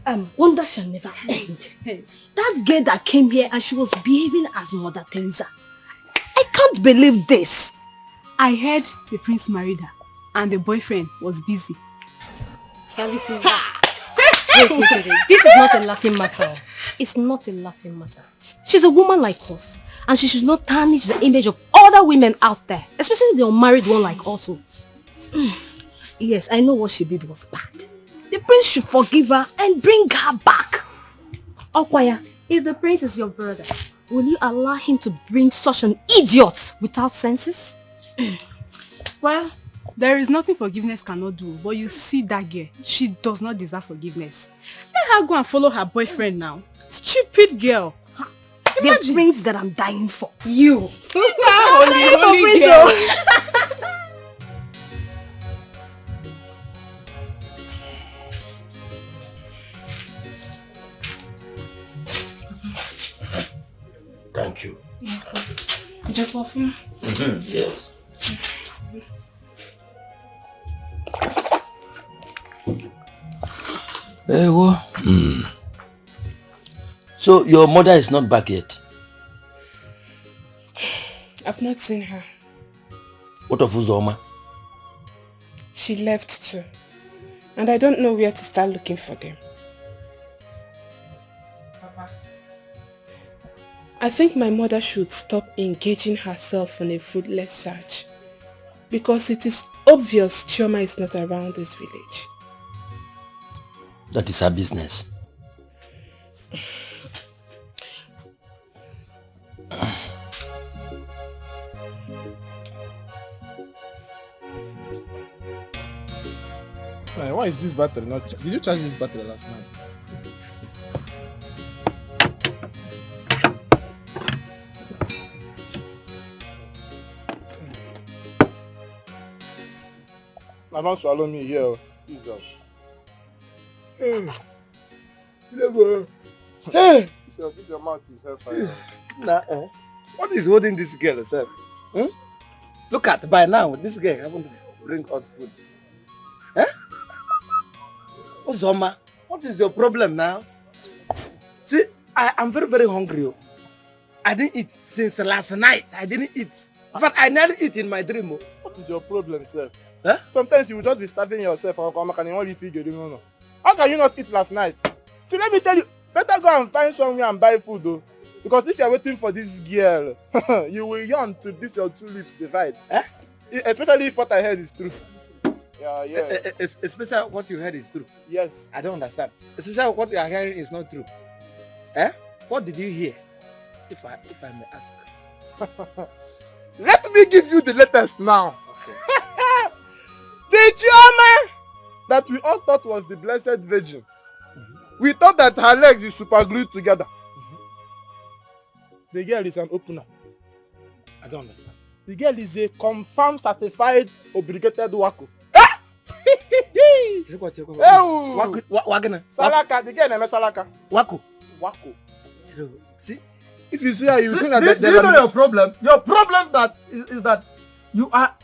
own. Wonder shall never end. That girl that came here and she was behaving as Mother Teresa. I can't believe this. I heard the prince married her and the boyfriend was busy. Servicing her. Wait. This is not a laughing matter. It's not a laughing matter. She's a woman like us, and she should not tarnish the image of other women out there, especially the unmarried one like us. Yes, I know what she did was bad. The prince should forgive her and bring her back. Okwaya, if the prince is your brother, will you allow him to bring such an idiot without senses? Well, there is nothing forgiveness cannot do, but you see that girl, she does not deserve forgiveness. Let her go and follow her boyfriend now. Stupid girl. Imagine. The prince that I'm dying for. You. Holy girl. Thank you. Just laughing? Yes. So your mother is not back yet? I've not seen her. What of Uzoma? She left too. And I don't know where to start looking for them. Papa, I think my mother should stop engaging herself in a fruitless search. Because it is obvious Chioma is not around this village. That is her business. Why is this battery not charged? Did you charge this battery last night? My mom swallow me here. Jesus. Hey. This your mouth is hellfire. What is holding this girl herself? Look at, by now, this girl haven't bring us food. Uzoma, what is your problem now? See, I am very, very hungry. I didn't eat since last night. I didn't eat. In fact, I nearly eat in my dream. What is your problem, sir? Sometimes you will just be starving yourself. How can you not eat last night? See, let me tell you, better go and find somewhere and buy food though. Because if you are waiting for this girl, you will yawn till this your two lips divide. Especially if what I heard is true. Yeah. Especially what you heard is true. Yes. I don't understand. Especially what you are hearing is not true. What did you hear? If I may ask. Let me give you the latest now. Okay. The Chioma that we all thought was the Blessed Virgin. We thought that her legs is super glued together. The girl is an opener. I don't understand. The girl is a confirmed certified obligated wako. Salaka, the girl name Salaka. Wako. See, if you see her, you think that do you know your problem? Your problem is that you are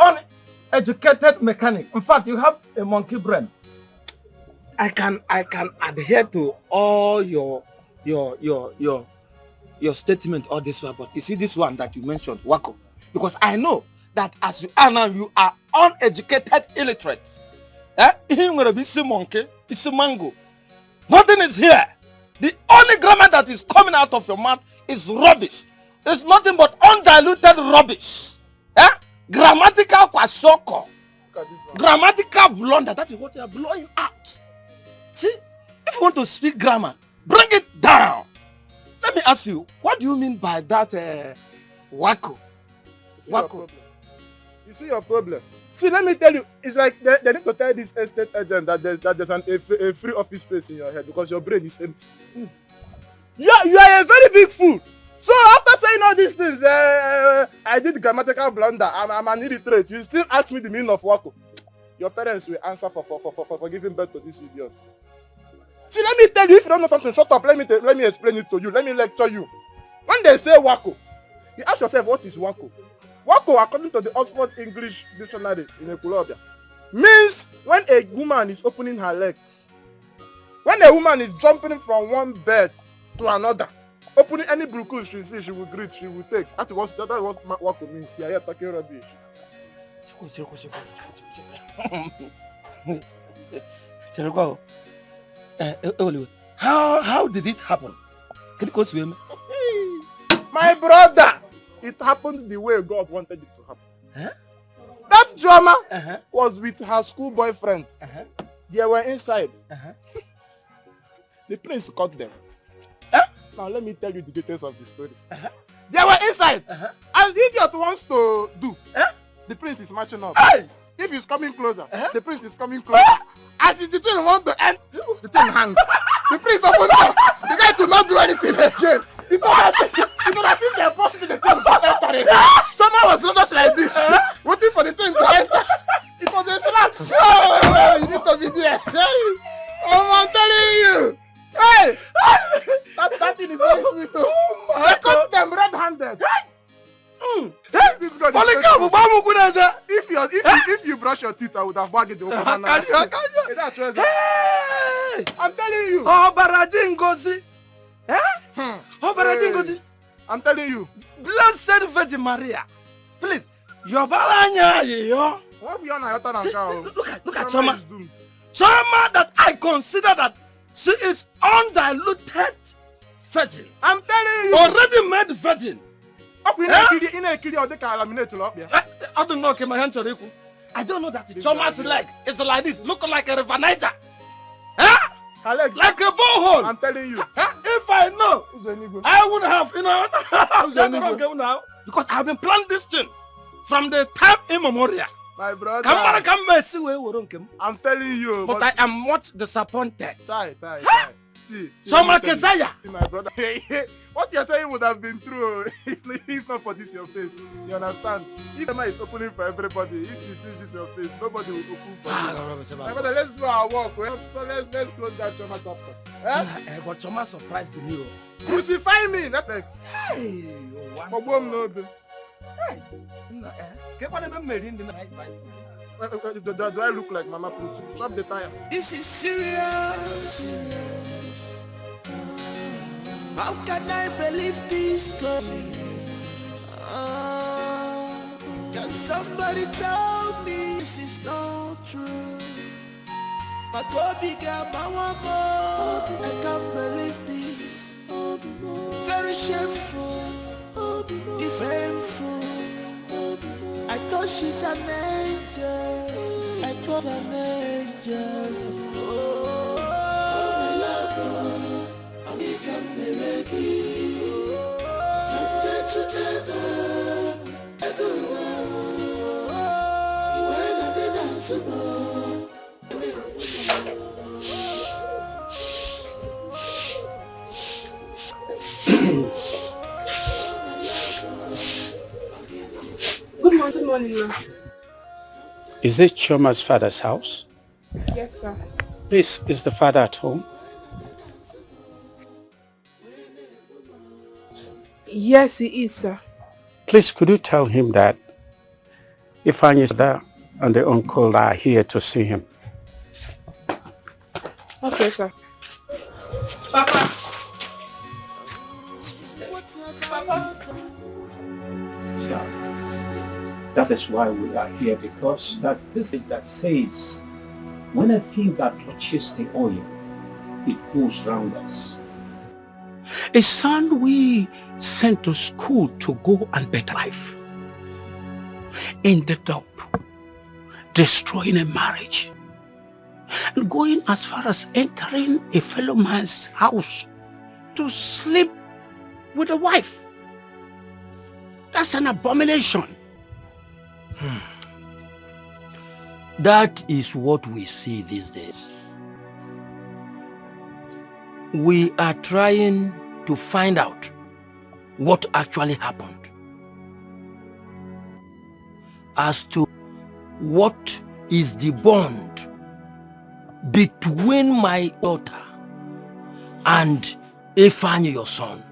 uneducated mechanic. In fact, you have a monkey brain. I can adhere to all your statement or this one, but you see this one that you mentioned, Wako, because I know that as you are now, you are uneducated illiterate. You're gonna be some monkey, it's a mango. Nothing is here. The only grammar that is coming out of your mouth is rubbish. It's nothing but undiluted rubbish. Grammatical kwashoko. Grammatical blunder. That is what you are blowing out. See, if you want to speak grammar, bring it down. Let me ask you, what do you mean by that wako? Wako. You see your problem. See, let me tell you, it's like they need to tell this estate agent that there's a free office space in your head because your brain is empty. You are a very big fool. So after saying all these things, I did grammatical blunder. I'm an illiterate. You still ask me the meaning of wako. Your parents will answer for giving birth to this idiot. See, let me tell you, if you don't know something, shut up. Let me explain it to you. Let me lecture you. When they say wako, you ask yourself, what is wako? Wako, according to the Oxford English Dictionary in Ekulobia, means when a woman is opening her legs. When a woman is jumping from one bed to another, opening any brukus she sees, she will greet, she will take. That's what wako means. You are here talking rubbish. How did it happen? Can you go swim? My brother, it happened the way God wanted it to happen. That drama was with her school boyfriend. They were inside. The prince caught them. Now let me tell you the details of the story. They were inside. As the idiot wants to do, the prince is marching up. If he's coming closer, the prince is coming closer. As the thing wants to end, the thing hangs. The prince opened up. The guy could not do anything again. It was as if they are pushing the thing to enter it. Someone was not just like this, waiting for the thing to enter. It was a slap. Oh, you need to be there. I'm telling you. Hey! That thing is very sweet too. They caught them red-handed. If you brush your teeth, I would have bagged the I'm telling you. I'm telling you. Blessed Virgin Maria. Please. Look at Soma. Soma that I consider that she is undiluted, virgin. I'm telling you. Already made virgin. I don't know, my hand I don't know that Choma's leg is like this, look like a river Niger. Huh? Alex, like a borehole. I'm telling you. If I know, I would have, now. Because I've been planning this thing from the time immemorial. My brother. I'm telling you. But I am not disappointed. See, Choma Kesaya. My brother. What you're saying would have been true if not for this your face. You understand? If the mind is opening for everybody, if you see this your face, nobody will open for you. My brother, let's do our work. So let's close that Choma chapter. But Choma surprised me. Crucify me, that next. Hey, do I look like Mama Pluto? Drop the tire. This is serious. How can I believe this story? Can somebody tell me this is not true? My Kobe got my one more. I can't believe this. Very shameful. It's painful. I thought she's an angel. I thought an angel. Oh, my love. I can be ready. I'm dead to I go. When I dance Good morning, ma'am. Is this Choma's father's house? Yes, sir. Please, is the father at home? Yes, he is, sir. Please, could you tell him that Ifanyi's there and the uncle are here to see him? Okay, sir. Papa. Papa. Sir, that is why we are here, because that's this thing that says when a finger touches the oil, it goes round us. A son we sent to school to go and better life ended up destroying a marriage and going as far as entering a fellow man's house to sleep with a wife. That's an abomination. That is what we see these days. We are trying to find out what actually happened as to what is the bond between my daughter and Ifanyi, your son.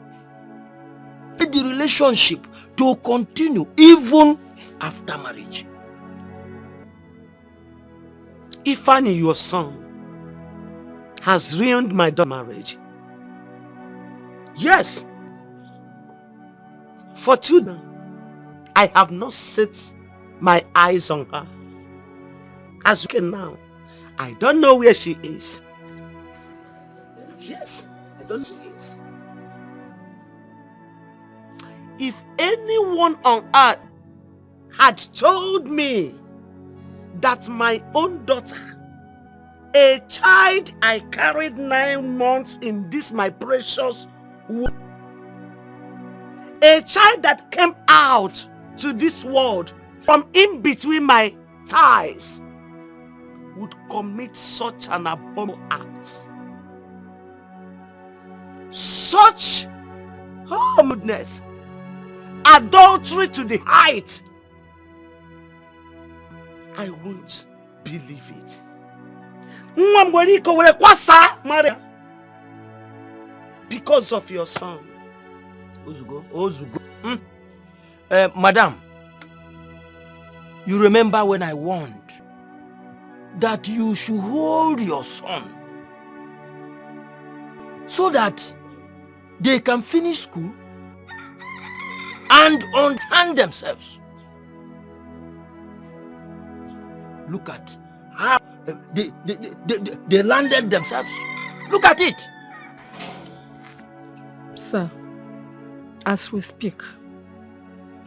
The relationship to continue even after marriage. Ifanyi, your son, has ruined my daughter's marriage. Yes. For 2 now, I have not set my eyes on her. As you can now, I don't know where she is. Yes, I don't know where she is. If anyone on earth had told me that my own daughter, a child I carried 9 months in this my precious womb, a child that came out to this world from in between my thighs, would commit such an abominable act, such goodness, adultery to the height, I won't believe it. Because of your son. Madam, you remember when I warned that you should hold your son so that they can finish school and unhand themselves. Look at how they landed themselves. Look at it. Sir, as we speak,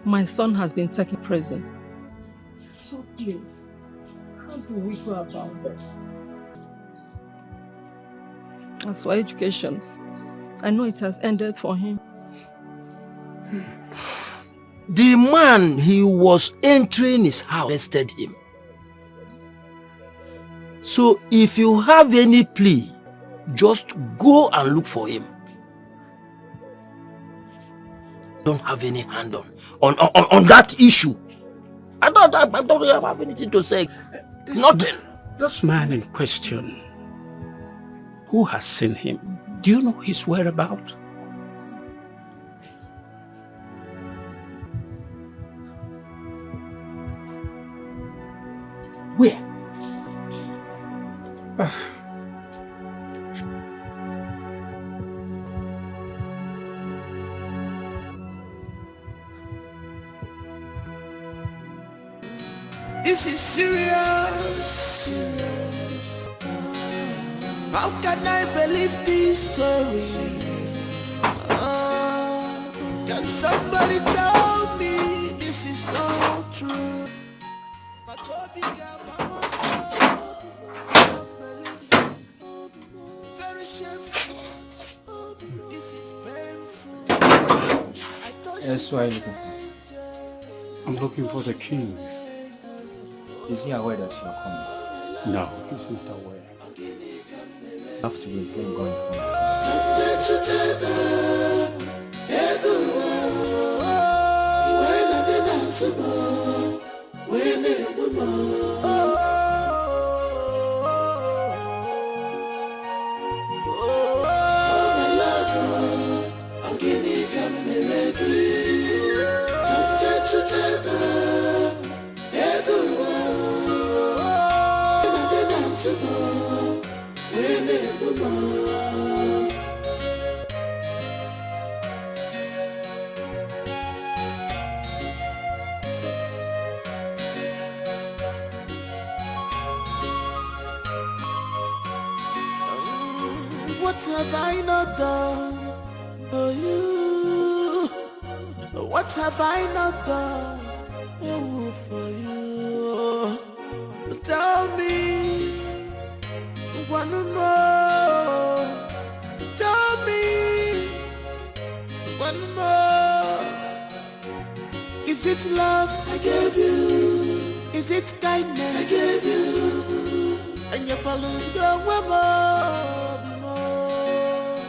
my son has been taken prison. So please, how do we go about this? As for education, I know it has ended for him. The man he was entering his house arrested him. So if you have any plea, just go and look for him. Don't have any hand on that issue. I don't have anything to say. Nothing. This man in question, who has seen him? Do you know his whereabouts? Where? This is serious. How can I believe this story? Can somebody tell me this is not true? Very shameful. This is painful. Yes, what are you looking for? I'm looking for the king. Is he aware that you're coming? No, he's not aware. Have to wait, get going What have I not done for you? What have I not done for you? Tell me one more. Tell me one more. Is it love I gave you? Is it kindness I gave you? And your balloon don't want more.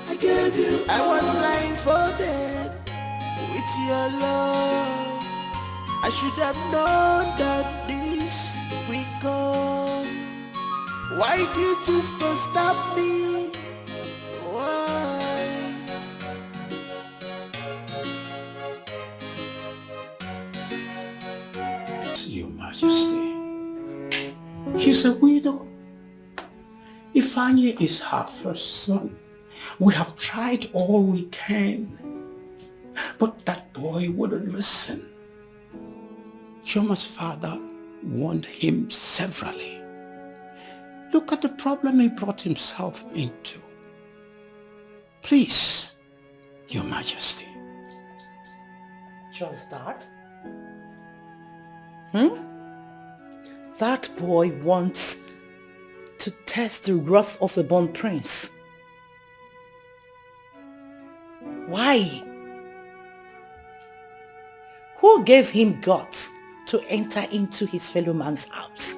I gave you. I was blindfolded with your love. I should have known that this will come. Why did you choose to stop me? Why? Your Majesty, she's a widow. Ifeanyi is her first son. We have tried all we can, but that boy wouldn't listen. Chioma's father warned him severally. Look at the problem he brought himself into. Please, Your Majesty. Just that? That boy wants to test the wrath of a born prince. Why? Who gave him guts to enter into his fellow man's house?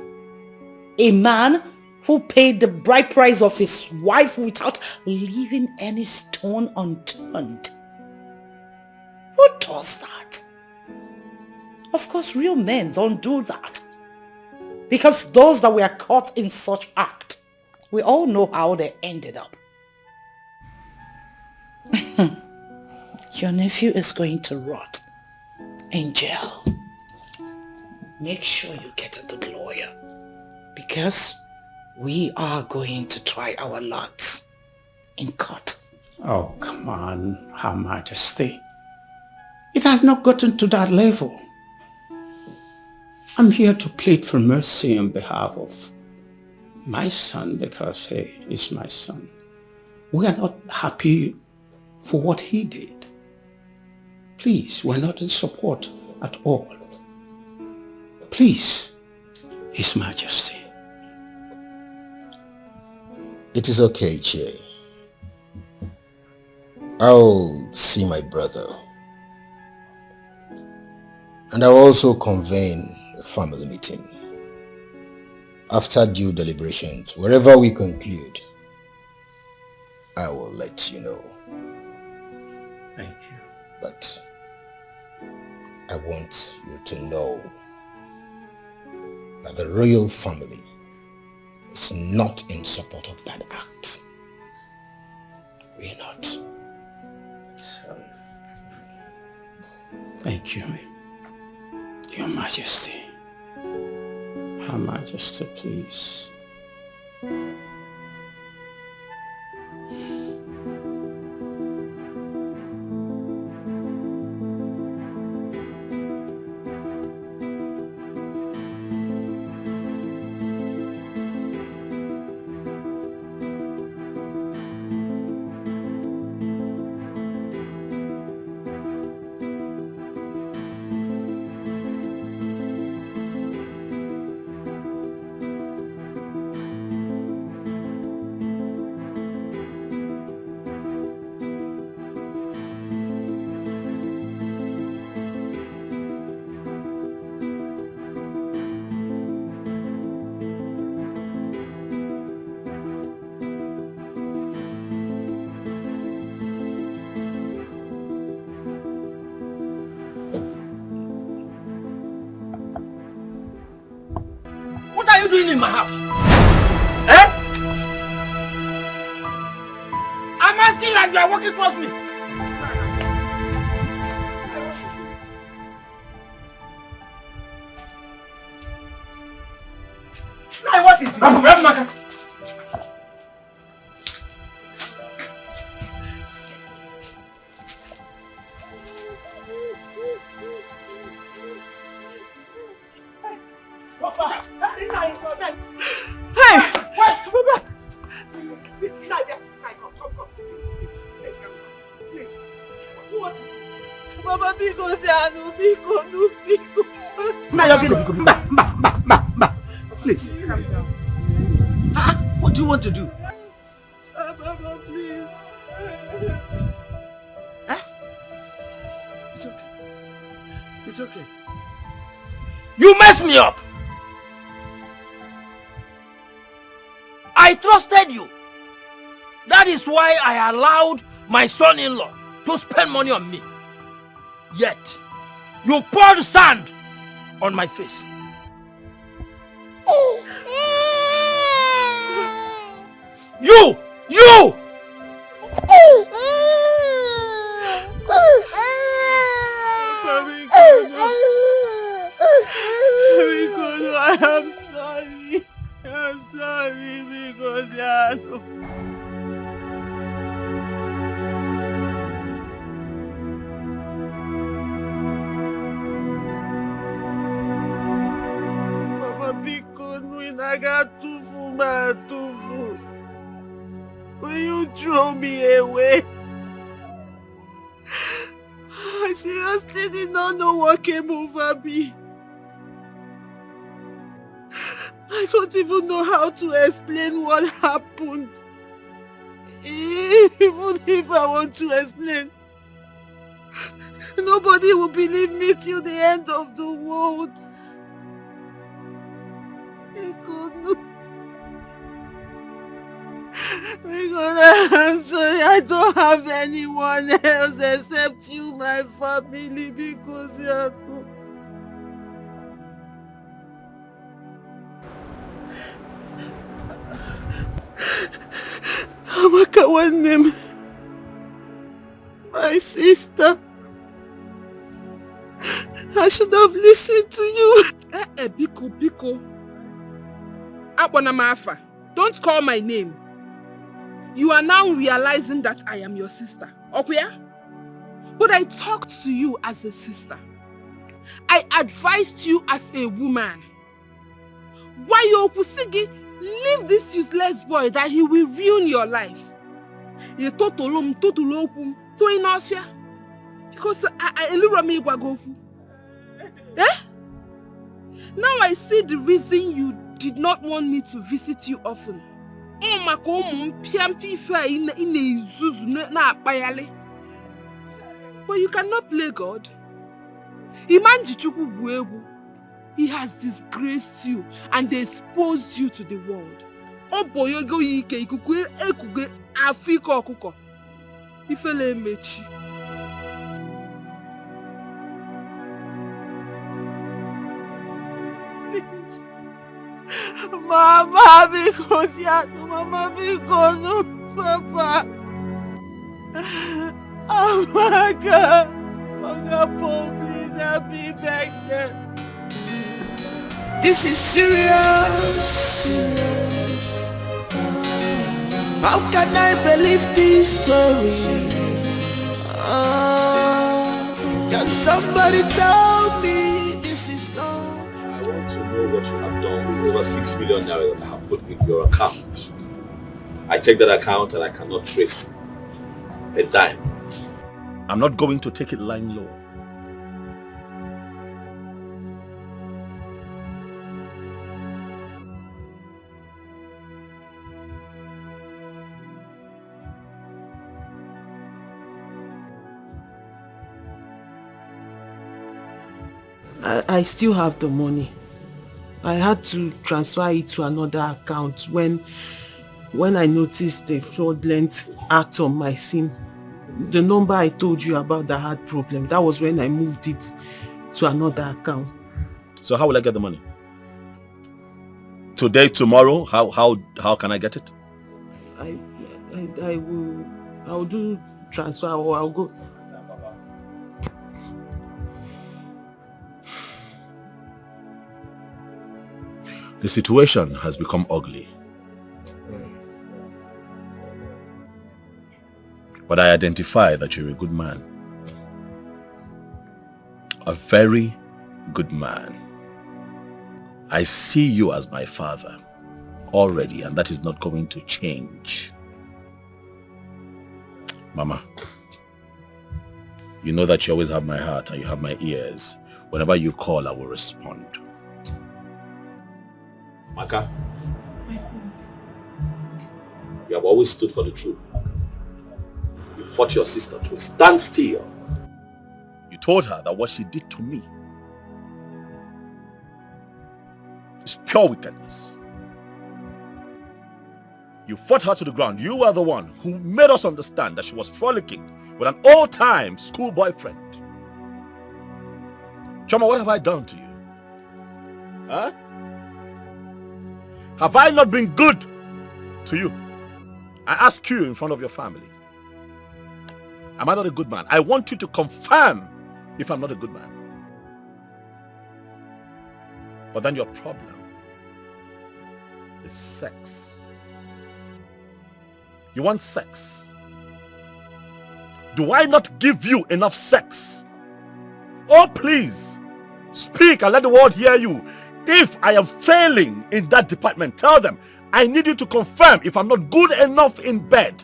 A man who paid the bride price of his wife without leaving any stone unturned. Who does that? Of course, real men don't do that. Because those that were caught in such act, we all know how they ended up. Your nephew is going to rot in jail. Make sure you get a good lawyer, because we are going to try our luck in court. Oh, come on, Her Majesty. It has not gotten to that level. I'm here to plead for mercy on behalf of my son, because he is my son. We are not happy for what he did. Please, we're not in support at all. Please, His Majesty. It is okay, Che. I'll see my brother. And I'll also convene a family meeting. After due deliberations, wherever we conclude, I will let you know. Thank you. But I want you to know that the royal family is not in support of that act. We're not. So, thank you, Your Majesty. Her Majesty, please. What are you doing in my house? Eh? I'm asking you and you are walking towards me. Now what is it? Please. What do you want to do? Baba, please. It's okay. It's okay. You messed me up. I trusted you. That is why I allowed my son-in-law to spend money on me. Yet, you poured sand on my face. You! I am sorry. I'm sorry because Papa Biko Nuinaga Tufu Ma Tufu. Will you throw me away? I seriously did not know what came over me. I don't even know how to explain what happened. Even if I want to explain, nobody will believe me till the end of the world. I'm sorry, I don't have anyone else except you, my family, because you are... Amaka, one name. My sister. I should have listened to you. Biko. Abonamafa, don't call my name. You are now realizing that I am your sister. Okuya? But I talked to you as a sister. I advised you as a woman. Why you Okusigi? Leave this useless boy that he will ruin your life. To Inafia. Because I lure me Gwagofu. Eh? Now I see the reason you did not want me to visit you often. But you cannot play God. He has disgraced you and exposed you to the world. Mama, because Mama, because Papa. Oh my God. Mama, please help me back there. This is serious. How can I believe this story? Can somebody tell me this is not? I want to know what you have done with over 6 million naira that I have put in your account. I checked that account and I cannot trace a dime. I'm not going to take it lying low. I still have the money. I had to transfer it to another account when I noticed the fraudulent act on my SIM. The number I told you about that had problem, that was when I moved it to another account. So how will I get the money? Today, tomorrow? How can I get it? I'll do transfer or I'll go. The situation has become ugly. But I identify that you're a good man. A very good man. I see you as my father already, and that is not going to change. Mama, you know that you always have my heart and you have my ears. Whenever you call, I will respond. Maka, you have always stood for the truth. You fought your sister to a standstill. You told her that what she did to me is pure wickedness. You fought her to the ground. You were the one who made us understand that she was frolicking with an old-time school boyfriend. Choma, what have I done to you? Huh? Have I not been good to you? I ask you in front of your family. Am I not a good man? I want you to confirm if I'm not a good man. But then your problem is sex. You want sex. Do I not give you enough sex? Oh, please, speak and let the world hear you. If I am failing in that department, tell them I need you to confirm if I'm not good enough in bed.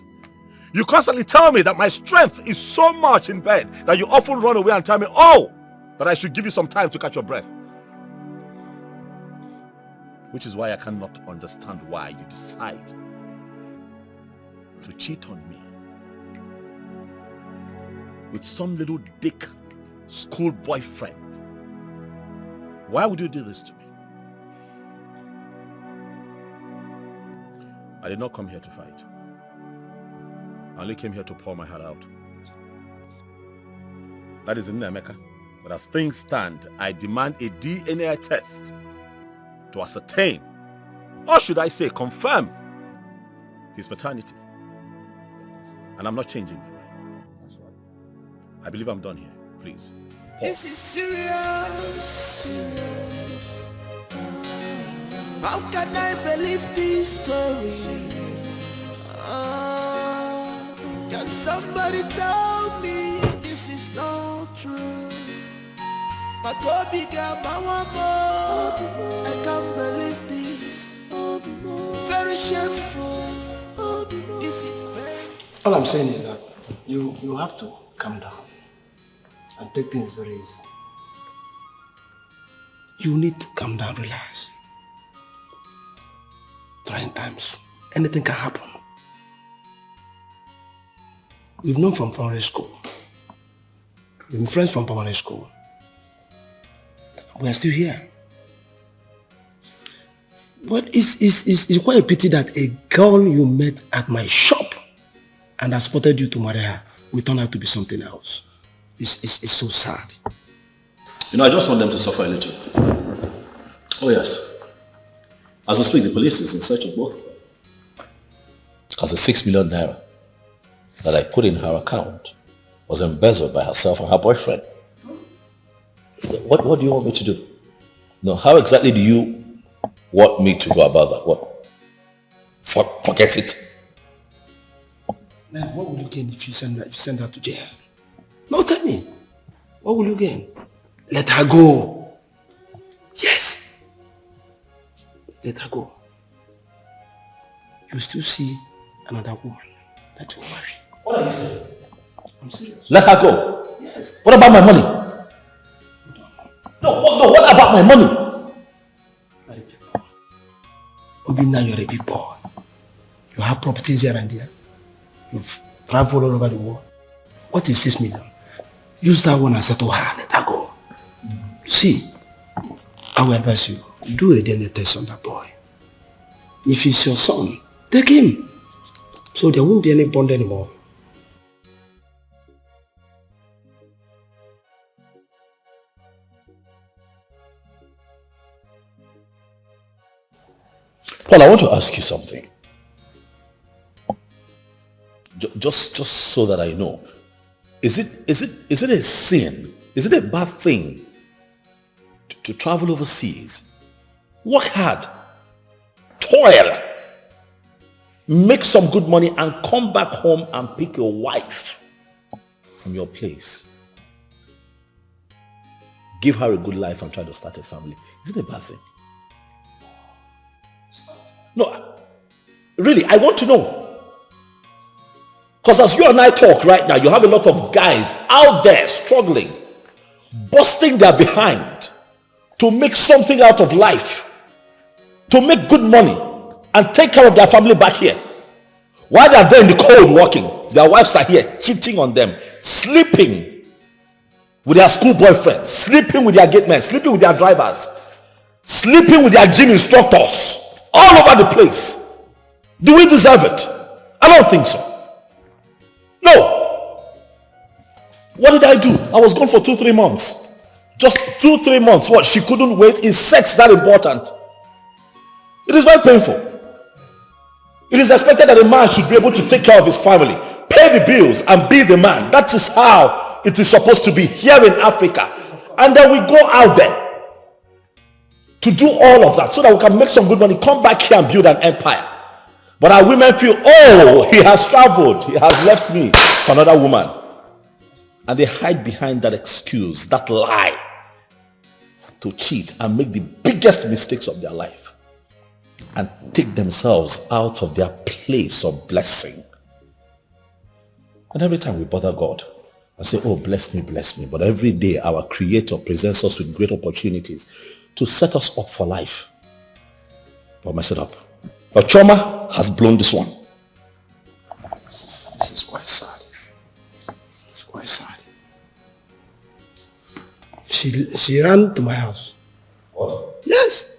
You constantly tell me that my strength is so much in bed that you often run away and tell me, oh, that I should give you some time to catch your breath. Which is why I cannot understand why you decide to cheat on me with some little dick school boyfriend. Why would you do this to me? I did not come here to fight. I only came here to pour my heart out. That is in America. But as things stand, I demand a DNA test to ascertain, or should I say confirm, his paternity. And I'm not changing my mind. I believe I'm done here. Please. This is serious. How can I believe this story? Can somebody tell me this is not true? My Kobe got my one more. I can't believe this. Very shameful. This is pain. All I'm saying is that You have to calm down and take things very easy. You need to calm down, relax. Trying times, anything can happen. We've known from primary school. We've been friends from primary school. We are still here. But it's quite a pity that a girl you met at my shop and I spotted you to marry her will turn out to be something else. It's so sad. You know, I just want them to suffer a little. Oh yes. As we speak, the police is in search of both of them. Because the 6 million naira that I put in her account was embezzled by herself and her boyfriend. What do you want me to do? No, how exactly do you want me to go about that? What? Forget it. Man, what will you gain if you send her to jail? No, tell me. What will you gain? Let her go. Yes. Let her go. You still see another woman that will marry. What are you saying? I'm serious. Let her go? Yes. What about my money? No, what about my money? Now you're a big boy. You have properties here and there. You've traveled all over the world. What is 6 million? Use that one and settle her. Let her go. See, I will advise you, do a DNA test on that boy. If he's your son, take him. So there won't be any bond anymore. Paul, I want to ask you something. Just so that I know. Is it a sin? Is it a bad thing to travel overseas? Work hard. Toil. Make some good money and come back home and pick your wife from your place. Give her a good life and try to start a family. Is it a bad thing? No, really, I want to know. Because as you and I talk right now, you have a lot of guys out there struggling, busting their behind to make something out of life, to make good money and take care of their family back here. While they are there in the cold working, their wives are here cheating on them, sleeping with their school boyfriends, sleeping with their gate men, sleeping with their drivers, sleeping with their gym instructors. All over the place. Do we deserve it? I don't think so. No. What did I do? I was gone for 2-3 months. Just 2-3 months. What? She couldn't wait? Is sex that important? It is very painful. It is expected that a man should be able to take care of his family, pay the bills and be the man. That is how it is supposed to be here in Africa. And then we go out there to do all of that so that we can make some good money, come back here and build an empire. But our women feel, oh, he has traveled, he has left me for another woman. And they hide behind that excuse, that lie, to cheat and make the biggest mistakes of their life and take themselves out of their place of blessing. And every time we bother God and say, oh, bless me, but every day our Creator presents us with great opportunities to set us up for life. But mess it up. But trauma has blown this one. This is quite sad. It's quite sad. She ran to my house. What? Yes.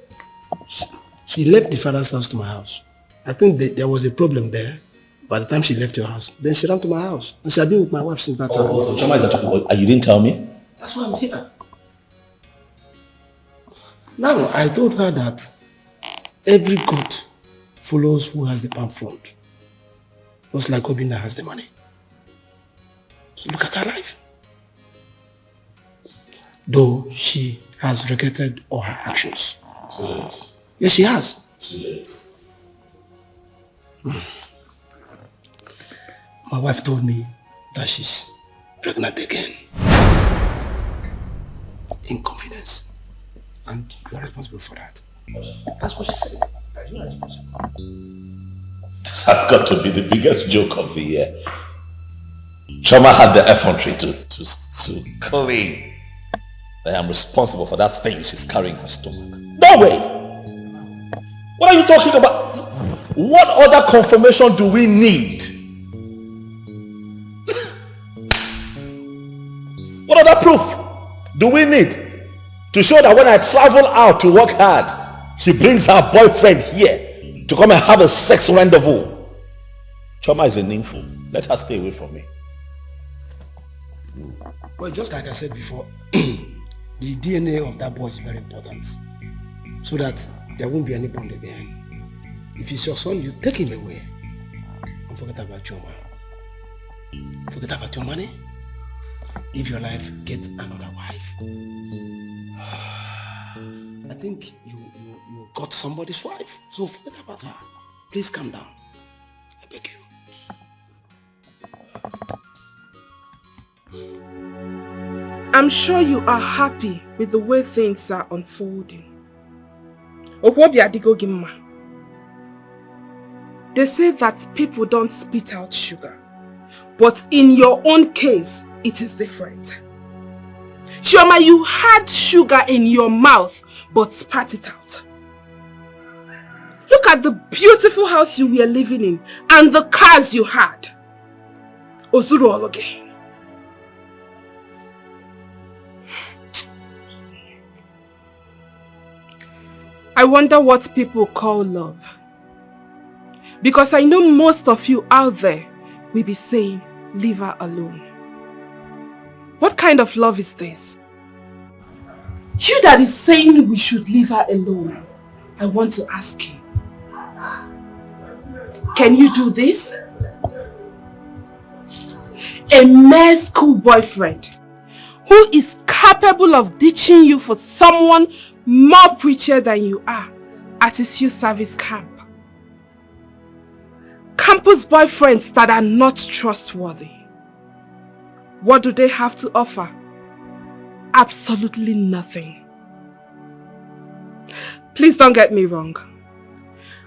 She left the father's house to my house. I think there was a problem there. By the time she left your house, then she ran to my house. And she had been with my wife since that time. So trauma is that you didn't tell me? That's why I'm here. Now, I told her that every goat follows who has the palm front. Just like Obinna has the money. So look at her life. Though she has regretted all her actions. Too late. Yes, she has. Too late. My wife told me that she's pregnant again. In confidence. And you're responsible for that. That's what she said. That you're responsible. This has got to be the biggest joke of the year. Choma had the effrontery to claim that I'm responsible for that thing she's carrying in her stomach. No way! What are you talking about? What other confirmation do we need? What other proof do we need to show that when I travel out to work hard, she brings her boyfriend here to come and have a sex rendezvous? Choma is a nympho. Let her stay away from me. Well, just like I said before, the DNA of that boy is very important, so that there won't be any bond again. If he's your son, you take him away and forget about Choma. Forget about your money. Live your life, get another wife. I think you got somebody's wife, so forget about her. Please calm down. I beg you. I'm sure you are happy with the way things are unfolding. They say that people don't spit out sugar, but in your own case, it is different. Chioma, you had sugar in your mouth, but spat it out. Look at the beautiful house you were living in and the cars you had. Ozuru Ologe. I wonder what people call love. Because I know most of you out there will be saying, leave her alone. What kind of love is this? You that is saying we should leave her alone, I want to ask you. Can you do this? A mere school boyfriend who is capable of ditching you for someone more preacher than you are at his youth service camp. Campus boyfriends that are not trustworthy. What do they have to offer? Absolutely nothing. Please don't get me wrong.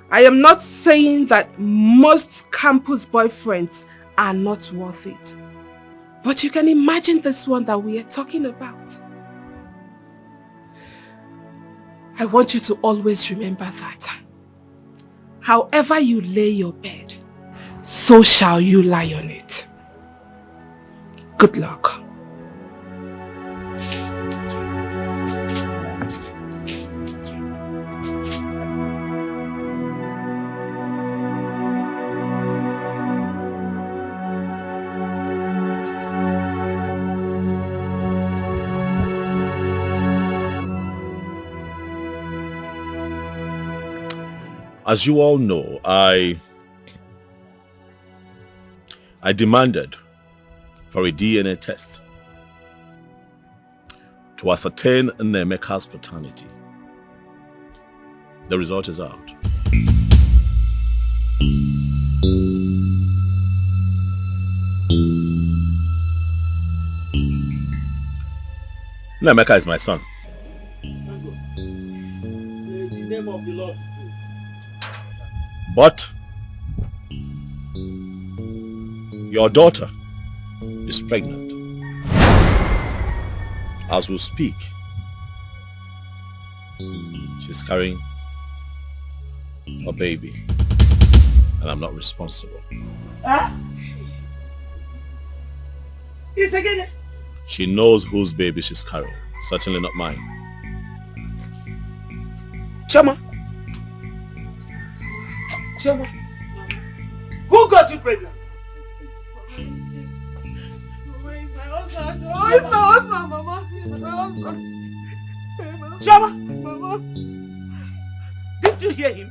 I am not saying that most campus boyfriends are not worth it. But you can imagine this one that we are talking about. I want you to always remember that. However you lay your bed, so shall you lie on it. Good luck. As you all know, I demanded for a DNA test to ascertain Nemeka's paternity. The result is out. Nemeka is my son. The name of the Lord. But your daughter is pregnant. As we speak, she's carrying a baby, and I'm not responsible. It's again. She knows whose baby she's carrying. Certainly not mine. Choma. Choma. Who got you pregnant? Oh, it's my husband, Mama. It's my husband. Choma. Mama. Did you hear him?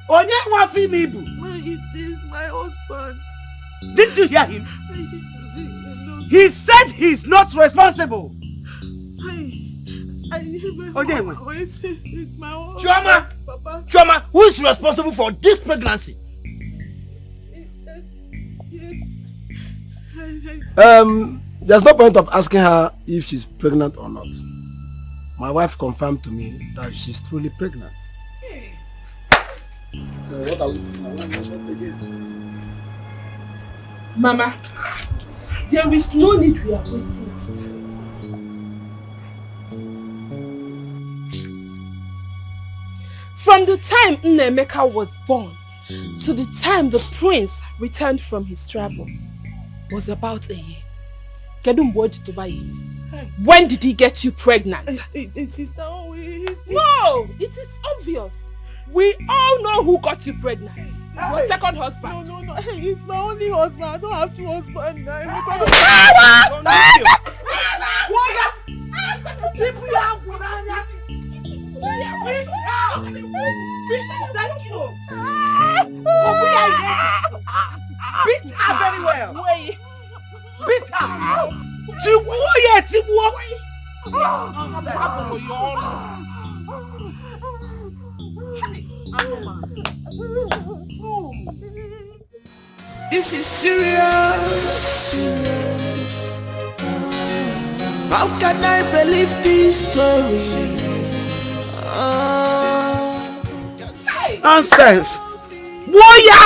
Onye wafi mibu. It is my husband. Did you hear him? He said he's not responsible. It's my husband. Choma! Papa. Choma, who is responsible for this pregnancy? There's no point of asking her if she's pregnant or not. My wife confirmed to me that she's truly pregnant. So what are we doing again? Mama, there is no need we are wasting. From the time Nnemeka was born to the time the prince returned from his travel was about a year. When did he get you pregnant? It is now. No, it is obvious. We all know who got you pregnant. Your second husband. No. It's my only husband. I don't have two husbands now. Beat her very well. Beat her. This is serious. How can I believe this story? Nonsense! Warrior!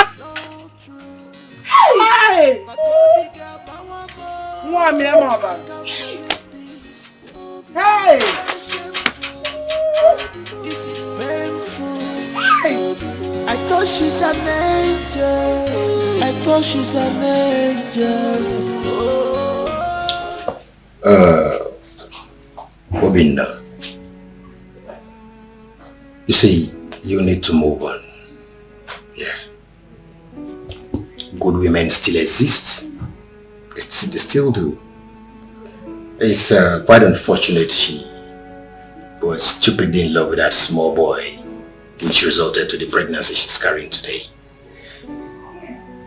Hey! Hey! This is painful. I thought she's an angel. I thought she's an angel. Obinna, you see, you need to move on. Yeah. Good women still exist. They still do. It's quite unfortunate she was stupidly in love with that small boy, which resulted to the pregnancy she's carrying today.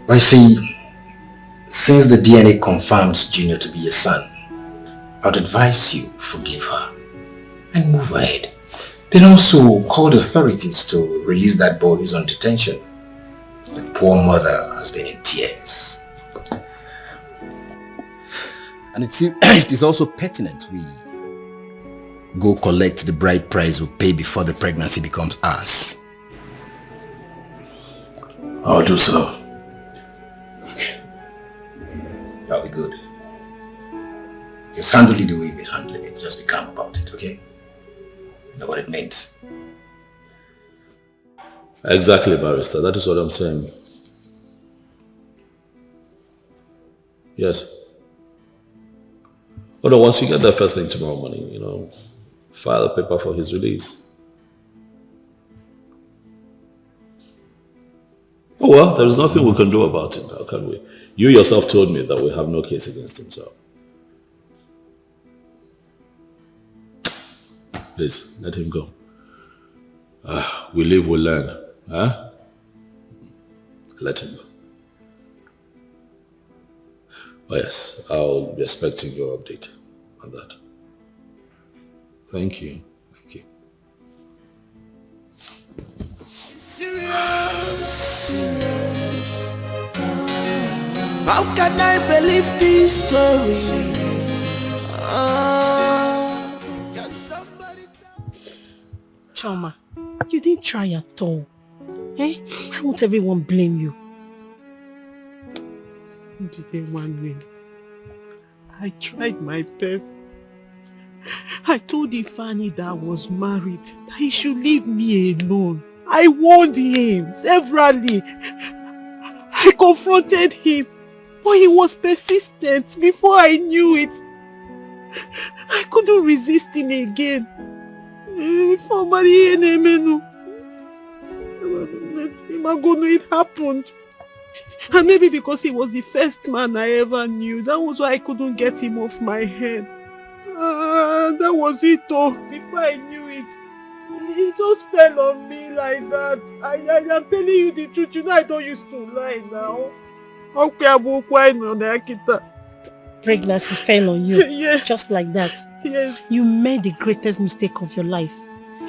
But you see, since the DNA confirms Junior to be a son, I would advise you forgive her and move ahead. Then also call the authorities to release that boy who's on detention. The poor mother has been in tears. And it is also pertinent we go collect the bride price we pay before the pregnancy becomes ours. I'll do so. Okay. That'll be good. Just handle it the way you've been handling it. Just be calm about it, okay? You know what it means. Exactly, Barrister. That is what I'm saying. Yes. Oh no, once you get that first thing tomorrow morning, file a paper for his release. Oh well, there's nothing we can do about it now, can we? You yourself told me that we have no case against him, so. Please, let him go. We live, we learn. Huh? Let him go. Oh yes, I'll be expecting your update on that. Thank you. Thank you. How can I believe this story? Choma, you didn't try at all. Eh? Why won't everyone blame you? I tried my best. I told Ifani that I was married, that he should leave me alone. I warned him severally. I confronted him, but he was persistent. Before I knew it, I couldn't resist him again. Before marrying him, it happened. And maybe because he was the first man I ever knew, that was why I couldn't get him off my head. That was it though. Before I knew it, he just fell on me like that. I am telling you the truth. You know I don't used to lie now. Pregnancy fell on you. Yes. Just like that. Yes. You made the greatest mistake of your life.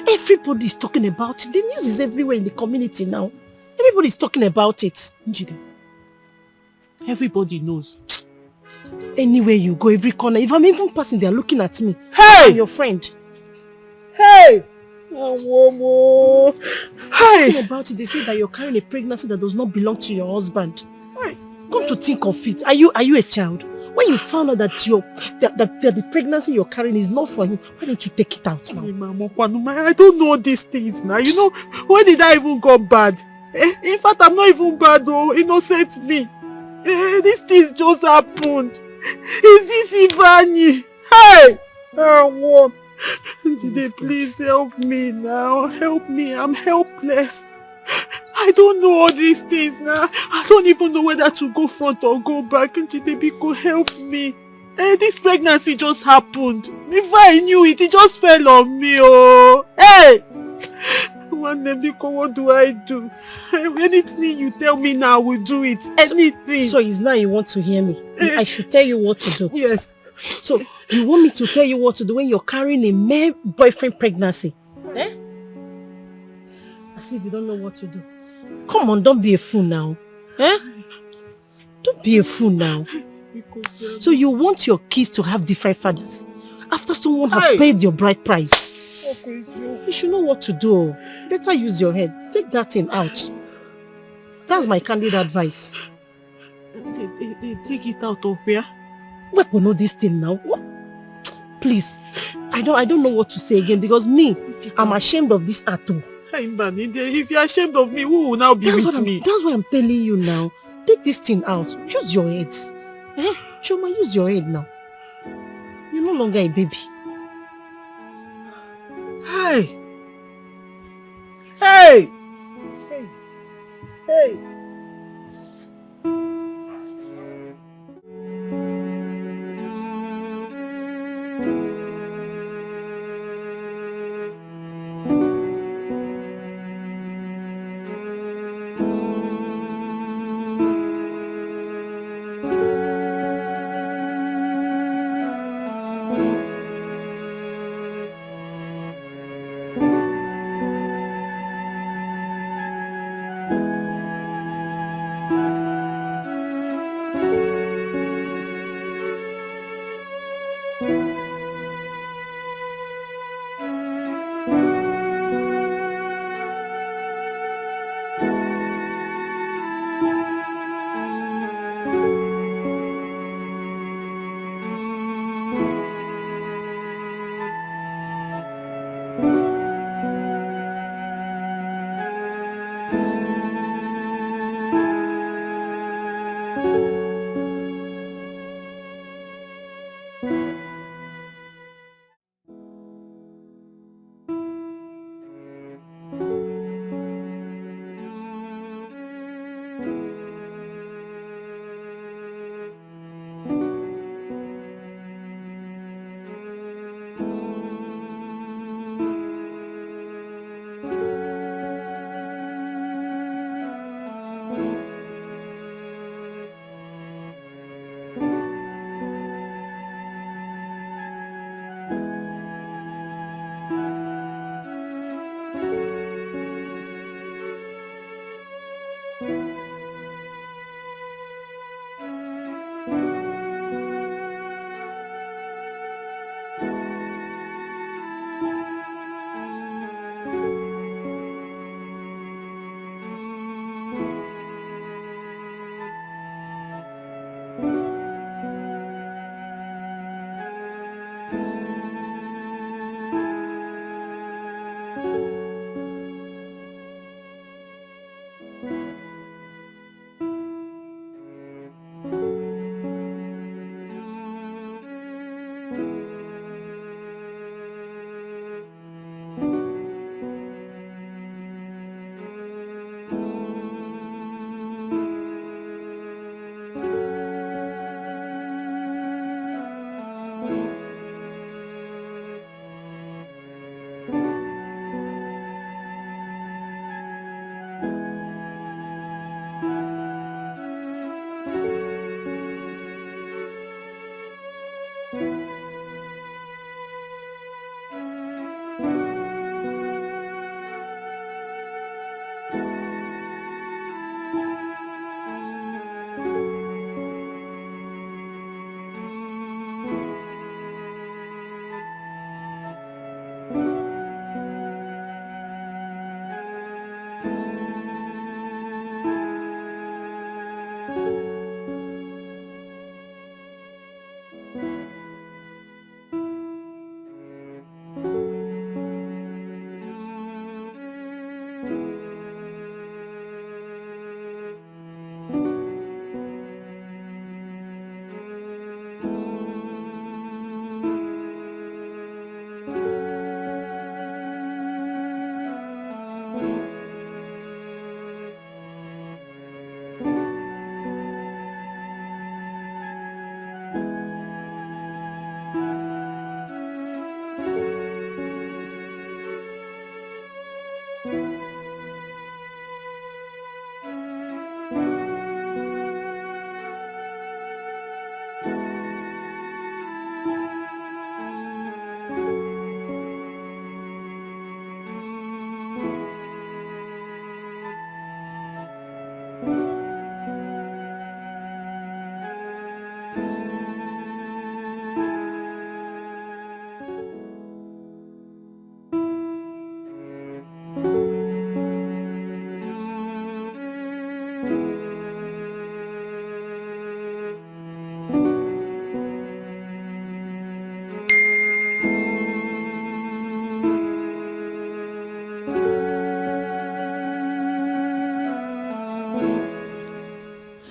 Everybody's talking about it. The news is everywhere in the community now. Everybody's talking about it. Njide. Everybody knows. Anywhere you go, every corner, if I'm even passing, they're looking at me. Hey! I'm your friend. Hey! Talking about it, they say that you're carrying a pregnancy that does not belong to your husband. Hey. Come to think of it, are you a child? When you found out that the pregnancy you're carrying is not for you, why don't you take it out now? I don't know these things now. You know, when did I even go bad? In fact, I'm not even bad though. Innocent me. These things just happened. Is this Ivani? Hey! What? Jide, please help me now. Help me. I'm helpless. I don't know all these things now. I don't even know whether to go front or go back. Jide, Biko, help me. This pregnancy just happened. Before I knew it, it just fell on me. Oh, hey! One name, Biko, what do I do? Anything you tell me now, I will do it. Anything. So it's now you want to hear me? I should tell you what to do. Yes. So you want me to tell you what to do when you're carrying a male boyfriend pregnancy? Eh? As if you don't know what to do. Come on, don't be a fool now. Eh? Don't be a fool now. So you want your kids to have different fathers after someone has paid your bride price? You should know what to do. Better use your head. Take that thing out. That's my candid advice. They take it out of here. We know this thing now. What? Please, I don't know what to say again because me, I'm ashamed of this tattoo. If you're ashamed of me, who will now be with me? That's why I'm telling you now. Take this thing out. Use your head. Eh? Choma, use your head now. You're no longer a baby. Hey! Hey! Hey! Hey!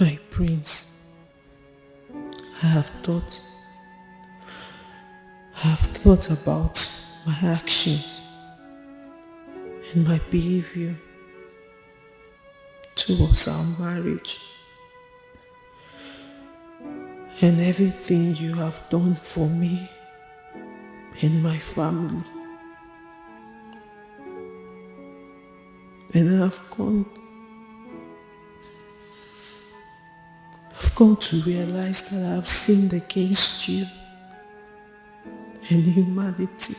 My prince, I have thought about my actions and my behavior towards our marriage and everything you have done for me and my family. And I've come to realize that I've sinned against you and humanity.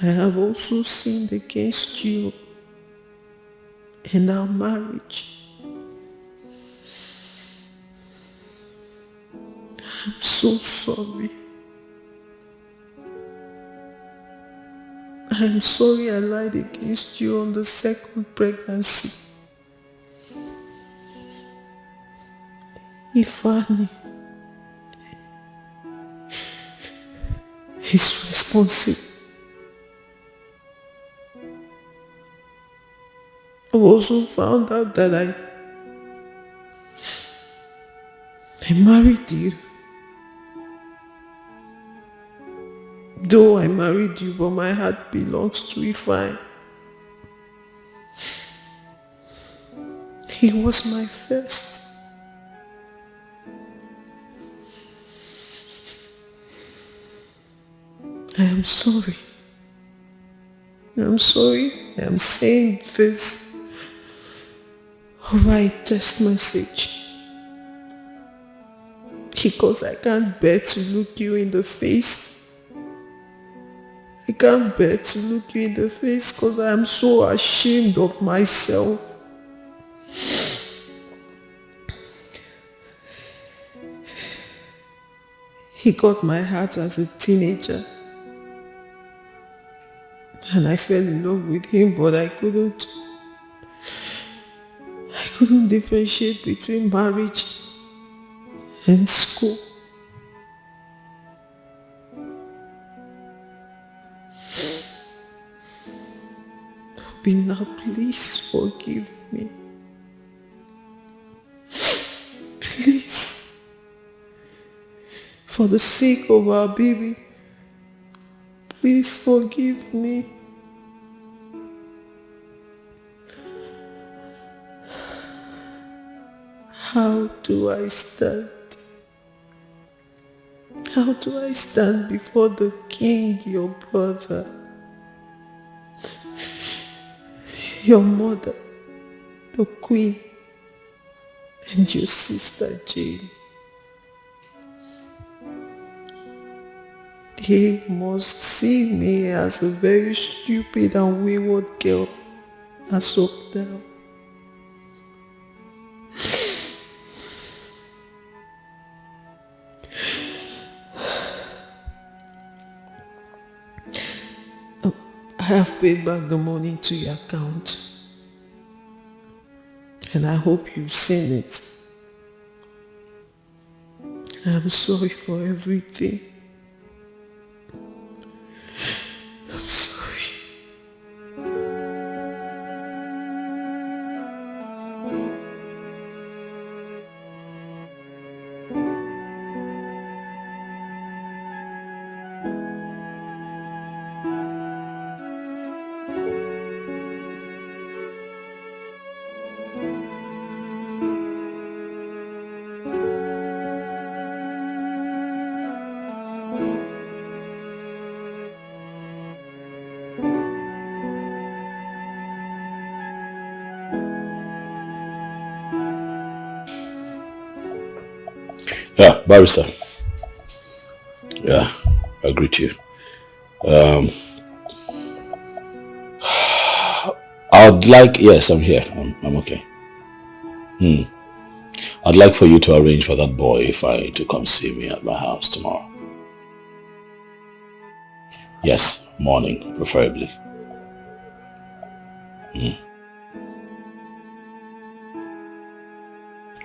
I have also sinned against you and our marriage. I'm so sorry. I'm sorry I lied against you on the second pregnancy. Ifeanyi is responsible. I also found out that I married you. Though I married you, but my heart belongs to Ifeanyi. He was my first. I am sorry. I'm sorry I am saying this over a text message because I can't bear to look you in the face. I can't bear to look you in the face because I am so ashamed of myself. He got my heart as a teenager. And I fell in love with him, but I couldn't differentiate between marriage and school. Obi, now please forgive me. Please. For the sake of our baby, please forgive me. How do I stand? How do I stand before the king, your brother, your mother, the queen, and your sister Jane? They must see me as a very stupid and wayward girl as of now. I have paid back the money to your account, and I hope you've seen it. I'm sorry for everything. I'm sorry. Yeah, barrister. Yeah, I agree to you. I'd like, yes, I'm here. I'm okay. I'd like for you to arrange for that boy to come see me at my house tomorrow. Yes, morning, preferably.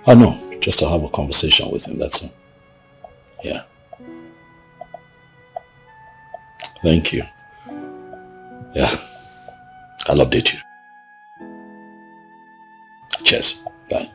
Oh no, just to have a conversation with him, that's all. Yeah. Thank you. Yeah, I'll update you. Cheers. Bye.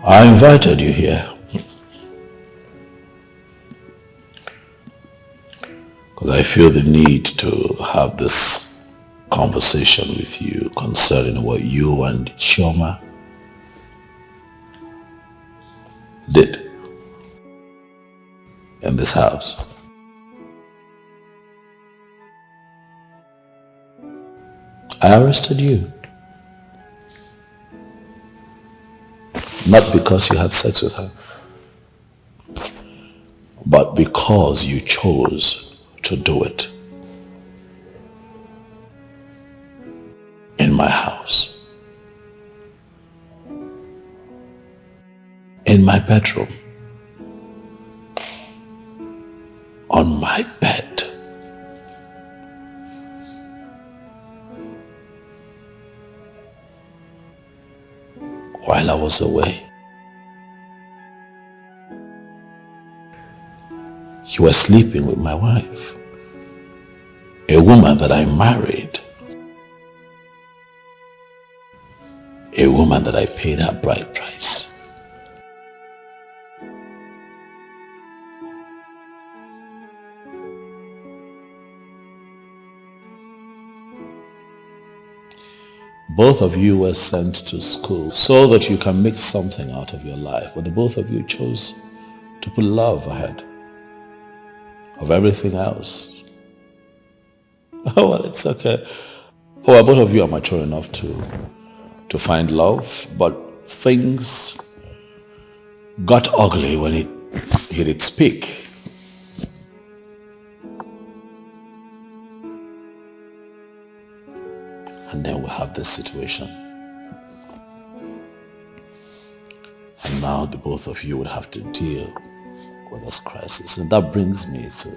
I invited you here because I feel the need to have this conversation with you concerning what you and Chioma did in this house. I arrested you. Not because you had sex with her, but because you chose to do it in my house, in my bedroom, on my bed. While I was away. You were sleeping with my wife, a woman that I married, a woman that I paid her bride price. Both of you were sent to school so that you can make something out of your life, but the both of you chose to put love ahead of everything else. Oh, well, it's okay. Oh, well, both of you are mature enough to find love, but things got ugly when it hit its peak. And then we have this situation. And now the both of you would have to deal with this crisis. And that brings me to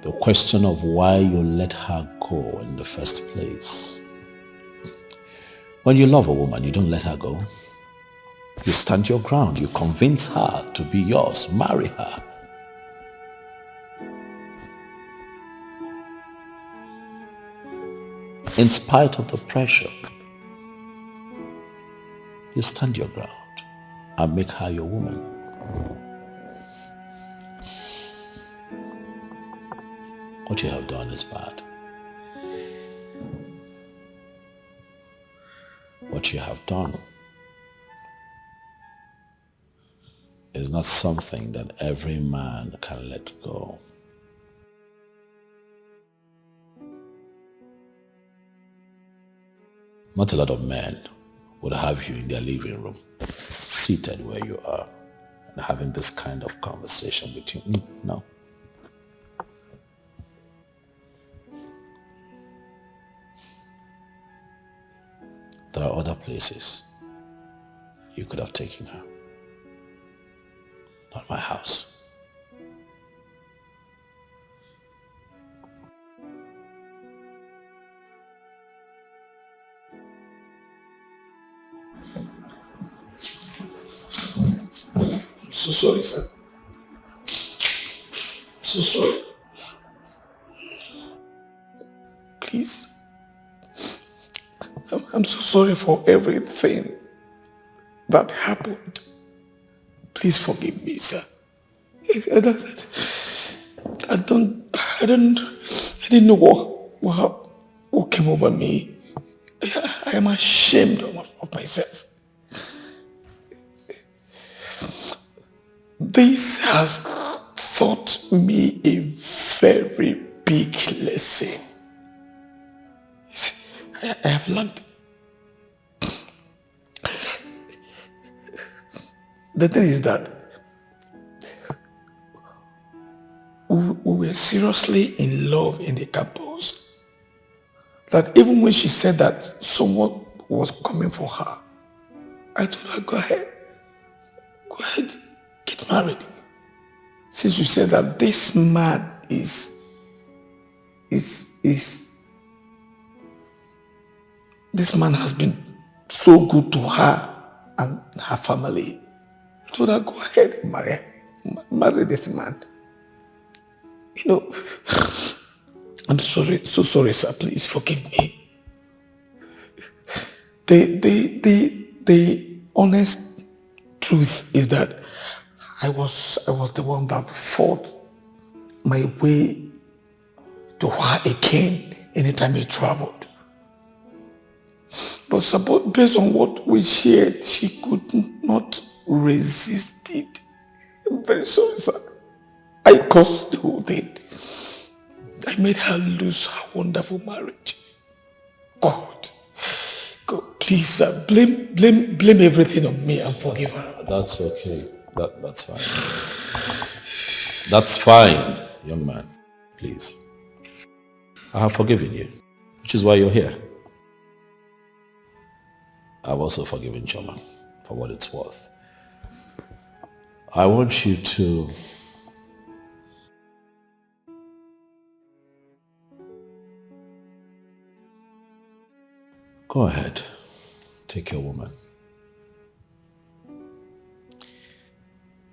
the question of why you let her go in the first place. When you love a woman, you don't let her go. You stand your ground. You convince her to be yours. Marry her. In spite of the pressure, you stand your ground and make her your woman. What you have done is bad. What you have done is not something that every man can let go. Not a lot of men would have you in their living room, seated where you are, and having this kind of conversation between you. No. There are other places you could have taken her. Not my house. I'm so sorry, sir. I'm so sorry. Please. I'm so sorry for everything that happened. Please forgive me, sir. I didn't know what came over me. I am ashamed of myself. This has taught me a very big lesson. I have learned. The thing is that we were seriously in love in the campus. That even when she said that someone was coming for her, I told her, go ahead. Go ahead. get married. Since you said that this man is this man has been so good to her and her family. I told her, go ahead and marry this man. You know, I'm sorry, so sorry, sir. Please forgive me. The honest truth is that I was the one that fought my way to her again anytime he traveled. But based on what we shared, she could not resist it. I'm very sorry, sir. I caused the whole thing. I made her lose her wonderful marriage. God, please, sir, blame everything on me and forgive her. That's okay. That's fine. That's fine, young man. Please. I have forgiven you, which is why you're here. I've also forgiven Choma for what it's worth. I want you to go ahead, take your woman.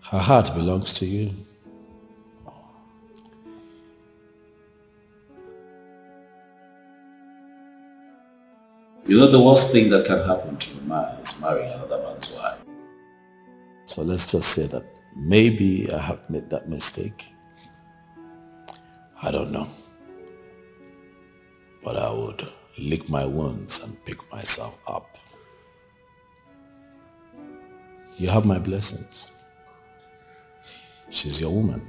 Her heart belongs to you. You know the worst thing that can happen to a man is marrying another man's wife. So let's just say that maybe I have made that mistake. I don't know. But I would lick my wounds and pick myself up. You have my blessings. She's your woman.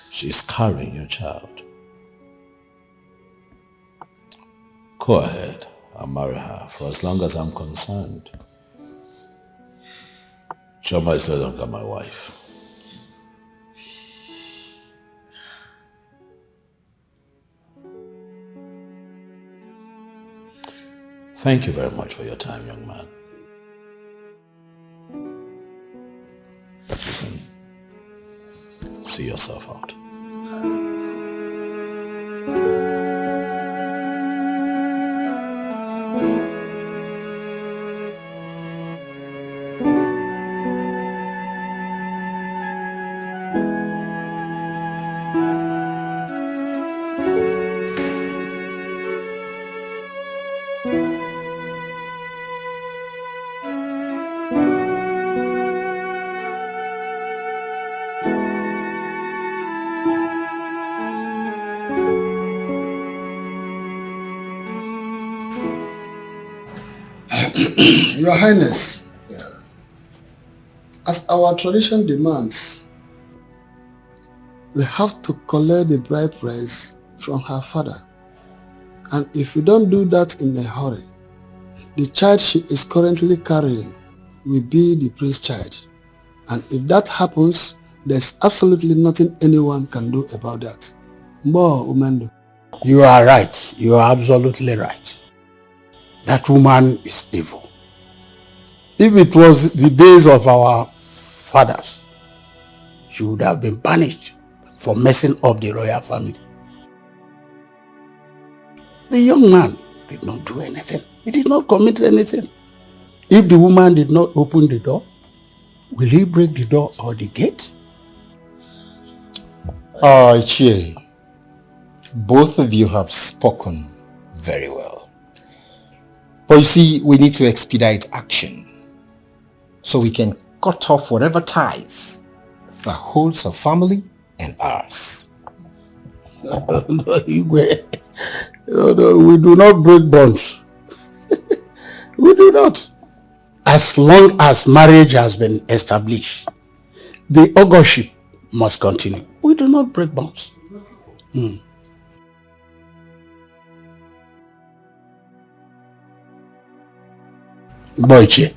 She's carrying your child. Go ahead and marry her. For as long as I'm concerned, Choma is no longer my wife. Thank you very much for your time, young man. You can see yourself out. Your Highness, as our tradition demands, we have to collect the bride price from her father. And if we don't do that in a hurry, the child she is currently carrying will be the prince's child. And if that happens, there's absolutely nothing anyone can do about that. Mbo Umendo. You are right. You are absolutely right. That woman is evil. If it was the days of our fathers, she would have been punished for messing up the royal family. The young man did not do anything. He did not commit anything. If the woman did not open the door, will he break the door or the gate? Chie, both of you have spoken very well. But you see, we need to expedite action so we can cut off whatever ties that holds our family and ours. No, we do not break bonds. We do not. As long as marriage has been established, the auguryship must continue. We do not break bonds. Boyche.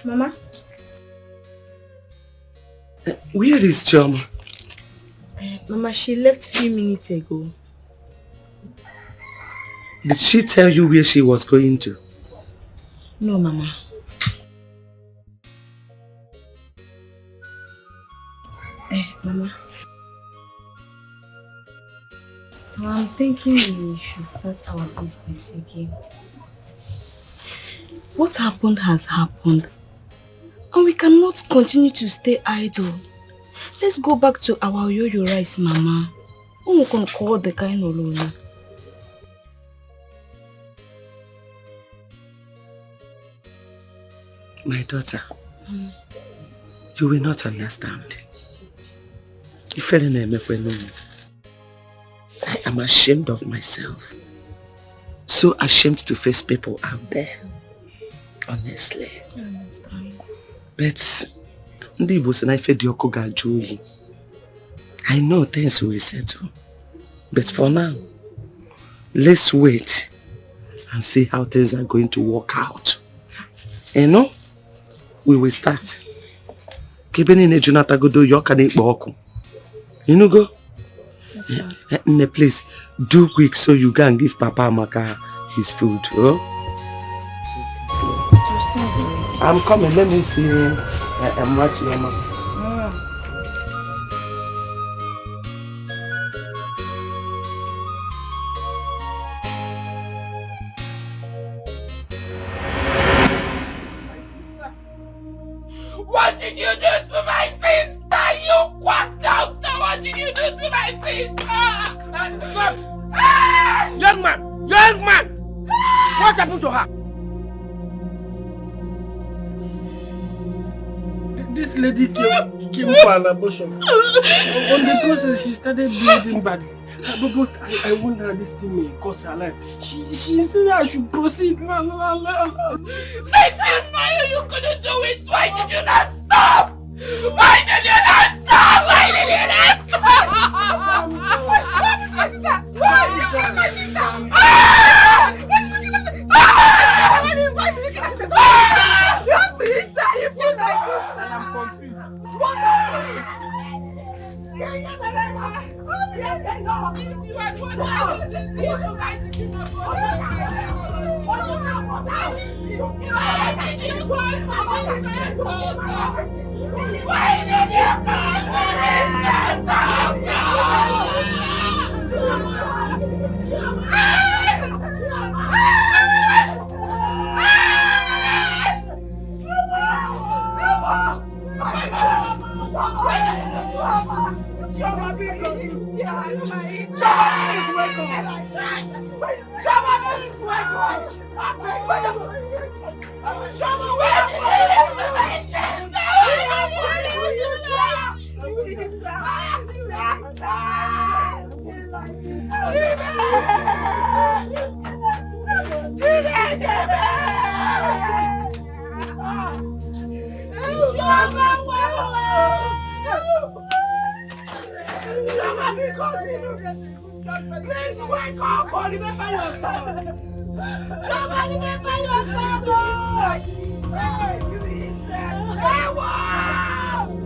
Mama. Where is Choma? Mama, she left a few minutes ago. Did she tell you where she was going to? No, Mama. Mama. I'm thinking we should start our business again. What happened has happened. And we cannot continue to stay idle. Let's go back to our yo-yo rice, Mama. We can call the kind of loan. My daughter, you will not understand. I am ashamed of myself. So ashamed to face people out there. Honestly. I understand. But I know things will settle. But for now, let's wait and see how things are going to work out. You know, we will start. You know, go? Please, do quick so you can give Papa Amaka his food. Oh? I'm coming, let me see I'm watching him. What did you do to my sister? You quack doctor! What did you do to my sister? Young man! Young man! What happened to her? This lady came for an abortion. On the process, she started bleeding badly. But I want her this thing may cost her life. She said I should proceed. Sister, no, you couldn't do it. Why did you not stop? Why did you not stop? Why did you not stop? My sister! Why did you kill my sister? Why did you kill my sister? You have to eat that. You feel like this. And I'm confused. What Please wake up or remember yourself. Chama, remember yourself. Hey, you eat that. Hey, wow.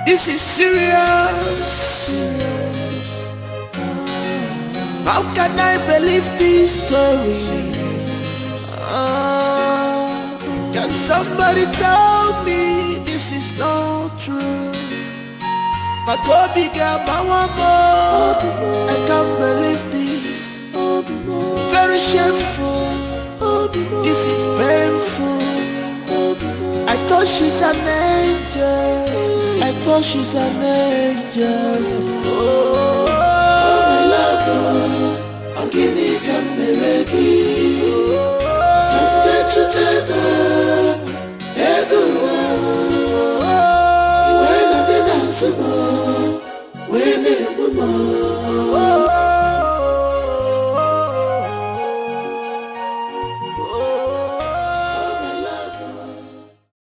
This is serious. How can I believe this story? Can somebody tell me this is not true? I can't believe this. Very shameful. This is painful. I thought she's an angel. I thought she's an angel. Oh, my love, I'll give it